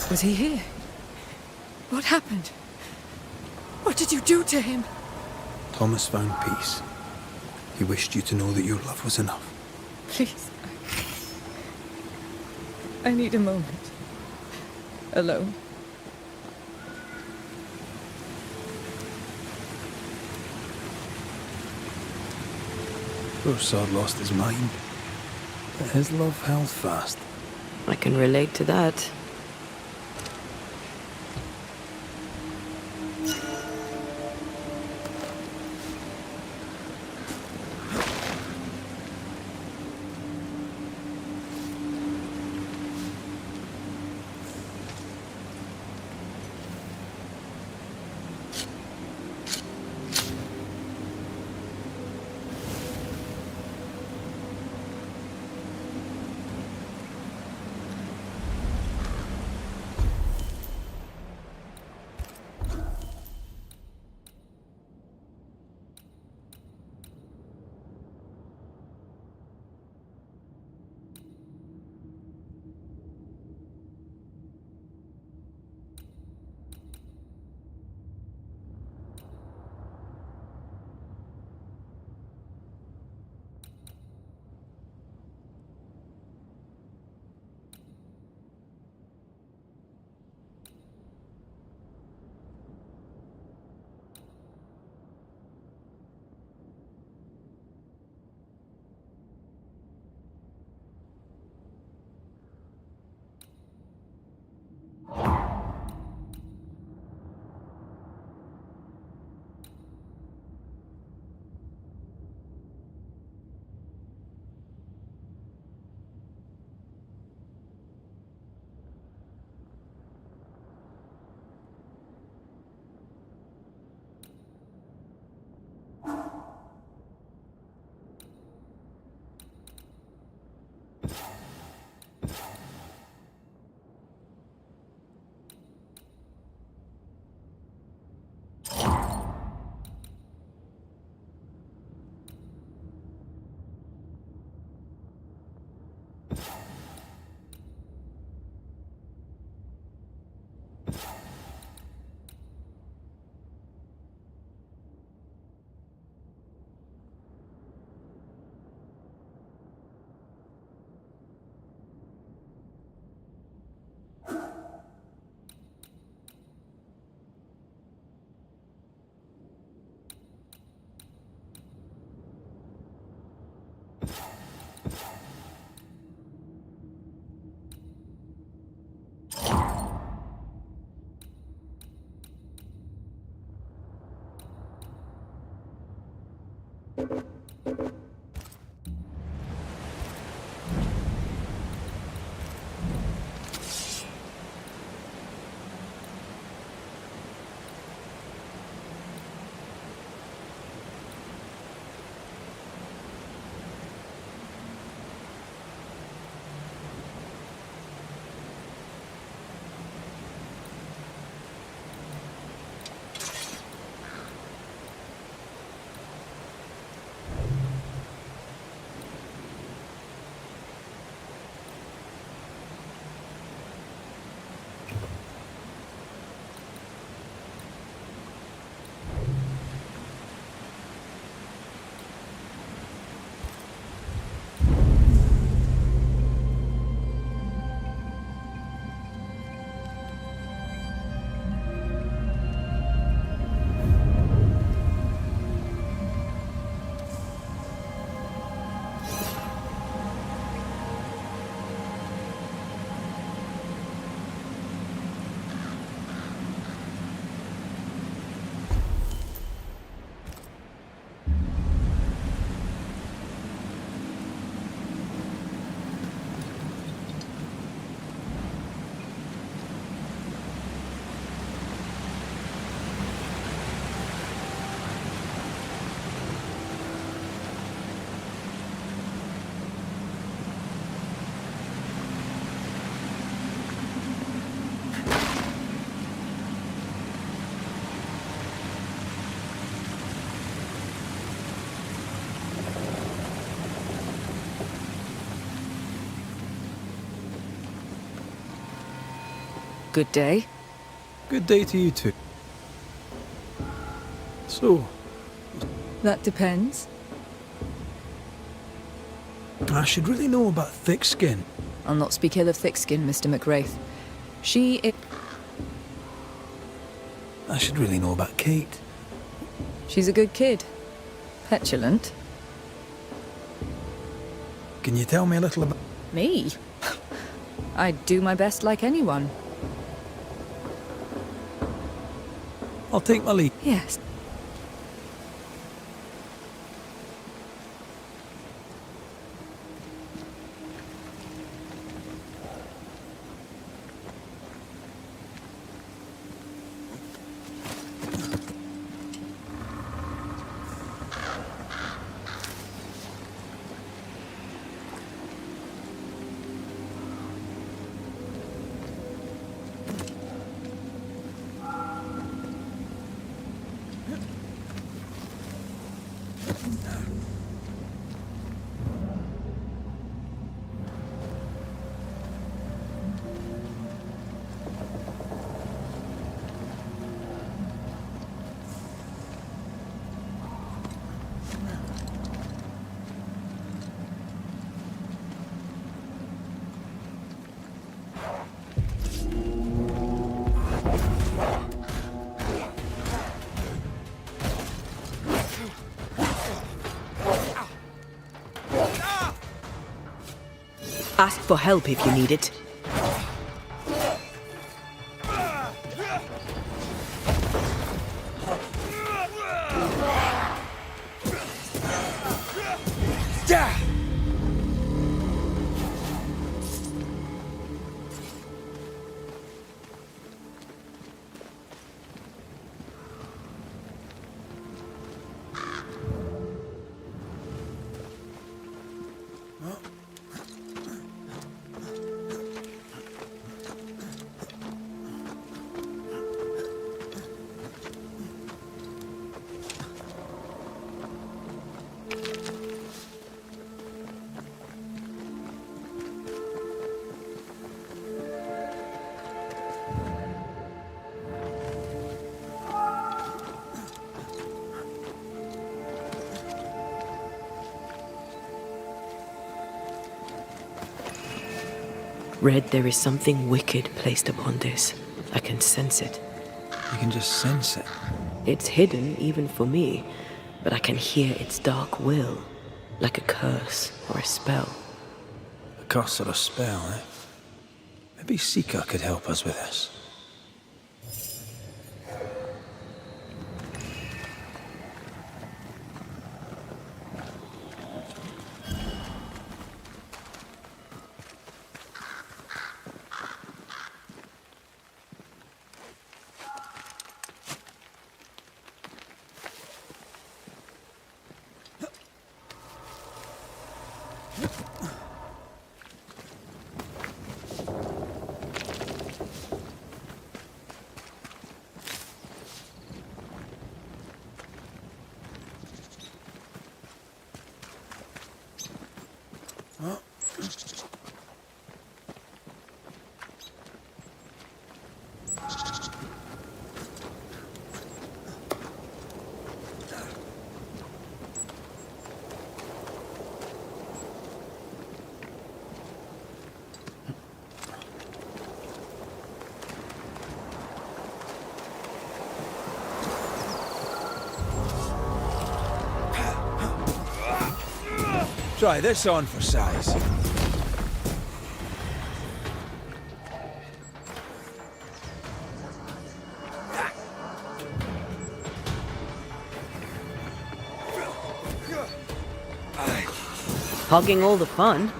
S11: Was he here? What happened? What did you do to him?
S2: Thomas found peace. He wished you to know that your love was enough.
S11: Please. I need a moment. Alone.
S2: Poor sod lost his mind, but his love held fast.
S3: I can relate to that.
S11: good day.
S2: Good day to you too. So,
S11: That depends.
S2: I should really know about thick skin.
S11: I'll not speak ill of thick skin, Mr. McWraith.
S2: I should really know about Kate.
S11: She's a good kid. Petulant.
S2: Can you tell me a little about...
S11: Me? I'd do my best like anyone.
S2: I'll take my lead.
S11: Yes.
S3: Ask for help if you need it. Red, there is something wicked placed upon this. I can sense it.
S2: You can just sense it.
S3: It's hidden, even for me, but I can hear its dark will, like a curse or a spell.
S2: A curse or a spell, eh? Maybe Sika could help us with this. Try this on for size.
S3: Hogging all the fun.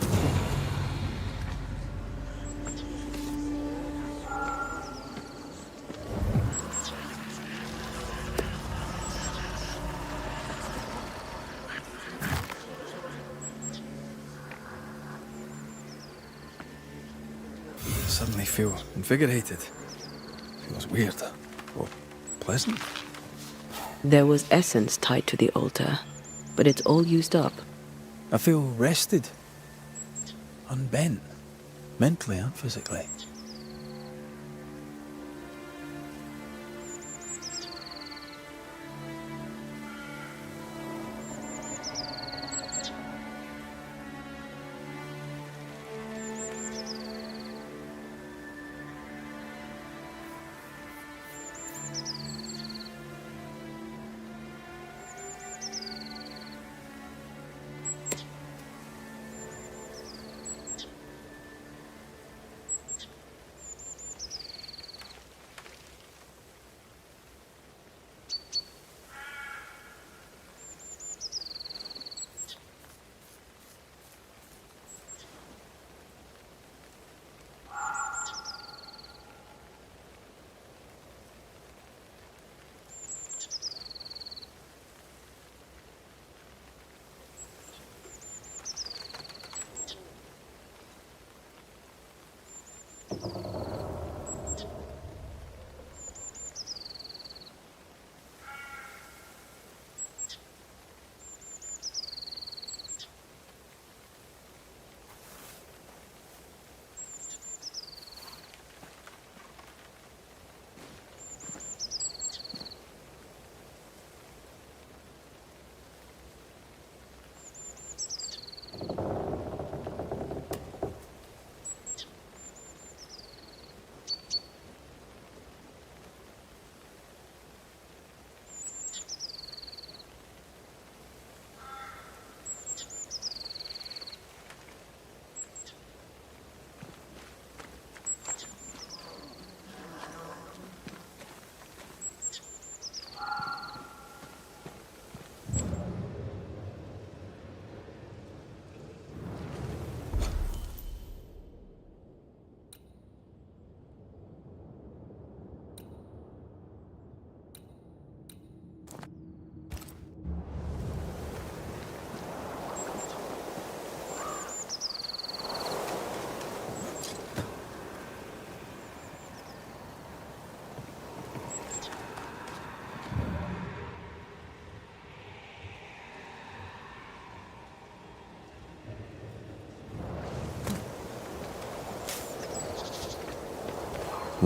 S2: Suddenly feel invigorated. Feels weird. Or pleasant.
S3: There was essence tied to the altar, but it's all used up.
S2: I feel rested. Unbent. Mentally and physically.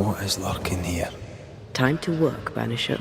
S2: What is lurking here?
S3: Time to work, Banisher.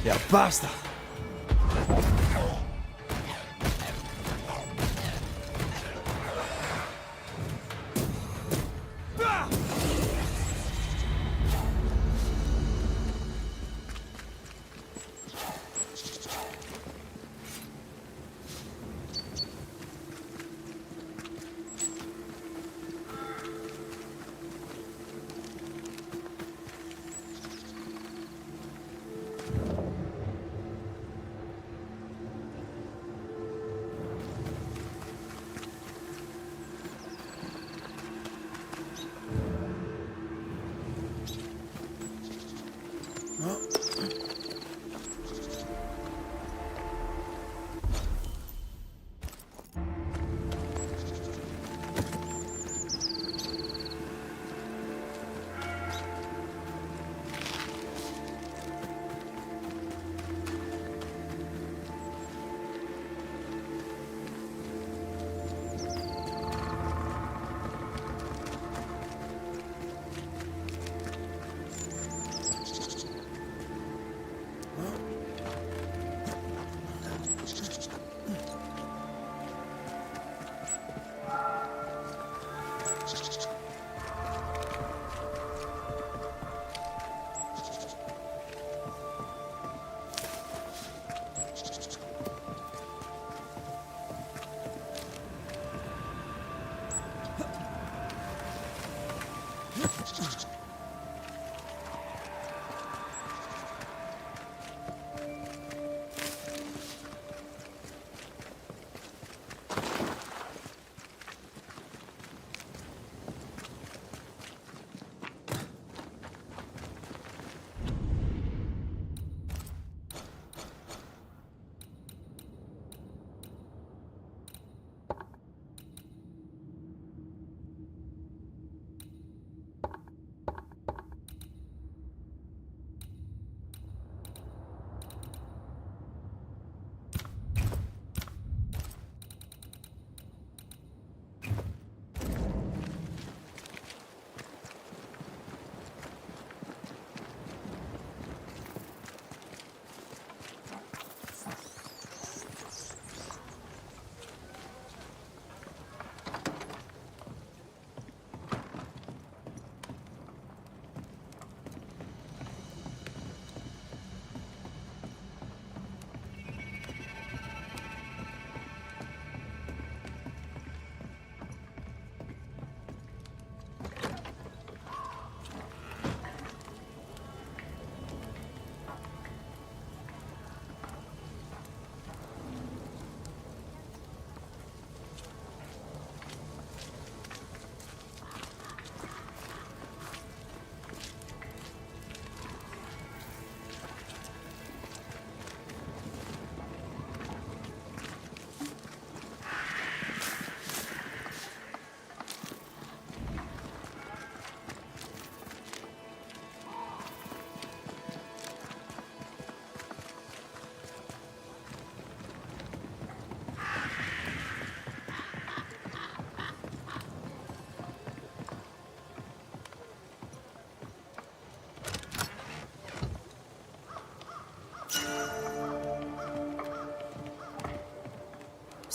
S16: Ja, basta!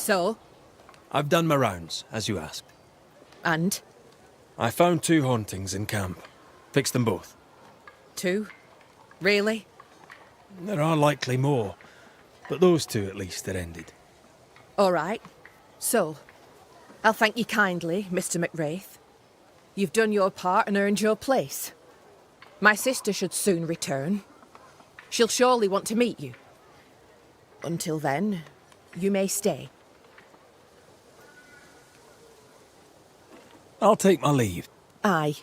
S19: So?
S18: I've done my rounds, as you asked.
S19: And?
S18: I found 2 hauntings in camp. Fixed them both.
S19: 2? Really?
S18: There are likely more, but those 2 at least are ended.
S19: All right. So, I'll thank you kindly, Mr. McWraith. You've done your part and earned your place. My sister should soon return. She'll surely want to meet you. Until then, you may stay.
S18: I'll take my leave.
S19: Aye.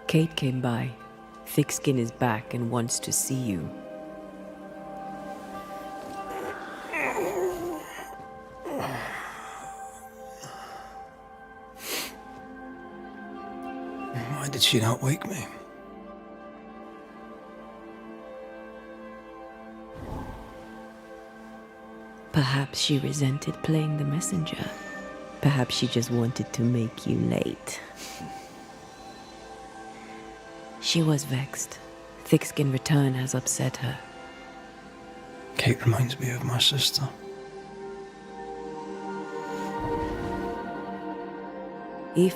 S3: Kate came by. Thickskin is back and wants to see you.
S2: Why did she not wake me?
S3: Perhaps she resented playing the messenger. Perhaps she just wanted to make you late. She was vexed. Thickskin return has upset her.
S2: Kate reminds me of my sister.
S3: Aoife.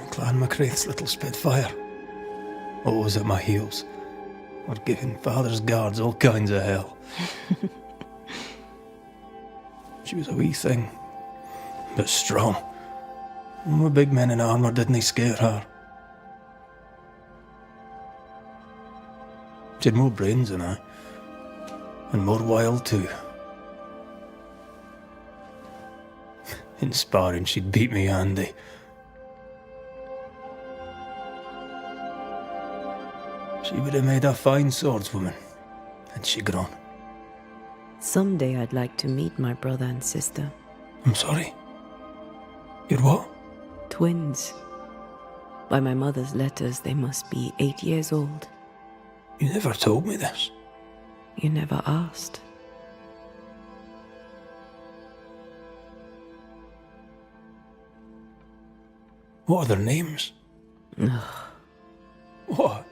S2: Clan McCraith's little spitfire. Always at my heels. Or giving father's guards all kinds of hell. She was a wee thing, but strong. And with big men in armour didn't scare her. She had more brains than I, and more wild too. In sparring, she'd beat me handy. She would have made a fine swordswoman, had she grown.
S3: Someday I'd like to meet my brother and sister.
S2: I'm sorry. You're what?
S3: Twins. By my mother's letters, they must be 8 years old.
S2: You never told me this.
S3: You never asked.
S2: What are their names? What?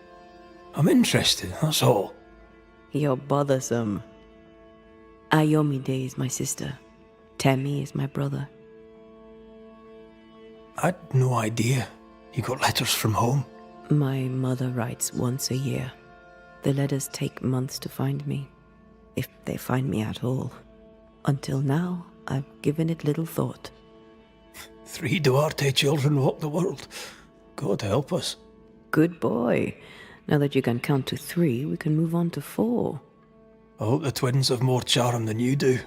S2: I'm interested, that's all.
S3: You're bothersome. Ayomide is my sister. Temi is my brother.
S2: I'd no idea you got letters from home.
S3: My mother writes once a year. The letters take months to find me, if they find me at all. Until now, I've given it little thought.
S2: 3 Duarte children walk the world. God help us.
S3: Good boy. Now that you can count to 3, we can move on to 4.
S2: I hope the twins have more charm than you do.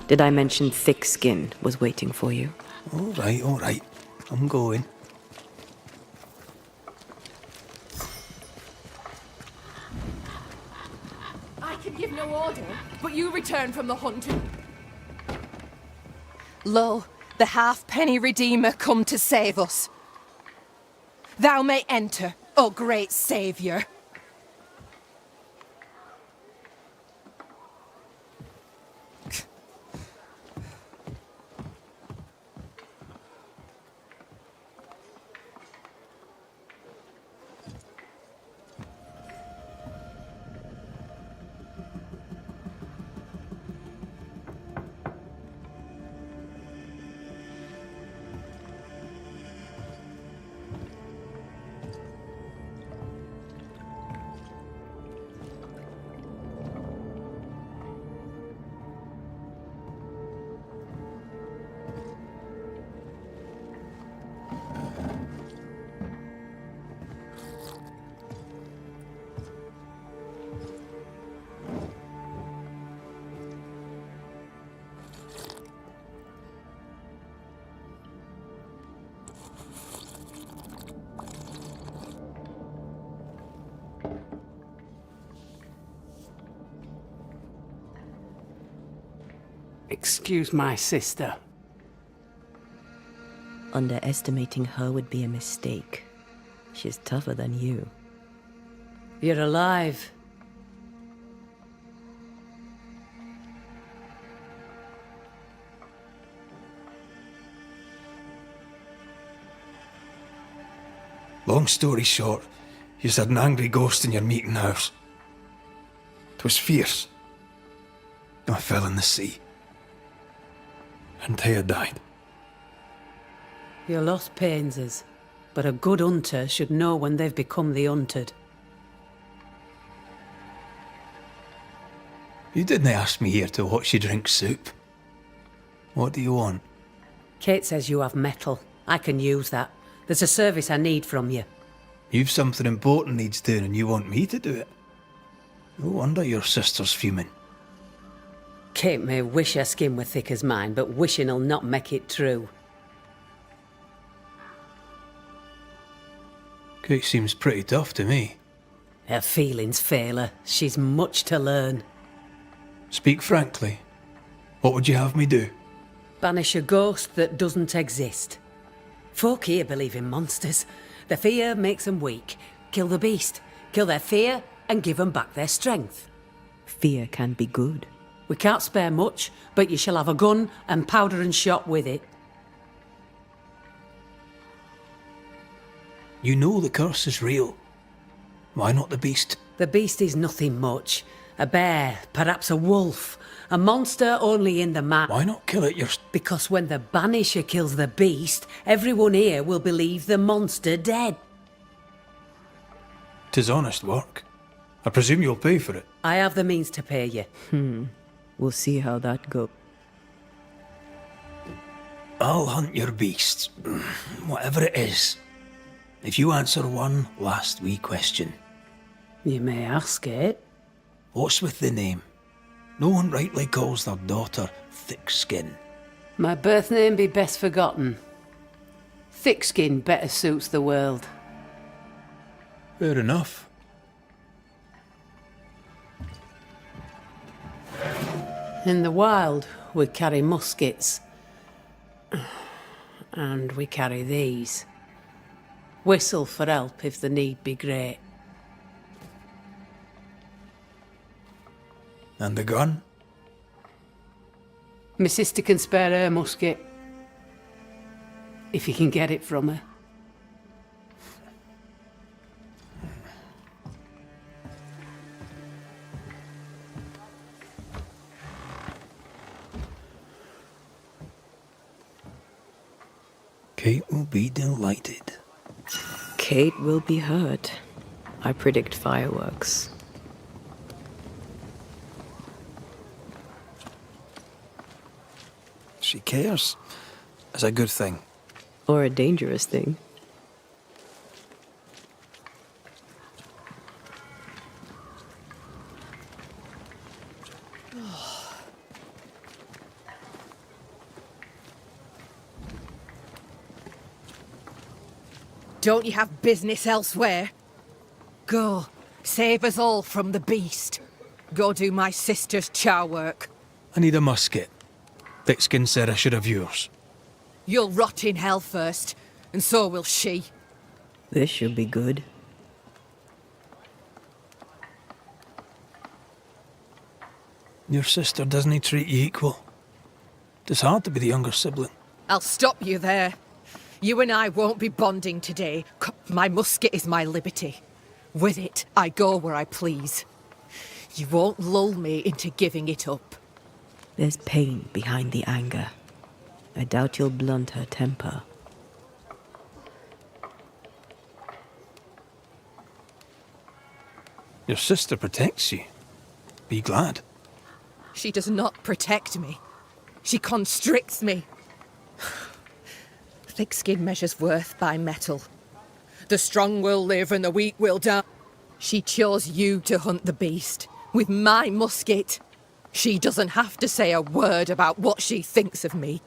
S3: Did I mention thick skin was waiting for you?
S2: All right. I'm going.
S19: I can give no order, but you return from the hunt. Lo, the halfpenny Redeemer come to save us. Thou may enter, O great saviour.
S12: Excuse my sister.
S3: Underestimating her would be a mistake. She's tougher than you.
S12: You're alive.
S2: Long story short, you had an angry ghost in your meeting house. 'Twas fierce. I fell in the sea. And Taya died.
S12: Your loss pains us, but a good hunter should know when they've become the hunted.
S2: You didn't ask me here to watch you drink soup. What do you want?
S12: Kate says you have metal. I can use that. There's a service I need from you.
S2: You've something important needs doing and you want me to do it. No wonder your sister's fuming.
S12: Kate may wish her skin were thick as mine, but wishing'll not make it true.
S2: Kate seems pretty tough to me.
S12: Her feelings fail her. She's much to learn.
S2: Speak frankly. What would you have me do?
S12: Banish a ghost that doesn't exist. Folk here believe in monsters. The fear makes them weak. Kill the beast. Kill their fear and give them back their strength.
S3: Fear can be good.
S12: We can't spare much, but you shall have a gun and powder and shot with it.
S18: You know the curse is real. Why not the beast?
S12: The beast is nothing much. A bear, perhaps a wolf. A monster only in the map.
S18: Why not kill it
S12: Because when the Banisher kills the beast, everyone here will believe the monster dead.
S18: 'Tis honest work. I presume you'll pay for it.
S12: I have the means to pay you.
S3: We'll see how that goes.
S18: I'll hunt your beast. Whatever it is. If you answer one last wee question.
S12: You may ask it.
S18: What's with the name? No one rightly calls their daughter Thickskin.
S12: My birth name be best forgotten. Thickskin better suits the world.
S18: Fair enough.
S12: In the wild, we carry muskets. And we carry these. Whistle for help if the need be great.
S18: And the gun?
S12: My sister can spare her musket. If you can get it from her.
S18: Kate will be delighted.
S3: Kate will be hurt. I predict fireworks.
S18: She cares. It's a good thing.
S3: Or a dangerous thing.
S19: Don't you have business elsewhere? Go, save us all from the beast. Go do my sister's char work.
S18: I need a musket. Thickskin said I should have yours.
S19: You'll rot in hell first, and so will she.
S3: This should be good.
S18: Your sister doesn't treat you equal. It's hard to be the younger sibling.
S19: I'll stop you there. You and I won't be bonding today. My musket is my liberty. With it, I go where I please. You won't lull me into giving it up.
S3: There's pain behind the anger. I doubt you'll blunt her temper.
S18: Your sister protects you. Be glad.
S19: She does not protect me. She constricts me. Thickskin measures worth by metal. The strong will live and the weak will die. She chose you to hunt the beast with my musket. She doesn't have to say a word about what she thinks of me.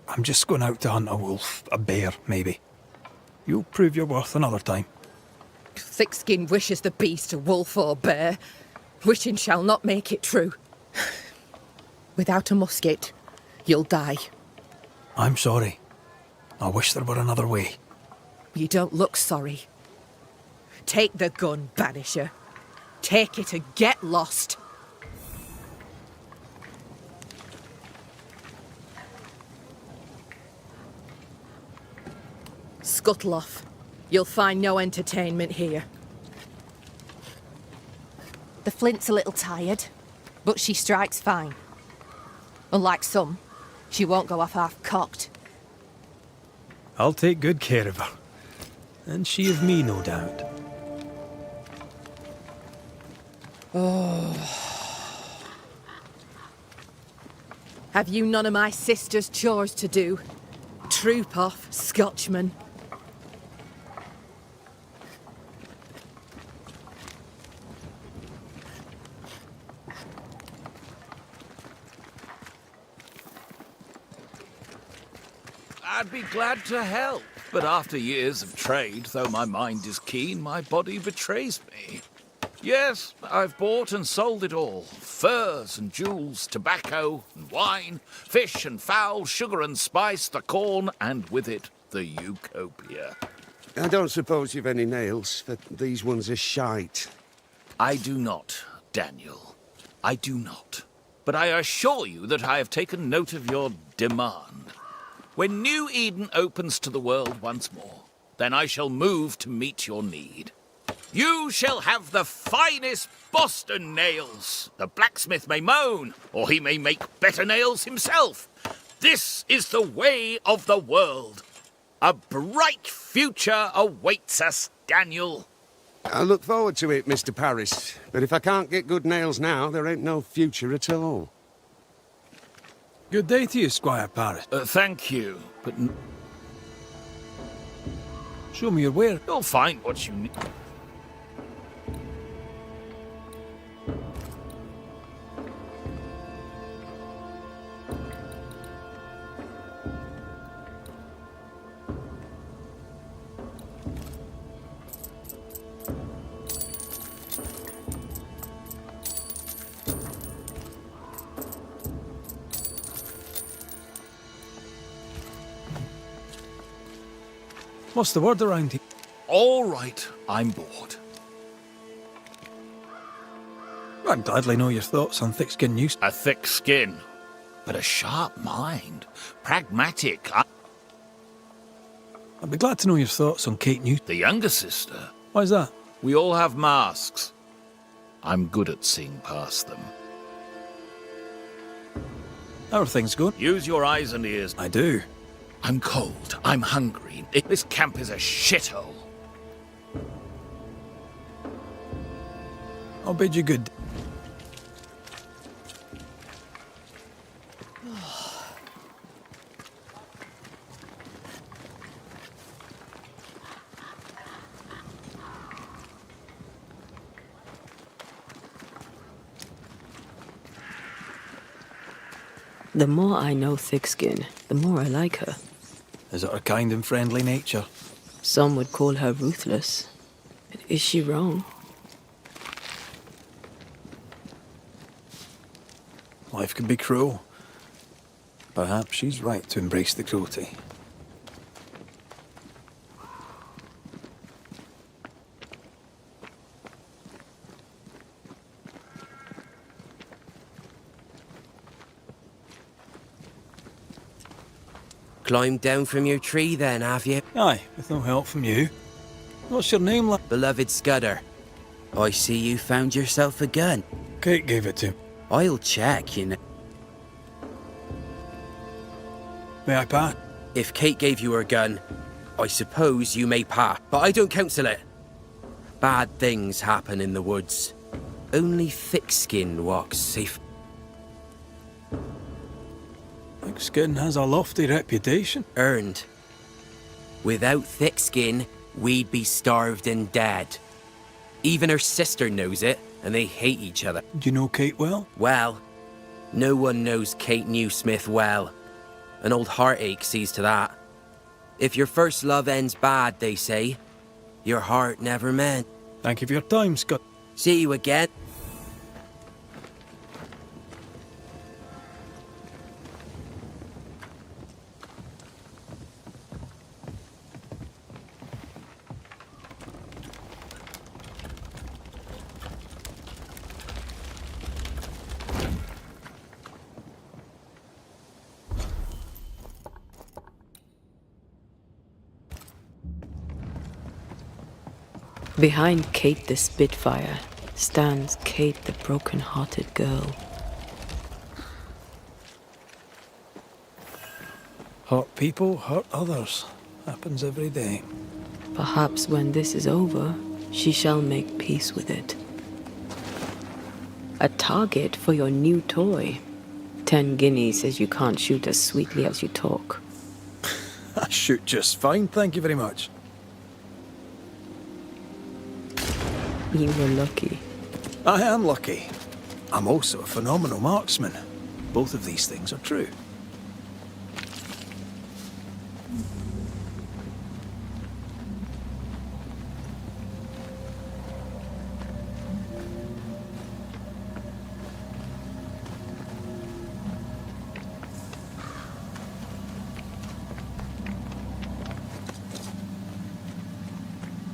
S18: I'm just going out to hunt a wolf, a bear, maybe. You'll prove your worth another time.
S19: Thickskin wishes the beast a wolf or bear. Wishing shall not make it true. Without a musket, you'll die.
S18: I'm sorry. I wish there were another way.
S19: You don't look sorry. Take the gun, Banisher. Take it and get lost. Scuttle off. You'll find no entertainment here. The flint's a little tired, but she strikes fine. Unlike some, she won't go off half-cocked.
S18: I'll take good care of her. And she of me, no doubt.
S19: Oh. Have you none of my sister's chores to do? Troop off, Scotchman.
S10: I'd be glad to help, but after years of trade, though my mind is keen, my body betrays me. Yes, I've bought and sold it all. Furs and jewels, tobacco and wine, fish and fowl, sugar and spice, the corn, and with it, the Eucopia.
S5: I don't suppose you've any nails, but these ones are shite.
S10: I do not, Daniel. I do not. but I assure you that I have taken note of your demand. When New Eden opens to the world once more, then I shall move to meet your need. You shall have the finest Boston nails. The blacksmith may moan, or he may make better nails himself. This is the way of the world. A bright future awaits us, Daniel.
S5: I look forward to it, Mr. Paris. But if I can't get good nails now, there ain't no future at all.
S18: Good day to you, Squire Paris.
S10: Thank you, but...
S18: Show me your ware.
S10: You'll find what you need.
S18: What's the word around here?
S10: All right, I'm bored.
S18: I'd gladly know your thoughts on thick-skinned news.
S10: A thick skin, but a sharp mind. Pragmatic.
S18: I'd be glad to know your thoughts on Kate Newt.
S10: The younger sister.
S18: Why's that?
S10: We all have masks. I'm good at seeing past them.
S18: How are things going?
S10: Use your eyes and ears.
S18: I do.
S10: I'm cold. I'm hungry. This camp is a shithole.
S18: I'll bid you good.
S3: The more I know Thickskin, the more I like her.
S18: Is it her kind and friendly nature?
S3: Some would call her ruthless. But is she wrong?
S18: Life can be cruel. Perhaps she's right to embrace the cruelty.
S15: Climbed down from your tree then, have you?
S18: Aye, with no help from you. What's your name, lad?
S15: Beloved Scudder. I see you found yourself a gun.
S18: Kate gave it to him.
S15: I'll check, you know.
S18: May I pass?
S15: If Kate gave you her gun, I suppose you may pass, but I don't counsel it. Bad things happen in the woods. Only thick-skin walks safe.
S18: Thick-skin has a lofty reputation.
S15: Earned. Without thick-skin, we'd be starved and dead. Even her sister knows it, and they hate each other.
S18: Do you know Kate well?
S15: Well, no one knows Kate Newsmith well. An old heartache sees to that. If your first love ends bad, they say, your heart never meant.
S18: Thank you for your time, Scott.
S15: See you again.
S3: Behind Kate the Spitfire stands Kate the broken-hearted girl.
S18: Hurt people hurt others. Happens every day.
S3: Perhaps when this is over, she shall make peace with it. A target for your new toy. 10 guineas says you can't shoot as sweetly as you talk.
S18: I shoot just fine, thank you very much.
S3: You were lucky.
S18: I am lucky. I'm also a phenomenal marksman. Both of these things are true.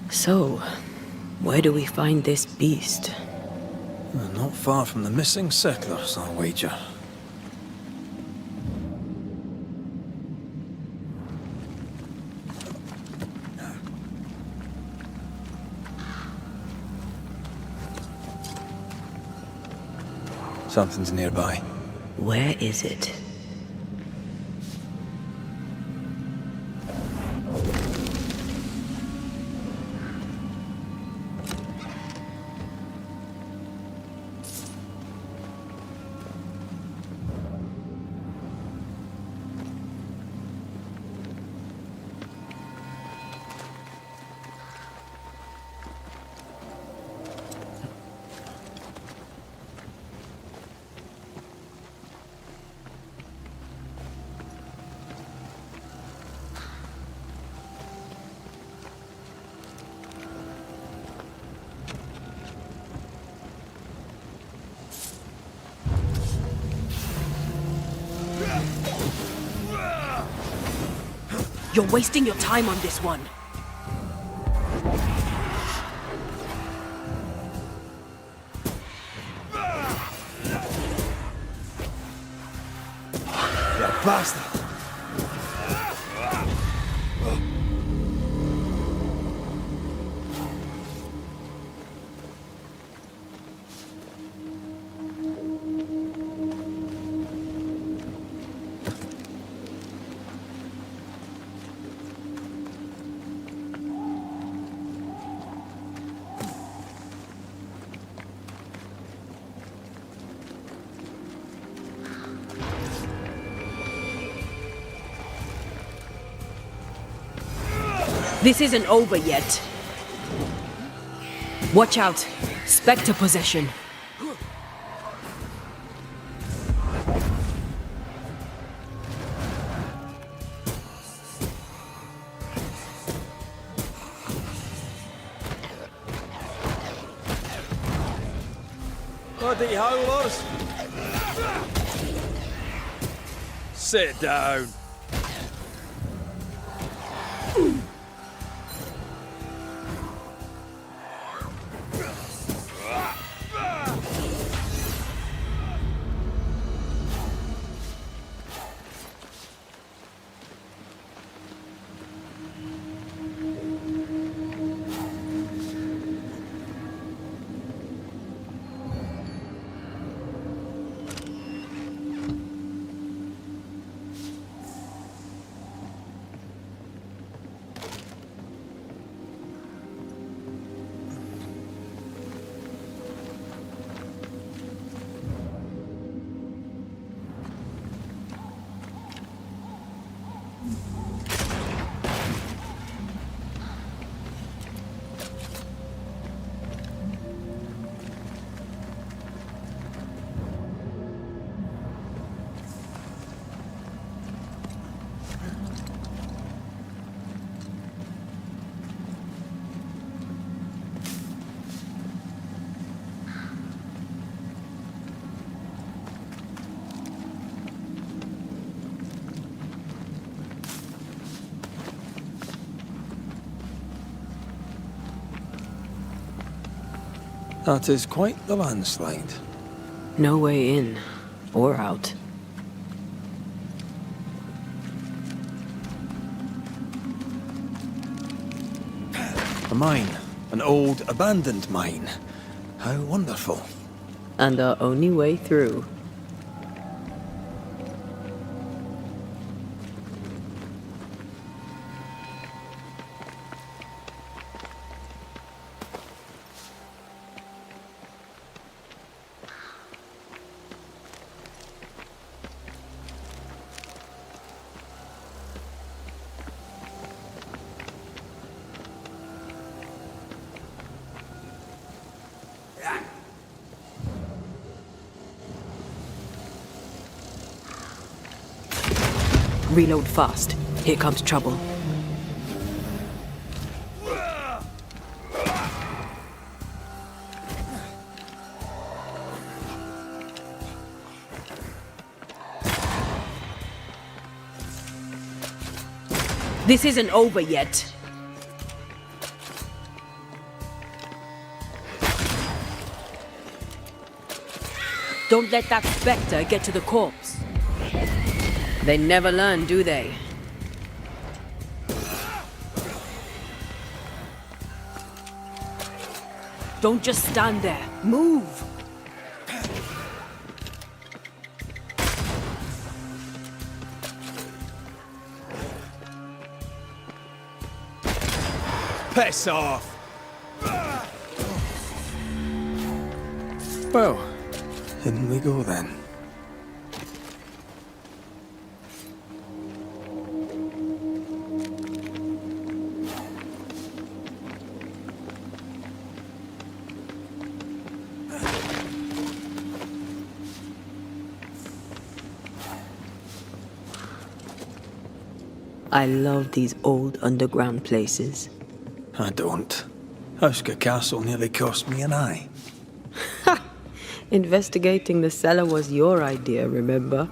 S3: So, where do we find this beast?
S2: Not far from the missing settlers, I'll wager. Something's nearby.
S3: Where is it?
S12: You're wasting your time on this one.
S18: You bastard!
S12: This isn't over yet. Watch out. Spectre possession.
S1: Bloody howlers! Sit down.
S2: That is quite the landslide.
S3: No way in or out.
S2: A mine. An old, abandoned mine. How wonderful.
S3: And our only way through. Reload fast. Here comes trouble.
S12: This isn't over yet.
S3: Don't let that spectre get to the corpse. They never learn, do they? Don't just stand there. Move!
S16: Piss off!
S2: Well, in we go then.
S3: I love these old underground places.
S2: I don't. Uska Castle nearly cost me an eye.
S3: Investigating the cellar was your idea, remember?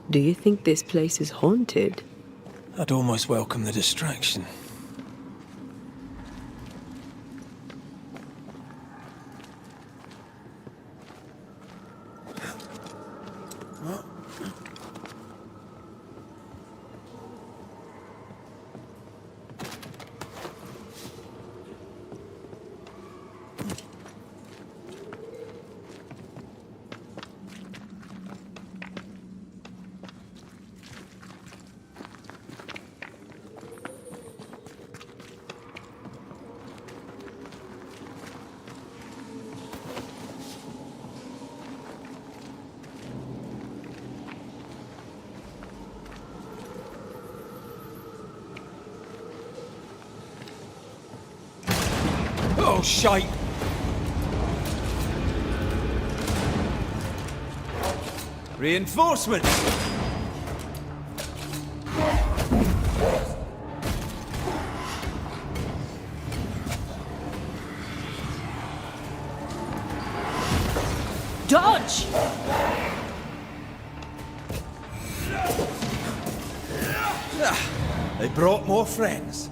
S3: Do you think this place is haunted?
S2: I'd almost welcome the distraction.
S16: Oh, shite! Reinforcements!
S3: Dodge!
S16: They brought more friends.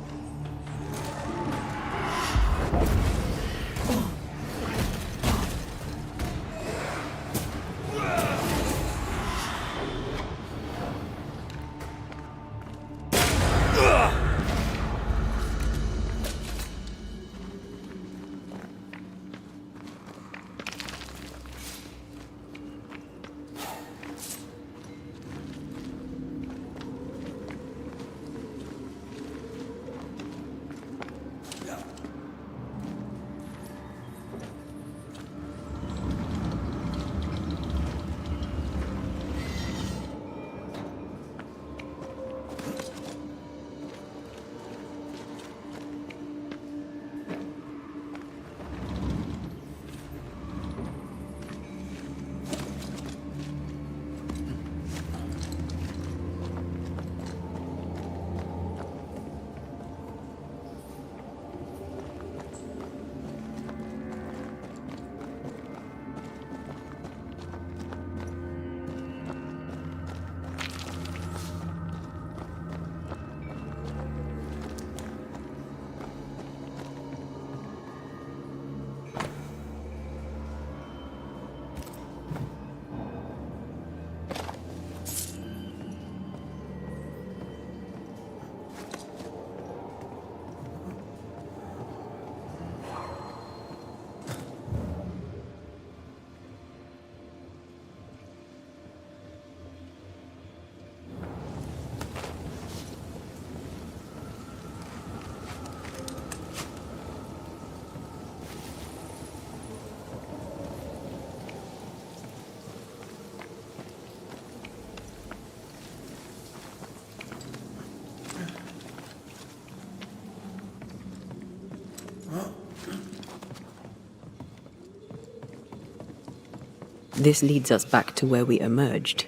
S3: This leads us back to where we emerged.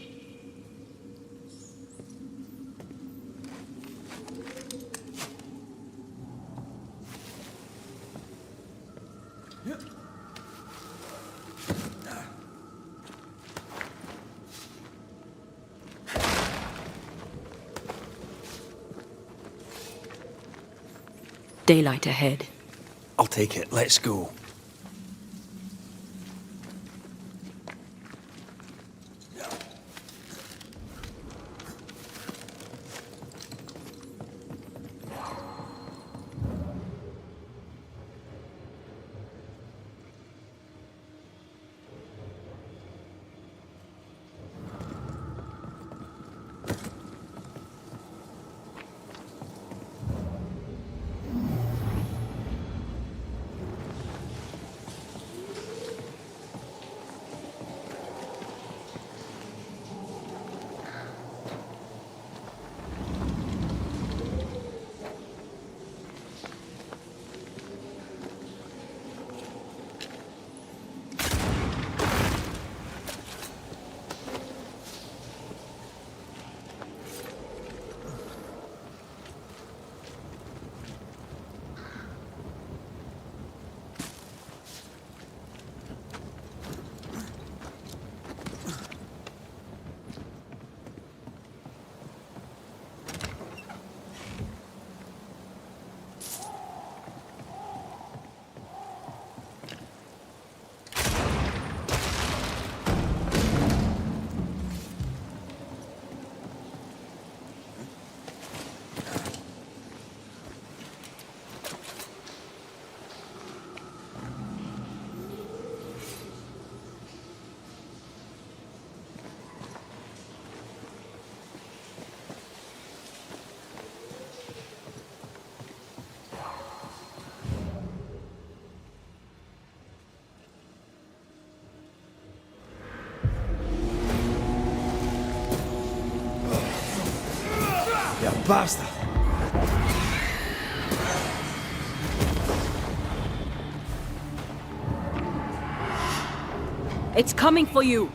S3: Daylight ahead.
S18: I'll take it. Let's go. Bastard!
S3: It's coming for you!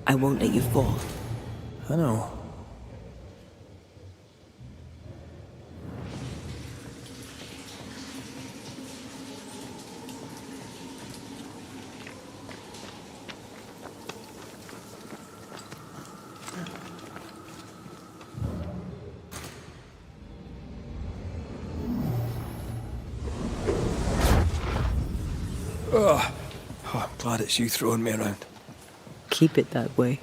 S3: I won't let you fall.
S18: I know. Oh, I'm glad it's you throwing me around.
S3: Keep it that way.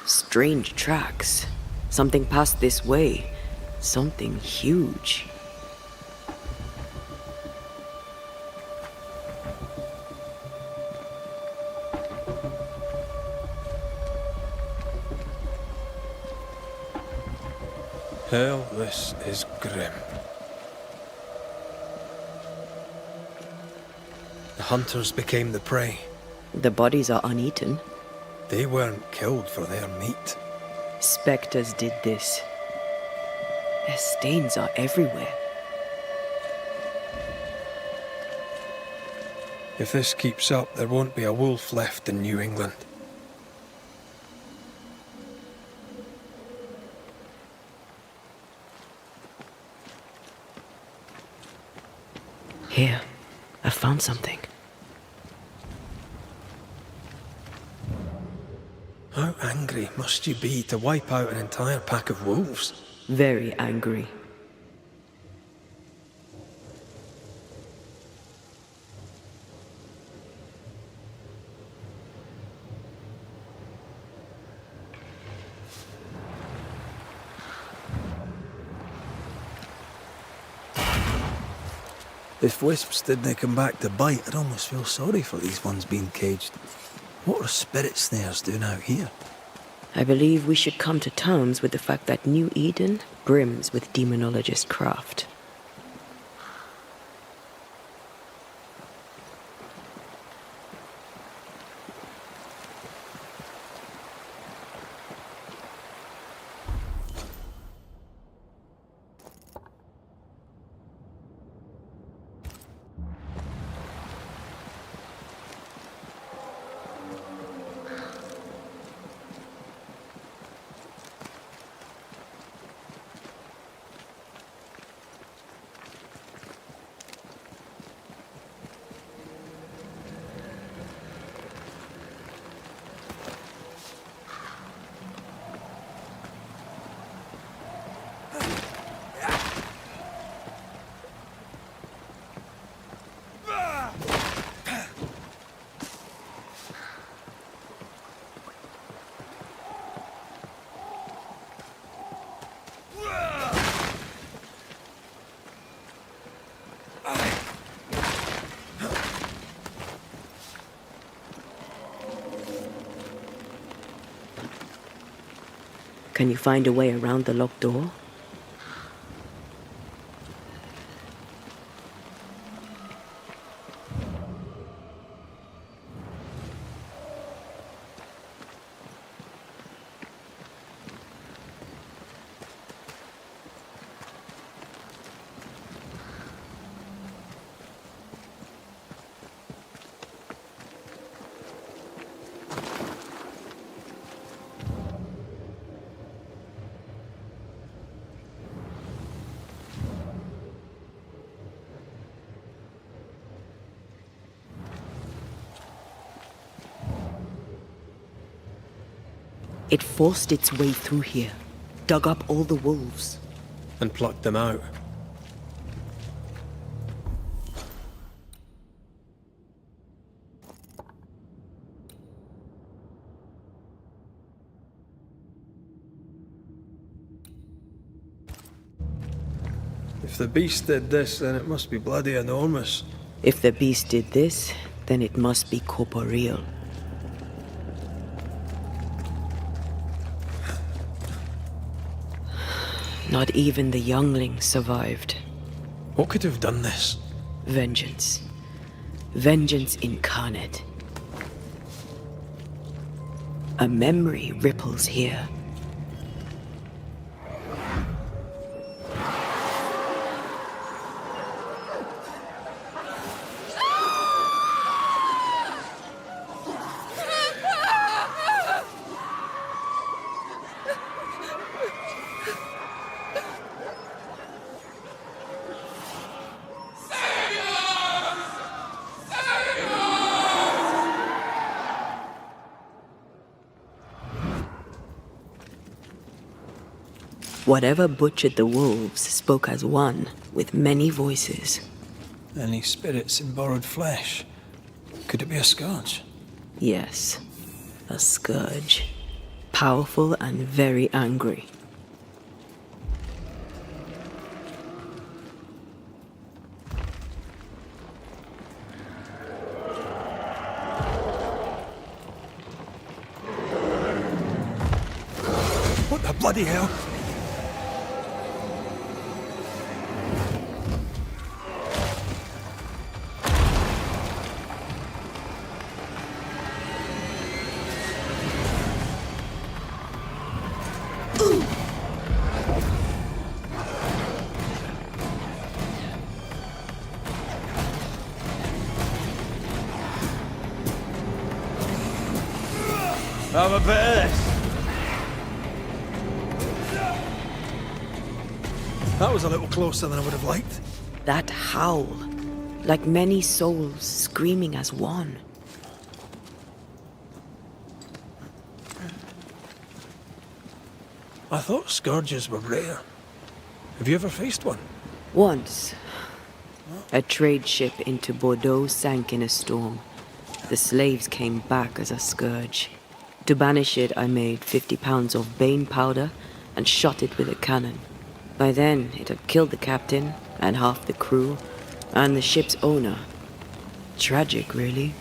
S3: Strange tracks. Something passed this way. Something huge.
S2: Hell, this is grim. The hunters became the prey.
S3: The bodies are uneaten.
S2: They weren't killed for their meat.
S3: Spectres did this. Their stains are everywhere.
S2: If this keeps up, there won't be a wolf left in New England.
S3: Here, I found something.
S2: How angry must you be to wipe out an entire pack of wolves?
S3: Very angry.
S2: If wisps didn't come back to bite, I'd almost feel sorry for these ones being caged. What are spirit snares doing out here?
S3: I believe we should come to terms with the fact that New Eden brims with demonologist craft. Can you find a way around the locked door? It forced its way through here, dug up all the wolves.
S2: And plucked them out. If the beast did this, then it must be bloody enormous.
S3: If the beast did this, then it must be corporeal. Not even the younglings survived.
S2: What could have done this?
S3: Vengeance. Vengeance incarnate. A memory ripples here. Whatever butchered the wolves spoke as one, with many voices.
S2: Any spirits in borrowed flesh? Could it be a scourge?
S3: Yes, a scourge. Powerful and very angry.
S2: What the bloody hell?
S16: Have a bit of this.
S2: That was a little closer than I would have liked.
S3: That howl, like many souls screaming as one.
S2: I thought scourges were rare. Have you ever faced one?
S3: Once, a trade ship into Bordeaux sank in a storm. The slaves came back as a scourge. To banish it, I made 50 pounds of bane powder and shot it with a cannon. By then, it had killed the captain and half the crew and the ship's owner. Tragic, really.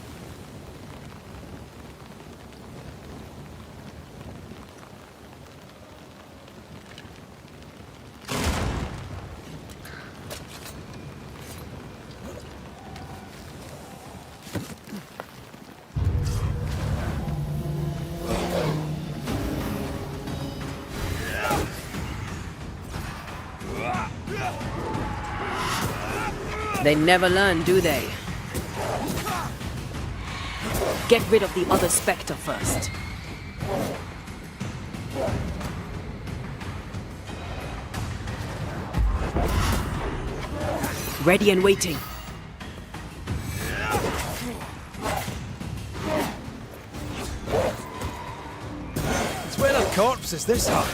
S3: They never learn, do they? Get rid of the other Spectre first. Ready and waiting.
S16: It's when a corpse is this hard.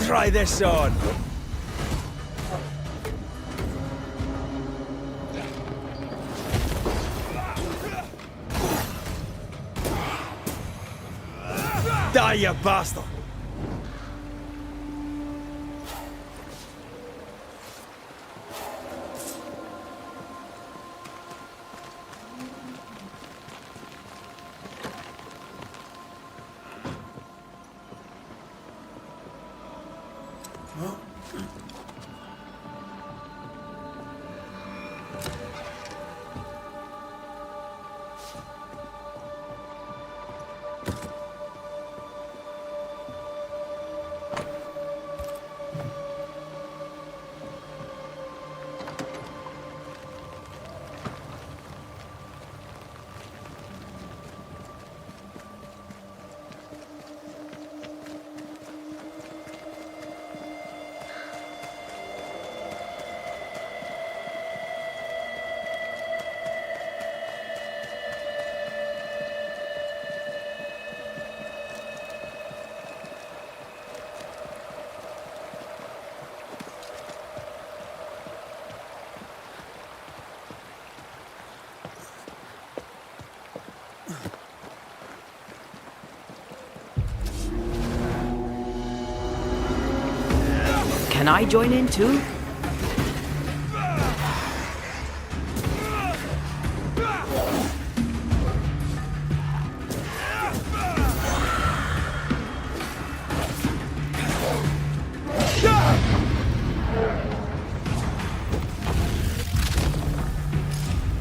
S16: Try this on. Die, you bastard!
S3: Can I join in too?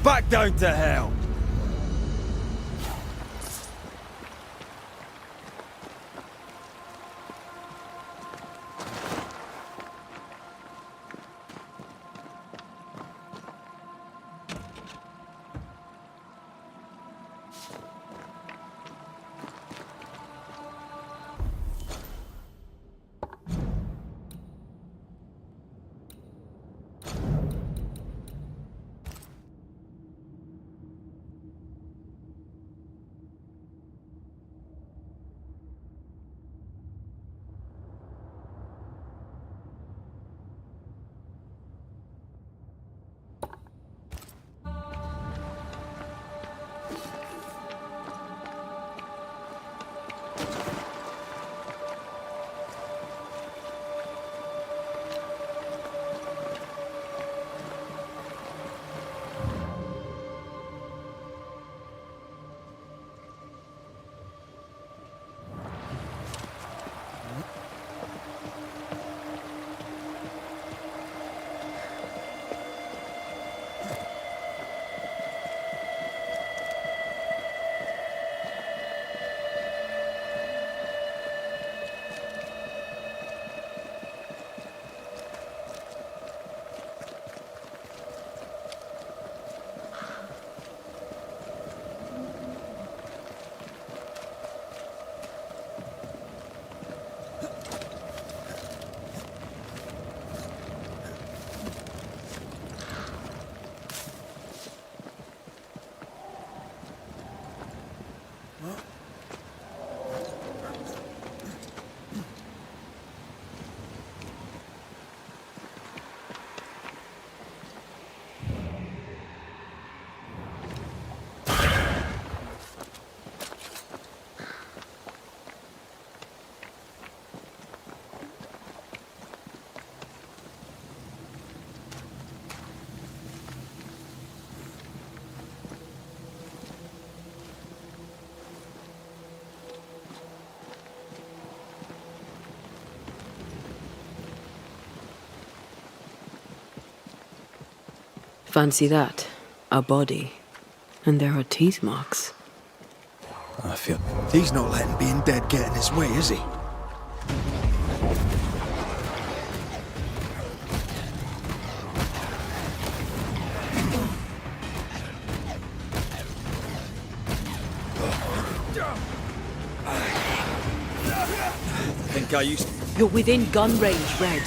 S16: Back down to hell!
S3: Fancy that. A body. And there are teeth marks.
S18: I feel... He's not letting being dead get in his way, is he? I think I used to...
S3: You're within gun range, Red.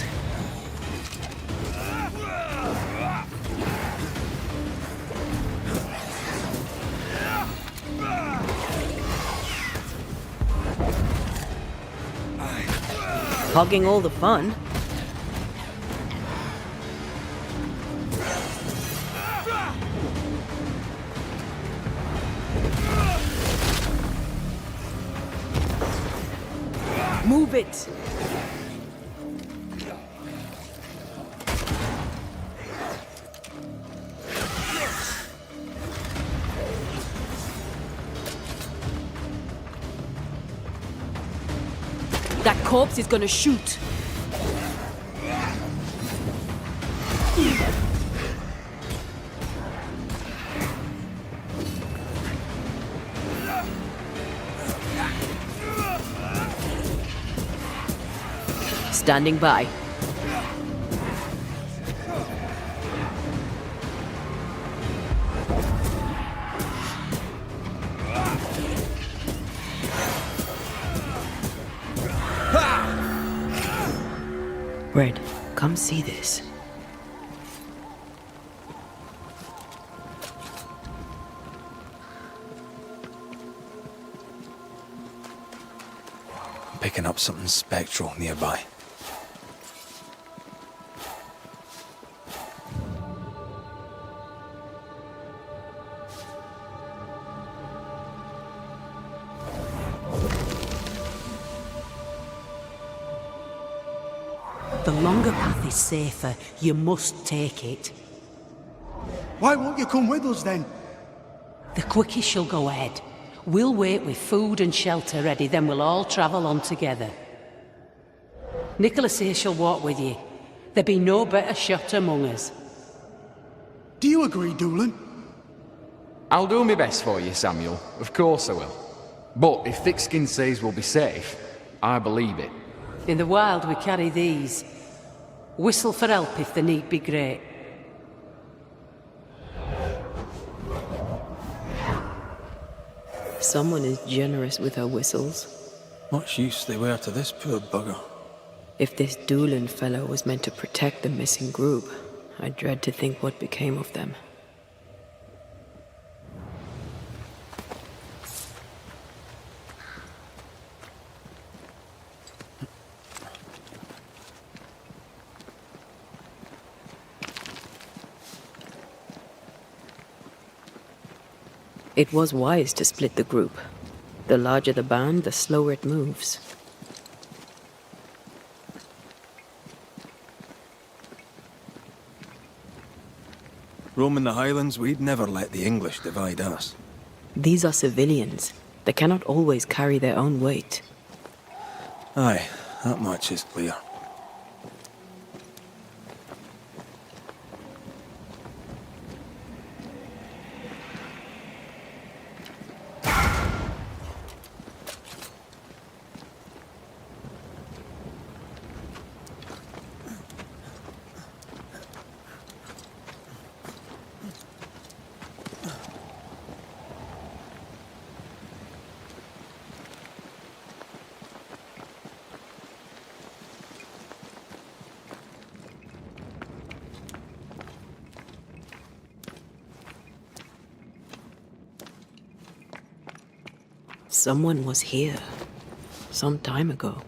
S3: Hogging all the fun. Move it! That corpse is gonna shoot. Standing by. Red, come see this.
S18: I'm picking up something spectral nearby.
S12: The longer path is safer. You must take it.
S22: Why won't you come with us then?
S12: The quickest she'll go ahead. We'll wait with food and shelter ready, then we'll all travel on together. Nicholas here shall walk with you. There be no better shot among us.
S22: Do you agree, Doolin?
S4: I'll do my best for you, Samuel. Of course I will. But if Thickskin says we'll be safe, I believe it.
S12: In the wild we carry these. Whistle for help if the need be great.
S3: Someone is generous with her whistles.
S2: Much use they were to this poor bugger.
S3: If this Doolin fellow was meant to protect the missing group, I dread to think what became of them. It was wise to split the group. The larger the band, the slower it moves.
S2: Roaming the Highlands, we'd never let the English divide us.
S3: These are civilians. They cannot always carry their own weight.
S2: Aye, that much is clear.
S3: Someone was here, some time ago.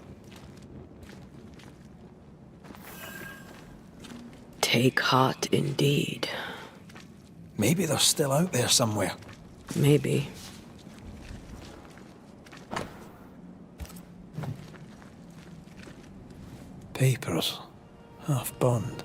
S3: Take heart indeed.
S2: Maybe they're still out there somewhere.
S3: Maybe.
S2: Papers, half burned.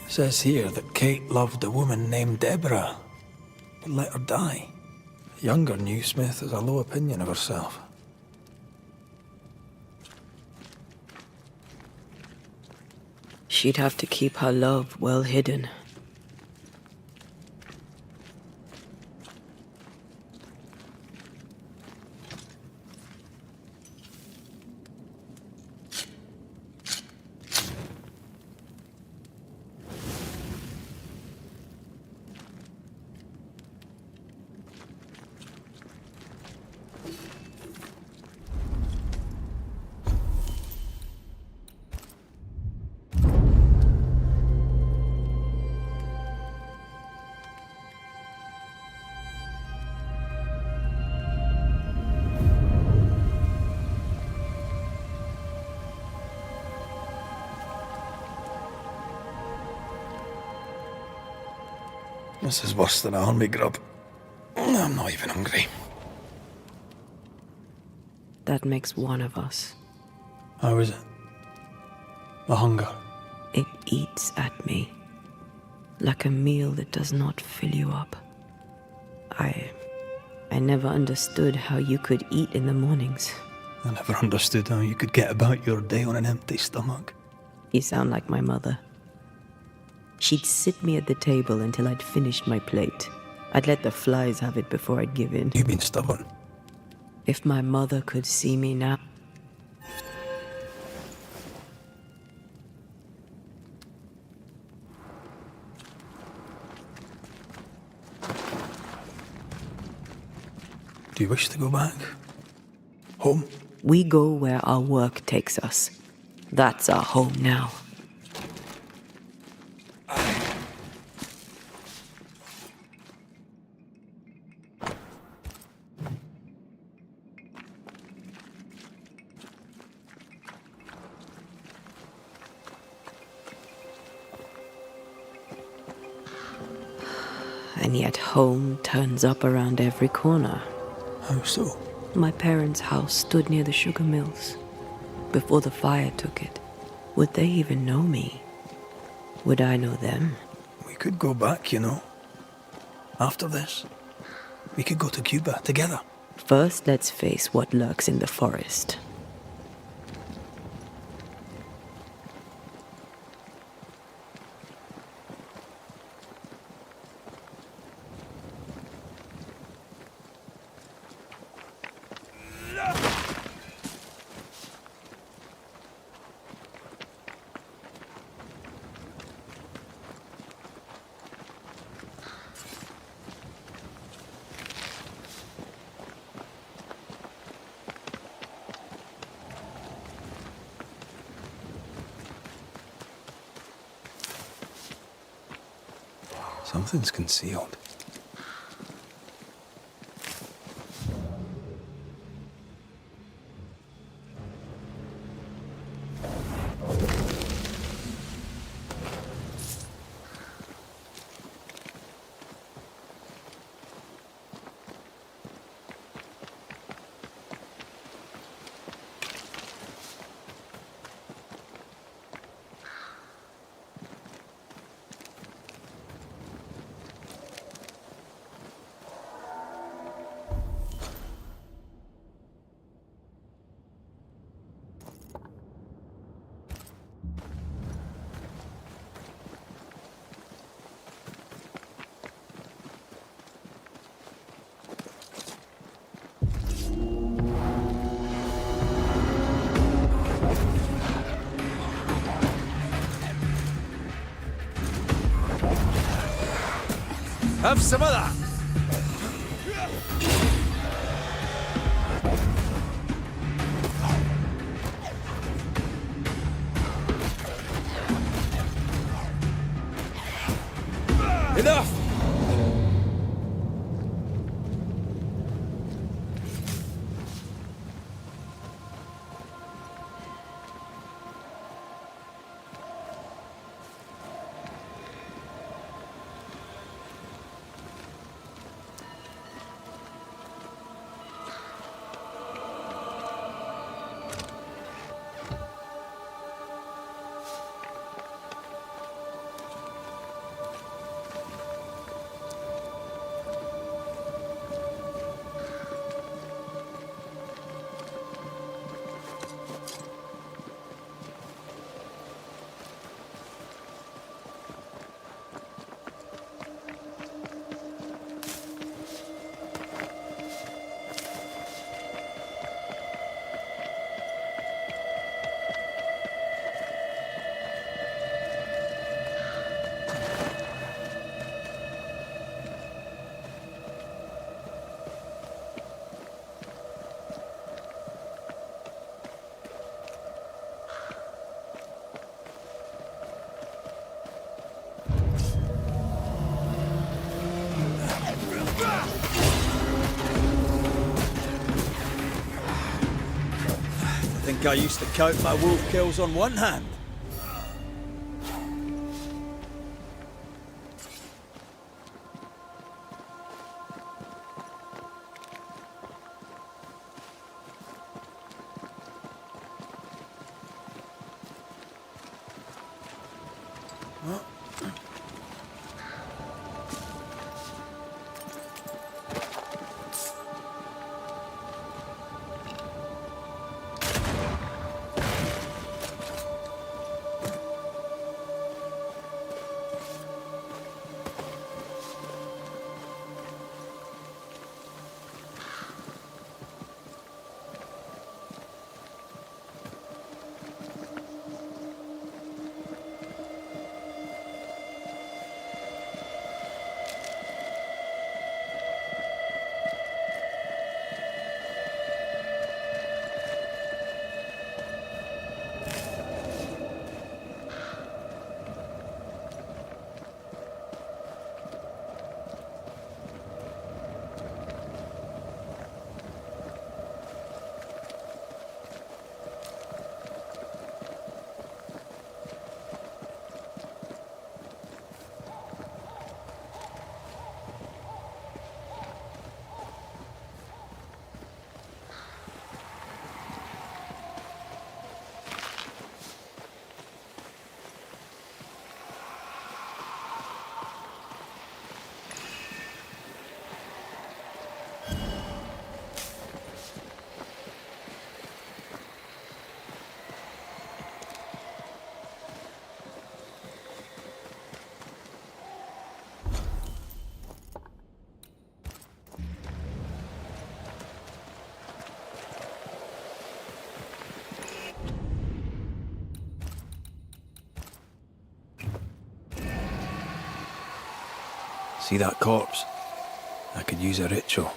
S2: Says here that Kate loved a woman named Deborah, but let her die. A younger Newsmith has a low opinion of herself.
S3: She'd have to keep her love well hidden.
S2: This is worse than army grub. I'm not even hungry.
S3: That makes one of us.
S2: How is it? The hunger?
S3: It eats at me. Like a meal that does not fill you up. I never understood how you could eat in the mornings.
S2: I never understood how you could get about your day on an empty stomach.
S3: You sound like my mother. She'd sit me at the table until I'd finished my plate. I'd let the flies have it before I'd give in.
S2: You've been stubborn.
S3: If my mother could see me now...
S2: Do you wish to go back? Home?
S3: We go where our work takes us. That's our home now. And yet home turns up around every corner.
S2: How so?
S3: My parents' house stood near the sugar mills. Before the fire took it, would they even know me? Would I know them?
S2: We could go back, you know. After this, we could go to Cuba together.
S3: First, let's face what lurks in the forest.
S2: Something's concealed.
S16: Have some of that! Enough! I think I used to count my wolf kills on one hand.
S2: See that corpse? I could use a ritual.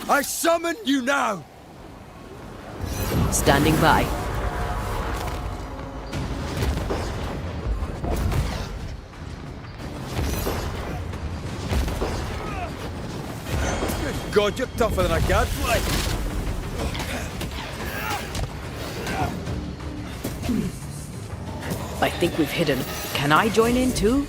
S22: I summon you now!
S3: Standing by.
S16: Good God, you're tougher than a gadfly!
S3: I think we've hidden. Can I join in too?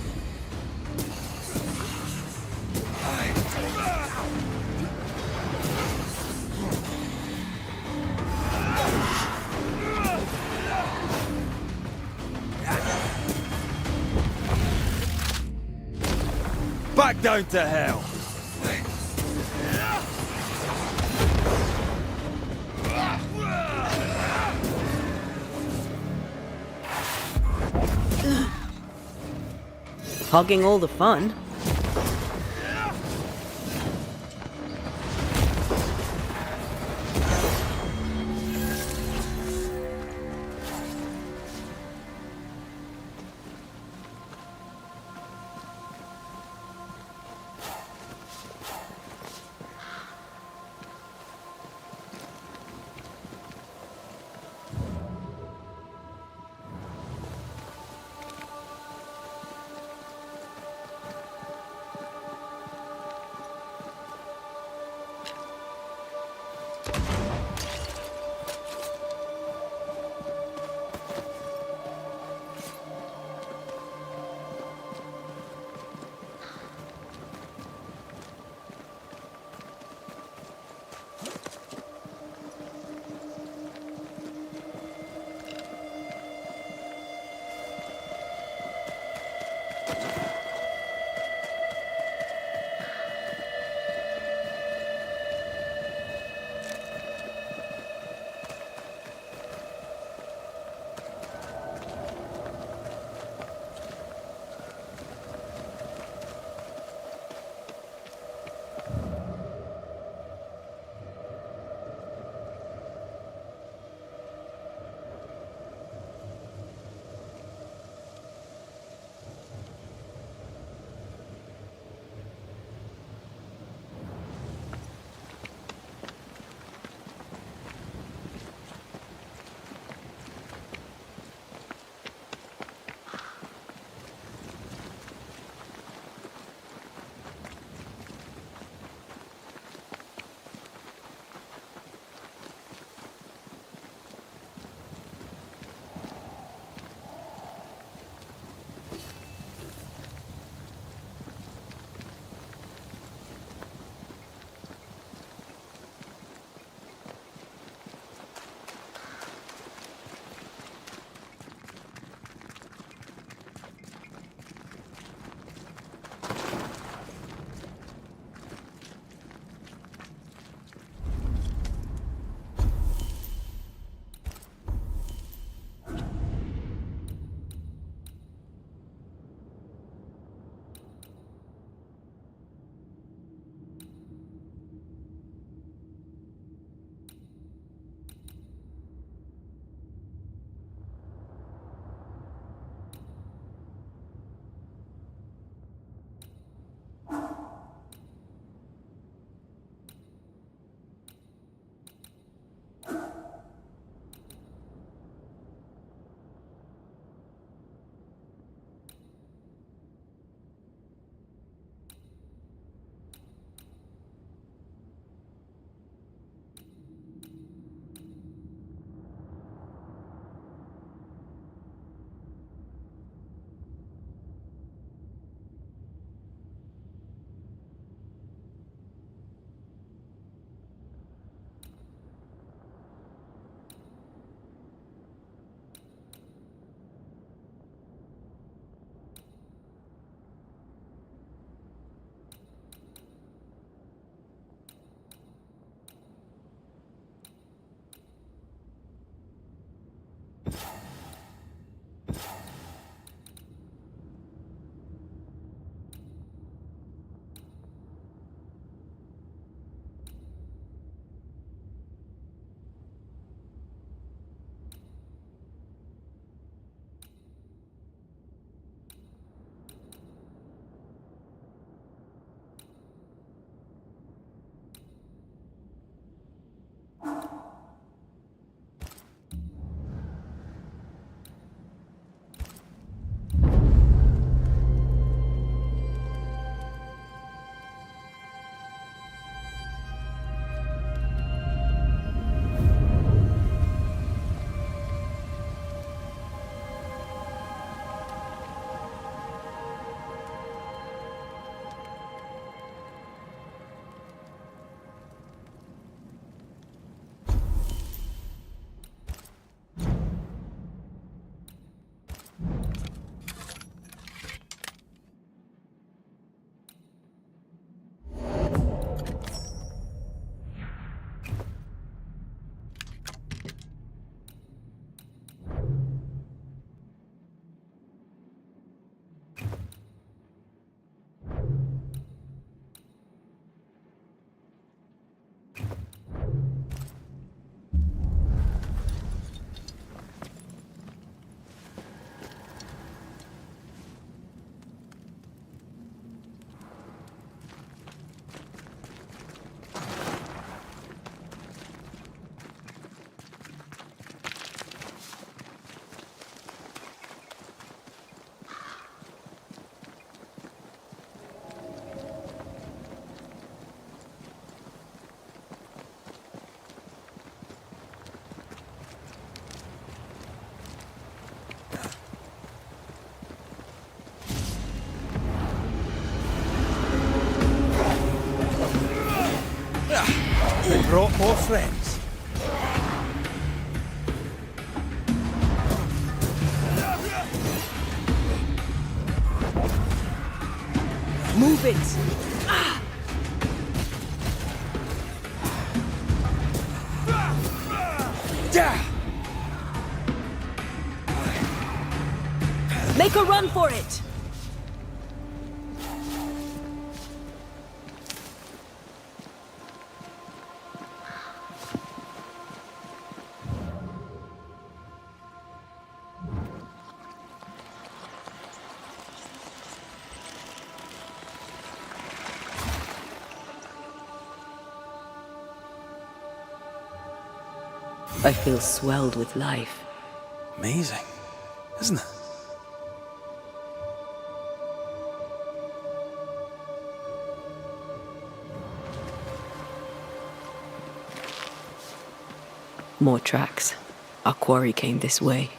S16: Back down to hell!
S3: Hogging all the fun.
S18: brought more friends.
S12: Move it! Make a run for it!
S3: I feel swelled with life.
S2: Amazing, isn't it?
S3: More tracks. Our quarry came this way.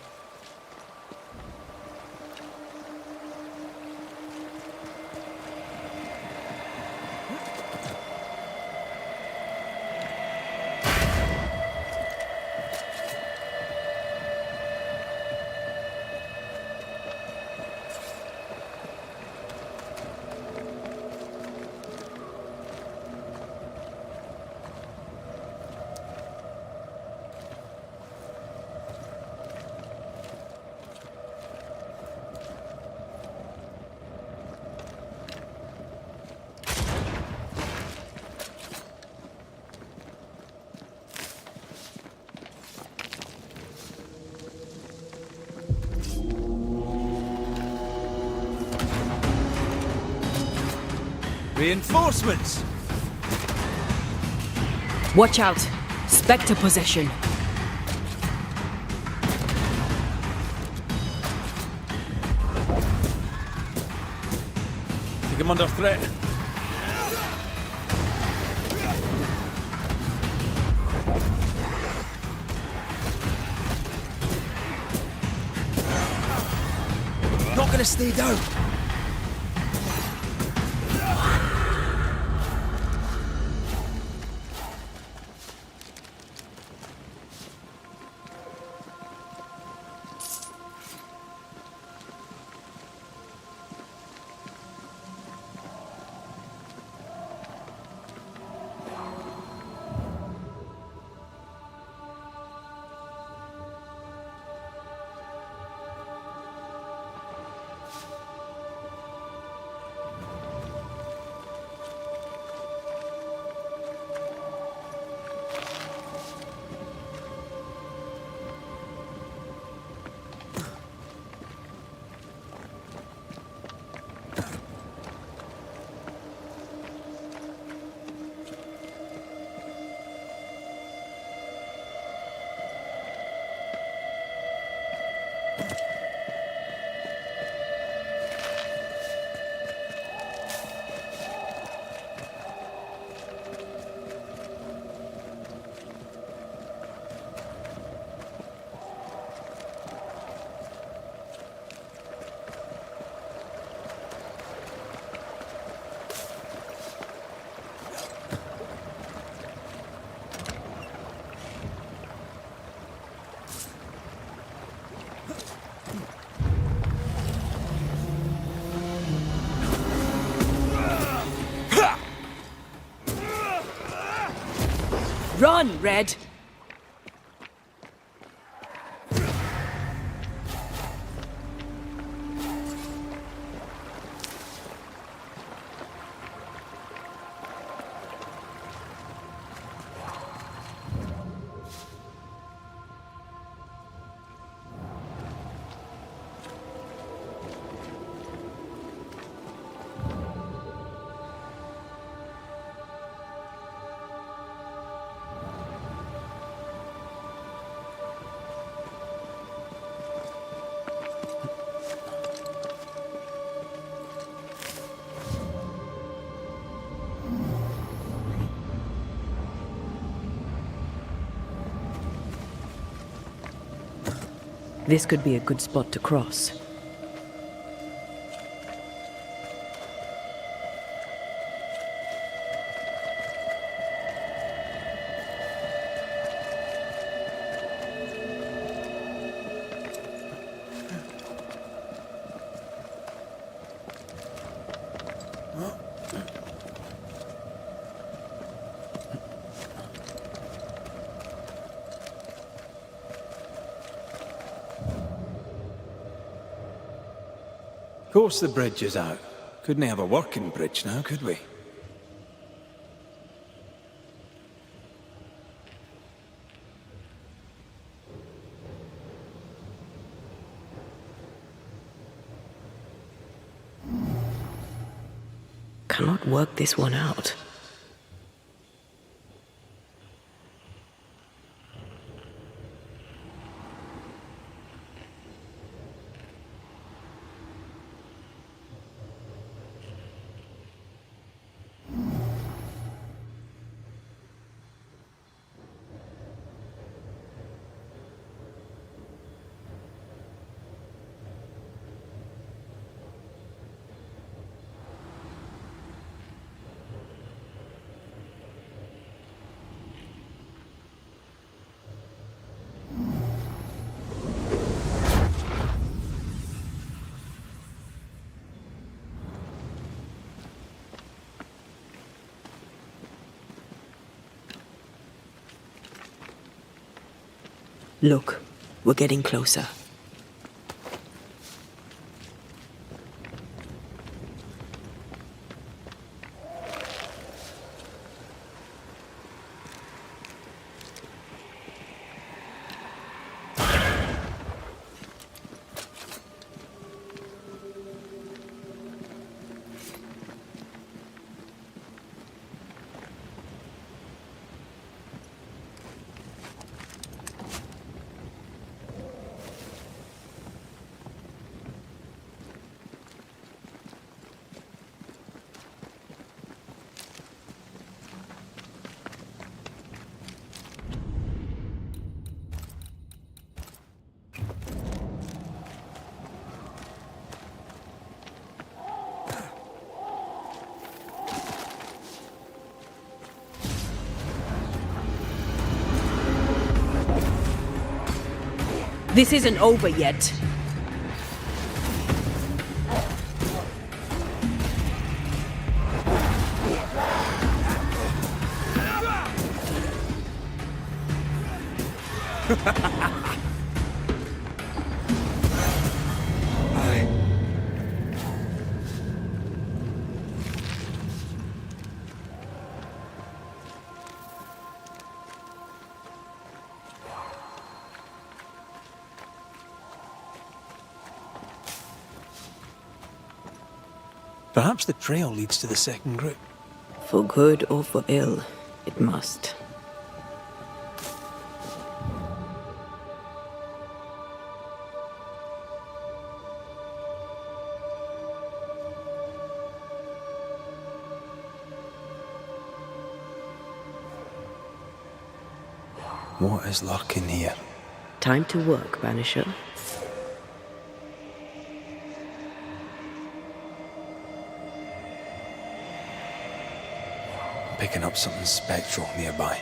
S18: Reinforcements!
S3: Watch out! Spectre possession.
S18: Take him under threat. Not gonna stay down.
S3: Run, Red! This could be a good spot to cross.
S2: Of course the bridge is out. Couldn't have a working bridge now, could we?
S3: Cannot work this one out. Look, we're getting closer. This isn't over yet.
S2: Perhaps the trail leads to the second group.
S3: For good or for ill, it must.
S2: What is lurking here?
S3: Time to work, Banisher.
S2: Picking up something spectral nearby.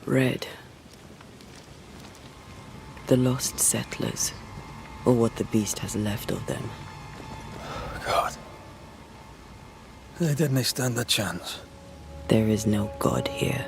S3: Red. The lost settlers, or what the beast has left of them.
S2: God. They didn't stand a chance.
S3: There is no God here.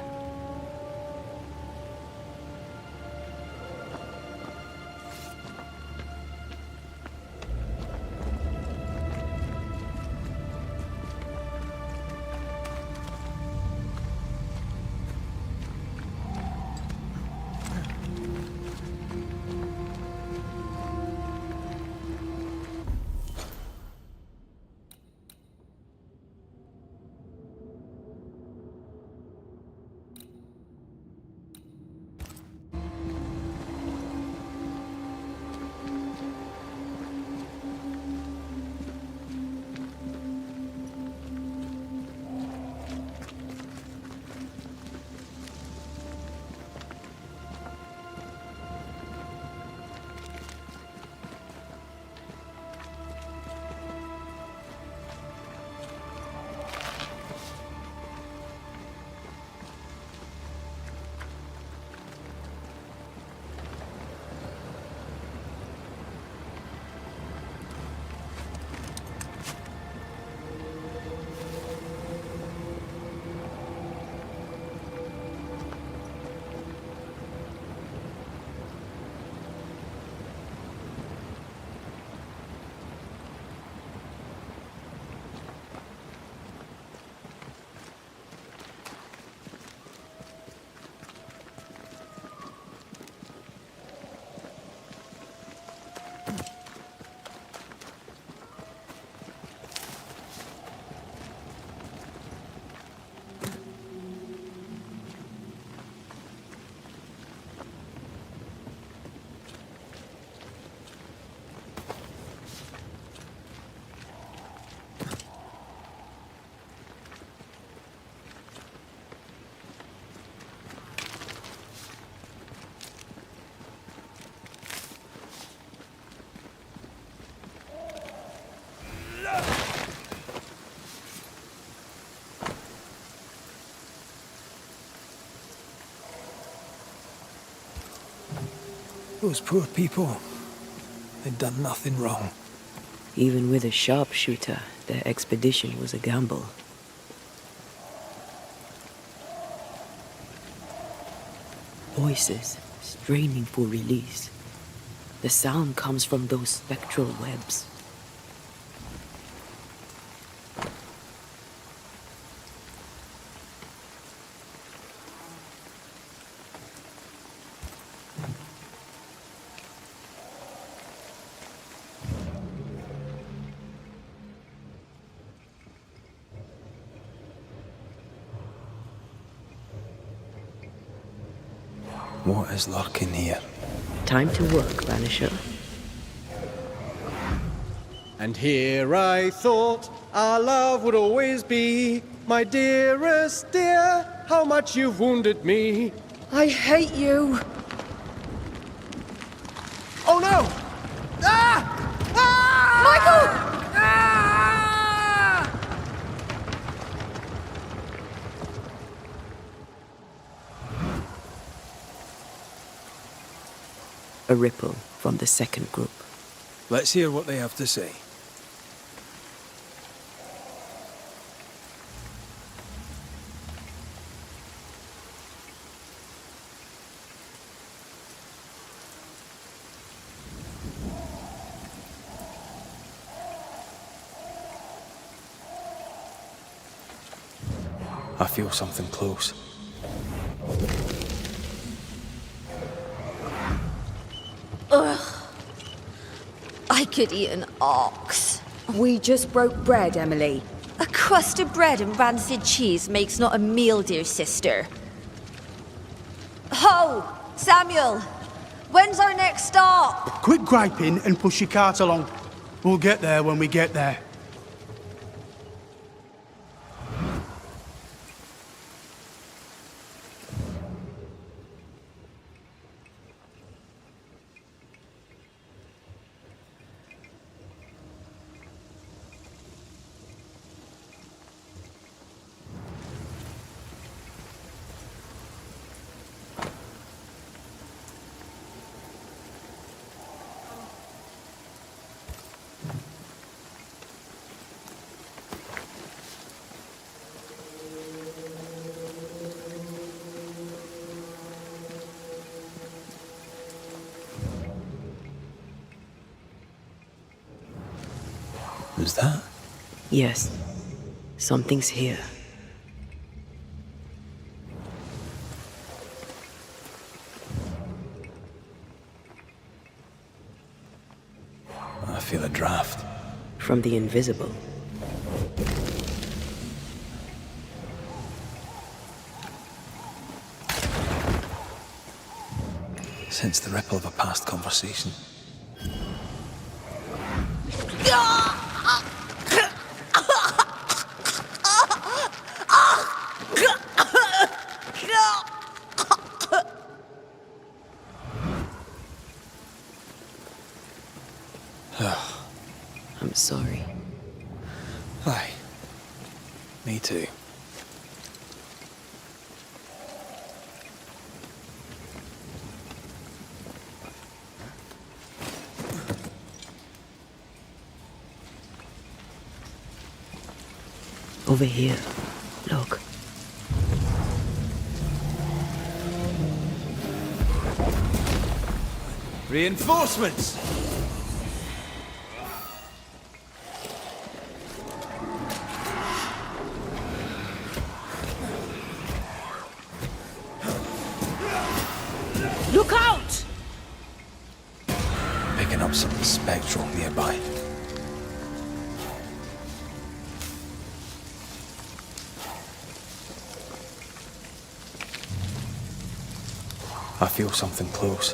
S2: Those poor people. They'd done nothing wrong.
S3: Even with a sharpshooter, their expedition was a gamble. Voices straining for release. The sound comes from those spectral webs.
S2: What is lurking here?
S3: Time to work, Banisher.
S17: And here I thought our love would always be. My dearest dear, how much you've wounded me.
S19: I hate you.
S17: Oh no! Ah! Ah!
S19: Michael!
S3: A ripple from the second group.
S2: Let's hear what they have to say. I feel something close.
S20: Ugh. I could eat an ox.
S23: We just broke bread, Emily.
S20: A crust of bread and rancid cheese makes not a meal, dear sister. Ho! Samuel! When's our next stop?
S24: Quit griping and push your cart along. We'll get there when we get there.
S2: Was that?
S3: Yes. Something's here.
S2: I feel a draft.
S3: From the invisible.
S2: Sense the ripple of a past conversation.
S3: I'm sorry.
S2: Aye. Me too.
S3: Over here. Look.
S16: Reinforcements!
S12: Look out!
S2: Picking up something spectral nearby. I feel something close.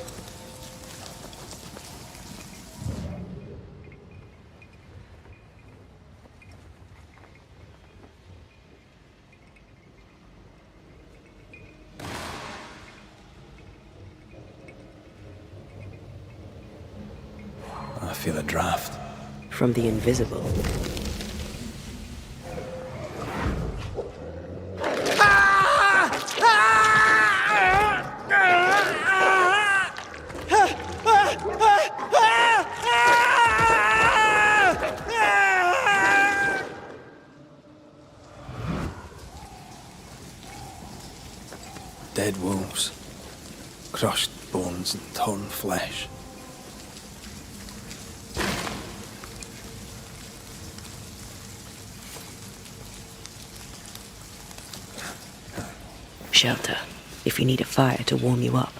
S2: I feel a draft.
S3: From the invisible.
S2: Dead wolves. Crushed bones and torn flesh.
S3: Shelter, if you need a fire to warm you up.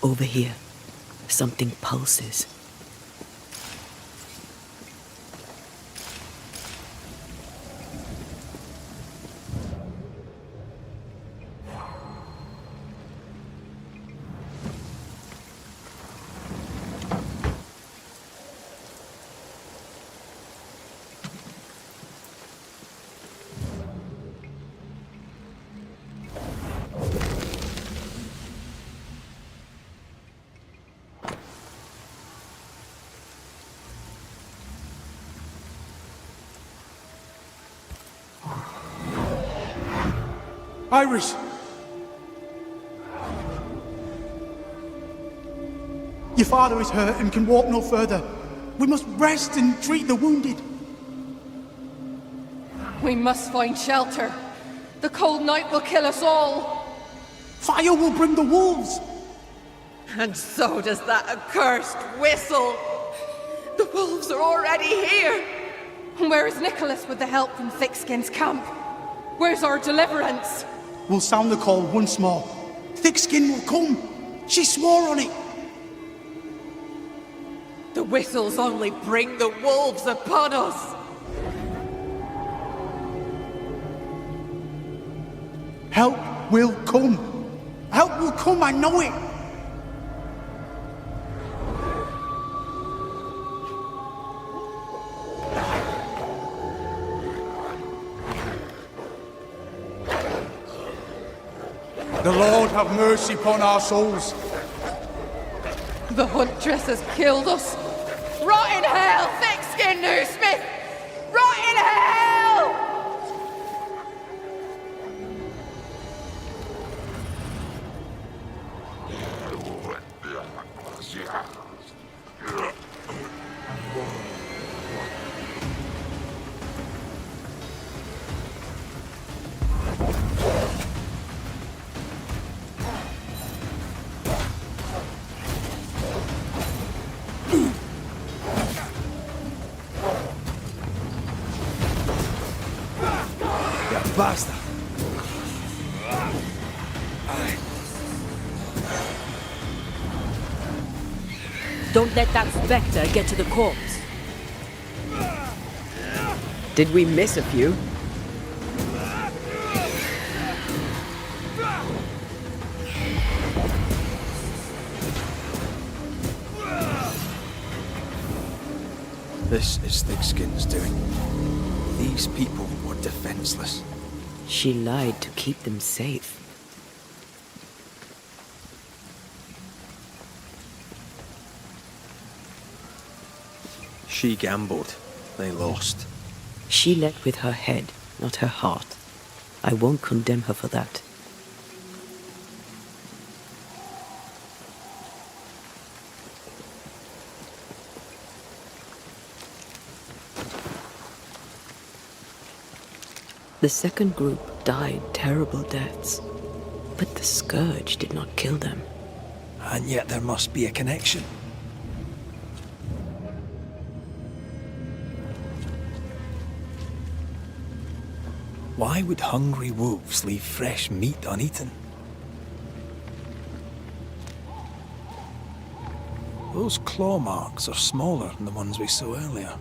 S3: Over here, something pulses.
S24: Iris! Your father is hurt and can walk no further. We must rest and treat the wounded.
S19: We must find shelter. The cold night will kill us all.
S24: Fire will bring the wolves.
S19: And so does that accursed whistle. The wolves are already here. Where is Nicholas with the help from Thickskin's camp? Where's our deliverance?
S24: We'll sound the call once more. Thickskin will come. She swore on it.
S19: The whistles only bring the wolves upon us.
S24: Help will come. Help will come, I know it. The Lord have mercy upon our souls.
S19: The huntress has killed us. Rot in hell, thick-skinned Newsmith! Rot in hell!
S18: Basta.
S3: Don't let that spectre get to the corpse.
S6: Did we miss a few?
S18: This is Thickskin's doing. These people were defenseless.
S3: She lied to keep them safe.
S18: She gambled. They lost.
S3: She led with her head, not her heart. I won't condemn her for that. The second group died terrible deaths, but the scourge did not kill them.
S18: And yet there must be a connection. Why would hungry wolves leave fresh meat uneaten? Those claw marks are smaller than the ones we saw earlier.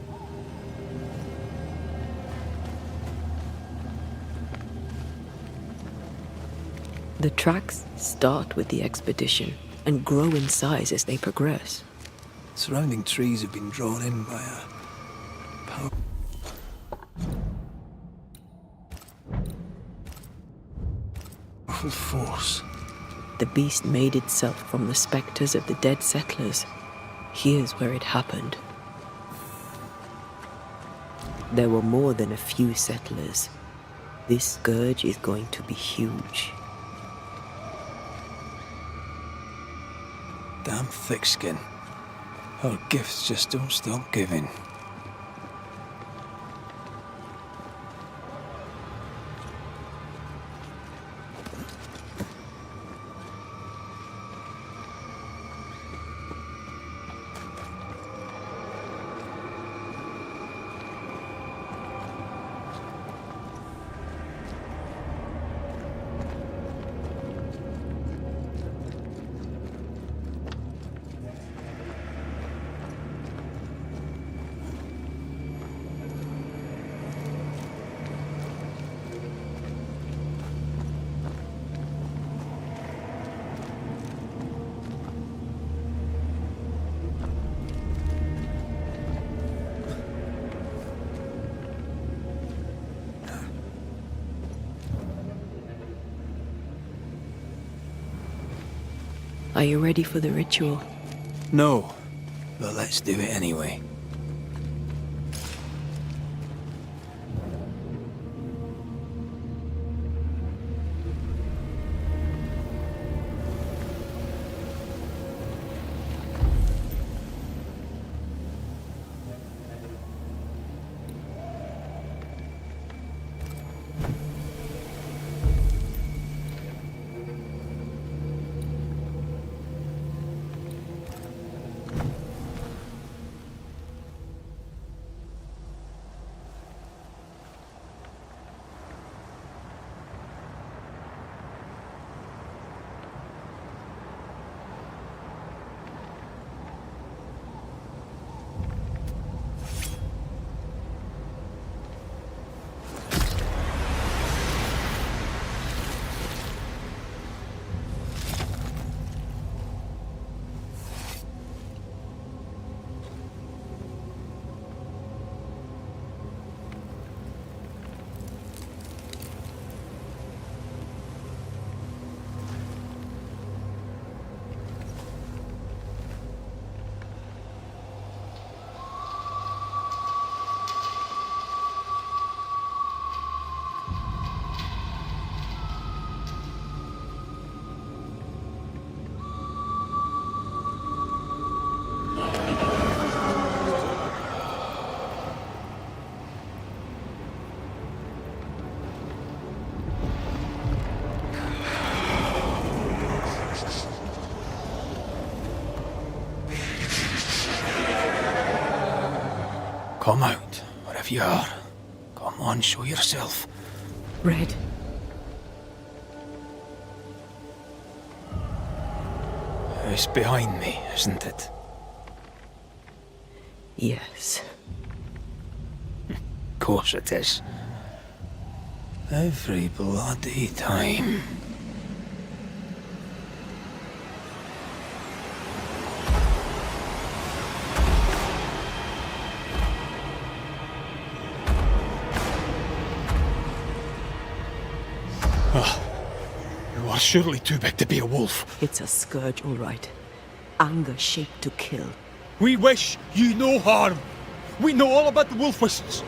S3: The tracks start with the expedition and grow in size as they progress.
S18: Surrounding trees have been drawn in by a powerful force.
S3: The beast made itself from the specters of the dead settlers. Here's where it happened. There were more than a few settlers. This scourge is going to be huge.
S18: Damn Thickskin. Her gifts just don't stop giving.
S3: Are you ready for the ritual?
S18: No, but let's do it anyway. if you are. Come on, show yourself.
S3: Red.
S18: It's behind me, isn't it?
S3: Yes.
S18: Of course it is. Every bloody time. You are surely too big to be a wolf.
S3: It's a scourge, all right. Anger shaped to kill.
S16: We wish you no harm. We know all about the wolf whistles.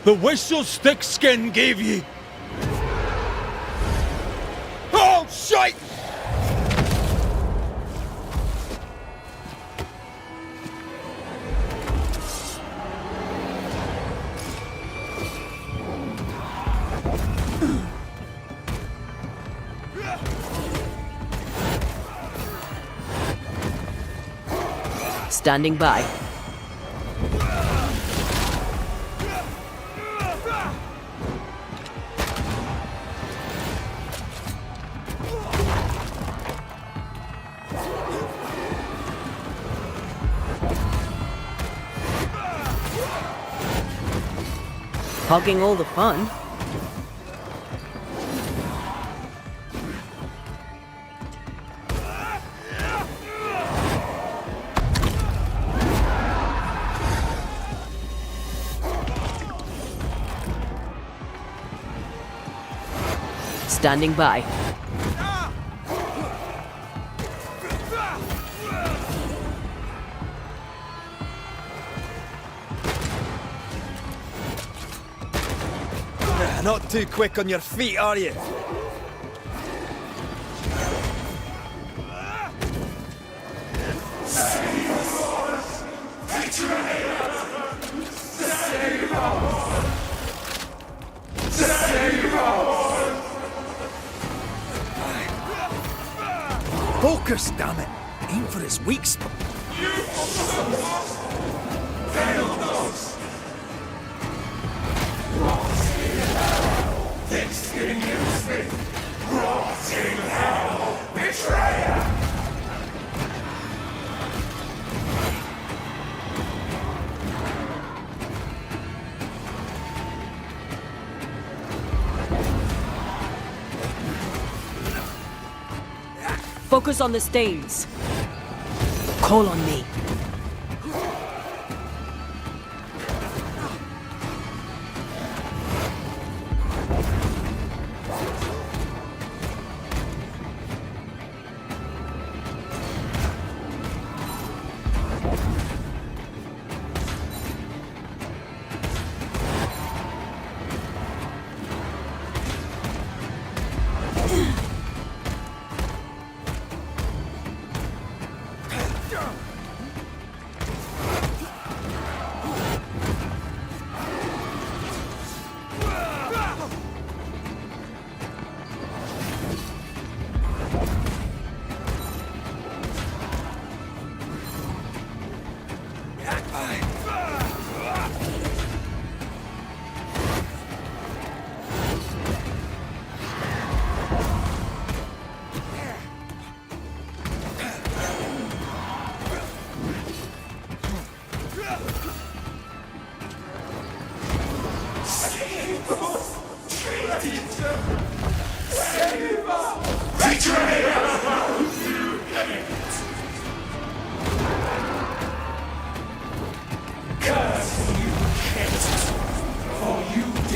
S16: The whistle Thickskin gave you. Oh, shite!
S3: Standing by. Hogging all the fun. Standing by.
S16: Not too quick on your feet, are you?
S10: Focus, damn it! Aim for his weak spot.
S7: Thickskin Newsmith, rotting hell, betrayer!
S3: Focus on the stains. Call on me.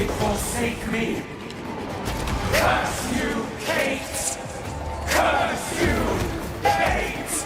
S3: Forsake me! Curse you, Kate! Curse you, Kate!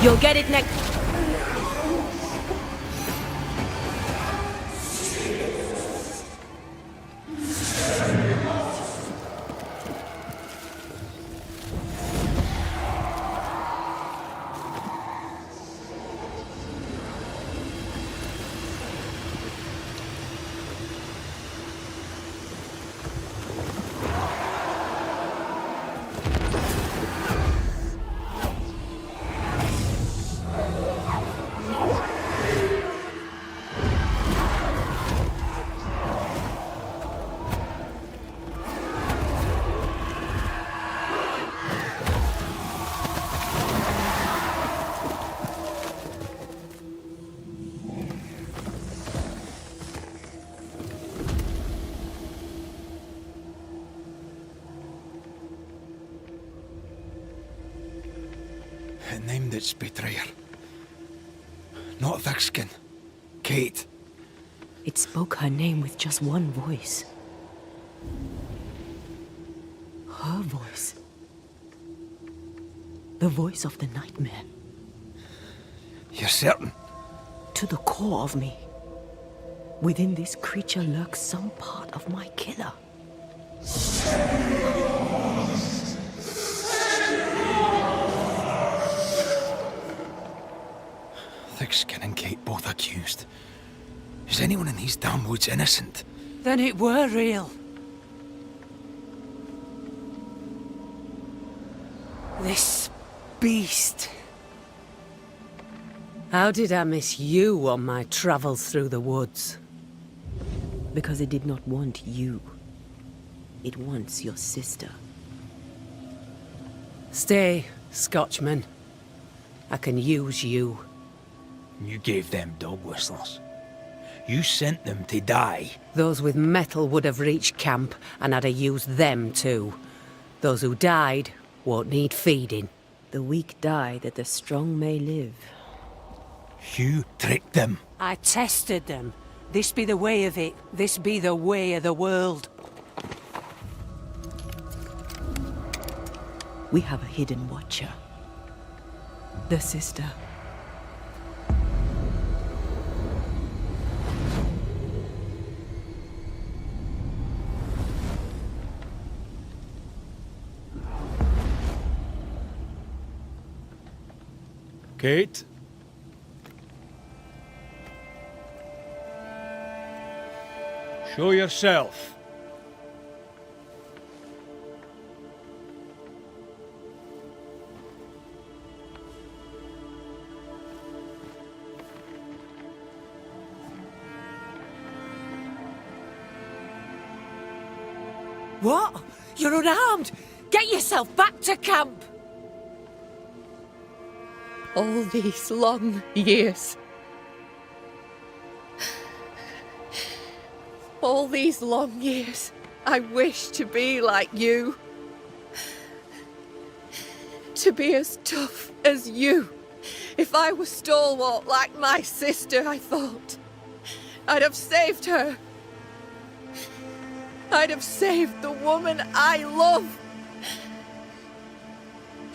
S12: You'll get it next.
S18: It named its betrayer. Not Thickskin. Kate.
S3: It spoke her name with just one voice. Her voice. The voice of the nightmare.
S18: You're certain?
S3: To the core of me. Within this creature lurks some part of my killer.
S18: Thickskin and Kate both accused. Is anyone in these damn woods innocent?
S12: Then it were real. This beast. How did I miss you on my travels through the woods?
S3: Because it did not want you. It wants your sister.
S12: Stay, Scotchman. I can use you.
S18: You gave them dog whistlers. You sent them to die.
S12: Those with metal would have reached camp, and I'd have used them too. Those who died won't need feeding.
S3: The weak die that the strong may live.
S18: You tricked them.
S12: I tested them. This be the way of it. This be the way of the world.
S3: We have a hidden watcher. The sister.
S16: Kate? Show yourself.
S12: What? You're unarmed! Get yourself back to camp!
S19: All these long years. All these long years, I wish to be like you. To be as tough as you. If I were stalwart like my sister, I thought, I'd have saved her. I'd have saved the woman I love.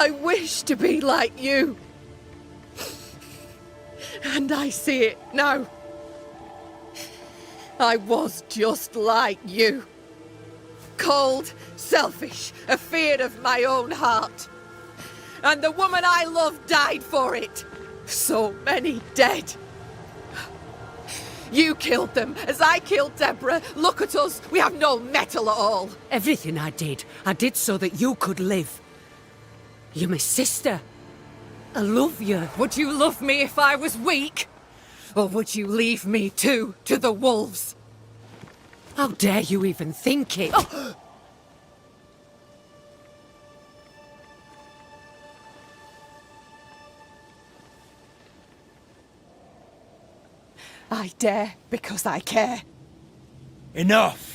S19: I wish to be like you. And I see it now. I was just like you. Cold, selfish, afeard of my own heart. And the woman I loved died for it. So many dead. You killed them, as I killed Deborah. Look at us, we have no metal at all.
S12: Everything I did so that you could live. You're my sister. I love you.
S19: Would you love me if I was weak? Or would you leave me too, to the wolves?
S12: How dare you even think it? Oh.
S19: I dare because I care.
S18: Enough!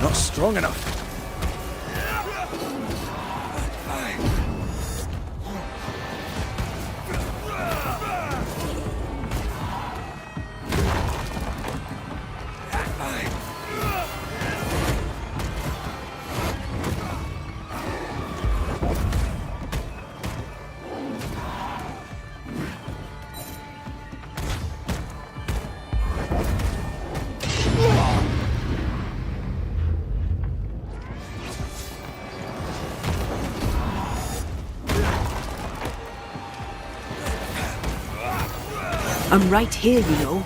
S18: Not strong enough.
S3: I'm right here, you know.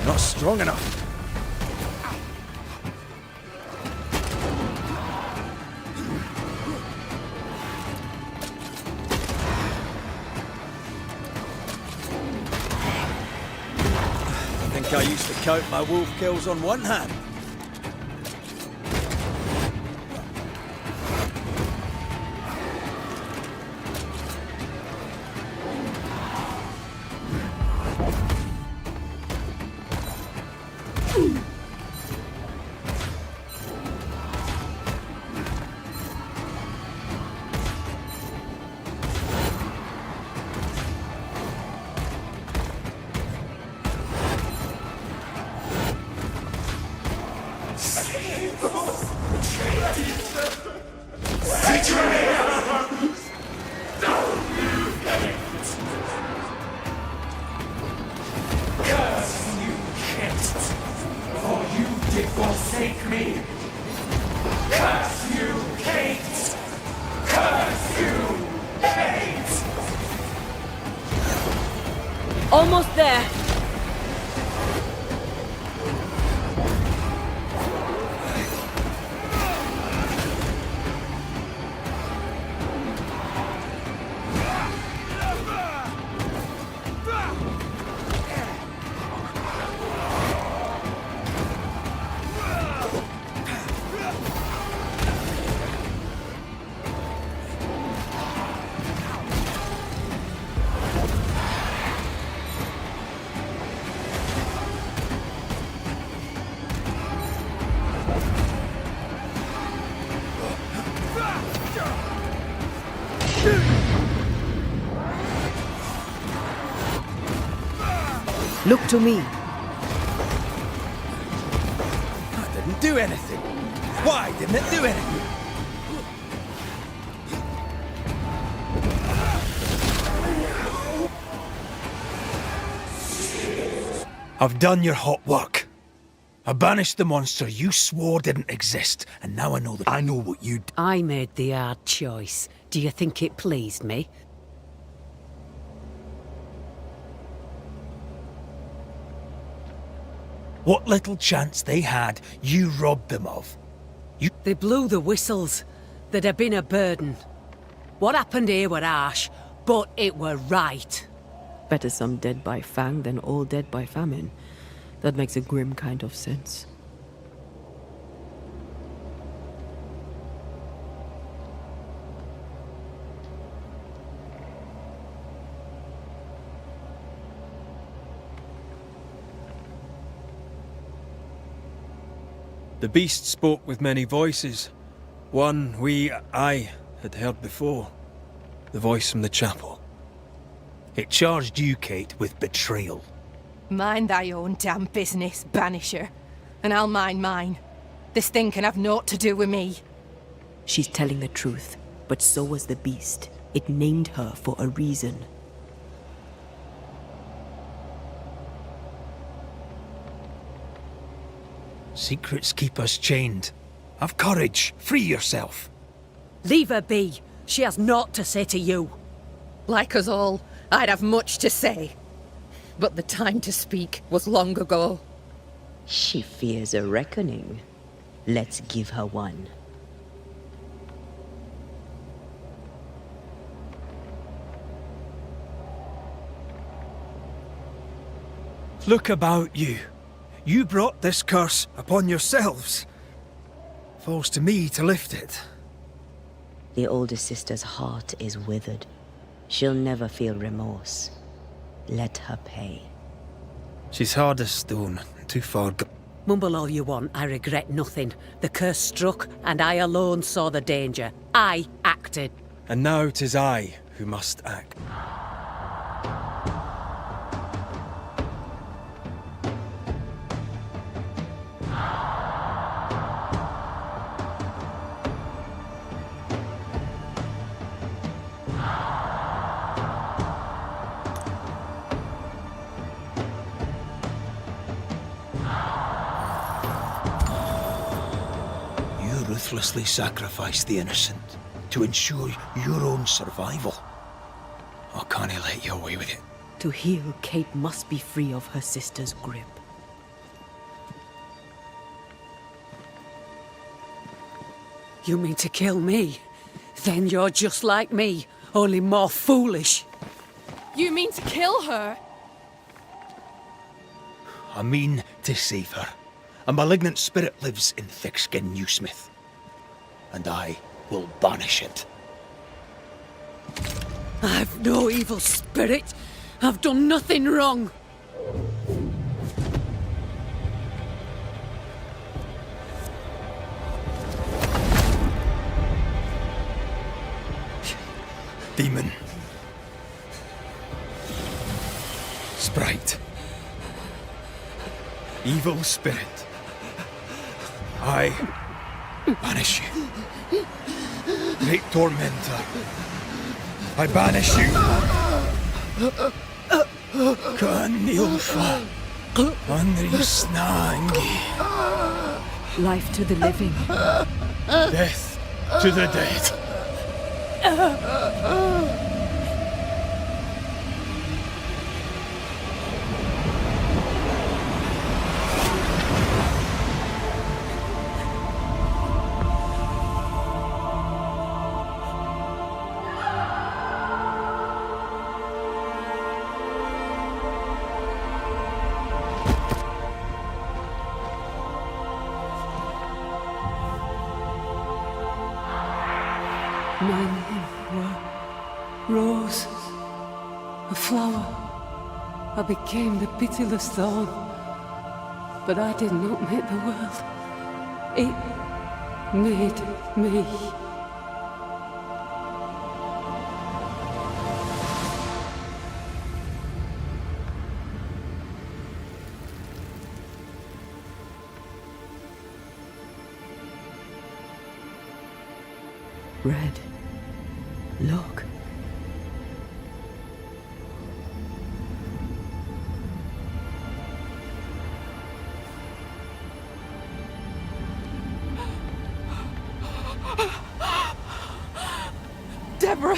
S18: Not strong enough. I think I used to count my wolf kills on one hand.
S7: Forsake me! Curse you, Kate! Curse you, Kate!
S3: Almost there. Look to me.
S18: I didn't do anything. Why didn't it do anything? I've done your hot work. I banished the monster you swore didn't exist, and now I know that I know what you did.
S12: I made the hard choice. Do you think it pleased me?
S18: What little chance they had, you robbed them of.
S12: They blew the whistles. There'd have been a burden. What happened here were harsh, but it were right.
S3: Better some dead by fang than all dead by famine. That makes a grim kind of sense.
S18: The beast spoke with many voices. One I had heard before. The voice from the chapel. It charged you, Kate, with betrayal.
S19: Mind thy own damn business, Banisher. And I'll mind mine. This thing can have naught to do with me.
S3: She's telling the truth, but so was the beast. It named her for a reason.
S18: Secrets keep us chained. Have courage. Free yourself.
S12: Leave her be. She has naught to say to you.
S19: Like us all, I'd have much to say. But the time to speak was long ago.
S3: She fears a reckoning. Let's give her one.
S18: Look about you. You brought this curse upon yourselves. Falls to me to lift it.
S3: The older sister's heart is withered. She'll never feel remorse. Let her pay.
S18: She's hard as stone, too far gone.
S12: Mumble all you want, I regret nothing. The curse struck, and I alone saw the danger. I acted.
S18: And now 'tis I who must act. Ruthlessly sacrifice the innocent to ensure your own survival. I can't let you away with it.
S3: To heal, Kate must be free of her sister's grip.
S12: You mean to kill me? Then you're just like me, only more foolish.
S11: You mean to kill her?
S18: I mean to save her. A malignant spirit lives in thick-skinned Newsmith. And I will banish it.
S12: I've no evil spirit. I've done nothing wrong.
S18: Demon. Sprite. Evil spirit. I banish you. Great tormentor. I banish you. Kanilfa. Anrisnangi.
S11: Life to the living.
S18: Death to the dead.
S12: My name were Rose, a flower. I became the pitiless thorn. But I did not make the world. It made me.
S3: Red, look.
S11: Deborah!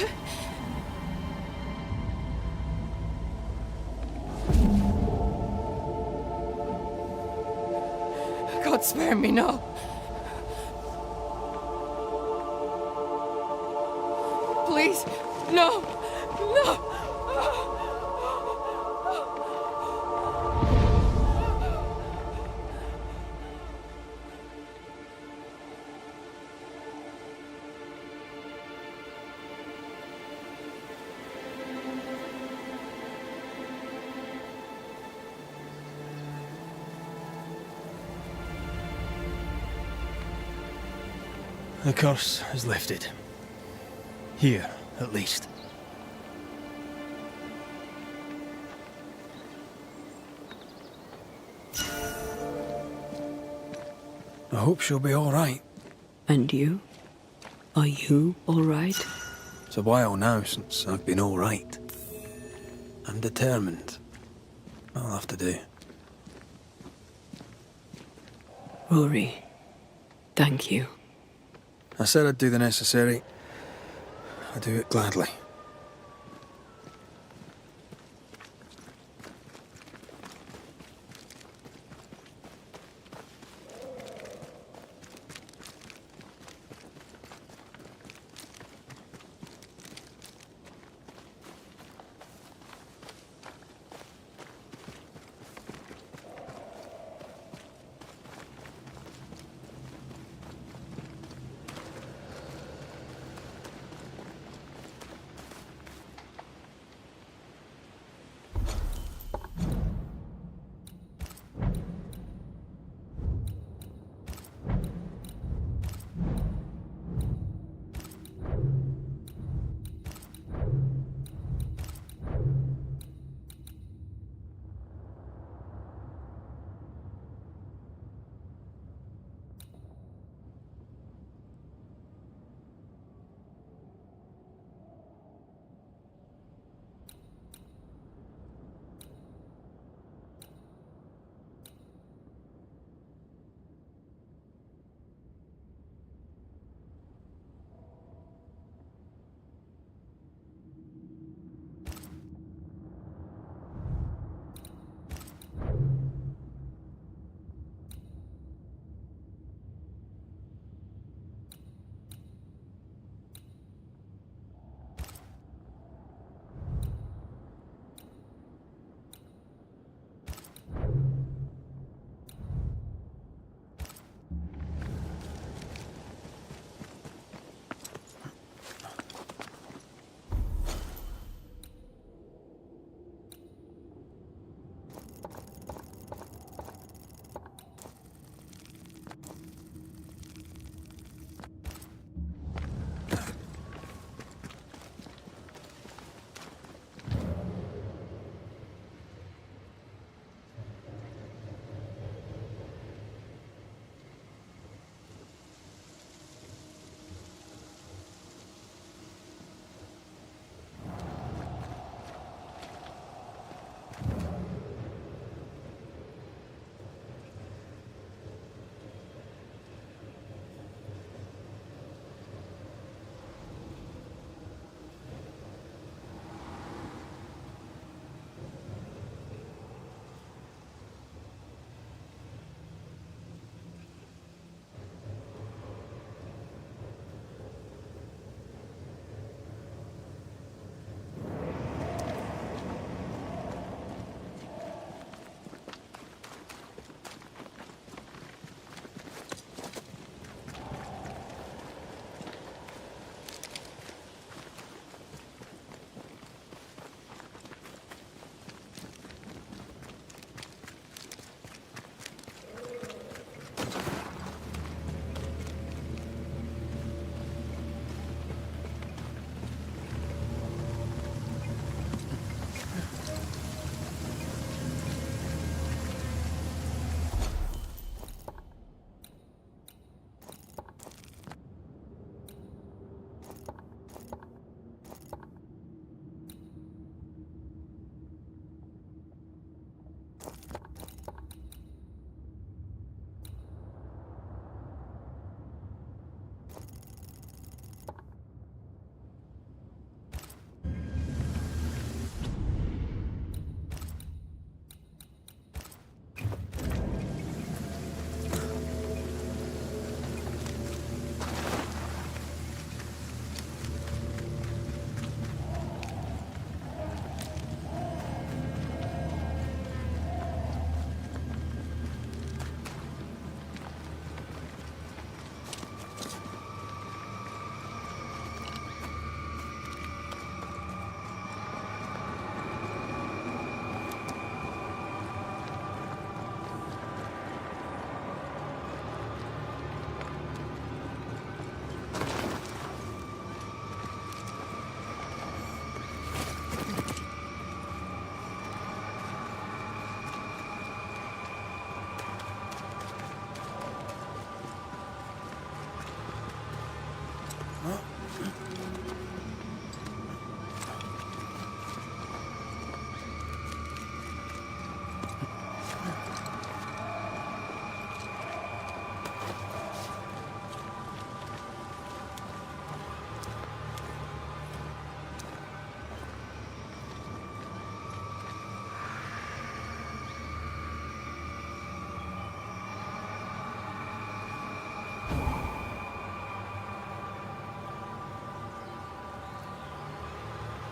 S11: God spare me, no. Please, no, no.
S18: The curse is lifted. Here, at least. I hope she'll be all right.
S3: And you? Are you all right?
S18: It's a while now since I've been all right. I'm determined. I'll have to do.
S3: Rory, thank you.
S2: I said I'd do the necessary. I do it gladly.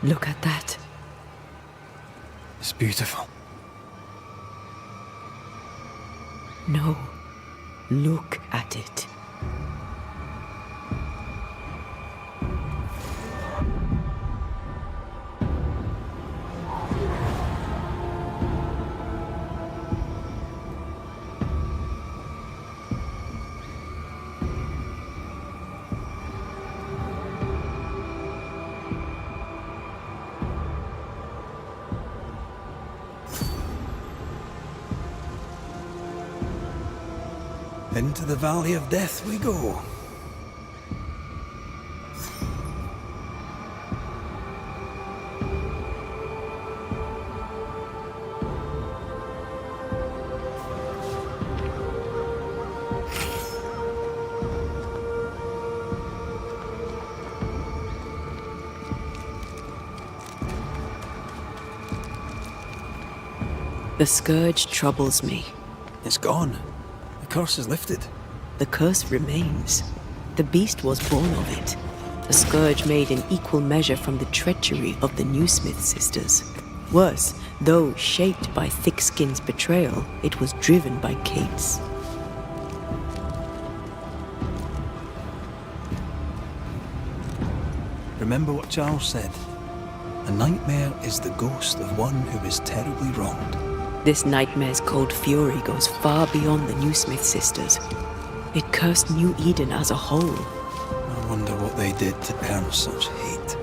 S3: Look at that.
S2: It's beautiful.
S3: No. Look at it.
S2: Into the Valley of Death we go.
S3: The scourge troubles me.
S2: It's gone. The curse is lifted.
S3: The curse remains. The beast was born of it. The scourge made in equal measure from the treachery of the New Smith sisters. Worse, though shaped by Thickskin's betrayal, it was driven by Kate's.
S2: Remember what Charles said. A nightmare is the ghost of one who is terribly wronged.
S3: This nightmare's cold fury goes far beyond the New Smith sisters. It cursed New Eden as a whole.
S2: I wonder what they did to earn such hate.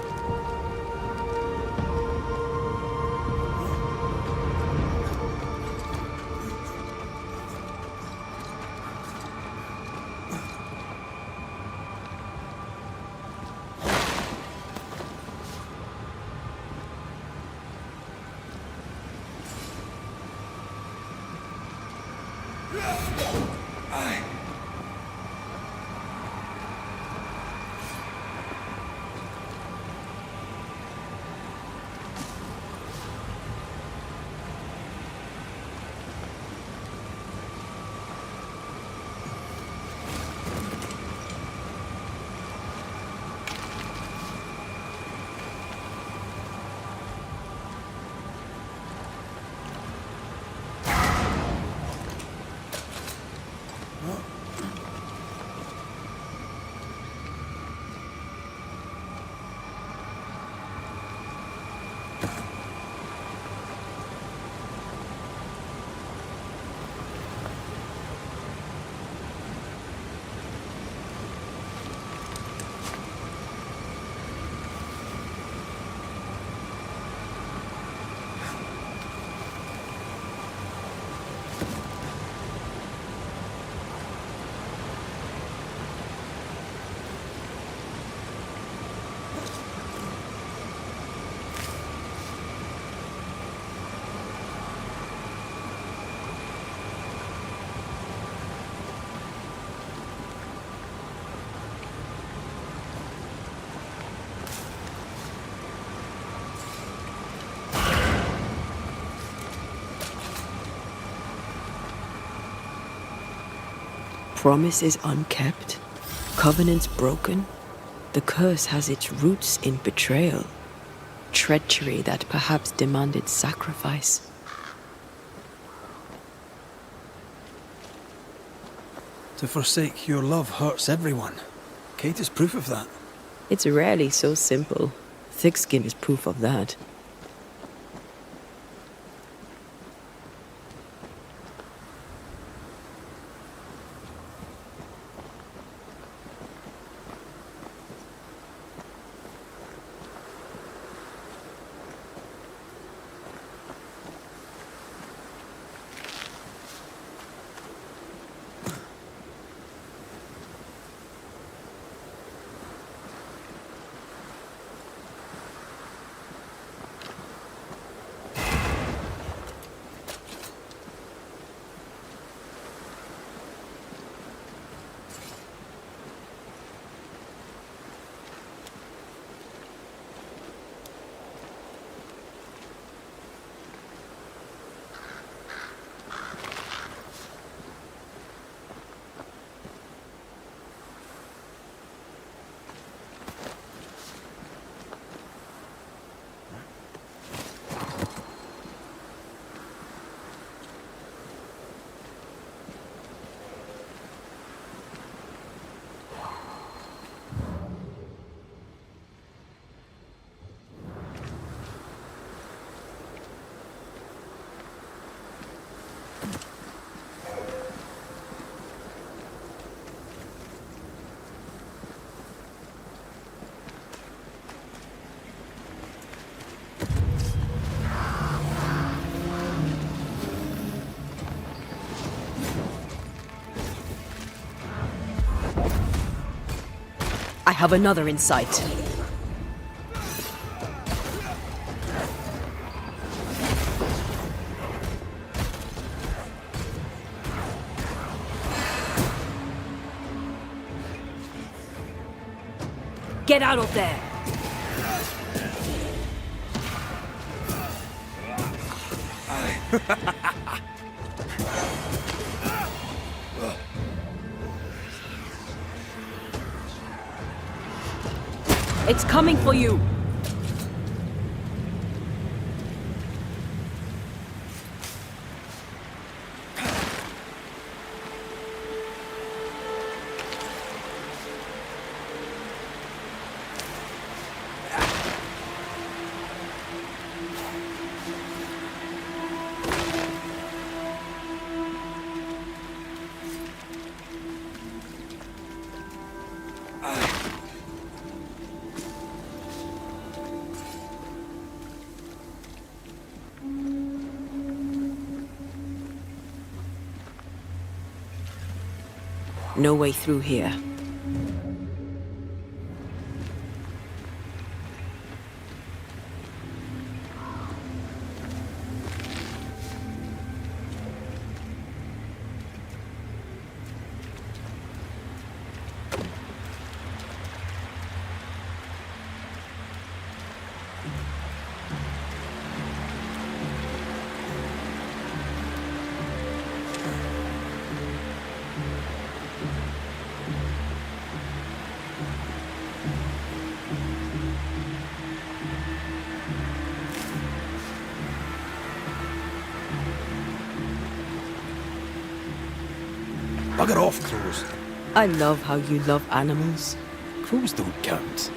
S3: Promises unkept, covenants broken. The curse has its roots in betrayal, treachery that perhaps demanded sacrifice.
S2: To forsake your love hurts everyone. Kate is proof of that.
S3: It's rarely so simple. Thickskin is proof of that. have another in sight. Get out of there! It's coming for you! No way through here.
S18: Bugger off, crows.
S3: I love how you love animals.
S18: Crows don't count.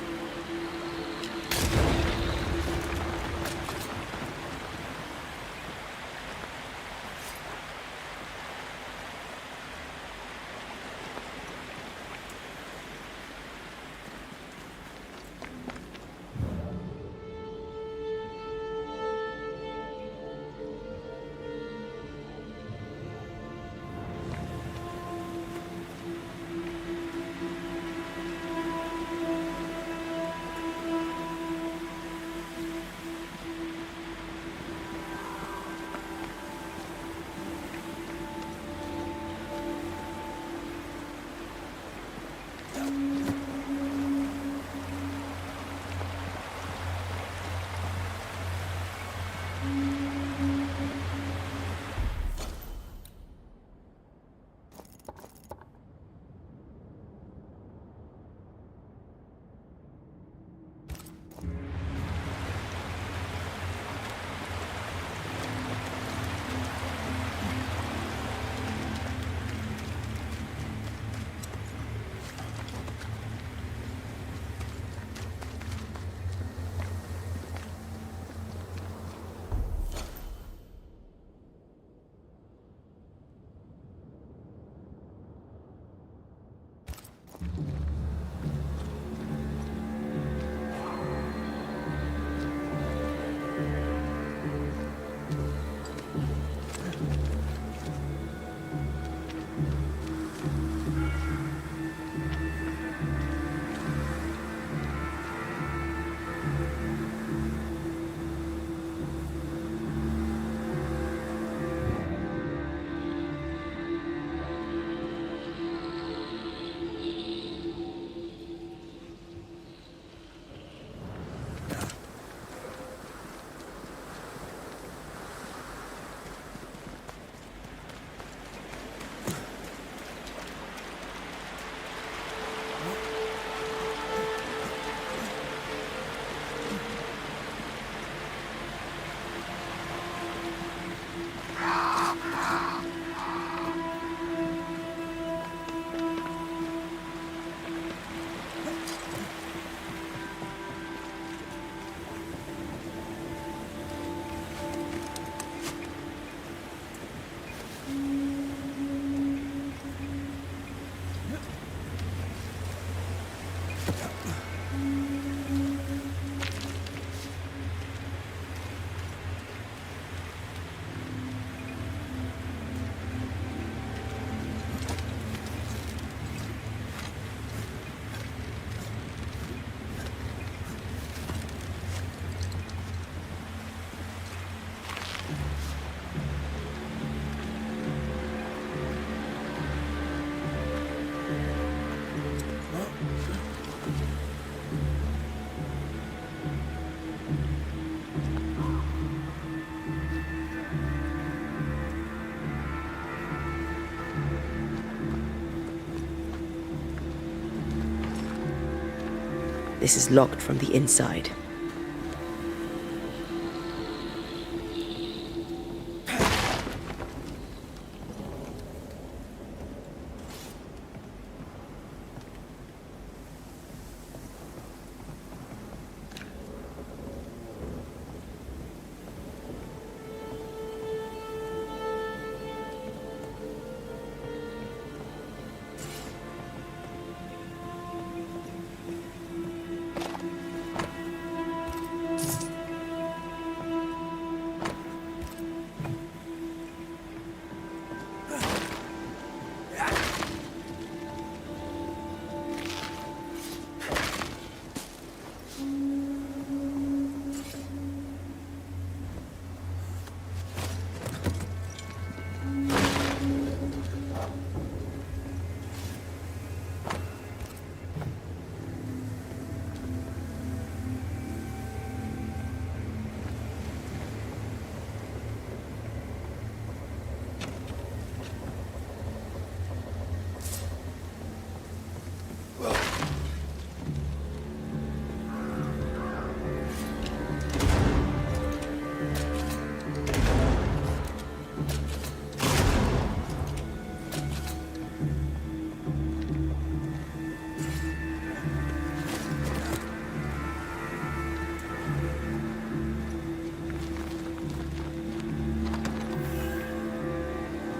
S3: This is locked from the inside.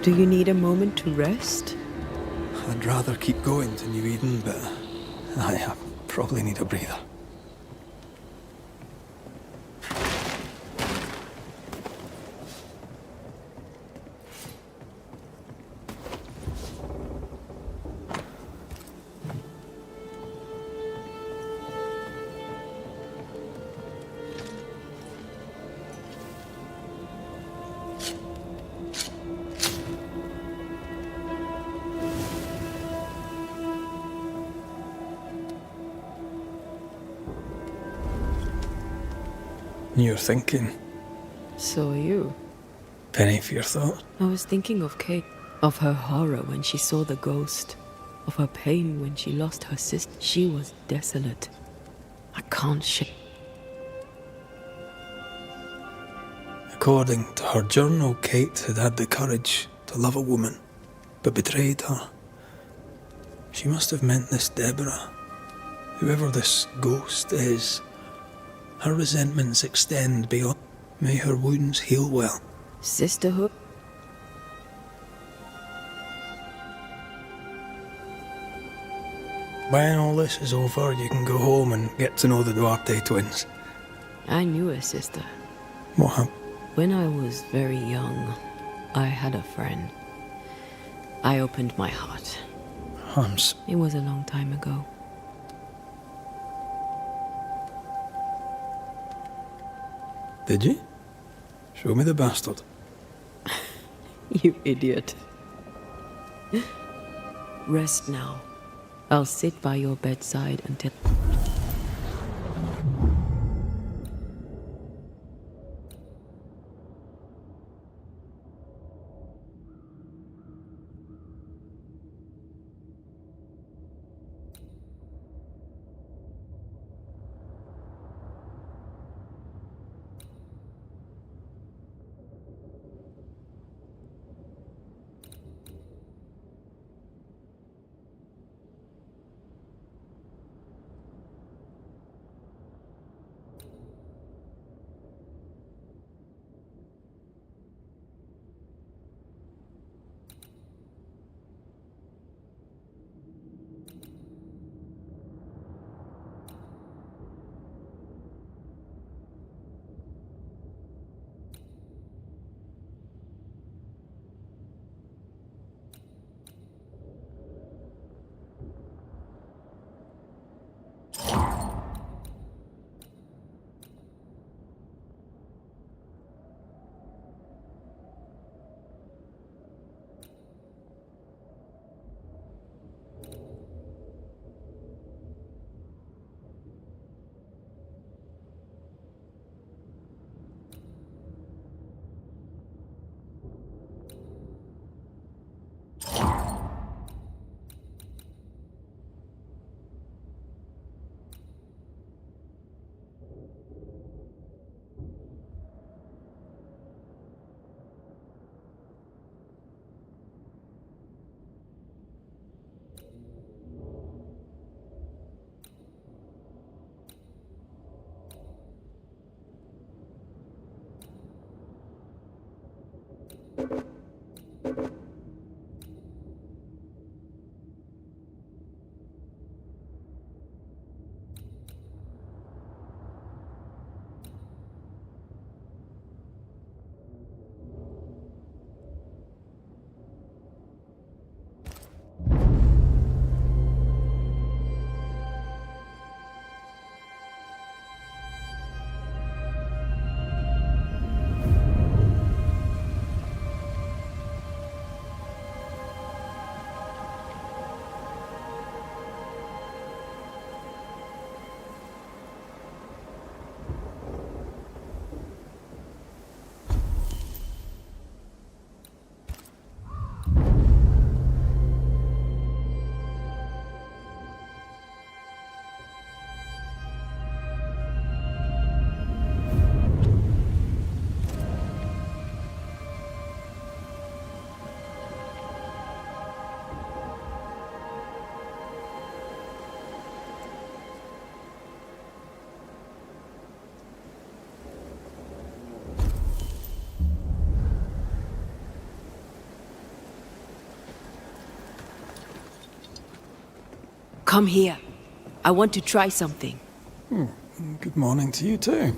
S3: Do you need a moment to rest?
S2: I'd rather keep going to New Eden, but I probably need a breather. You're thinking.
S3: So are you.
S2: Penny for your thought.
S3: I was thinking of Kate, of her horror when she saw the ghost, of her pain when she lost her sister. She was desolate. I can't
S2: According to her journal, Kate had had the courage to love a woman, but betrayed her. She must have meant this Deborah. Whoever this ghost is, her resentments extend beyond. May her wounds heal well.
S3: Sisterhood?
S2: When all this is over, you can go home and get to know the Duarte twins.
S3: I knew a sister.
S2: What happened?
S3: When I was very young, I had a friend. I opened my heart. It was a long time ago.
S2: Did you? Show me the bastard.
S3: You idiot. Rest now. I'll sit by your bedside until... Come here. I want to try something.
S2: Good morning to you too.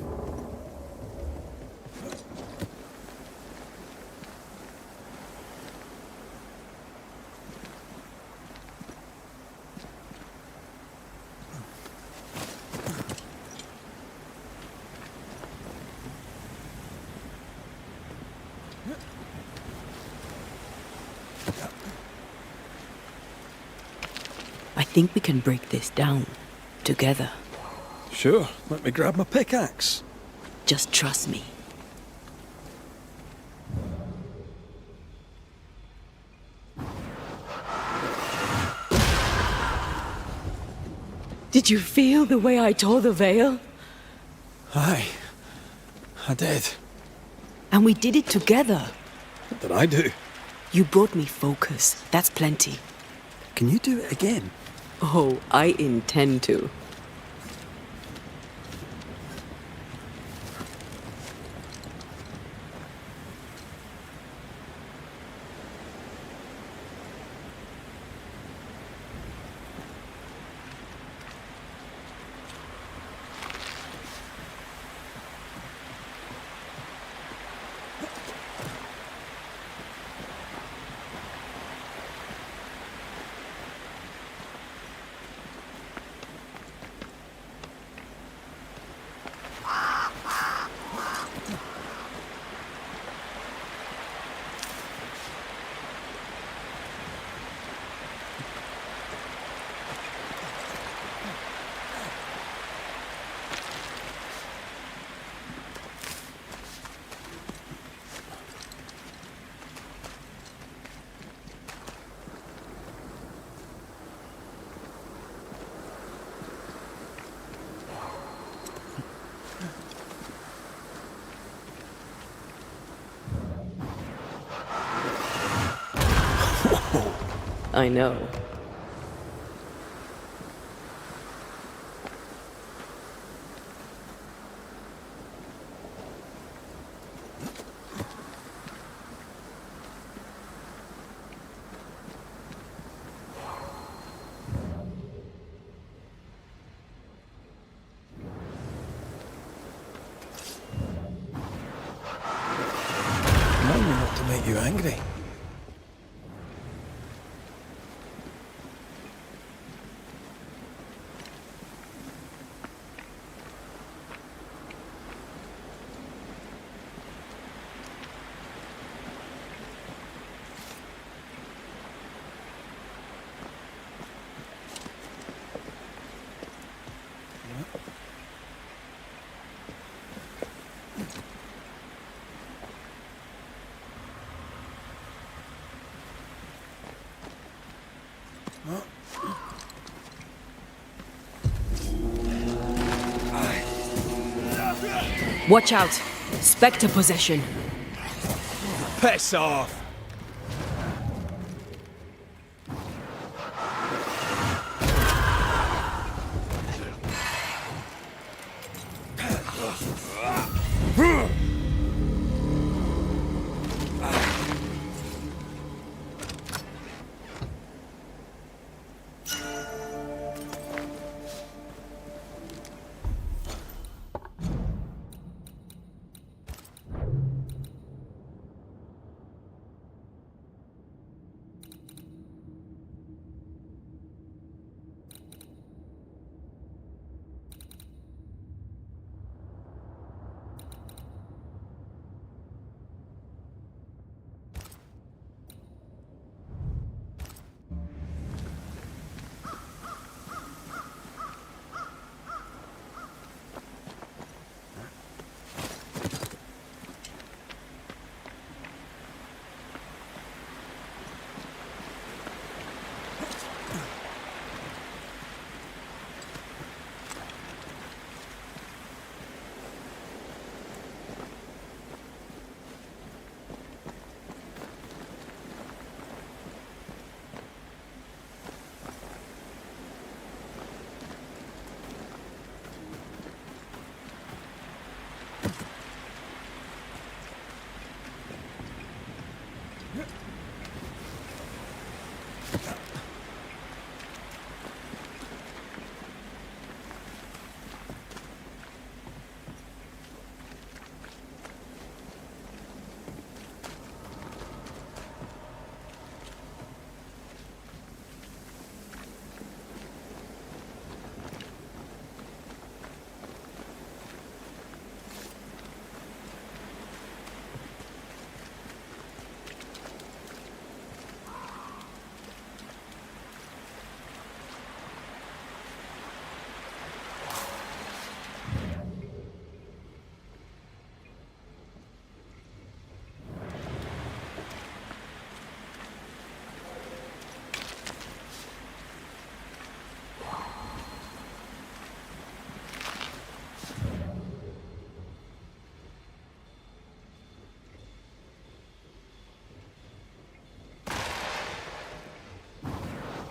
S3: I think we can break this down together.
S2: Sure, let me grab my pickaxe.
S3: Just trust me. Did you feel the way I tore the veil?
S2: Aye, I did.
S3: And we did it together.
S2: What did I do?
S3: You brought me focus. That's plenty.
S2: Can you do it again?
S3: Oh, I intend to. I know.
S2: Remind me not to make you angry.
S3: Watch out! Spectre possession.
S16: Piss off!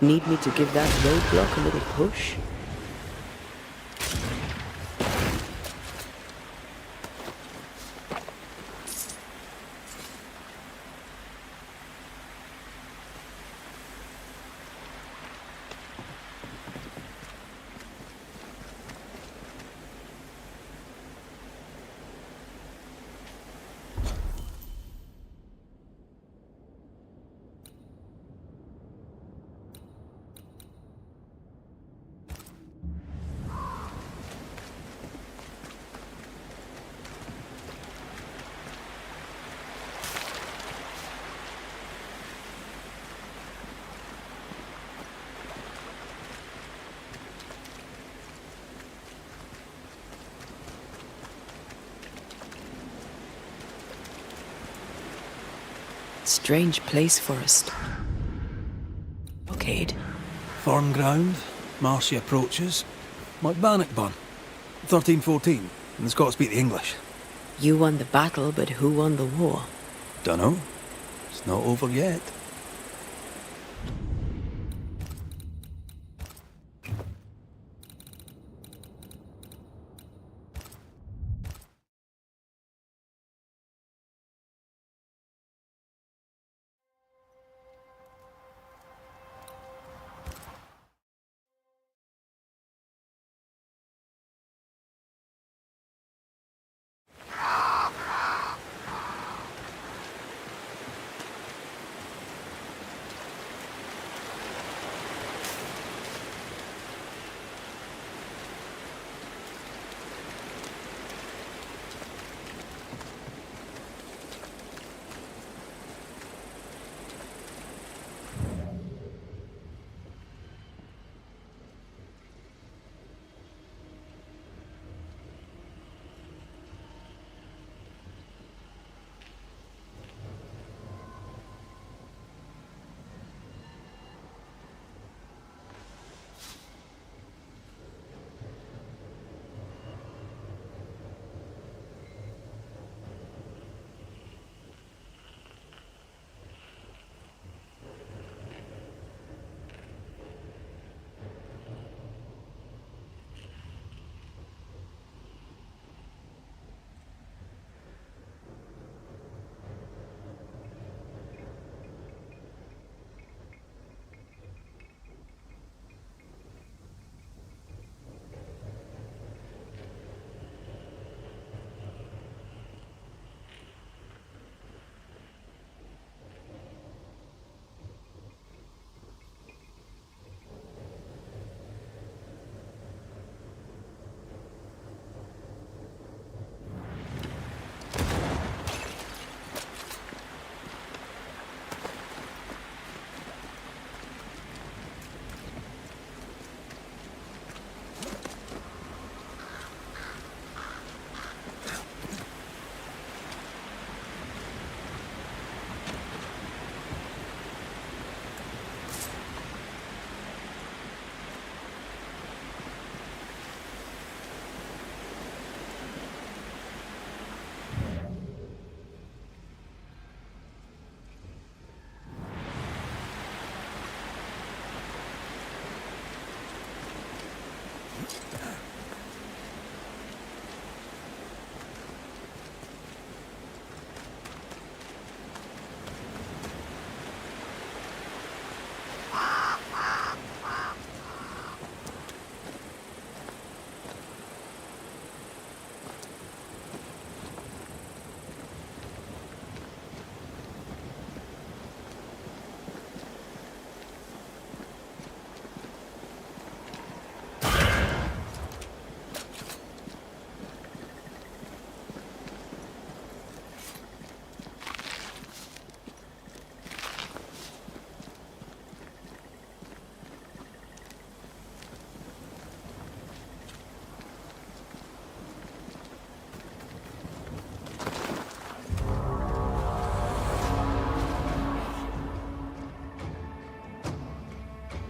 S3: Need me to give that roadblock a little push? Strange place for a stockade.
S18: Firm ground, marshy approaches. Like Bannockburn, 1314, and the Scots beat the English.
S3: You won the battle, but who won the war?
S18: Dunno. It's not over yet.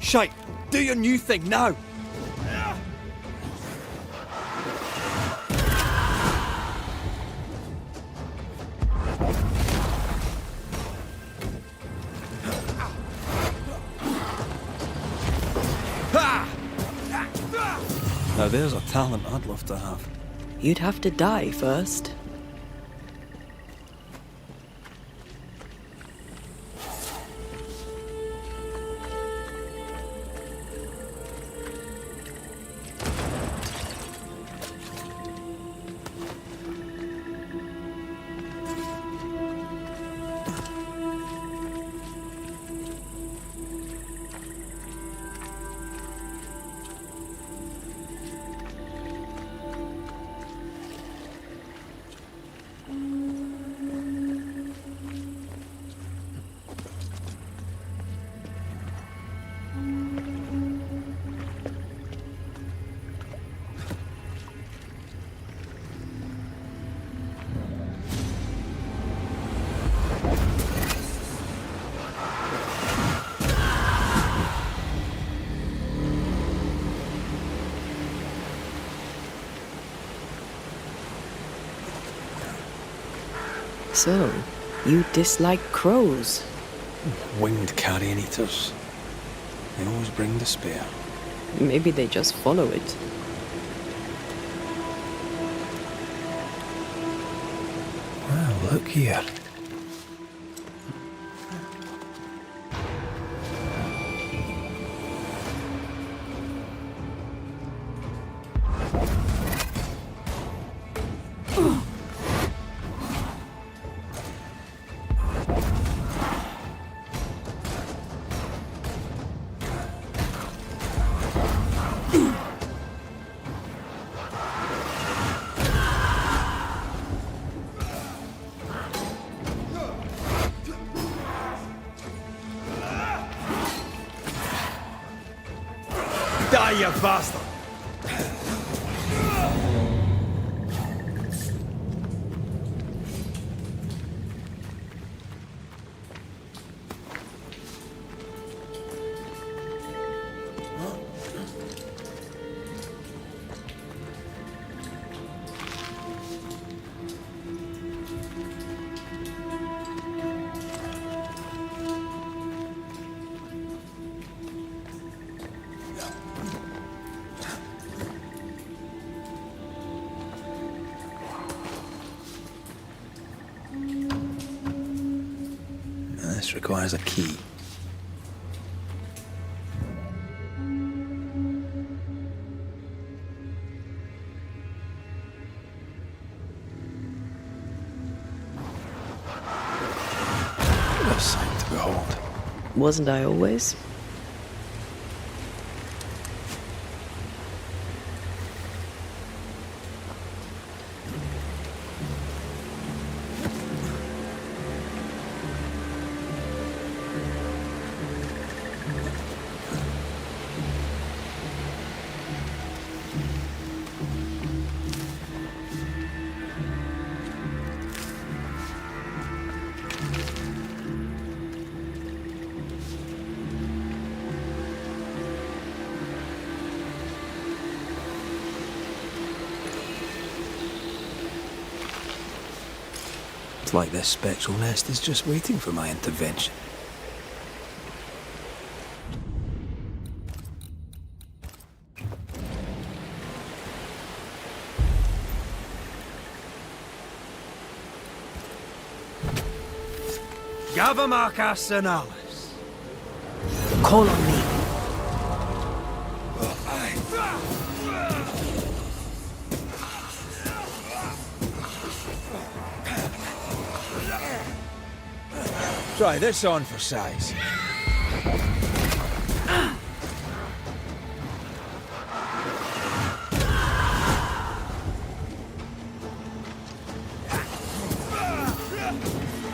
S18: Shite! Do your new thing now! Now there's a talent I'd love to have.
S3: You'd have to die first. So, you dislike crows?
S18: Winged carrion eaters. They always bring despair.
S3: Maybe they just follow it.
S2: Well, look here.
S16: Die, you bastard!
S2: This requires a key. What a sight to behold.
S3: Wasn't I always?
S18: It's like this spectral nest is just waiting for my intervention.
S16: Gavamaka Senalis.
S3: Call on me.
S16: Try this on for size.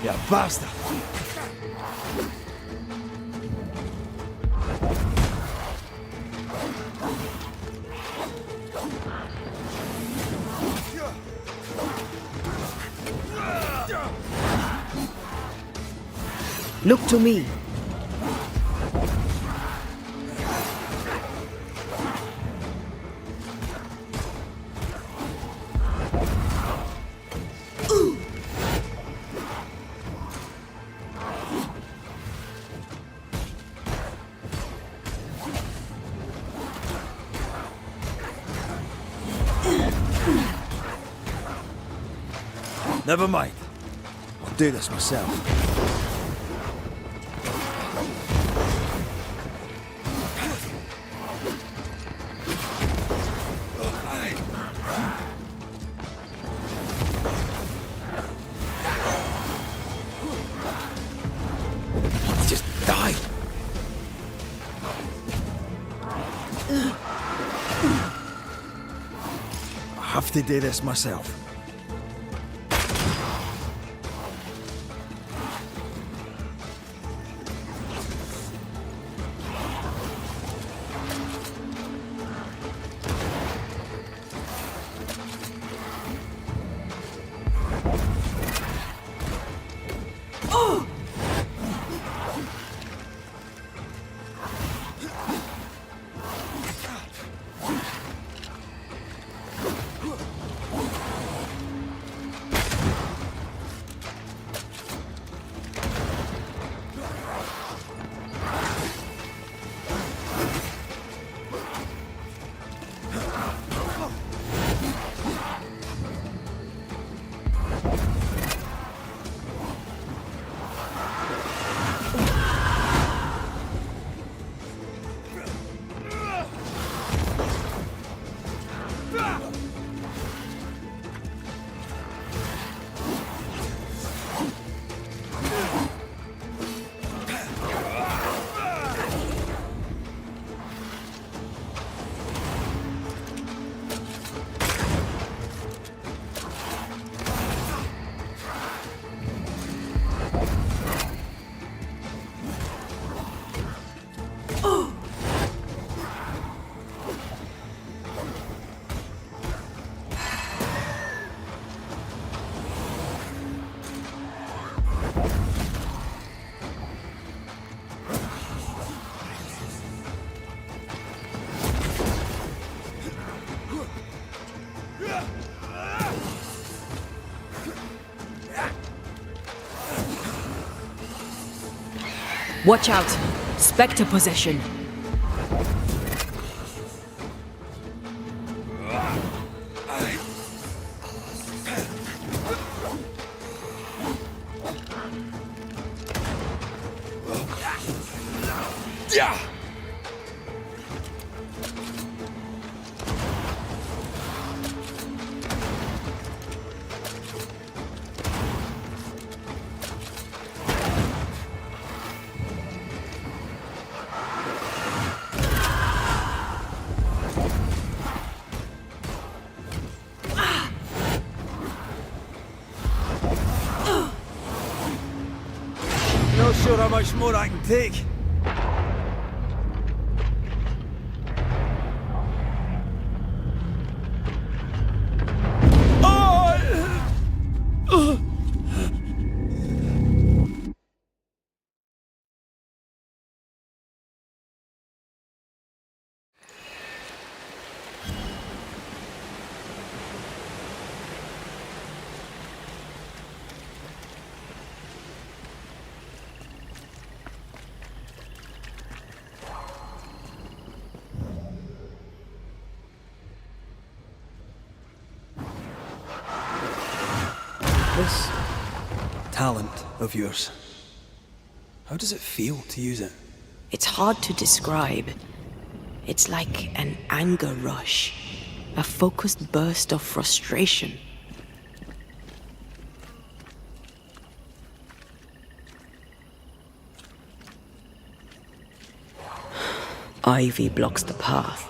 S16: You bastard!
S3: Look to me.
S18: Never mind. I'll do this myself.
S15: Just die.
S18: I have to do this myself.
S3: Watch out! Spectre possession!
S18: Yeah! Not sure how much more I can take. This talent of yours, how does it feel to use it?
S3: It's hard to describe. It's like an anger rush, a focused burst of frustration. Ivy blocks the path.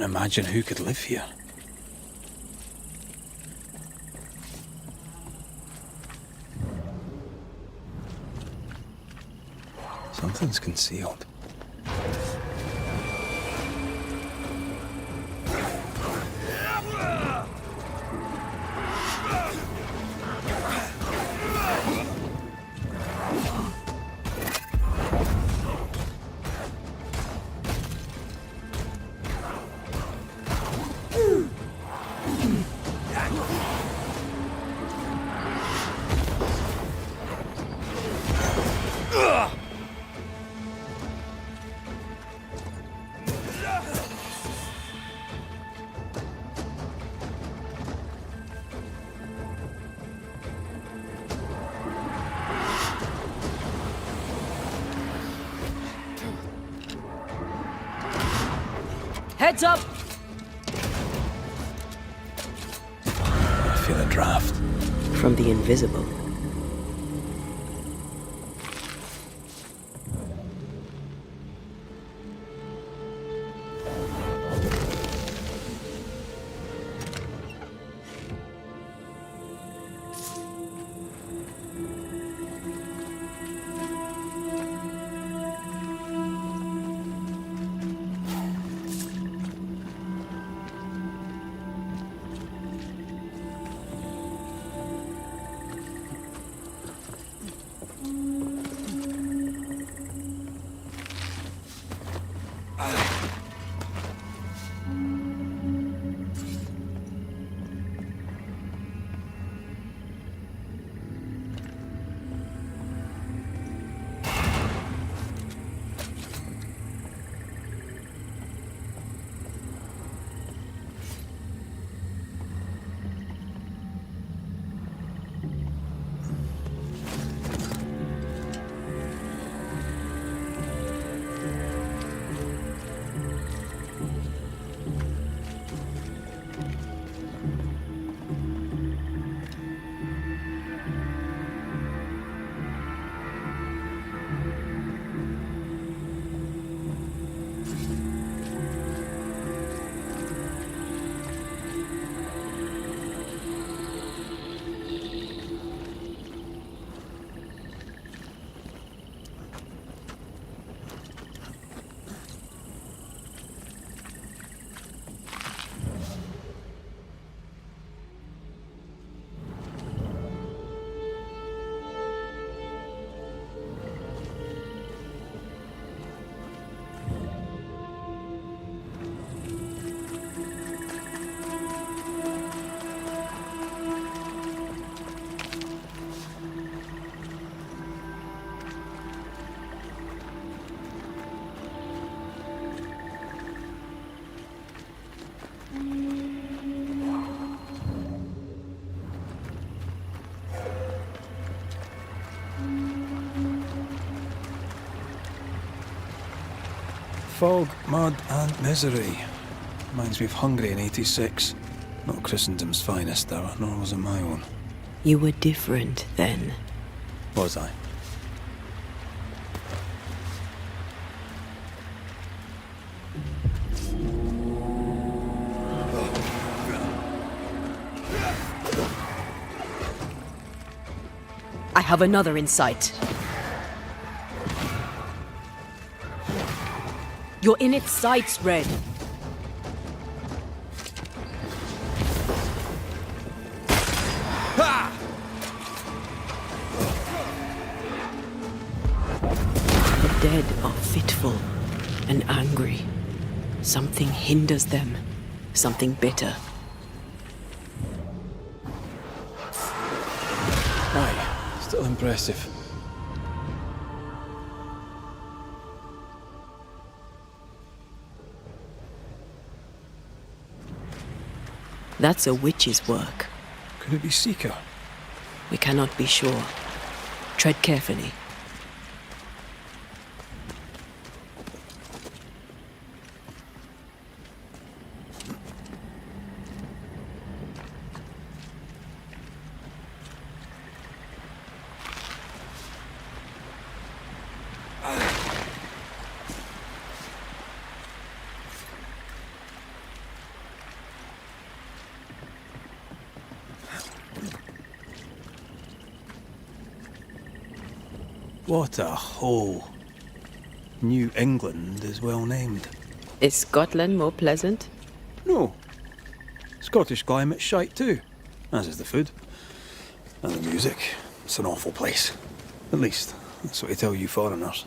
S2: can't imagine who could live here. Something's concealed.
S3: Heads up!
S2: I feel a draft.
S6: From the invisible.
S2: Fog, mud, and misery. Reminds me of Hungary in '86. Not Christendom's finest hour, nor was it my own.
S3: You were different then.
S2: Was I?
S3: I have another in sight. You're in its sights, Red. The dead are fitful and angry. Something hinders them. Something bitter.
S2: Aye, still impressive.
S3: That's a witch's work.
S2: Could it be Seeker?
S3: We cannot be sure. Tread carefully.
S18: What a hole. New England is well named.
S6: Is Scotland more pleasant?
S18: No. Scottish climate's shite too, as is the food. And the music. It's an awful place. At least, that's what they tell you foreigners.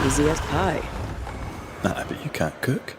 S6: Easy as pie.
S18: Nah, but you can't cook.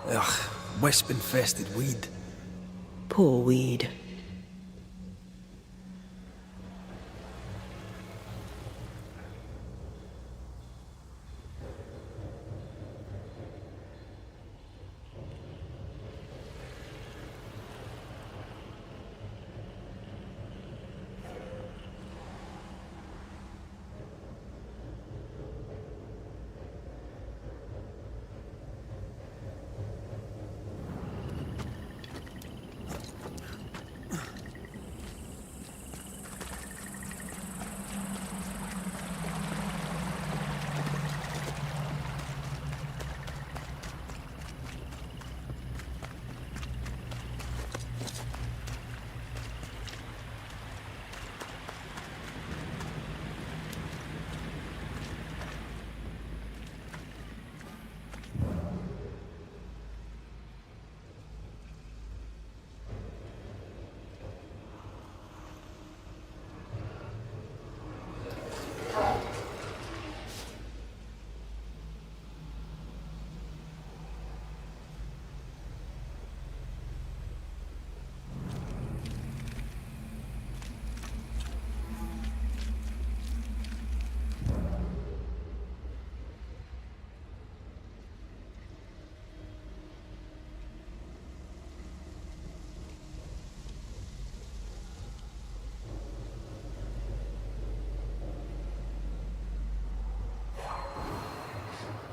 S18: Ugh, wisp-infested weed.
S3: Poor weed.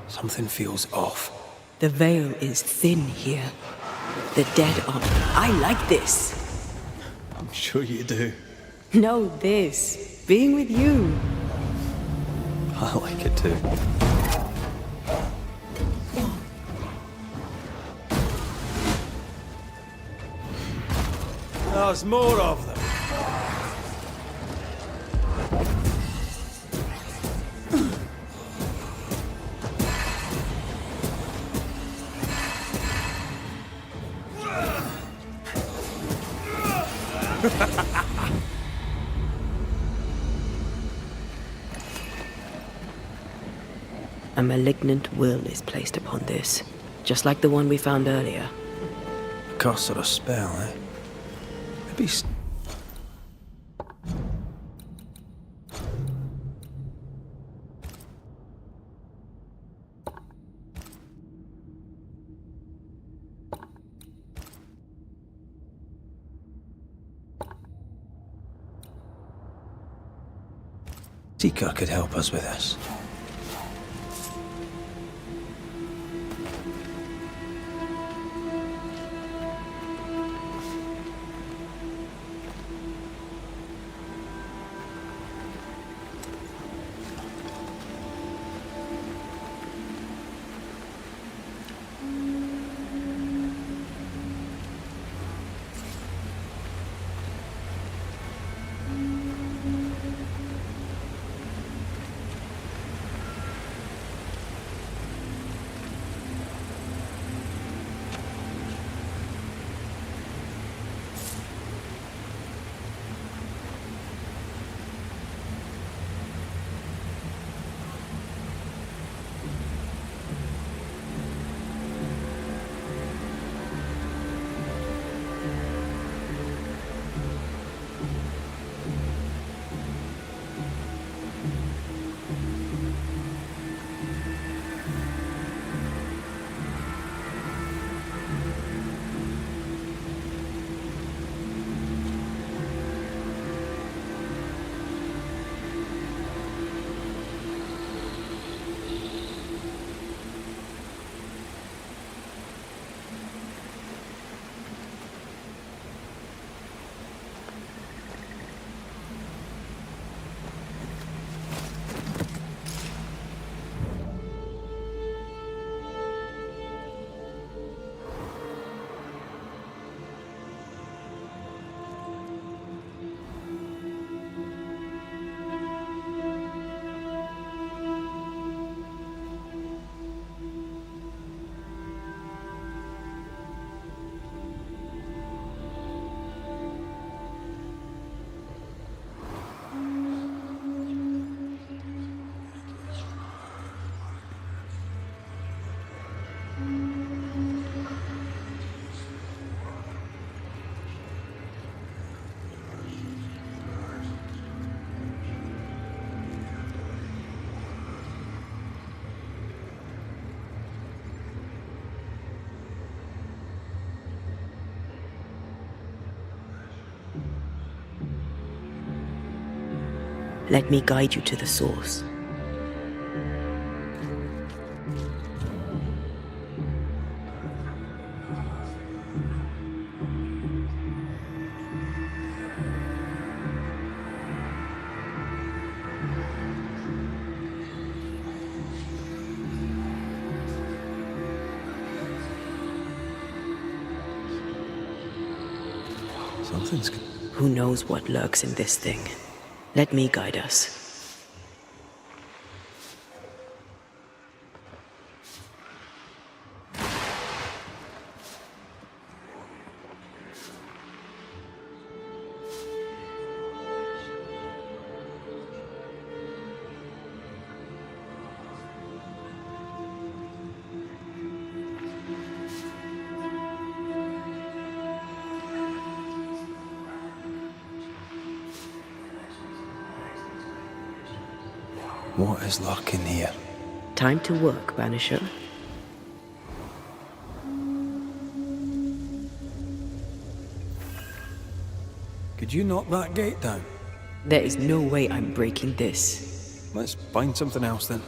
S18: Something feels off.
S3: The veil is thin here. The dead are... I like this.
S18: I'm sure you do.
S3: No, this. Being with you.
S18: I like it too. There's more of them.
S3: A malignant will is placed upon this, just like the one we found earlier.
S18: Curse or a spell, eh? Maybe... Tika could help us with this.
S3: Let me guide you to the source.
S2: Something's...
S3: Who knows what lurks in this thing? Let me guide us.
S2: What is lurking here?
S3: Time to work, Banisher.
S2: Could you knock that gate down?
S3: There is no way I'm breaking this.
S2: Let's find something else then.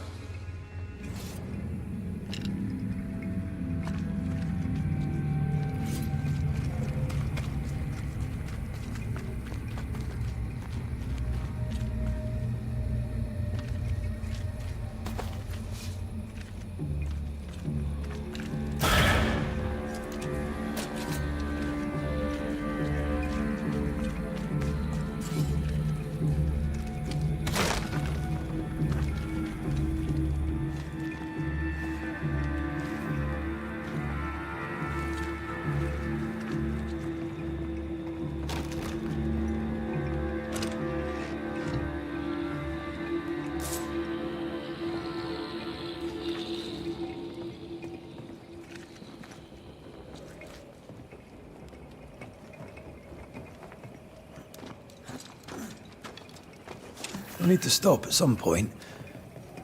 S2: I need to stop at some point.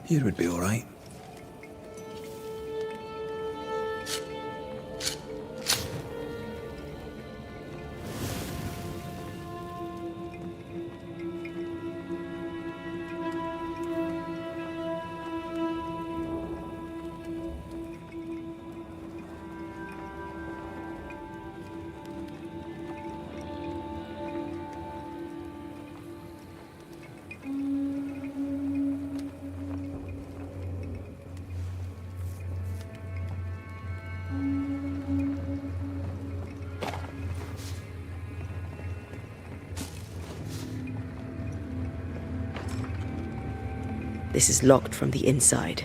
S2: Here would be all right.
S3: This is locked from the inside.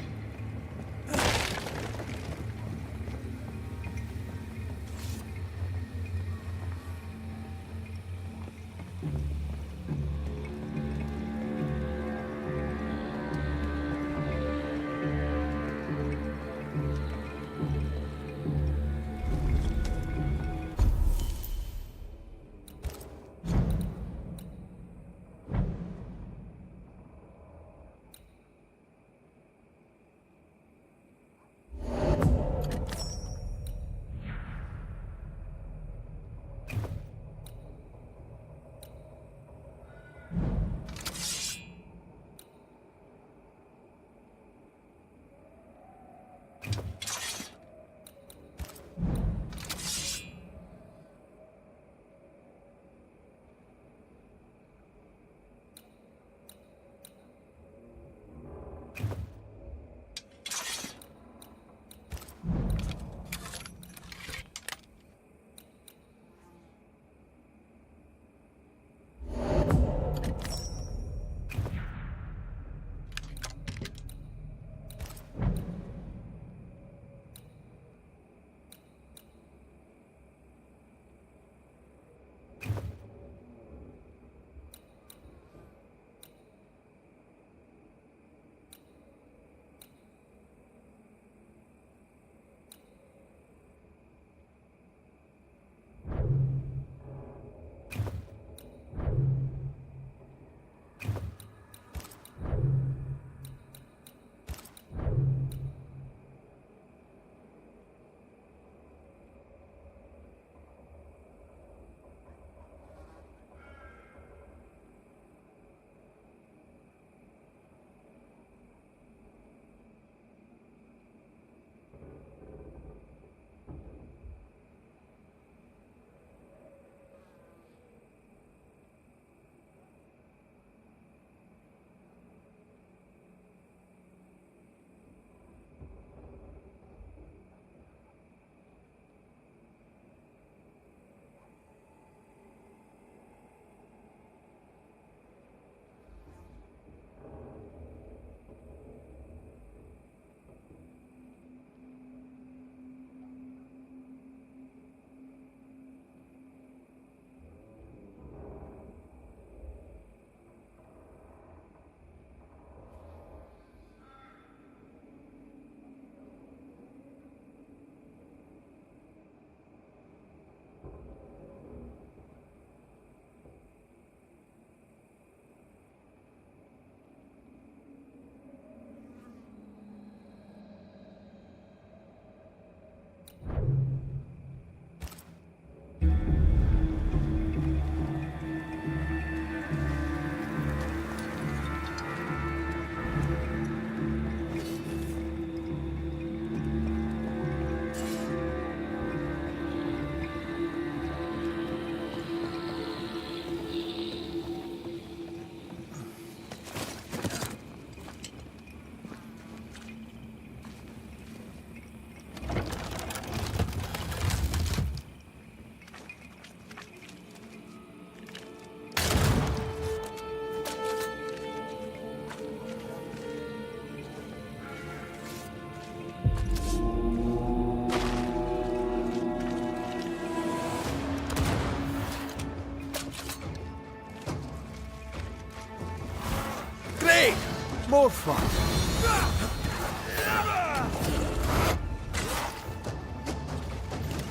S13: more fun.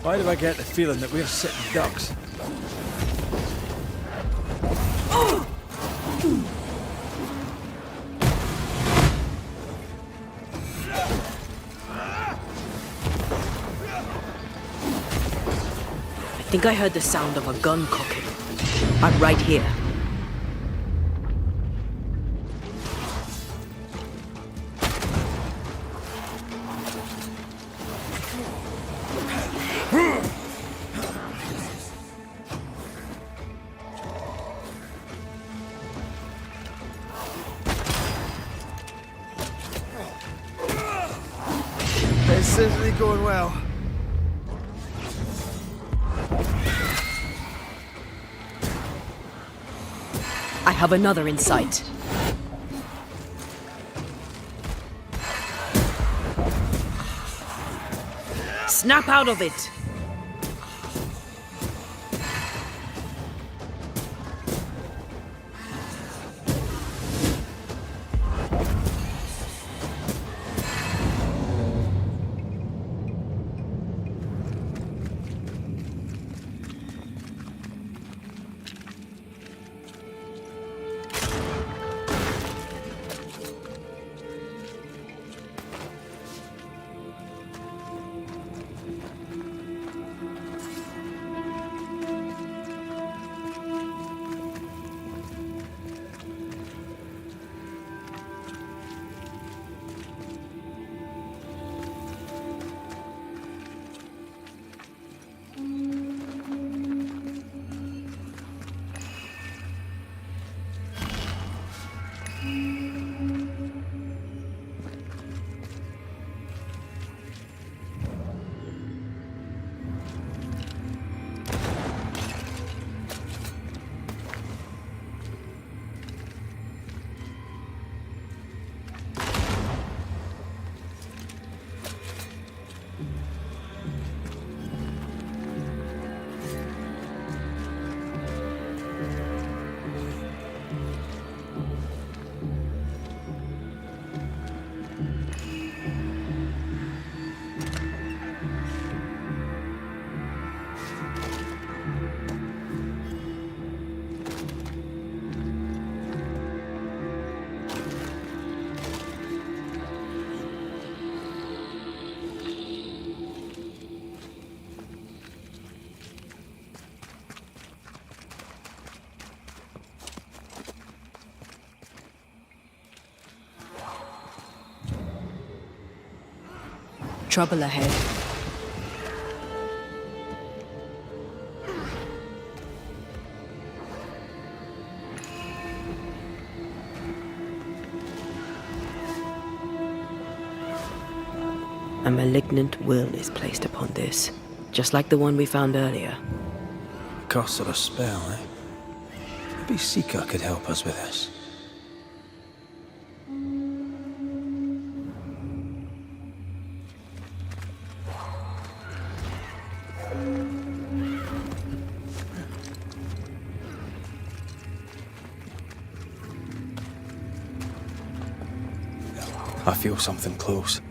S18: Why do I get the feeling that we're sitting ducks?
S3: I think I heard the sound of a gun cocking. I'm right here.
S13: It's certainly going well.
S3: I have another in sight. Snap out of it! Trouble ahead. A malignant will is placed upon this, just like the one we found earlier.
S18: Curse or a spell, eh? Maybe Seeker could help us with this. I feel something close.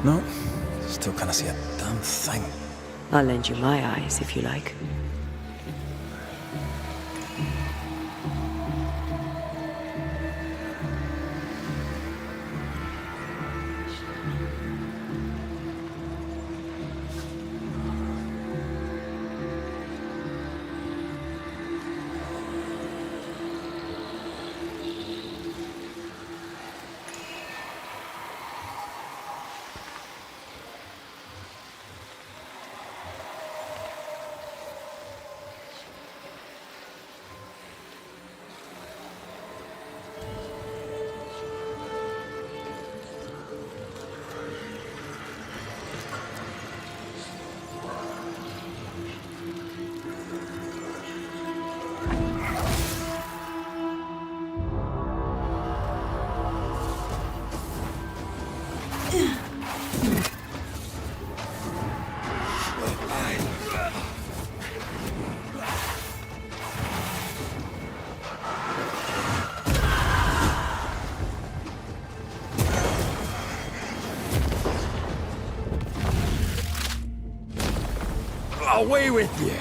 S18: No, still can't see a damn thing.
S3: I'll lend you my eyes if you like.
S8: Away with you!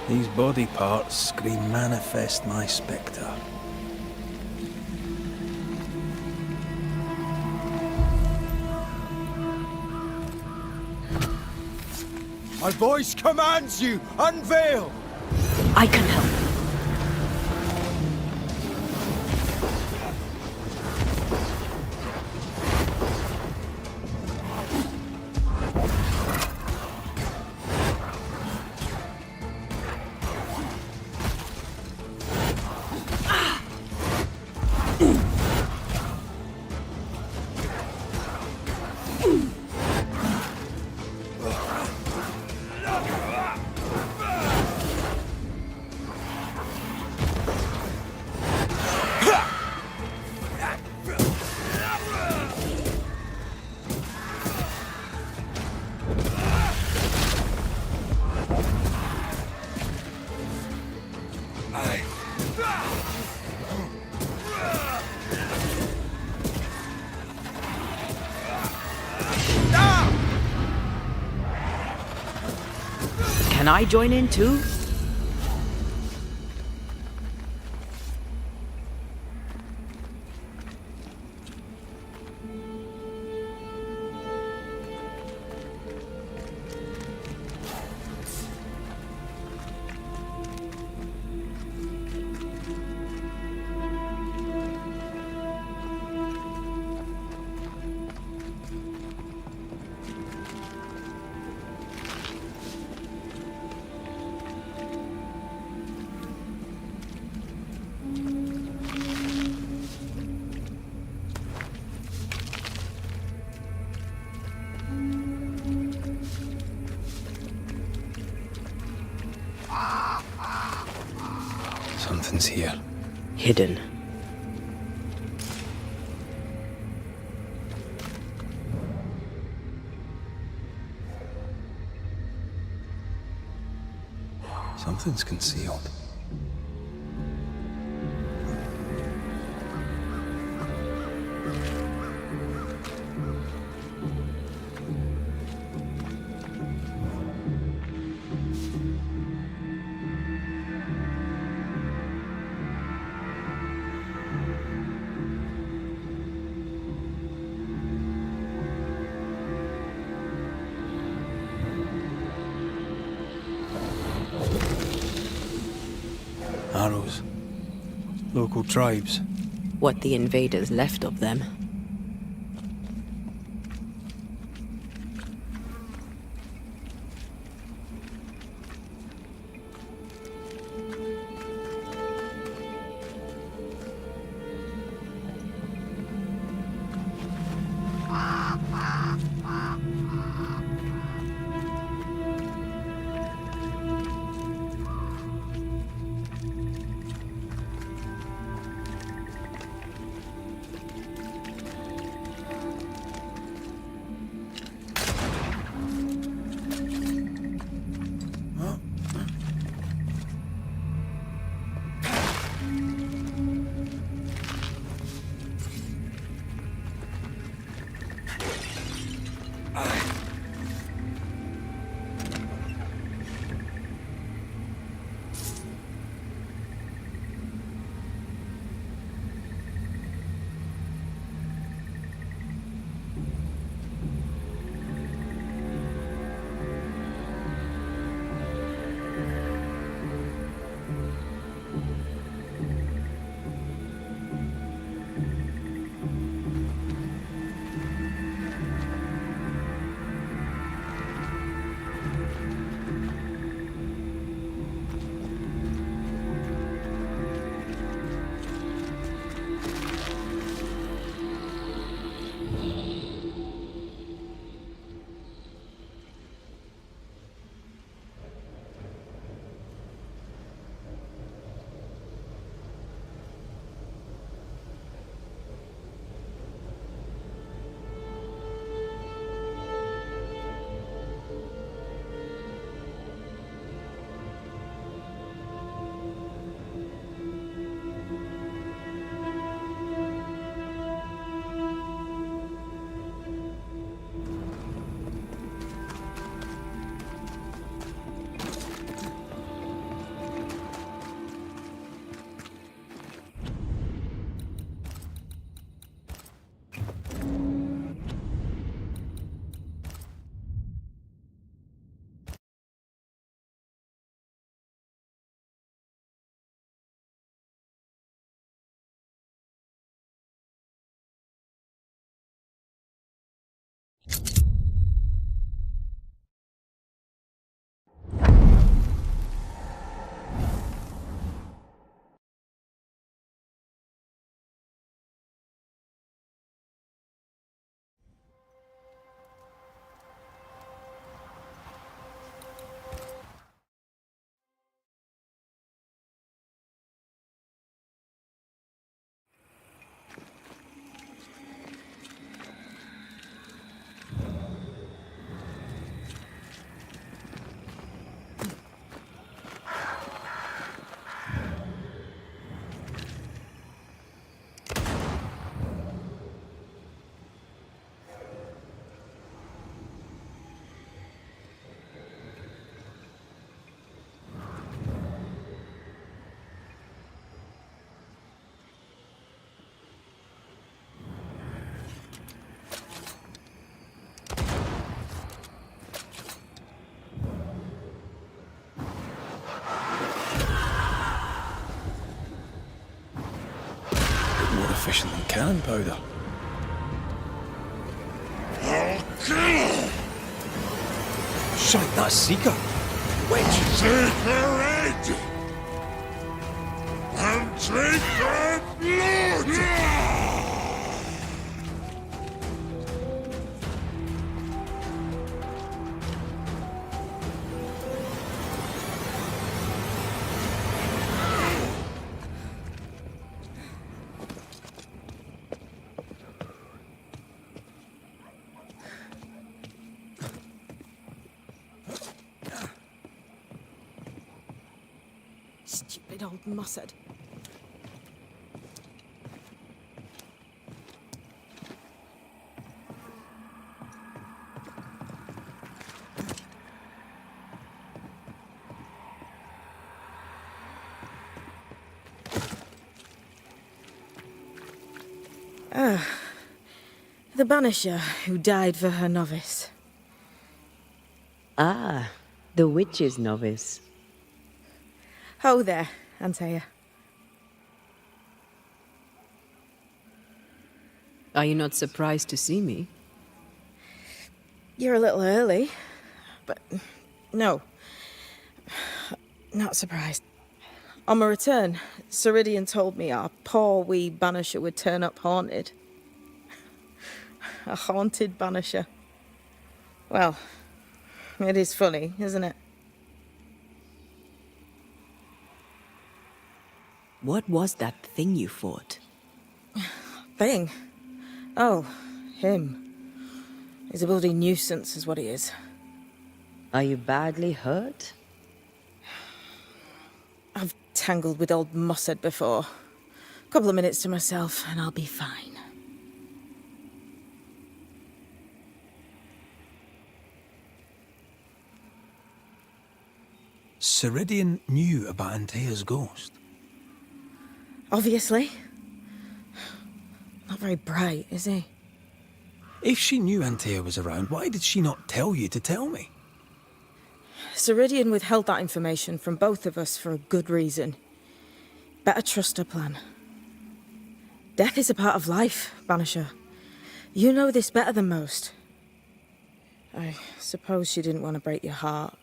S18: These body parts scream manifest my spectre.
S8: My voice commands you! Unveil!
S3: I can help. Can I join in too?
S18: Something's here.
S3: Hidden.
S18: Something's concealed.
S2: Arrows. Local tribes.
S3: What the invaders left of them.
S2: Efficient than cannon powder. Shite, that's Seeker.
S7: Which? Take her head! And take her blood!
S19: Stupid old mussard.
S5: Ah, the Banisher who died for her novice.
S3: Ah, the witch's novice.
S5: Oh, there. Antea.
S3: Are you not surprised to see me?
S5: You're a little early, but no. Not surprised. On my return, Ceridian told me our poor wee Banisher would turn up haunted. A haunted Banisher. Well, it is funny, isn't it?
S3: What was that thing you fought?
S5: Thing? Oh, him. He's a bloody nuisance, is what he is.
S3: Are you badly hurt?
S5: I've tangled with old Mossad before. A couple of minutes to myself, and I'll be fine.
S18: Ceridian knew about Antea's ghost.
S5: Obviously. Not very bright, is he?
S18: If she knew Antea was around, why did she not tell you to tell me?
S5: Ceridian withheld that information from both of us for a good reason. Better trust her plan. Death is a part of life, Banisher. You know this better than most. I suppose she didn't want to break your heart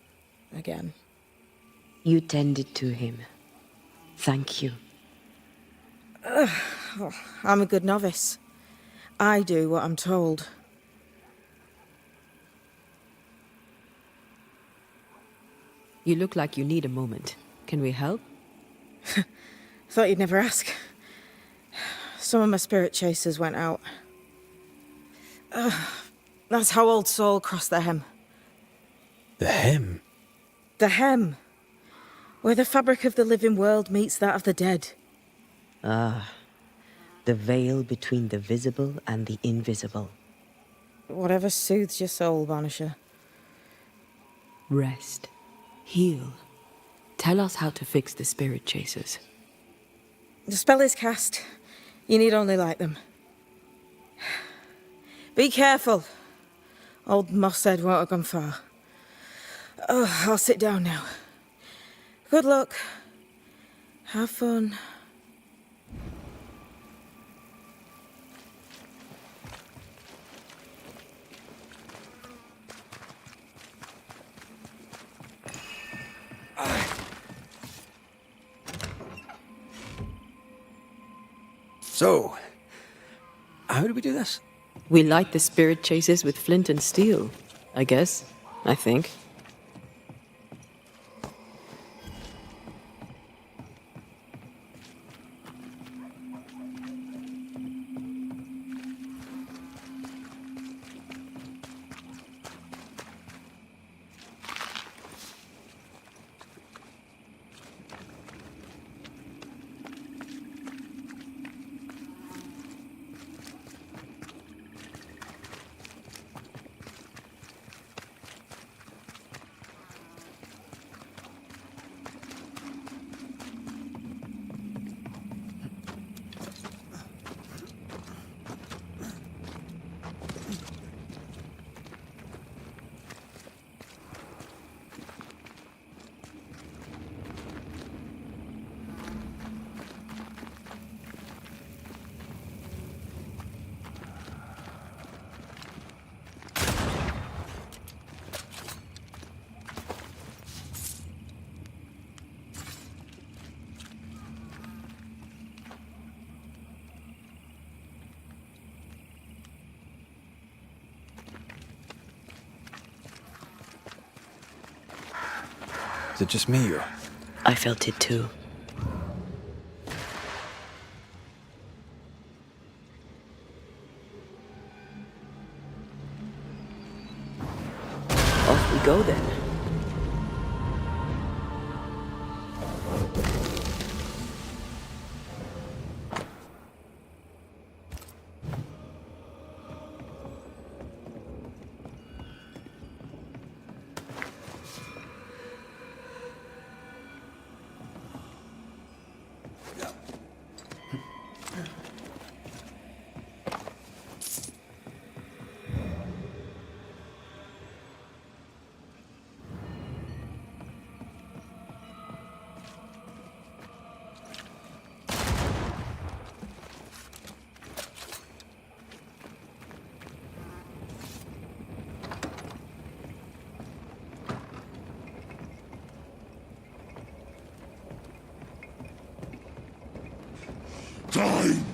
S5: again.
S3: You tended to him. Thank you.
S5: I'm a good novice. I do what I'm told.
S3: You look like you need a moment. Can we help?
S5: Thought you'd never ask. Some of my spirit chasers went out. That's how old Saul crossed the hem.
S18: The hem?
S5: The hem. Where the fabric of the living world meets that of the dead.
S3: Ah, the veil between the visible and the invisible.
S5: Whatever soothes your soul, Banisher.
S3: Rest. Heal. Tell us how to fix the spirit chasers.
S5: The spell is cast. You need only light them. Be careful. Old Mossad won't have gone far. Oh, I'll sit down now. Good luck. Have fun.
S18: So, how do we do this?
S3: We light the spirit chasers with flint and steel, I guess. I think.
S18: Is it just me or?
S3: I felt it too. Off we go then.
S7: Time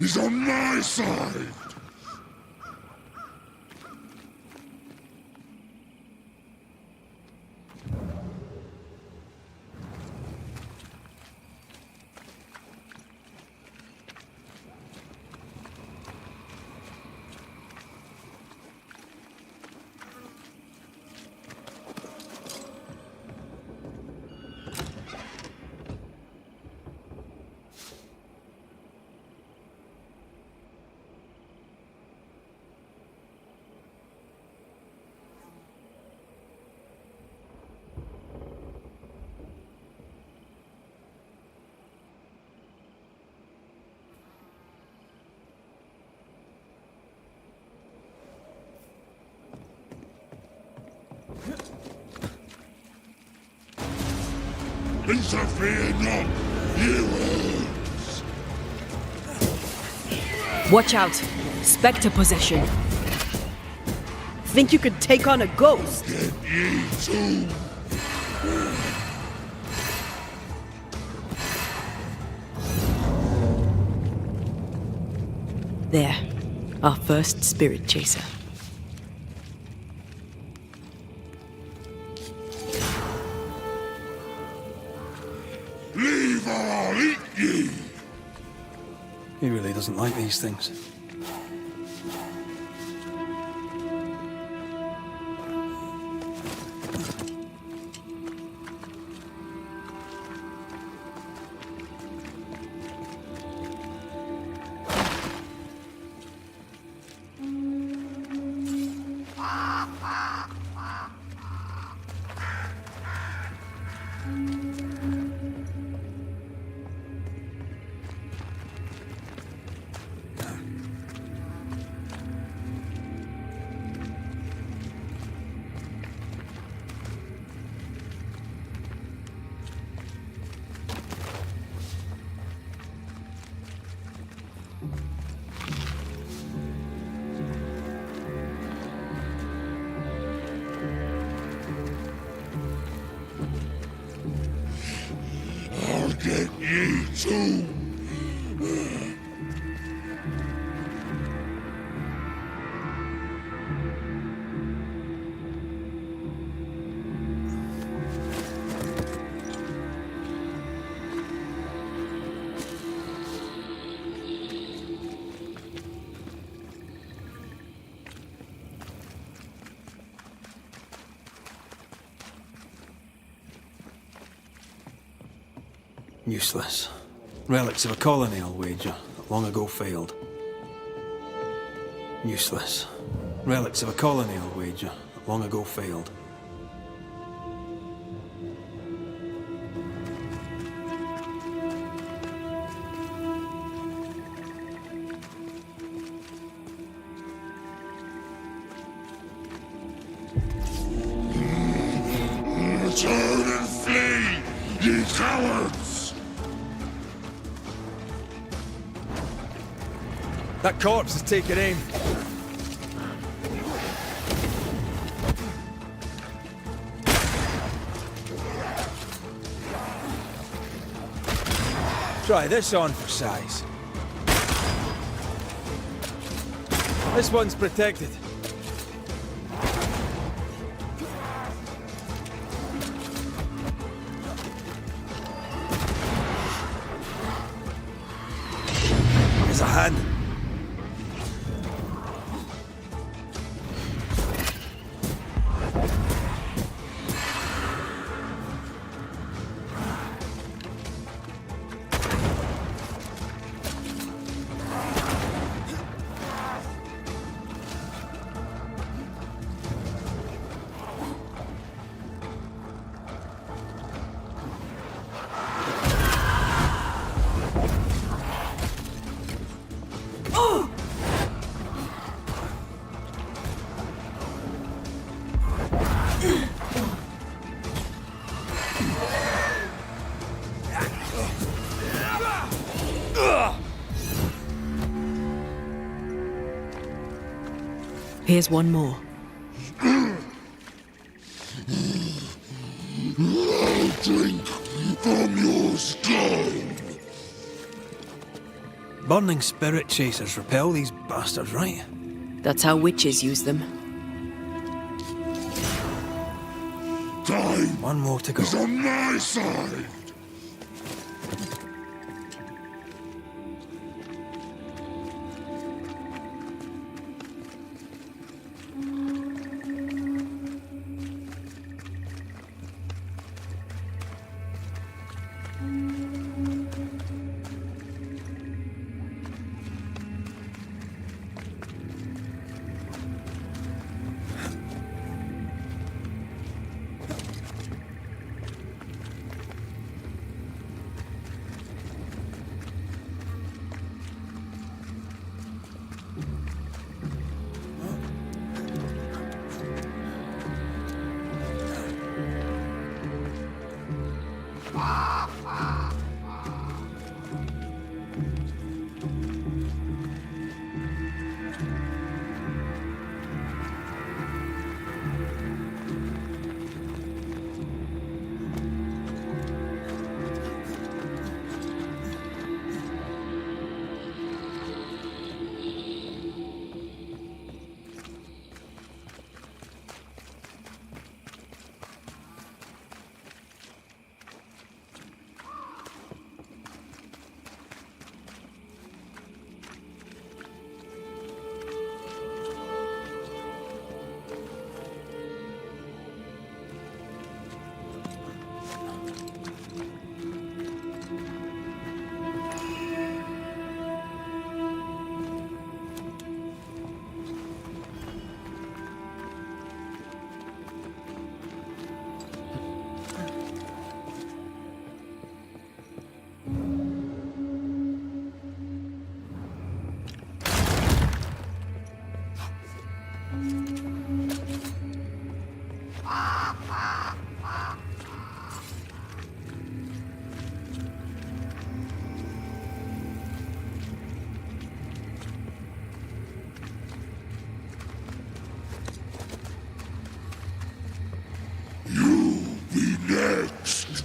S7: is on my side. Interfere not, you elves!
S3: Watch out! Spectre possession. Think you could take on a ghost?
S7: Get ye too!
S3: There. Our first spirit chaser.
S7: Leave or I'll eat ye!
S2: He really doesn't like these things.
S7: I'll get ye too!
S2: Useless. Relics of a colony, I'll wager, that long ago failed. Useless. Relics of a colony, I'll wager, that long ago failed.
S7: Turn and flee, ye cowards!
S8: That corpse is taking aim. Try this on for size. This one's protected. There's a hand.
S3: Here's one more.
S7: I'll drink from your skull.
S2: Burning spirit chasers repel these bastards, right?
S3: That's how witches use them.
S7: Time
S2: One more to go.
S7: is on my side. Next.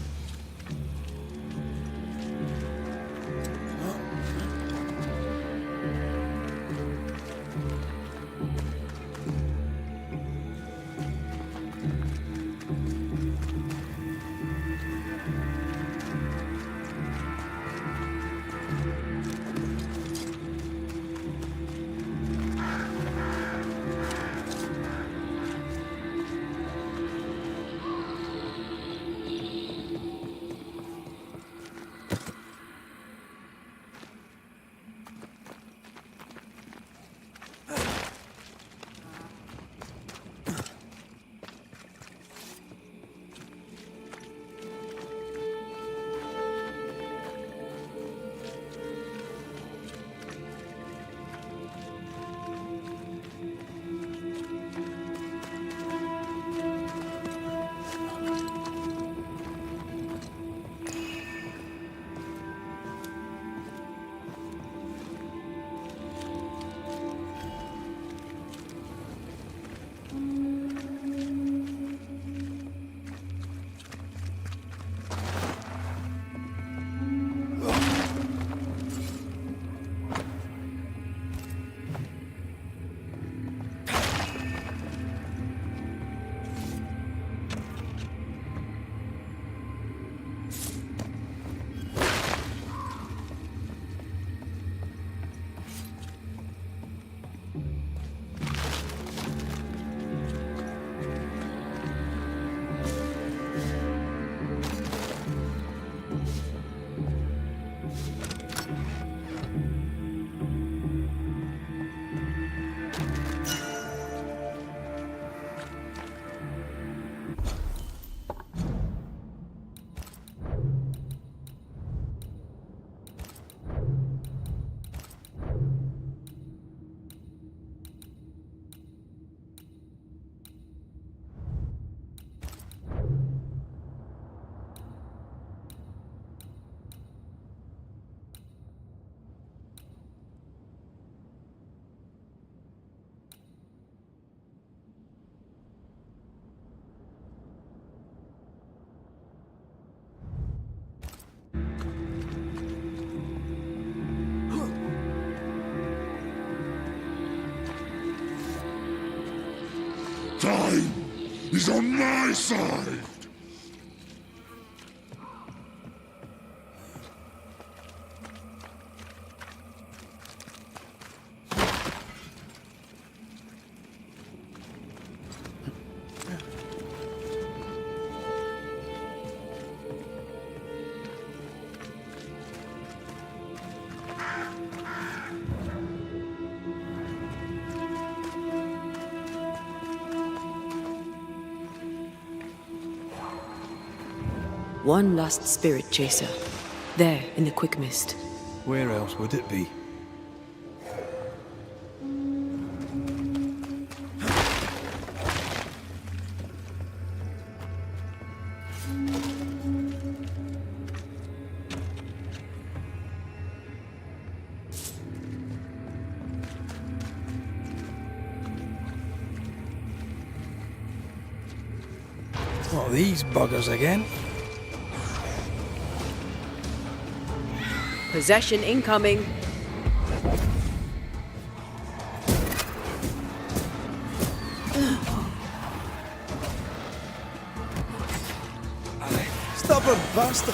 S7: Time is on my side.
S3: One last spirit chaser. There, in the quick mist.
S2: Where else would it be? What, these buggers again?
S3: Possession incoming.
S2: Stubborn bastard!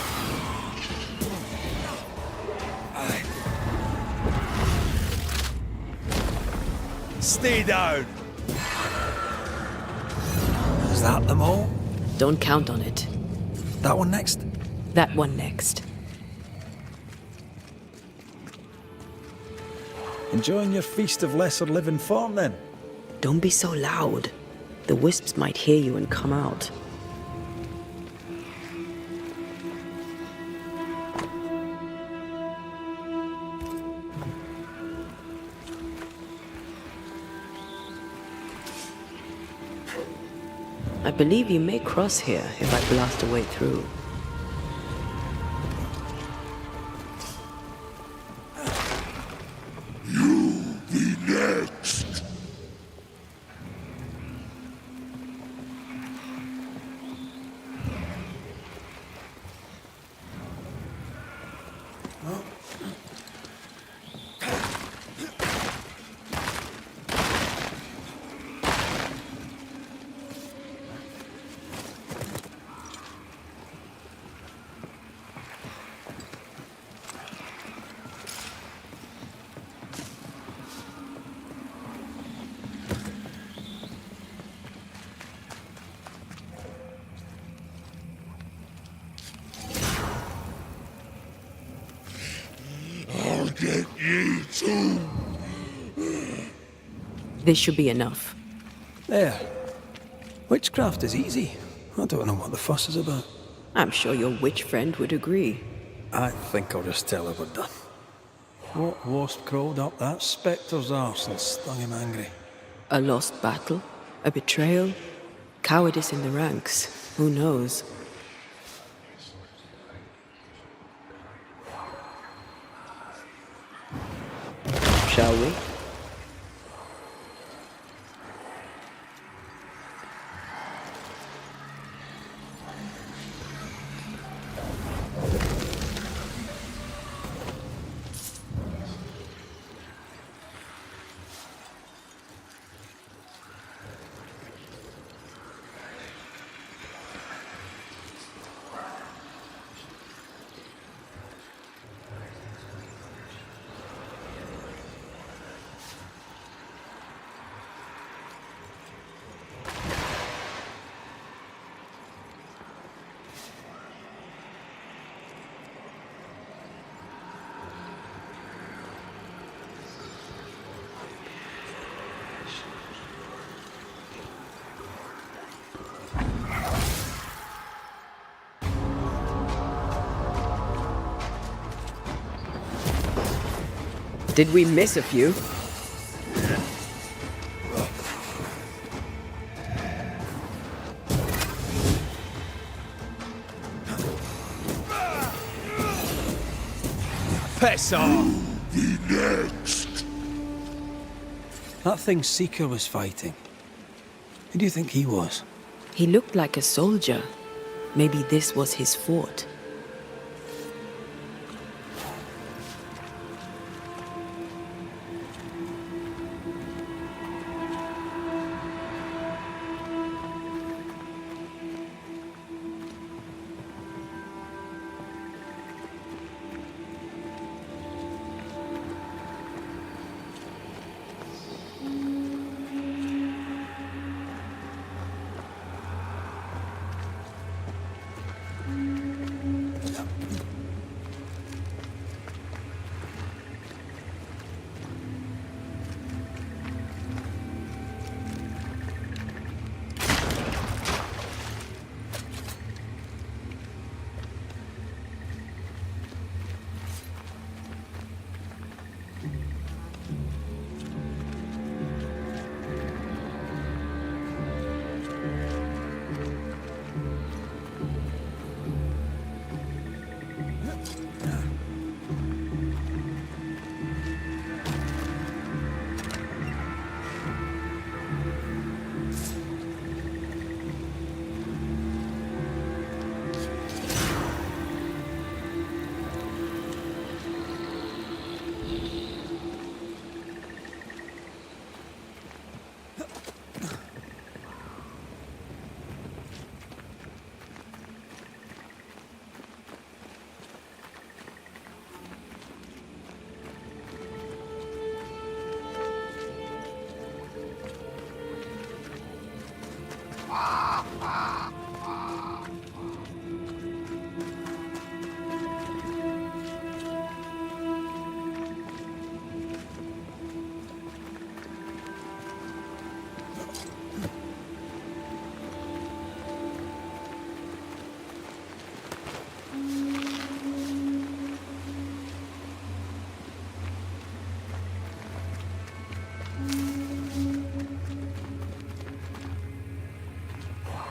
S2: Stay down! Is that them all?
S3: Don't count on it.
S2: That one next?
S3: That one next.
S2: Enjoying your feast of lesser living form, then?
S3: Don't be so loud. The wisps might hear you and come out. I believe you may cross here if I blast a way through.
S7: Next. I'll get you too.
S3: This should be enough.
S2: There. Witchcraft is easy. I don't know what the fuss is about.
S3: I'm sure your witch friend would agree.
S2: I think I'll just tell her we're done. What wasp crawled up that spectre's arse and stung him angry?
S3: A lost battle? A betrayal? Cowardice in the ranks? Who knows? Shall we? Did we miss a few?
S2: Piss off!
S7: Be next.
S2: That thing Seeker was fighting. Who do you think he was?
S3: He looked like a soldier. Maybe this was his fort.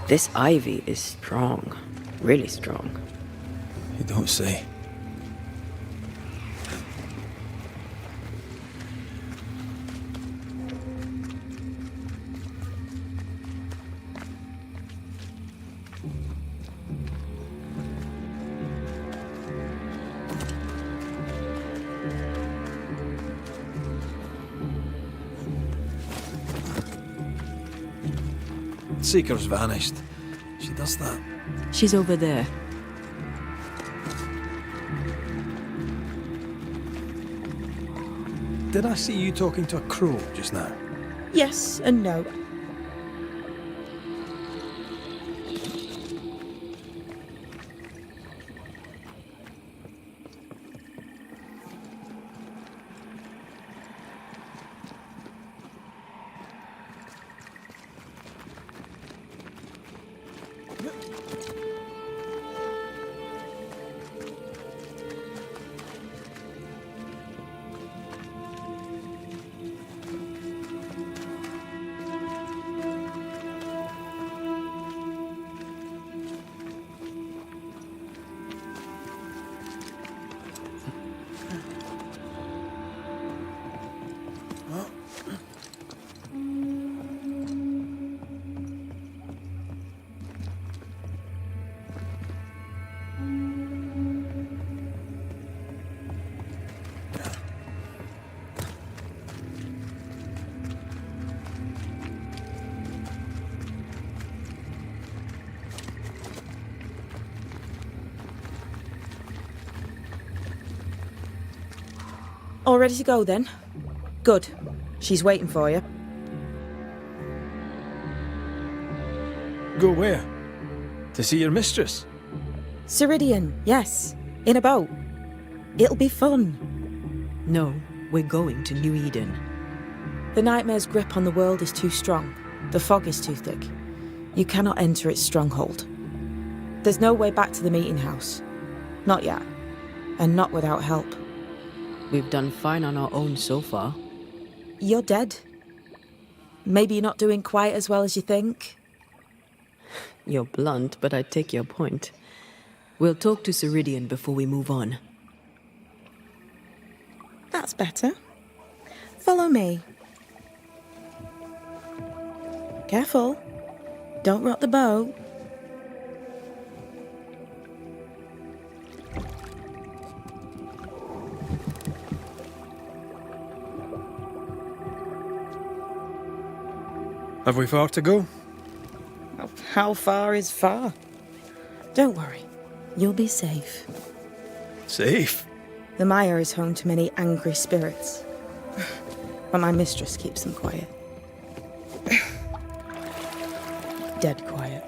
S3: This ivy is strong. Really strong.
S2: You don't say. Seeker's vanished. She does that.
S3: She's over there.
S2: Did I see you talking to a crow just now?
S5: Yes and no. All ready to go then? Good. She's waiting for you.
S2: Go where? To see your mistress?
S5: Ceridian, yes. In a boat. It'll be fun.
S3: No, we're going to New Eden.
S5: The nightmare's grip on the world is too strong. The fog is too thick. You cannot enter its stronghold. There's no way back to the meeting house. Not yet. And not without help.
S3: We've done fine on our own so far.
S5: You're dead. Maybe you're not doing quite as well as you think.
S3: You're blunt, but I take your point. We'll talk to Ceridian before we move on.
S5: That's better. Follow me. Careful. Don't rock the boat.
S2: Have we far to go?
S5: How far is far? Don't worry. You'll be safe.
S2: Safe?
S5: The mire is home to many angry spirits. But my mistress keeps them quiet. Dead quiet.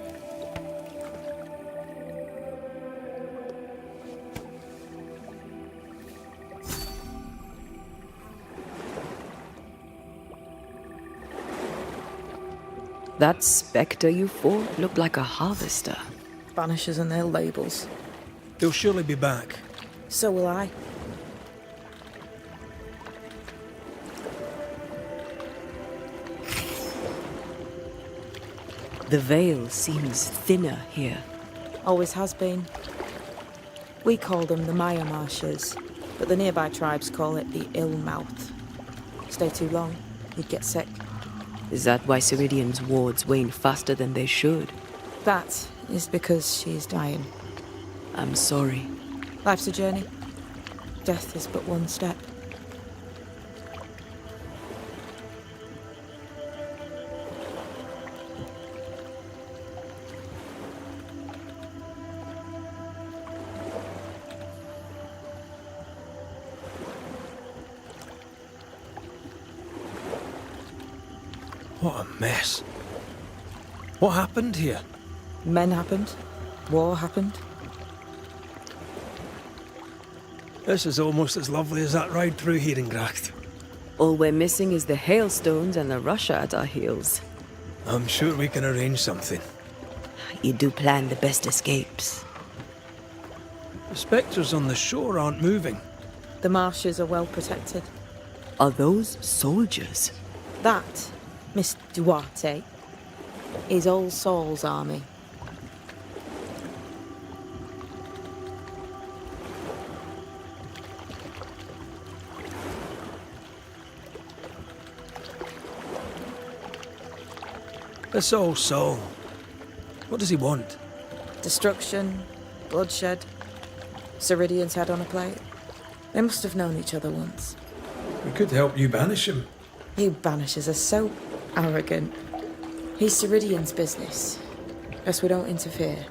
S3: That spectre you fought looked like a harvester.
S5: Banishers and their labels.
S2: They'll surely be back.
S5: So will I.
S3: The veil seems thinner here.
S5: Always has been. We call them the Maya Marshes, but the nearby tribes call it the Ill Mouth. Stay too long, you'd get sick.
S3: Is that why Ceridian's wards wane faster than they should?
S5: That is because she is dying.
S3: I'm sorry.
S5: Life's a journey. Death is but one step.
S2: What a mess. What happened here?
S5: Men happened. War happened.
S2: This is almost as lovely as that ride through Herengracht.
S3: All we're missing is the hailstones and the Russia at our heels.
S2: I'm sure we can arrange something.
S3: You do plan the best escapes.
S2: The spectres on the shore aren't moving.
S5: The marshes are well protected.
S3: Are those soldiers?
S5: That, Miss Duarte, is Old Saul's army.
S2: This old soul. What does he want?
S5: Destruction, bloodshed. Ceridian's head on a plate. They must have known each other once.
S2: We could help you banish him.
S5: You Banishers are so arrogant. He's Ceridian's business. Guess we don't interfere.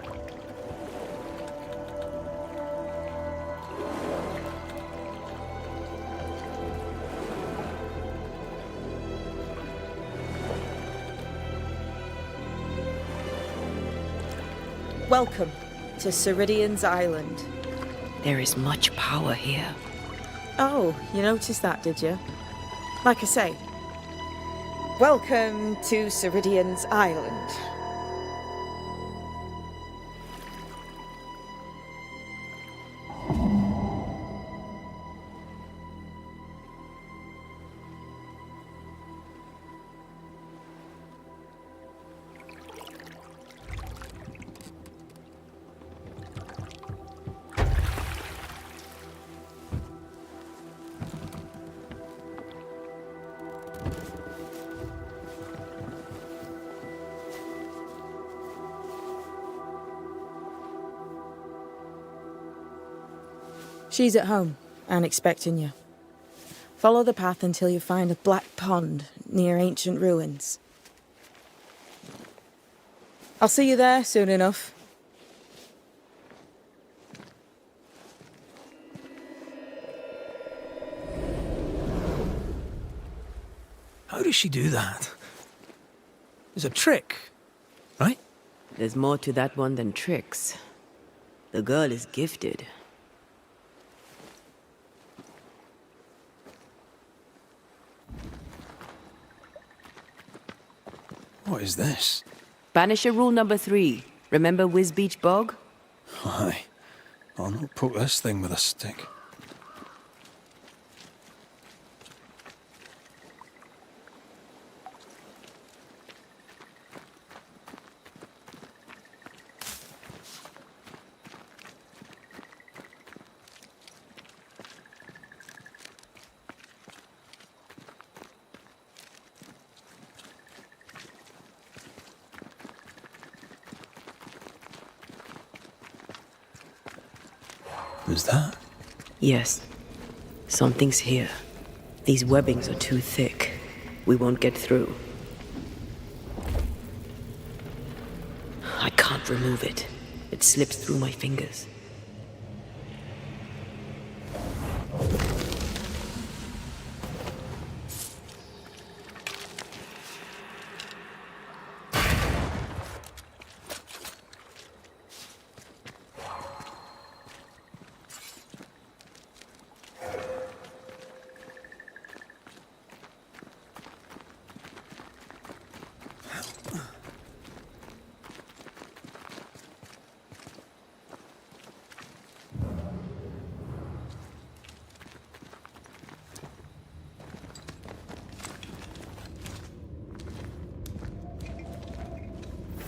S5: Welcome to Ceridian's Island.
S3: There is much power here.
S5: Oh, you noticed that, did you? Like I say, welcome to Ceridian's Island. She's at home and expecting you. Follow the path until you find a black pond near ancient ruins. I'll see you there soon enough.
S2: How does she do that? It's a trick, right?
S3: There's more to that one than tricks. The girl is gifted.
S2: What is this?
S3: Banisher rule number 3. Remember Wisbeach Bog?
S2: Aye. I'll not poke this thing with a stick. Who's that?
S3: Yes. Something's here. These webbings are too thick. We won't get through. I can't remove it. It slips through my fingers.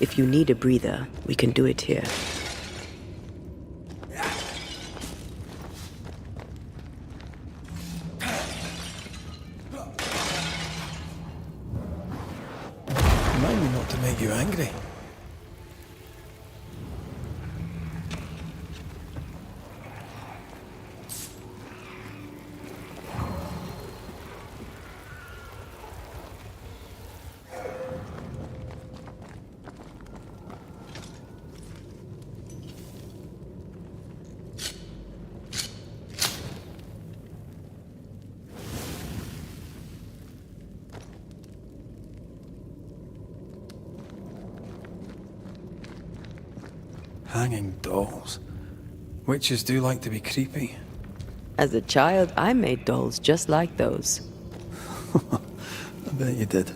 S3: If you need a breather, we can do it here.
S2: Remind me not to make you angry. Hanging dolls. Witches do like to be creepy.
S3: As a child, I made dolls just like those.
S2: I bet you did.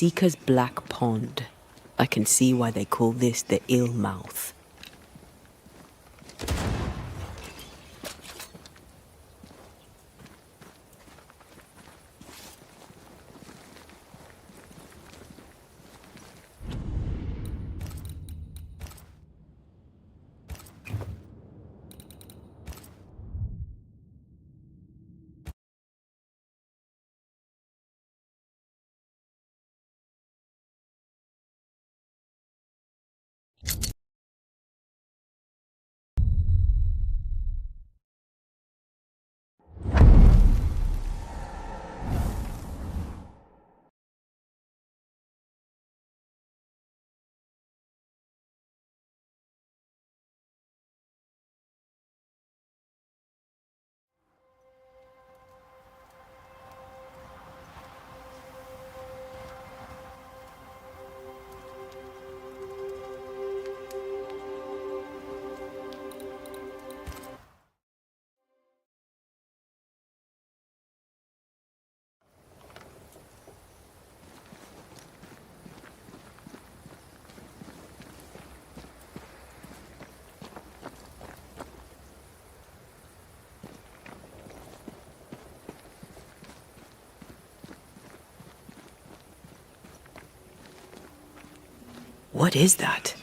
S3: Seeker's Black Pond. I can see why they call this the Ill Mouth. What is that?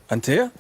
S8: Antea?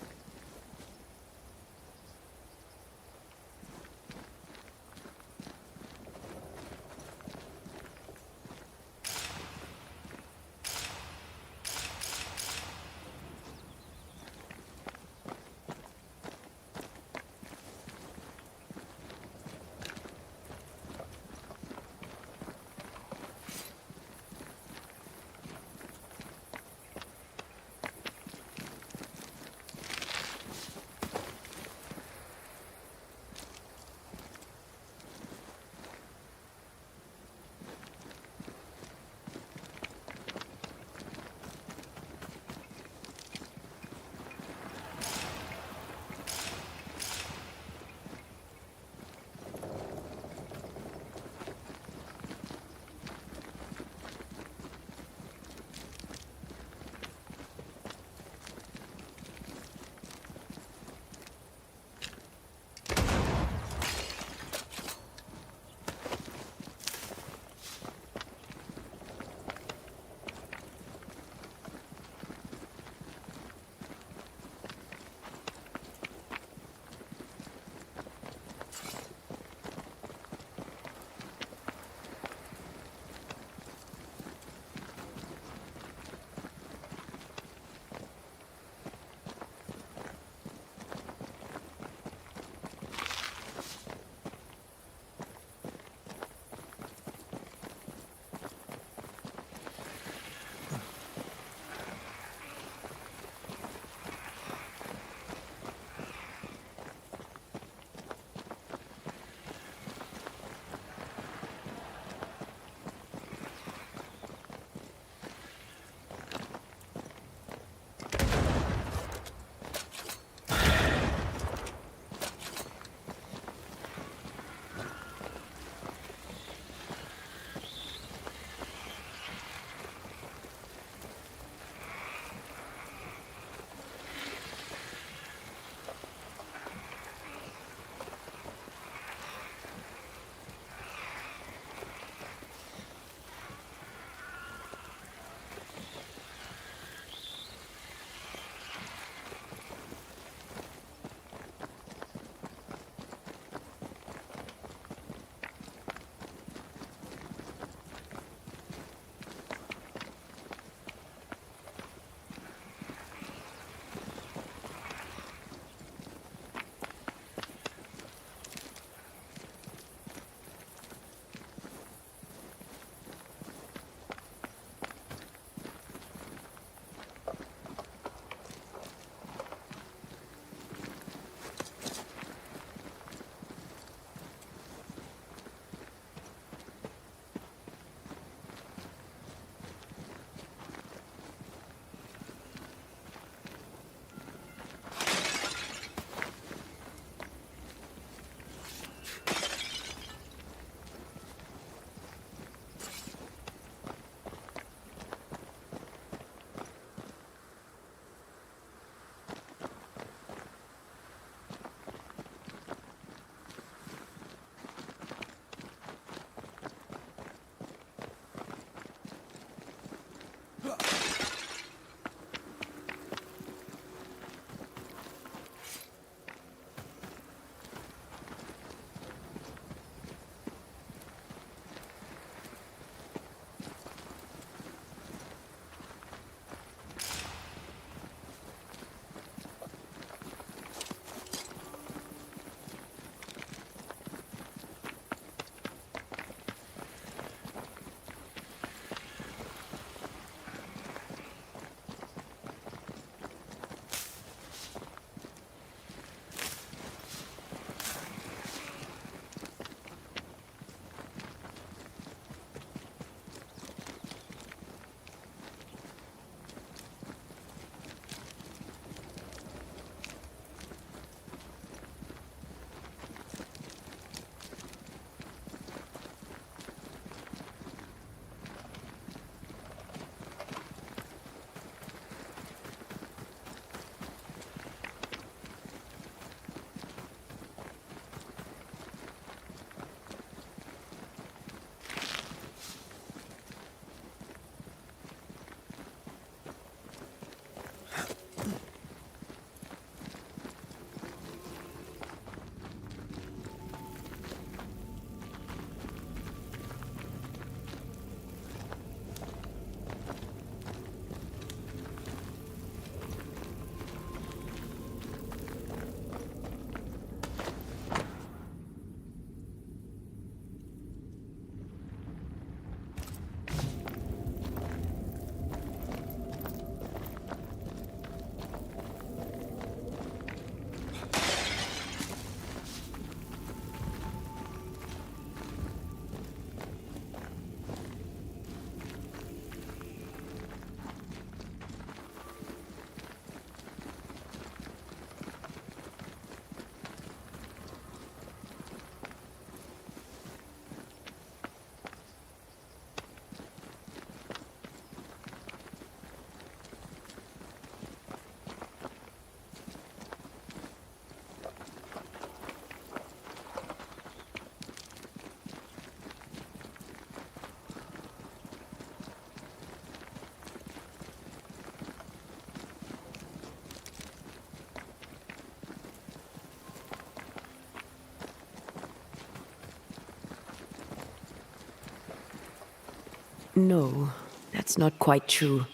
S3: no, that's not quite true.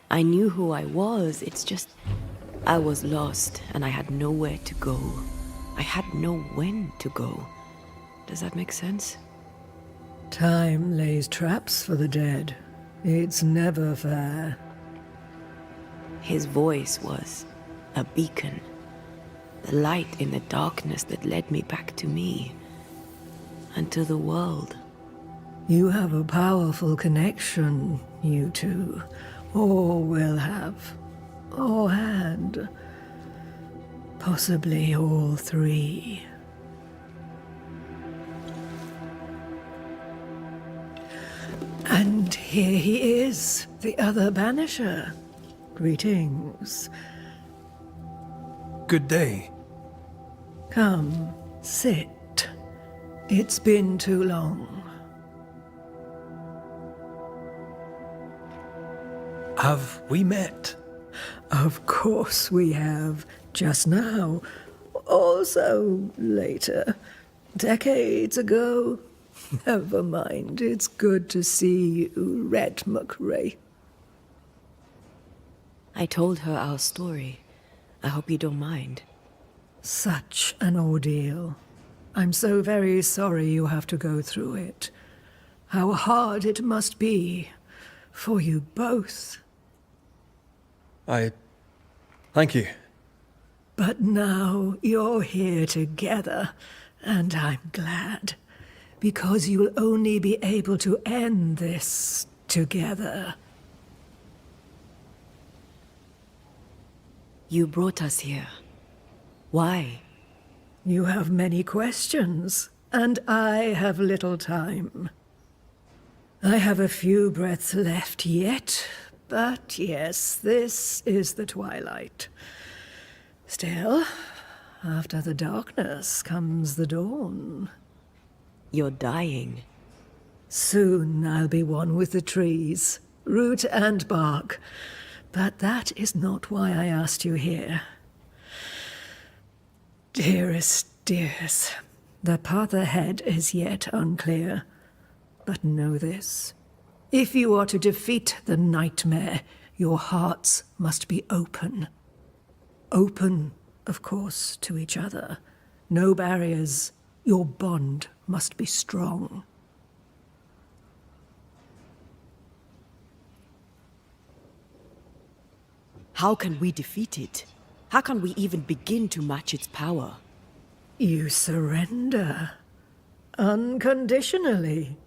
S3: I knew who I was, it's just... I was lost, and I had nowhere to go. I had no when to go. Does that make sense?
S1: Time lays traps for the dead. It's never fair.
S3: His voice was a beacon. The light in the darkness that led me back to me. And to the world.
S1: You have a powerful connection, you two. Or will have. Or had. Possibly all three. And here he is, the other Banisher. Greetings.
S18: Good day.
S1: Come, sit. It's been too long.
S18: Have we met?
S1: Of course we have. Just now. Also later. Decades ago. Never mind. It's good to see you, Red McRae.
S3: I told her our story. I hope you don't mind.
S1: Such an ordeal. I'm so very sorry you have to go through it. How hard it must be for you both.
S2: Thank you.
S1: But now you're here together, and I'm glad. Because you'll only be able to end this together.
S3: You brought us here. Why?
S1: You have many questions, and I have little time. I have a few breaths left yet, but yes, this is the twilight. Still, after the darkness comes the dawn.
S3: You're dying.
S1: Soon I'll be one with the trees, root and bark. But that is not why I asked you here. Dearest dears, the path ahead is yet unclear. But know this. If you are to defeat the nightmare, your hearts must be open. Open, of course, to each other. No barriers. Your bond must be strong.
S3: How can we defeat it? How can we even begin to match its power?
S1: You surrender. Unconditionally.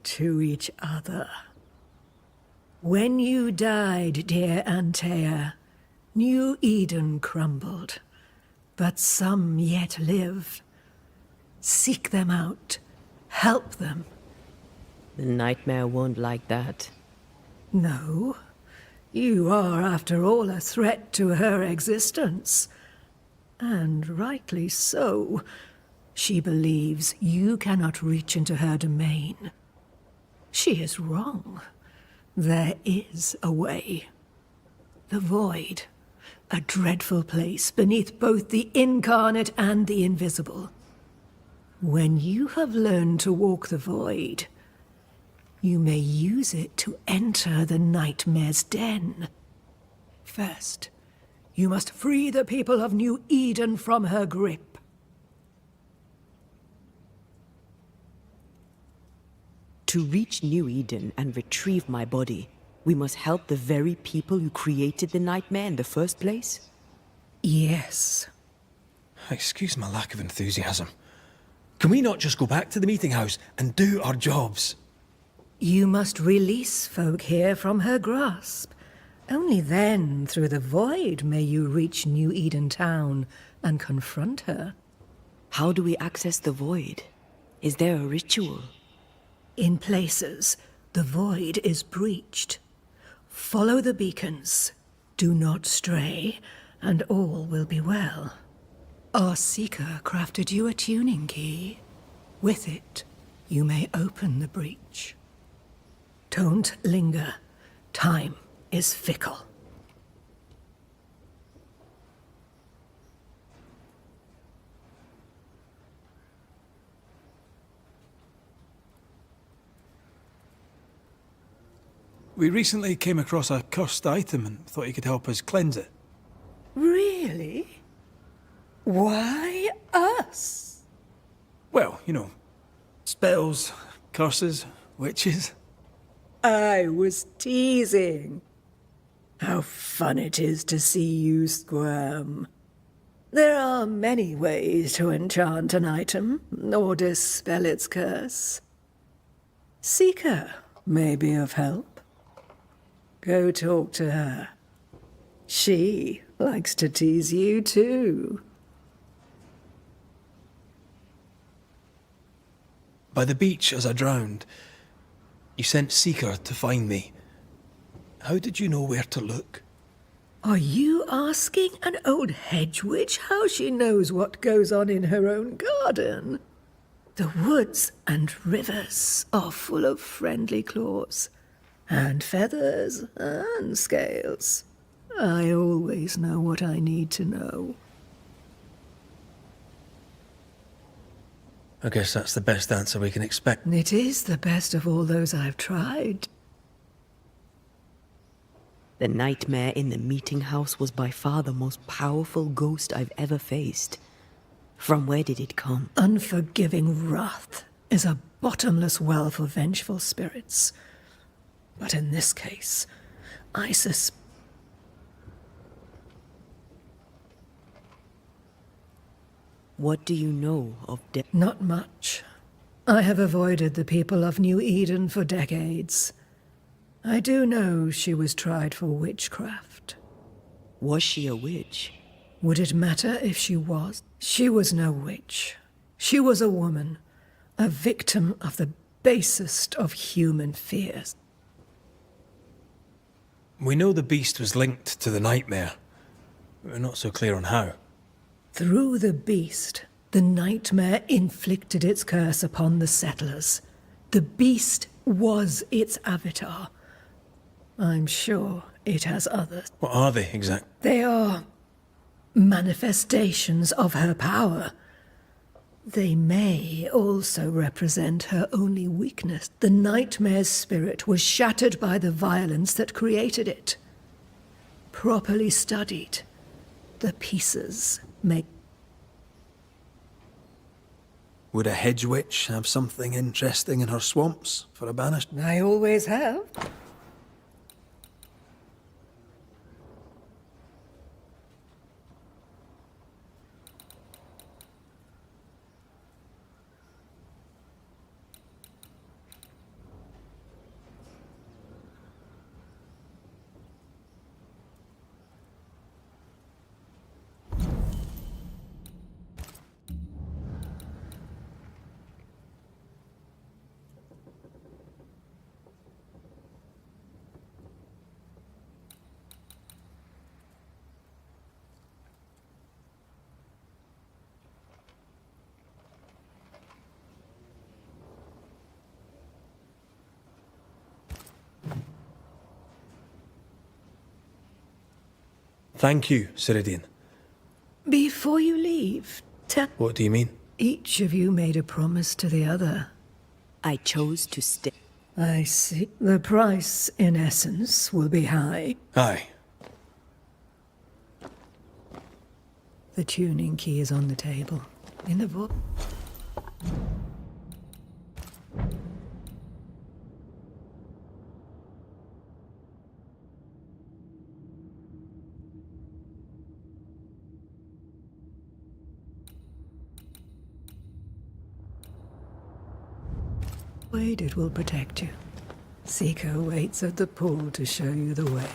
S1: To each other. When you died, dear Antea, New Eden crumbled. But some yet live. Seek them out. Help them.
S3: The nightmare won't like that.
S1: No. You are, after all, a threat to her existence. And rightly so. She believes you cannot reach into her domain. She is wrong. There is a way. The Void. A dreadful place beneath both the incarnate and the invisible. When you have learned to walk the Void, you may use it to enter the nightmare's den. First, you must free the people of New Eden from her grip.
S3: To reach New Eden and retrieve my body, we must help the very people who created the nightmare in the first place?
S1: Yes.
S2: Excuse my lack of enthusiasm. Can we not just go back to the meeting house and do our jobs?
S1: You must release folk here from her grasp. Only then, through the Void, may you reach New Eden Town and confront her.
S3: How do we access the Void? Is there a ritual?
S1: In places, the Void is breached. Follow the beacons. Do not stray, and all will be well. Our Seeker crafted you a tuning key. With it, you may open the breach. Don't linger. Time is fickle.
S18: We recently came across a cursed item and thought you could help us cleanse it.
S1: Really? Why us?
S18: Well, you know, spells, curses, witches.
S1: I was teasing. How fun it is to see you squirm. There are many ways to enchant an item or dispel its curse. Seeker may be of help. Go talk to her. She likes to tease you too.
S18: By the beach as I drowned, you sent Seeker to find me. How did you know where to look?
S1: Are you asking an old hedge witch how she knows what goes on in her own garden? The woods and rivers are full of friendly claws, and feathers and scales. I always know what I need to know.
S2: I guess that's the best answer we can expect.
S1: It is the best of all those I've tried.
S3: The nightmare in the meeting house was by far the most powerful ghost I've ever faced. From where did it come?
S1: Unforgiving wrath is a bottomless well for vengeful spirits. But in this case, I suspect...
S3: What do you know of
S1: Not much. I have avoided the people of New Eden for decades. I do know she was tried for witchcraft.
S3: Was she a witch?
S1: Would it matter if she was? She was no witch. She was a woman, a victim of the basest of human fears.
S2: We know the beast was linked to the nightmare. We're not so clear on how.
S1: Through the beast, the nightmare inflicted its curse upon the settlers. The beast was its avatar. I'm sure it has others.
S2: What are they, exactly?
S1: They are manifestations of her power. They may also represent her only weakness. The nightmare's spirit was shattered by the violence that created it. Properly studied, the pieces make...
S2: Would a hedge witch have something interesting in her swamps for a banished?
S1: I always have.
S2: Thank you, Ceridian.
S1: Before you leave,
S2: What do you mean?
S1: each of you made a promise to the other.
S3: I chose to stay.
S1: I see. The price, in essence, will be high.
S2: Aye.
S1: The tuning key is on the table. In the vault. Wade, it will protect you. Seeker waits at the pool to show you the way.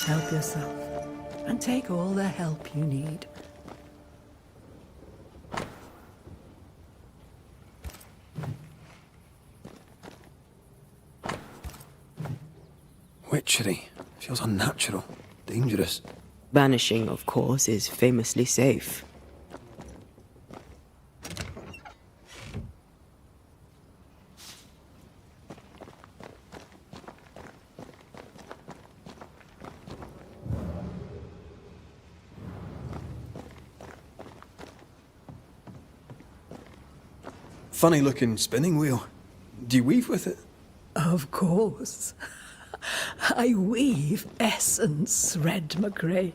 S1: Help yourself, and take all the help you need.
S2: Witchery. Feels unnatural. Dangerous.
S3: Banishing, of course, is famously safe.
S2: funny-looking spinning wheel. Do you weave with it?
S1: Of course. I weave essence, Red McGrath.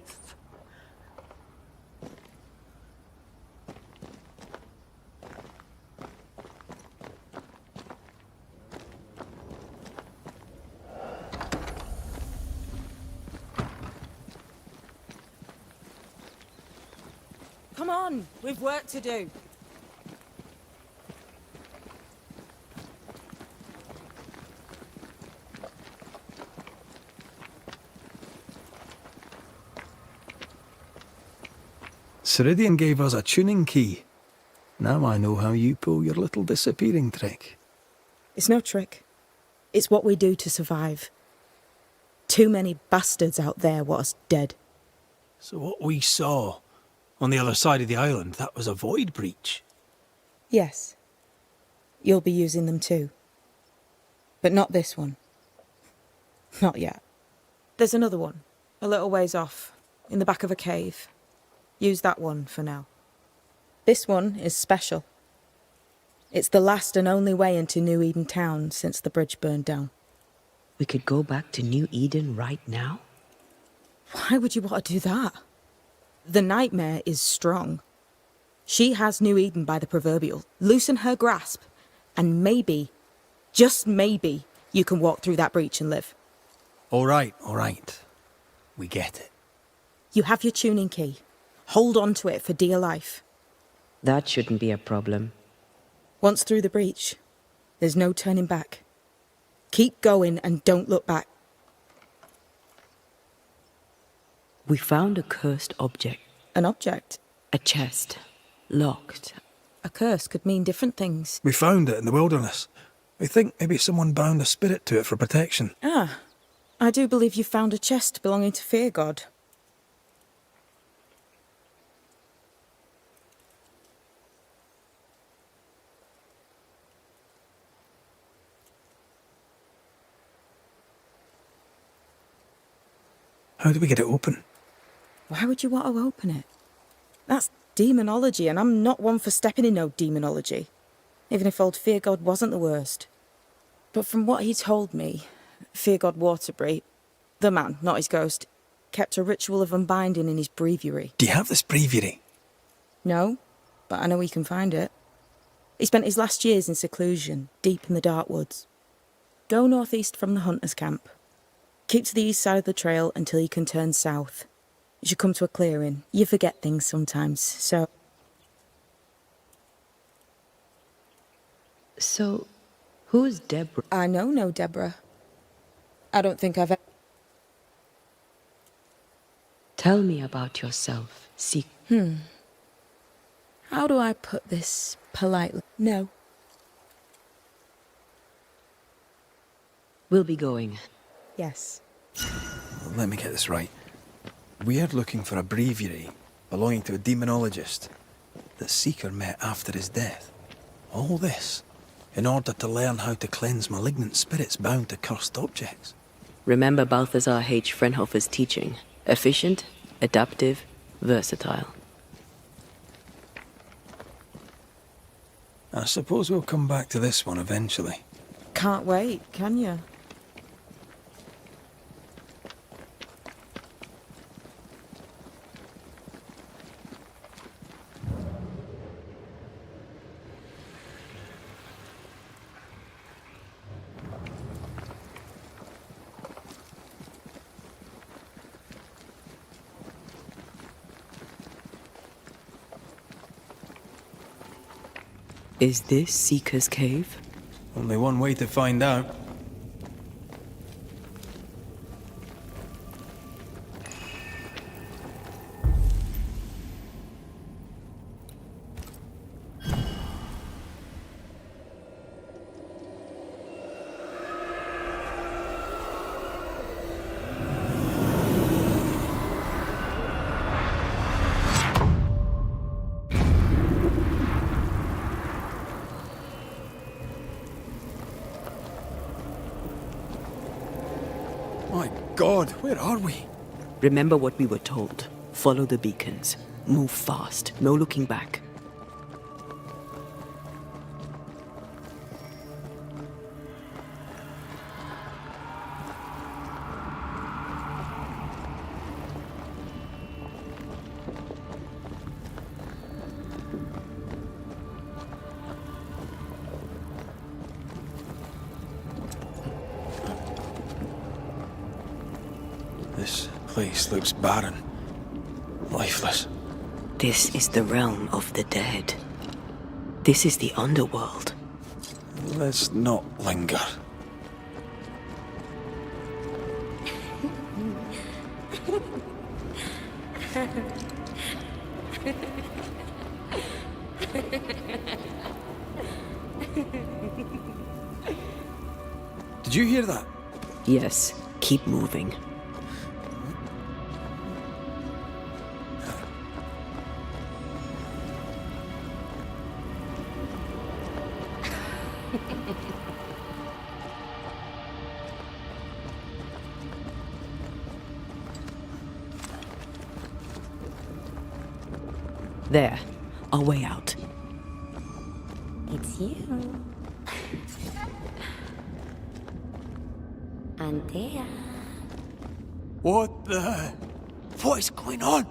S5: Come on, we've work to do.
S18: Ceridian gave us a tuning key. Now I know how you pull your little disappearing trick.
S5: It's no trick. It's what we do to survive. Too many bastards out there want us dead.
S18: So what we saw on the other side of the island, that was a void breach?
S5: Yes. You'll be using them too. But not this one. Not yet. There's another one, a little ways off, in the back of a cave. Use that one for now. This one is special. It's the last and only way into New Eden town since the bridge burned down.
S3: We could go back to New Eden right now?
S5: Why would you want to do that? The nightmare is strong. She has New Eden by the proverbial. Loosen her grasp, and maybe, just maybe, you can walk through that breach and live.
S18: All right. We get it.
S5: You have your tuning key. Hold on to it for dear life.
S3: That shouldn't be a problem.
S5: Once through the breach, there's no turning back. Keep going and don't look back.
S3: We found a cursed object.
S5: An object?
S3: A chest. Locked.
S5: A curse could mean different things.
S18: We found it in the wilderness. We think maybe someone bound a spirit to it for protection.
S5: Ah, I do believe you found a chest belonging to Fear God.
S18: How do we get it open?
S5: Why would you want to open it? That's demonology, and I'm not one for stepping in no demonology. Even if old Fear God wasn't the worst. But from what he told me, Fear God Waterbury, the man, not his ghost, kept a ritual of unbinding in his breviary.
S18: Do you have this breviary?
S5: No, but I know he can find it. He spent his last years in seclusion, deep in the dark woods. Go northeast from the hunter's camp. Keep to the east side of the trail until you can turn south. You should come to a clearing. You forget things sometimes, so...
S3: So, who's Deborah?
S5: I know no Deborah. I don't think I've ever...
S3: Tell me about yourself, Seek.
S5: How do I put this politely? No.
S3: We'll be going.
S5: Yes.
S2: Let me get this right. We're looking for a breviary belonging to a demonologist that Seeker met after his death. All this in order to learn how to cleanse malignant spirits bound to cursed objects.
S3: Remember Balthazar H. Frenhofer's teaching. Efficient, adaptive, versatile.
S2: I suppose we'll come back to this one eventually.
S5: Can't wait, can you?
S3: Is this Seeker's Cave?
S2: Only one way to find out. My God, where are we?
S3: Remember what we were told. Follow the beacons. Move fast. No looking back.
S2: place looks barren, lifeless.
S3: This is the realm of the dead. This is the underworld.
S2: Let's not linger.
S18: Did you hear that?
S3: Yes, keep moving. There, our way out.
S4: It's you. Antea.
S18: What the... What is going on?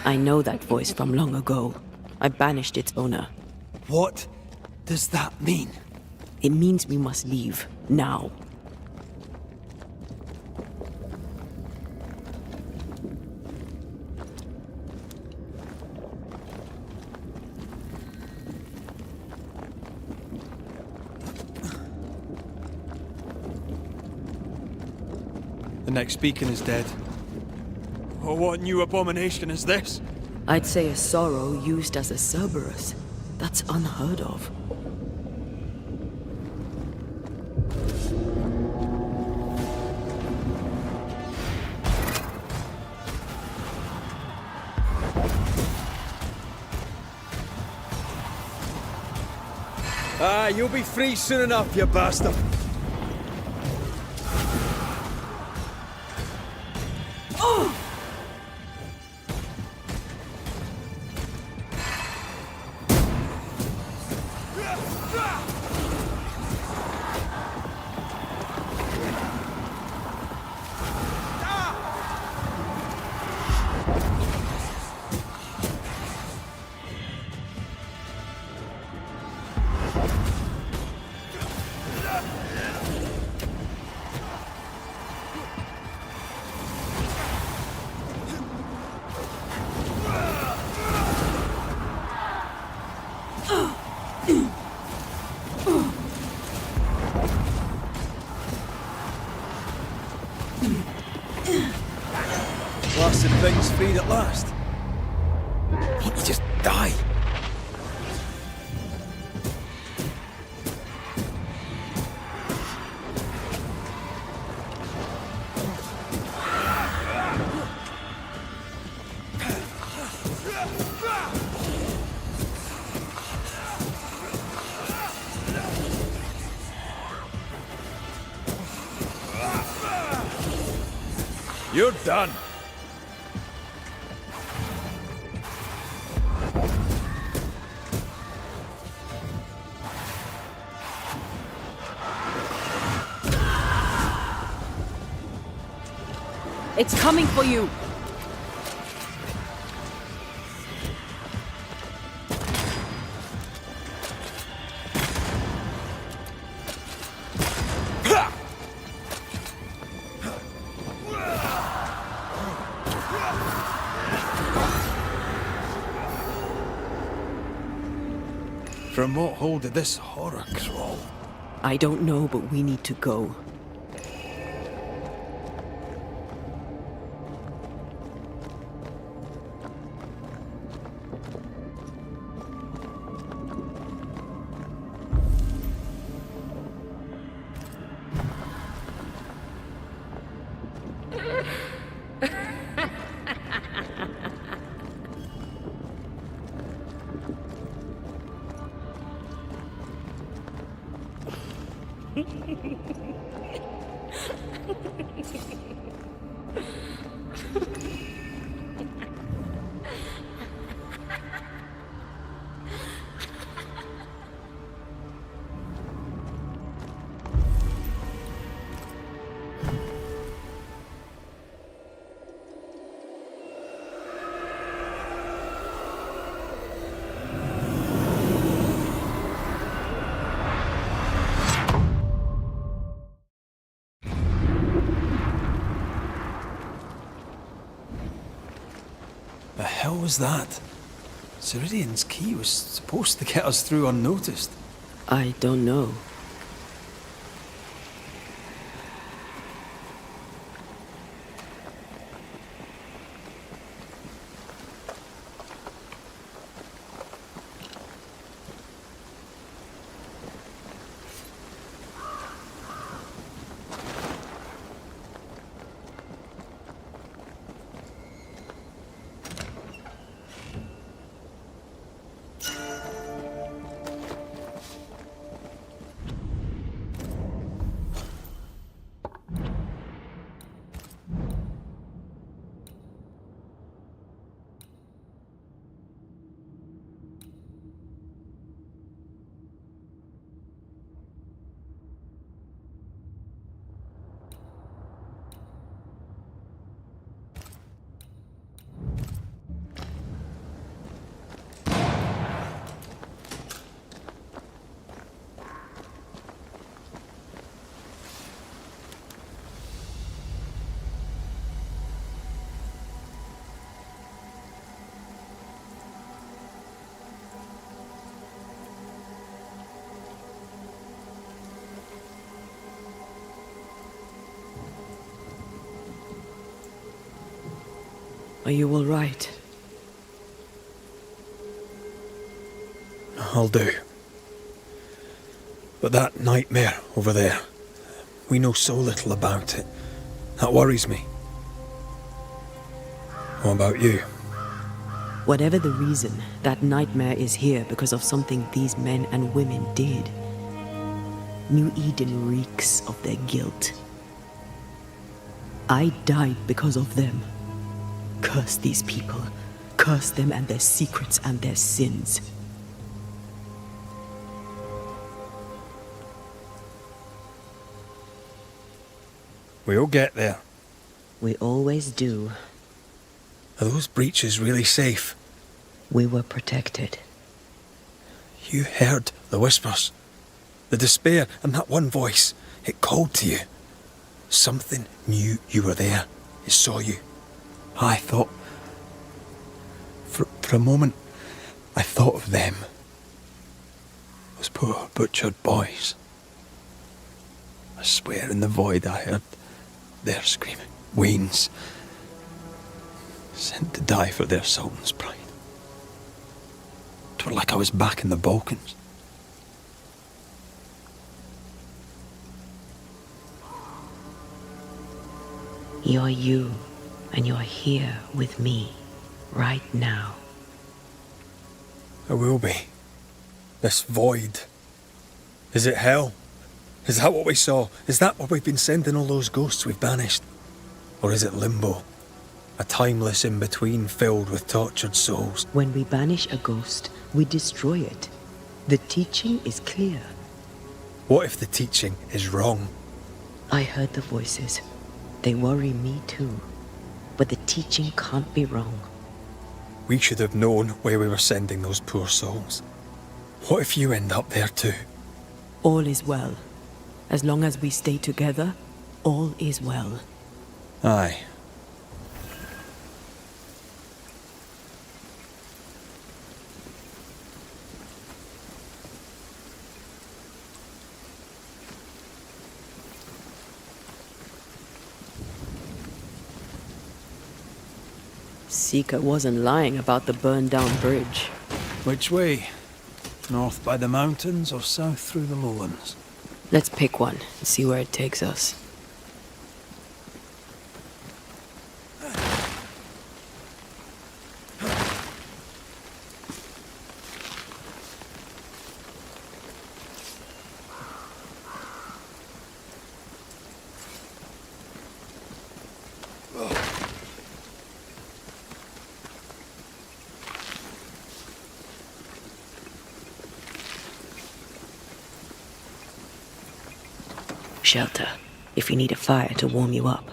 S3: I know that voice from long ago. I banished its owner.
S18: What does that mean?
S3: It means we must leave, now.
S18: The next beacon is dead. Oh, what new abomination is this?
S3: I'd say a sorrow used as a Cerberus. That's unheard of.
S8: Ah, you'll be free soon enough, you bastard.
S18: Blasted thing's freed at last. Won't you just die?
S10: You're done.
S3: It's coming for you!
S18: From what hole did this horror crawl?
S3: I don't know, but we need to go.
S2: hell was that? Ceridian's key was supposed to get us through unnoticed.
S3: I don't know. Are you all right?
S2: I'll do. But that nightmare over there, we know so little about it. That worries me. What about you?
S3: Whatever the reason, that nightmare is here because of something these men and women did. New Eden reeks of their guilt. I died because of them. Curse these people. Curse them and their secrets and their sins.
S2: We'll get there.
S3: We always do.
S2: Are those breaches really safe?
S3: We were protected.
S2: You heard the whispers, the despair, and that one voice. It called to you. Something knew you were there. It saw you. I thought... For a moment, I thought of them. Those poor butchered boys. I swear in the void I heard their screaming. Wains. Sent to die for their Sultan's pride. 'Twere like I was back in the Balkans.
S3: You're you, and you're here with me, right now.
S2: I will be. This void. Is it hell? Is that what we saw? Is that where we've been sending all those ghosts we've banished? Or is it limbo? A timeless in-between filled with tortured souls?
S3: When we banish a ghost, we destroy it. The teaching is clear.
S2: What if the teaching is wrong?
S3: I heard the voices. They worry me too. But the teaching can't be wrong.
S2: We should have known where we were sending those poor souls. What if you end up there too?
S3: All is well. As long as we stay together, all is well.
S2: Aye.
S3: Seeker wasn't lying about the burned-down bridge.
S2: Which way? North by the mountains or south through the lowlands?
S3: Let's pick one and see where it takes us. Shelter, if you need a fire to warm you up.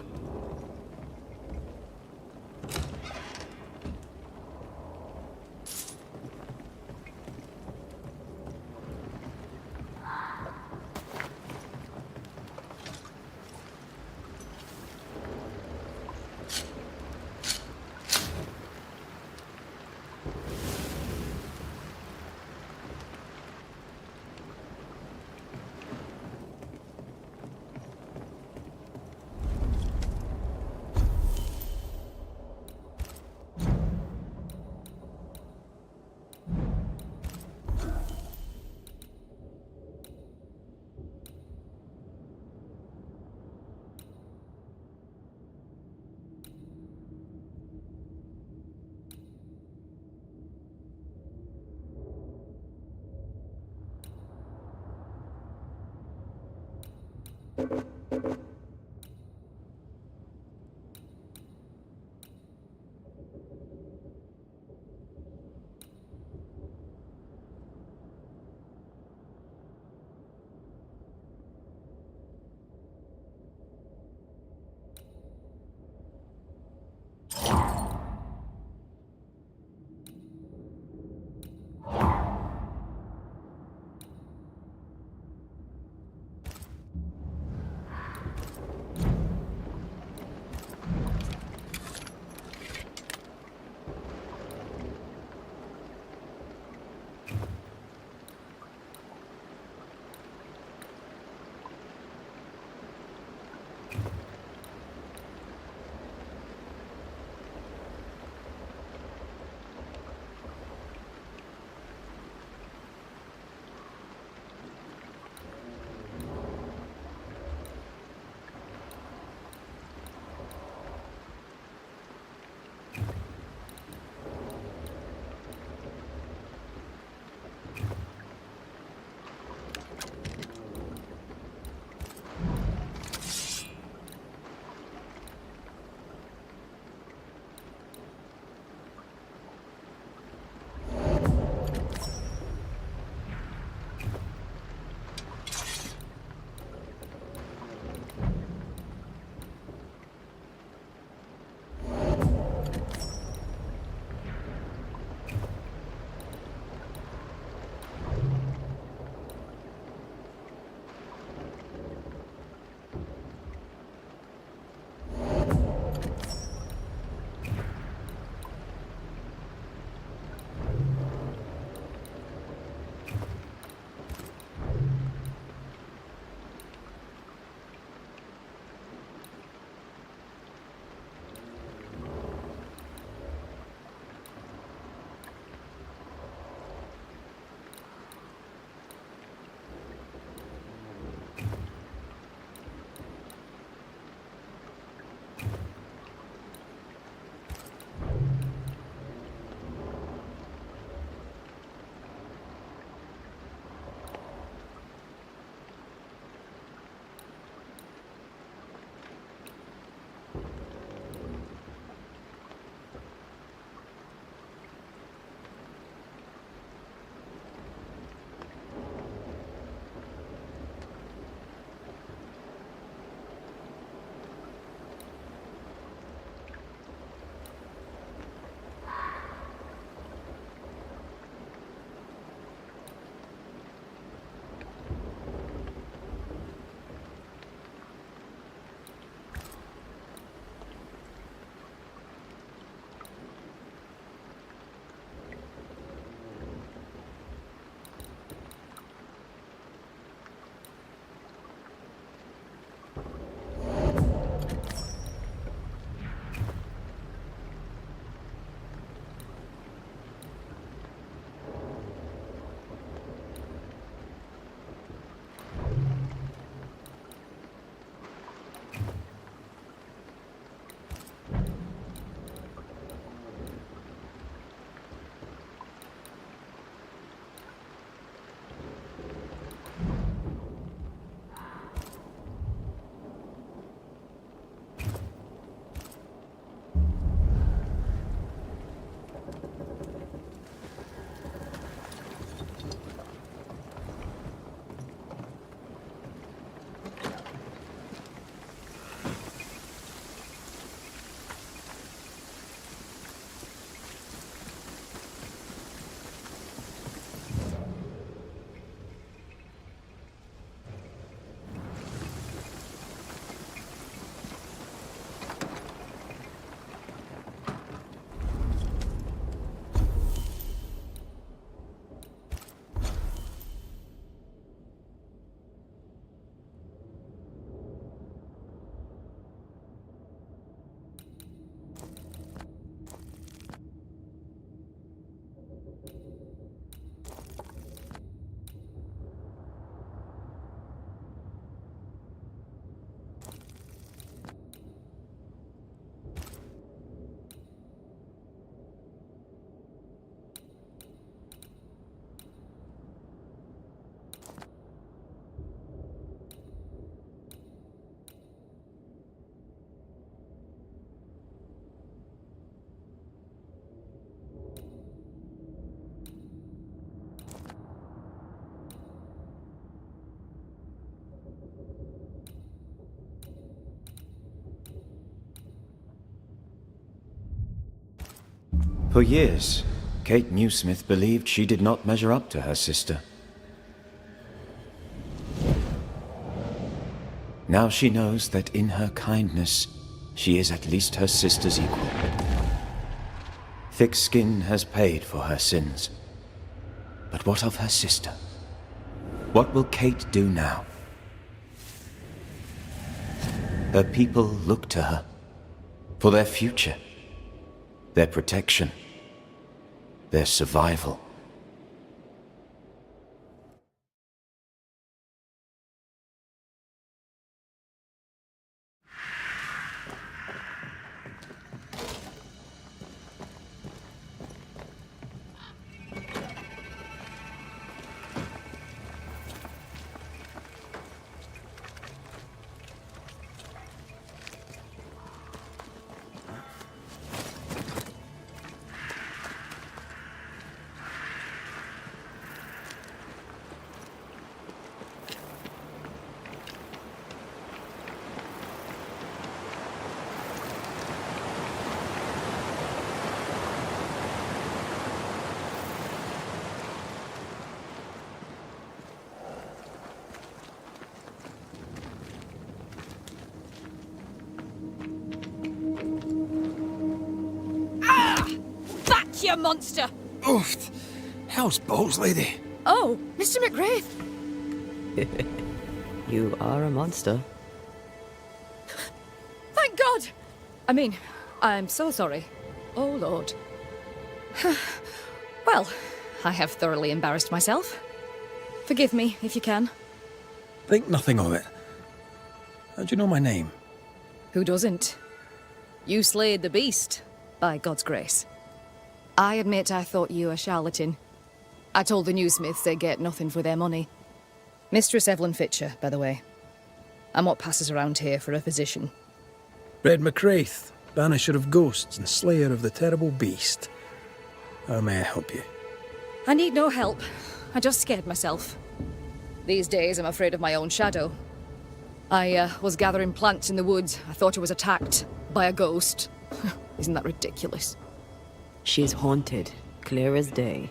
S4: For years, Kate Newsmith believed she did not measure up to her sister. Now she knows that in her kindness, she is at least her sister's equal. Thick skin has paid for her sins. But what of her sister? What will Kate do now? Her people look to her for their future, their protection, their survival.
S11: You monster!
S18: Oof! Hell's balls, lady.
S11: Oh, Mr. McGrath!
S3: You are a monster.
S11: Thank God! I mean, I'm so sorry. Oh, Lord. Well, I have thoroughly embarrassed myself. Forgive me, if you can.
S2: Think nothing of it. How do you know my name?
S11: Who doesn't? You slayed the beast, by God's grace. I admit I thought you a charlatan. I told the newsmiths they'd get nothing for their money. Mistress Evelyn Fitcher, by the way. I'm what passes around here for a physician.
S2: Red McCraith, Banisher of Ghosts and Slayer of the Terrible Beast. How may I help you?
S11: I need no help. I just scared myself. These days I'm afraid of my own shadow. I was gathering plants in the woods. I thought I was attacked by a ghost. Isn't that ridiculous?
S3: She's haunted, clear as day.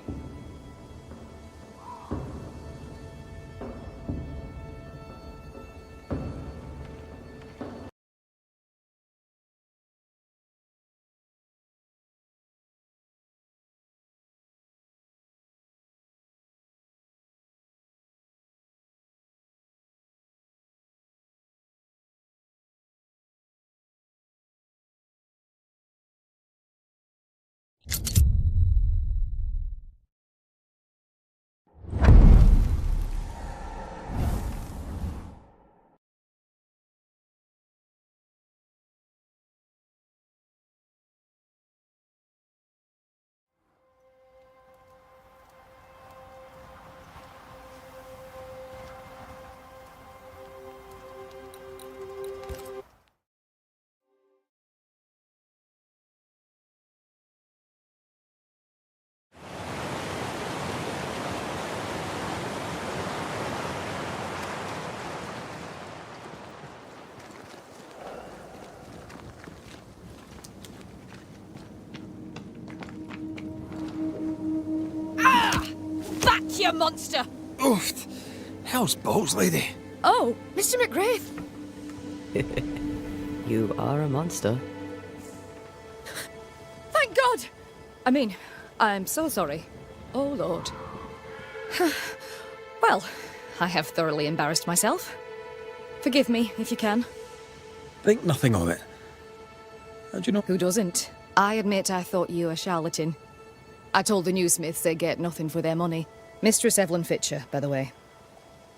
S11: You monster!
S18: Oof! Hell's balls, lady.
S11: Oh, Mr. McGrath!
S3: You are a monster.
S11: Thank God! I mean, I'm so sorry. Oh, Lord. Well, I have thoroughly embarrassed myself. Forgive me, if you can.
S2: Think nothing of it. How do you know?
S11: Who doesn't? I admit I thought you a charlatan. I told the newsmiths they'd get nothing for their money. Mistress Evelyn Fitcher, by the way.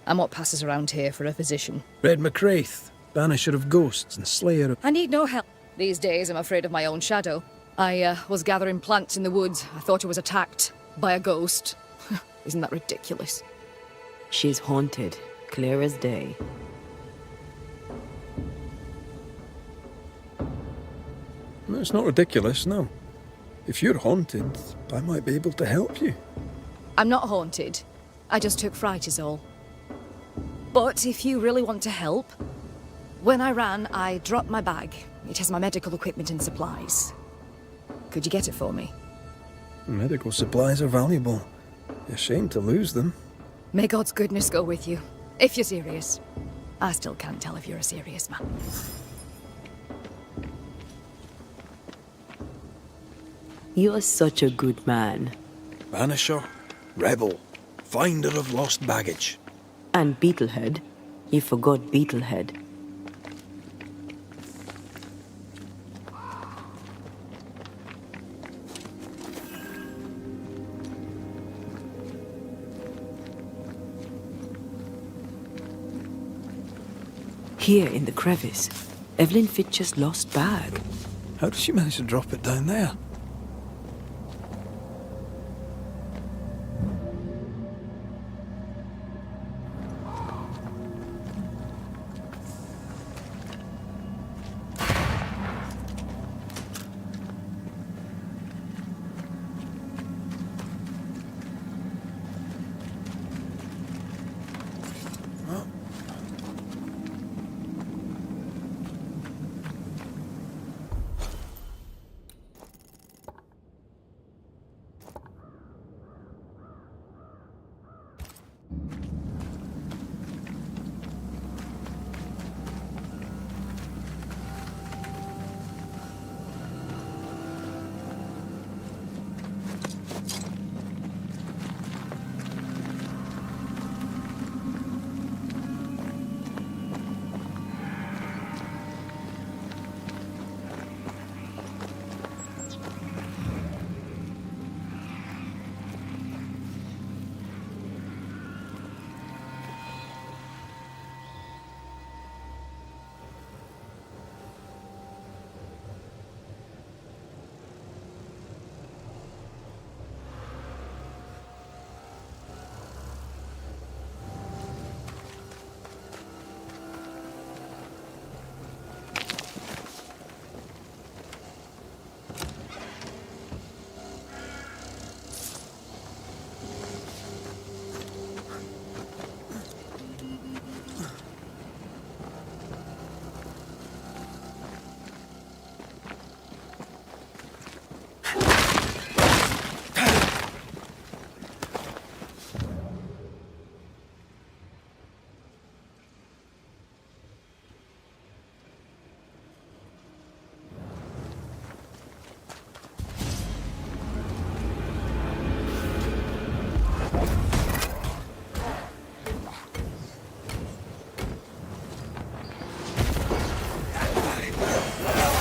S11: I'm what passes around here for a physician.
S2: Red McCraith, Banisher of Ghosts and Slayer of...
S11: I need no help. These days I'm afraid of my own shadow. I was gathering plants in the woods. I thought I was attacked by a ghost. Isn't that ridiculous?
S3: She's haunted, clear as day.
S2: No, it's not ridiculous, no. If you're haunted, I might be able to help you.
S11: I'm not haunted. I just took fright is all. But if you really want to help, when I ran, I dropped my bag. It has my medical equipment and supplies. Could you get it for me?
S2: Medical supplies are valuable. A shame to lose them.
S11: May God's goodness go with you, if you're serious. I still can't tell if you're a serious man.
S3: You're such a good man.
S2: Banisher, rebel, finder of lost baggage.
S3: And Beetlehead. You forgot Beetlehead. Here in the crevice, Evelyn Fitcher's lost bag.
S2: How did she manage to drop it down there?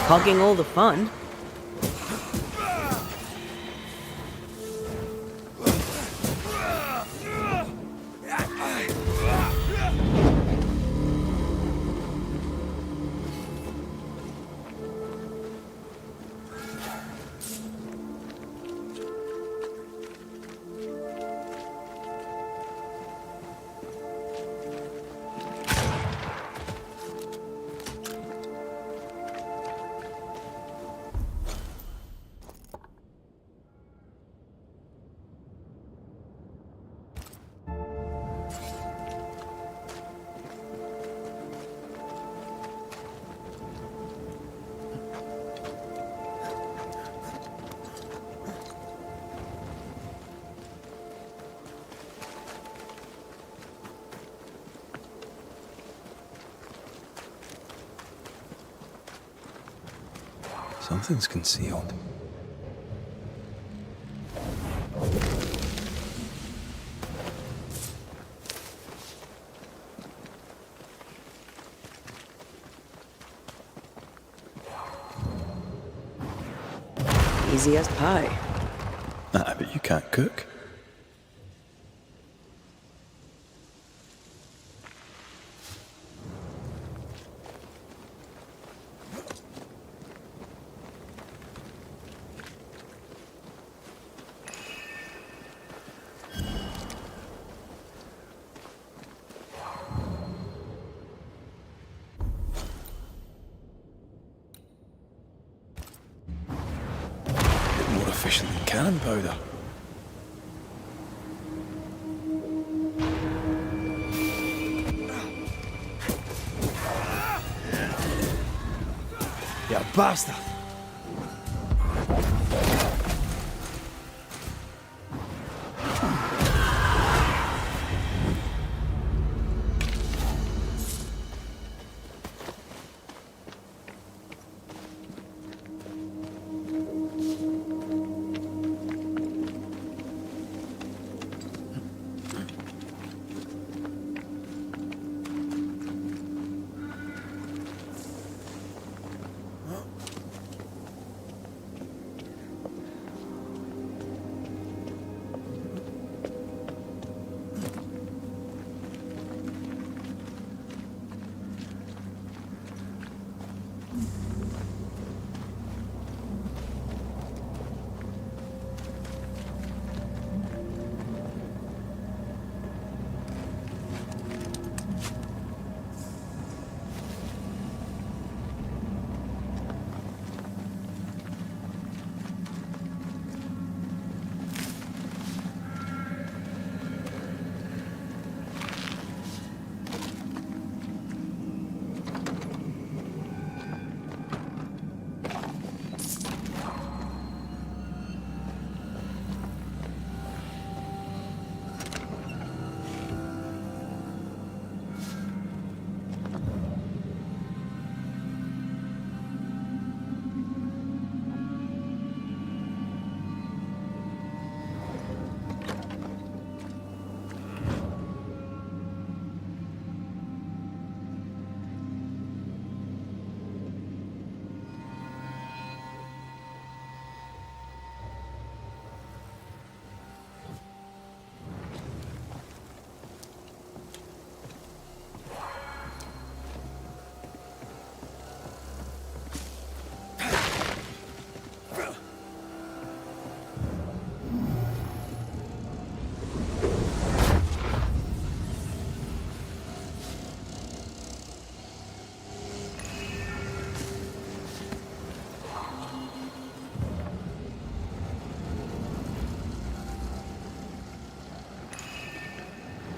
S3: Hogging all the fun.
S2: Something's concealed.
S3: Easy as pie.
S2: Ah, but you can't cook. More efficient than cannon powder.
S18: You bastard!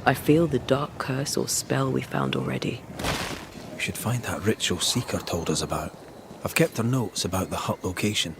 S3: I feel the dark curse or spell we found already.
S18: We should find that ritual Seeker told us about. I've kept her notes about the hut location.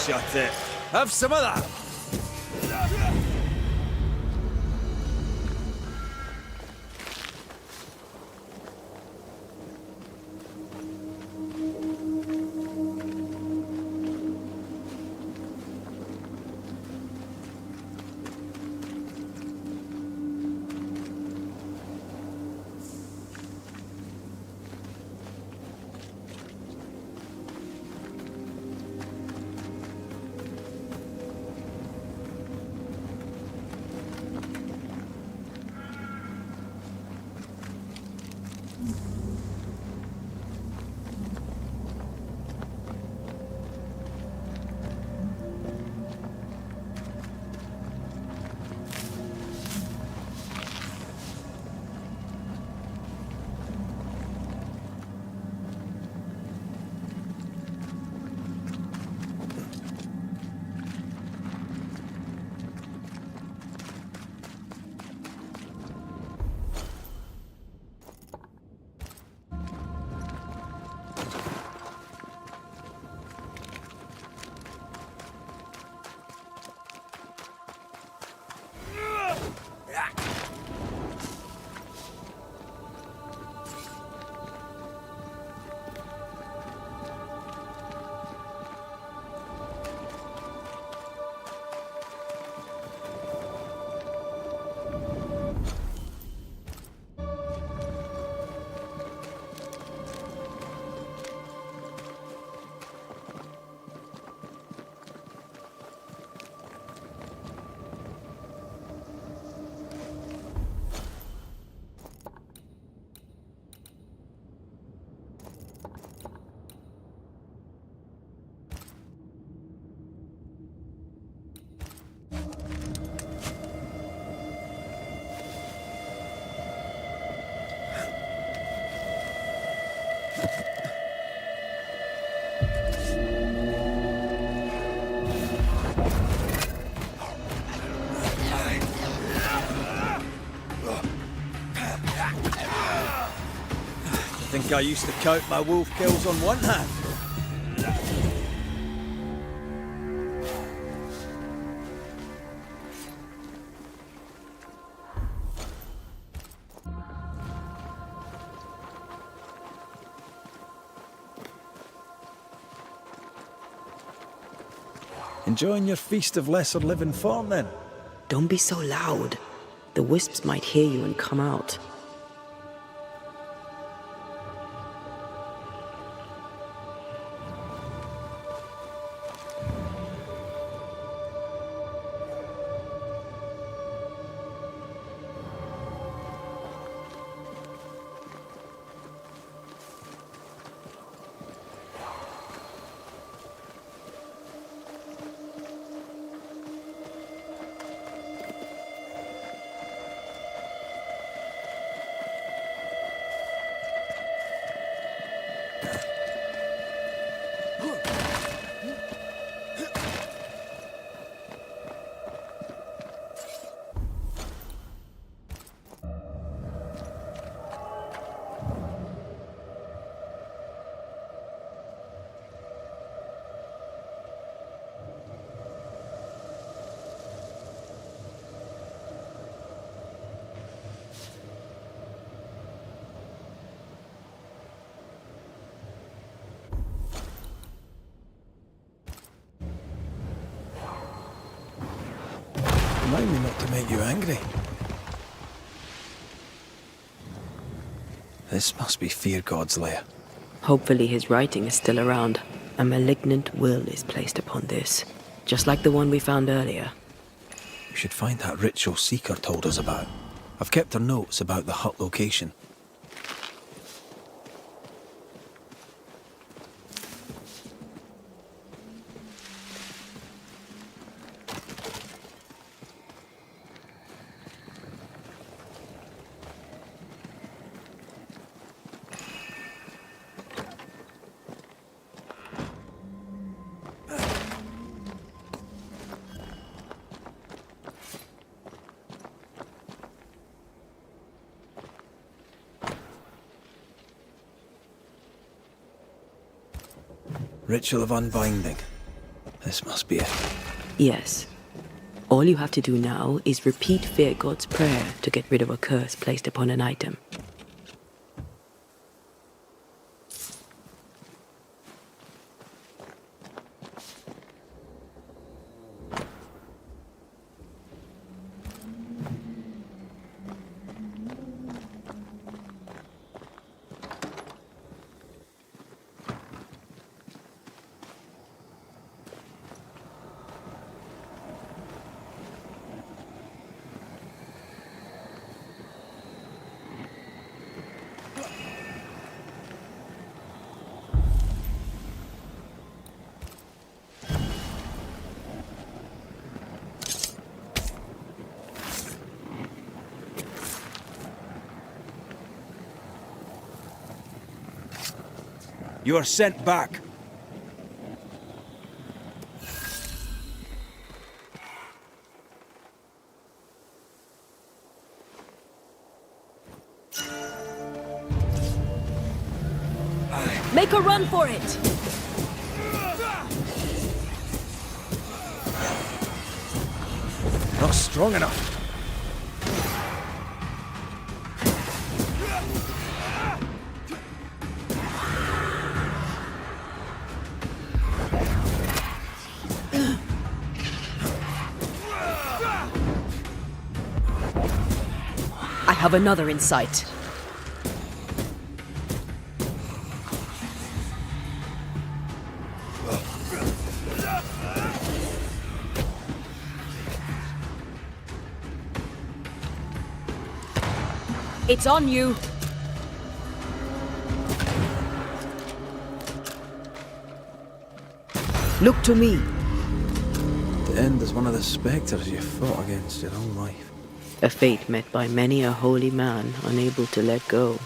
S18: shut it. Have some of that. I think I used to count my wolf kills on one hand. Enjoying your feast of lesser living form, then?
S3: Don't be so loud. The wisps might hear you and come out.
S2: Remind me not to make you angry. This must be Fear God's lair.
S3: Hopefully his writing is still around. A malignant will is placed upon this, just like the one we found earlier.
S2: We should find that ritual Seeker told us about. I've kept her notes about the hut location. Ritual of Unbinding. This must be it.
S3: Yes. All you have to do now is repeat Fear God's prayer to get rid of a curse placed upon an item.
S18: You are sent back.
S3: Make a run for it!
S18: Not strong enough.
S3: I have another in sight. It's on you. Look to me.
S2: The end is one of the spectres you fought against your own life.
S3: A fate met by many a holy man unable to let go.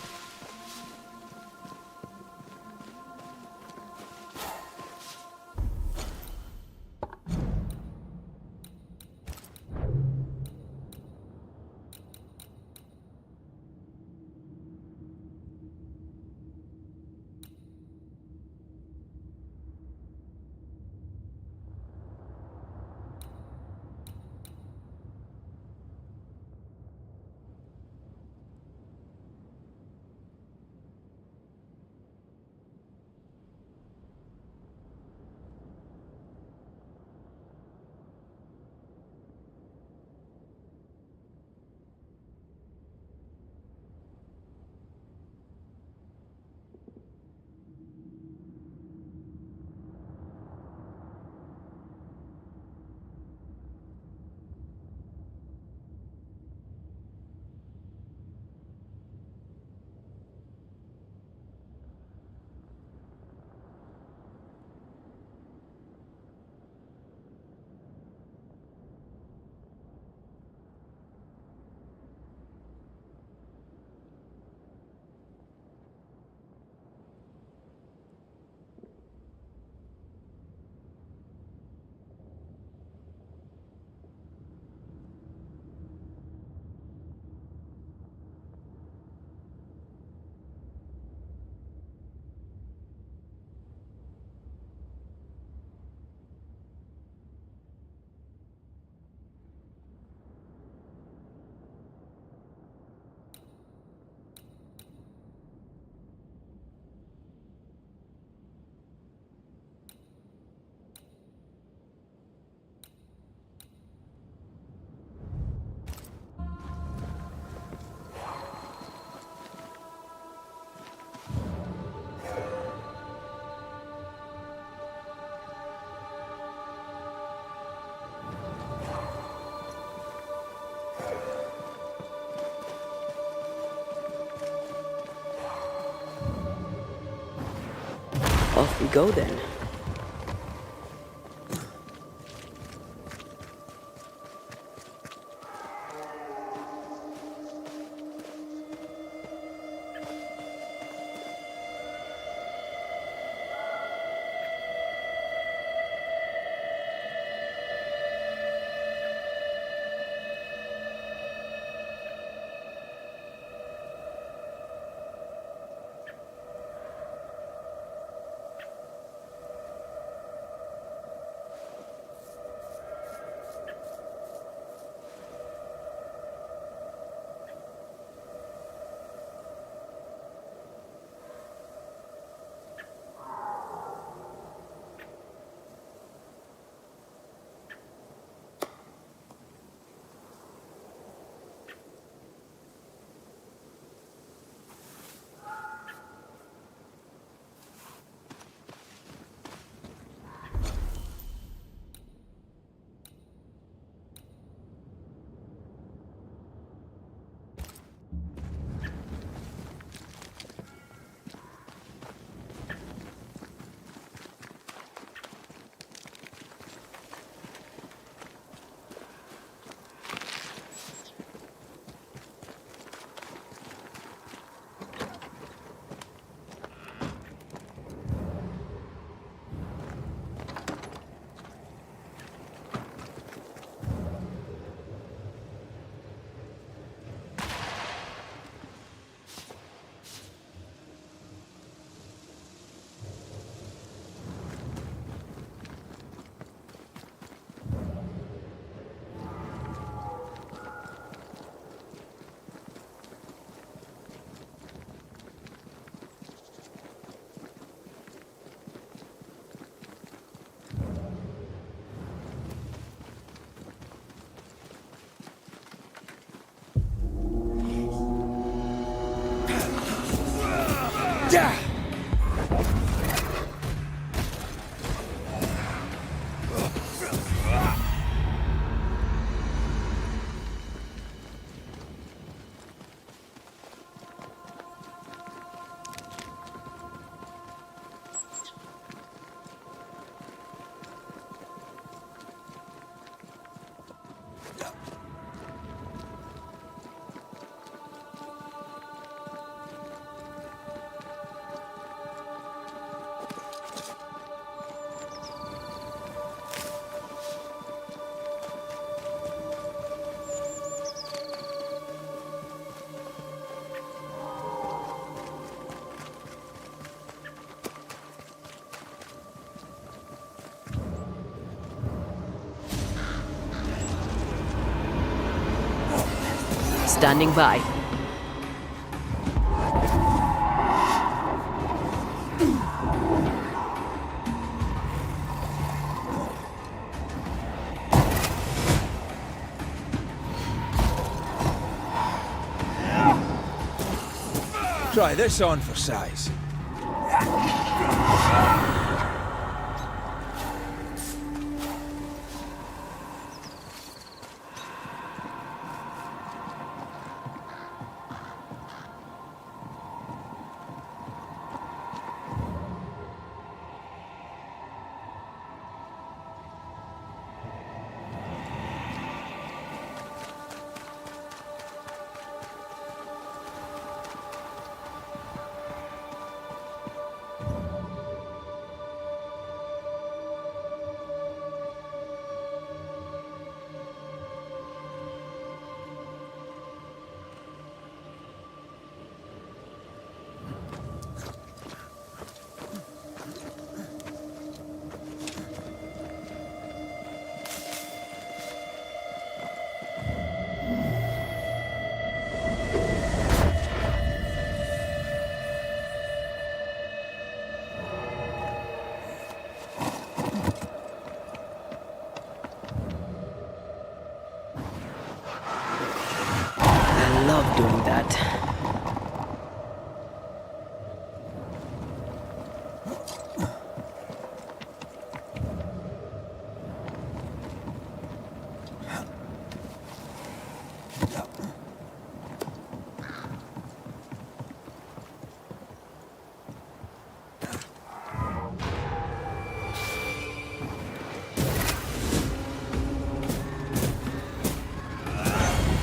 S3: Off we go then. Standing by.
S18: Try this on for size.
S3: I love doing that.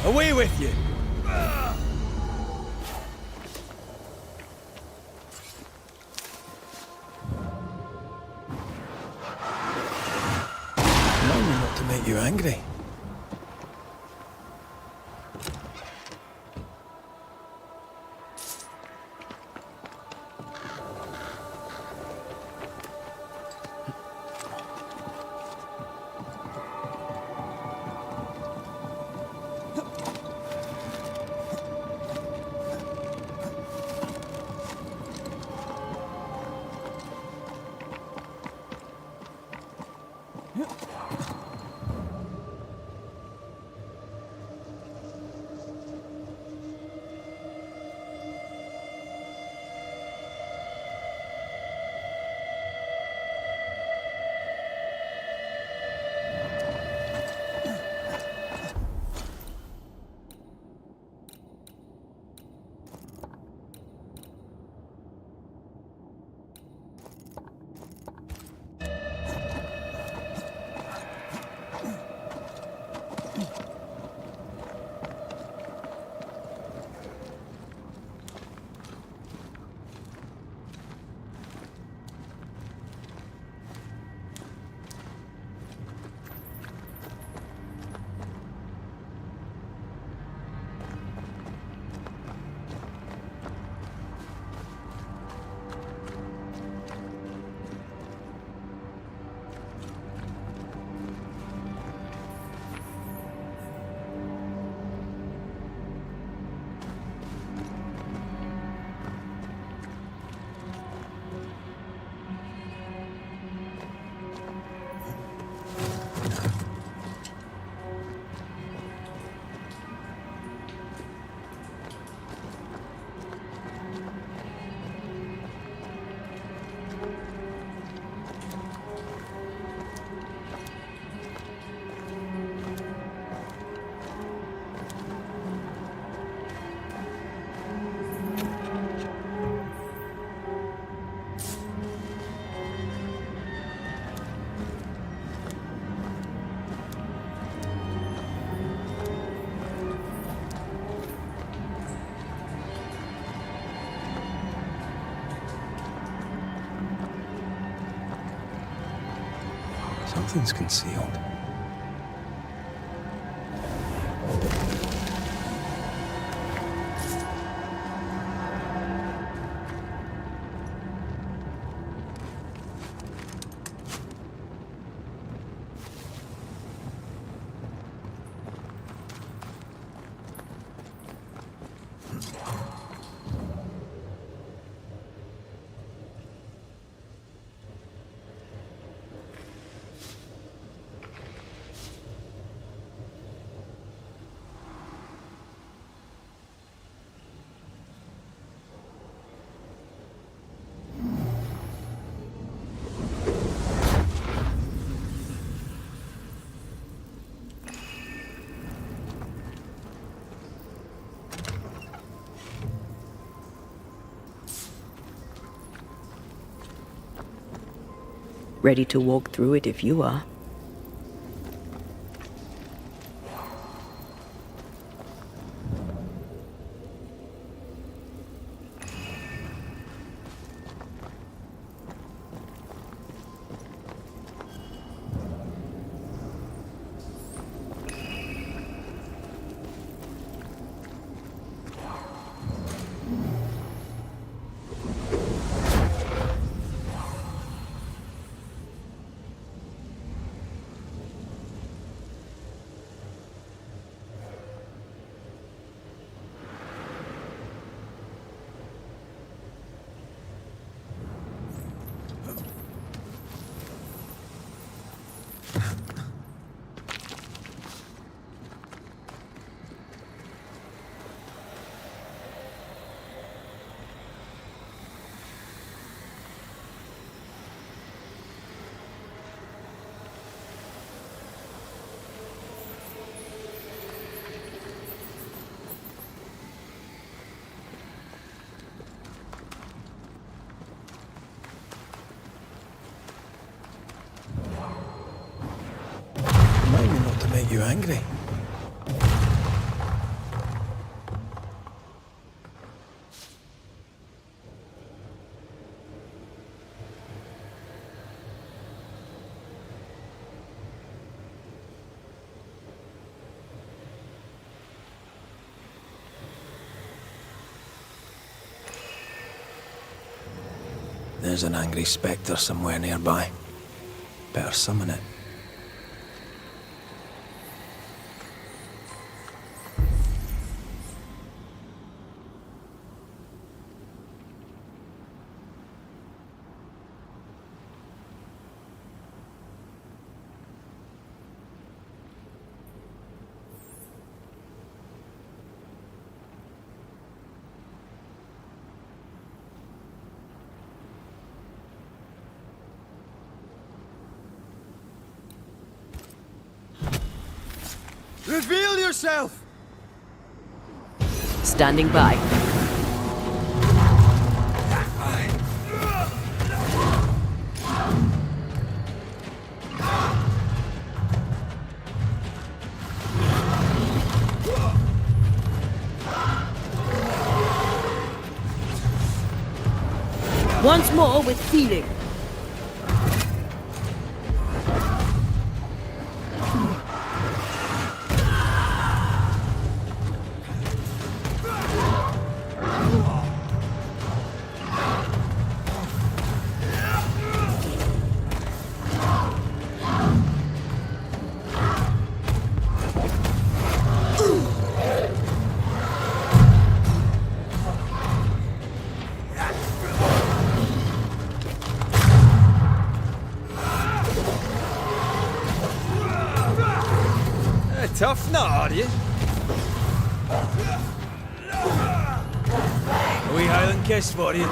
S18: Away with you!
S2: Normally not to make you angry. Nothing's concealed.
S3: Ready to walk through it if you are.
S2: Remind me not to make you angry. There's an angry spectre somewhere nearby. Better summon it.
S8: Reveal yourself!
S3: Standing by. Once more with feeling.
S8: Tough nut, are you? A wee Highland kiss for you.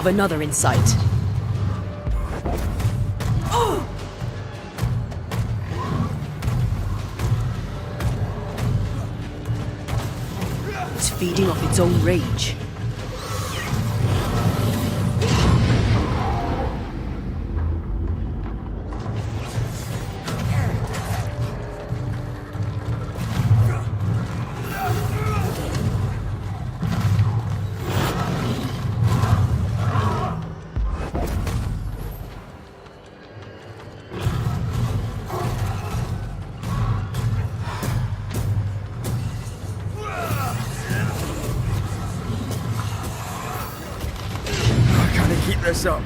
S3: of another in sight. It's feeding off its own rage.
S8: Keep this up.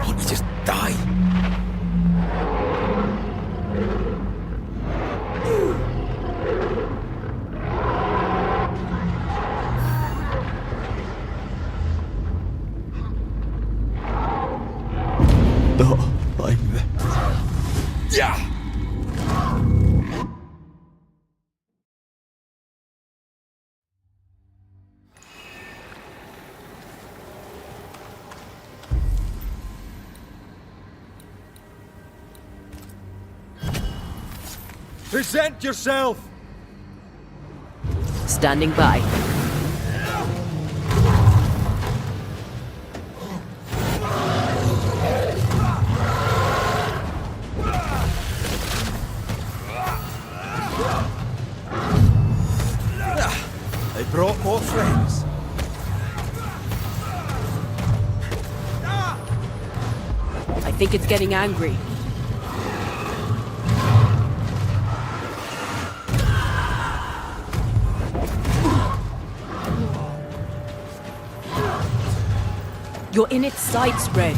S18: Won't you just die? Not like this. Yeah!
S8: Present yourself!
S3: Standing by.
S18: They brought more friends.
S3: I think it's getting angry. You're in its sights, Red.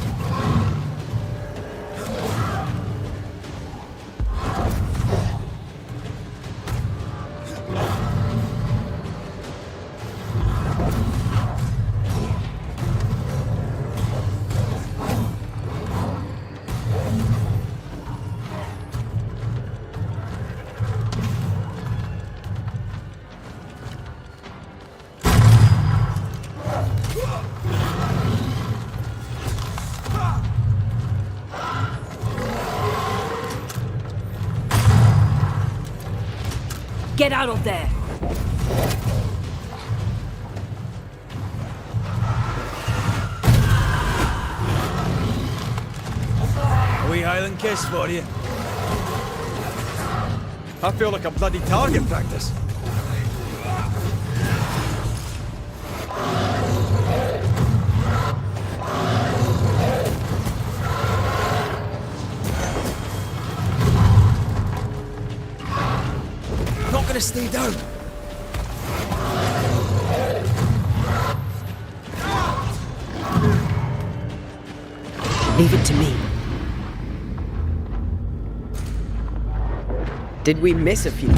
S3: Get out of there!
S18: A wee Highland kiss for you.
S8: I feel like a bloody target practice.
S18: Not gonna stay down.
S3: Leave it to me. Did we miss a few?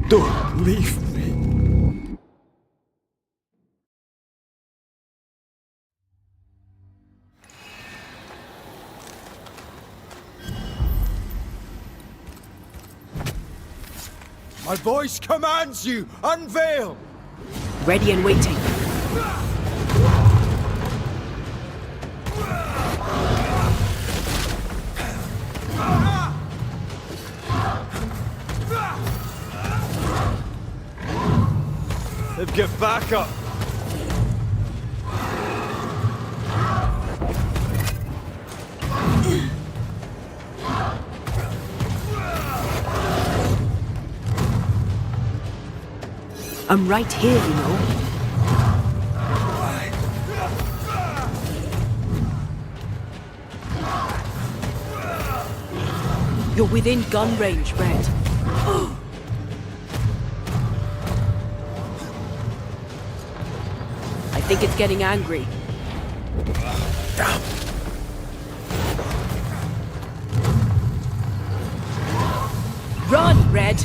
S18: Don't leave me.
S8: My voice commands you! Unveil!
S3: Ready and waiting.
S8: They've got back up!
S3: I'm right here, you know. You're within gun range, Red. I think it's getting angry.
S2: Damn.
S19: Run, Red!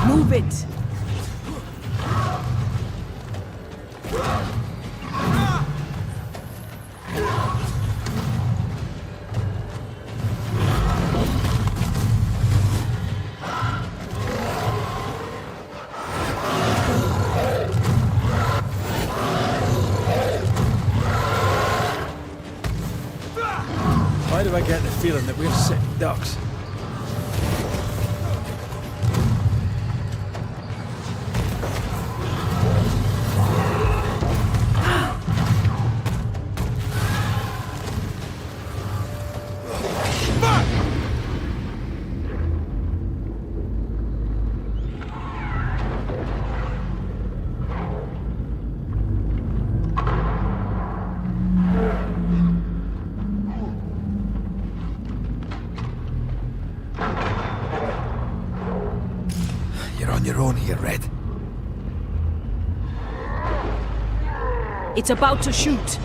S19: Move it!
S18: Why do I get the feeling that we're sitting ducks? You're on your own here, Red.
S19: It's about to shoot.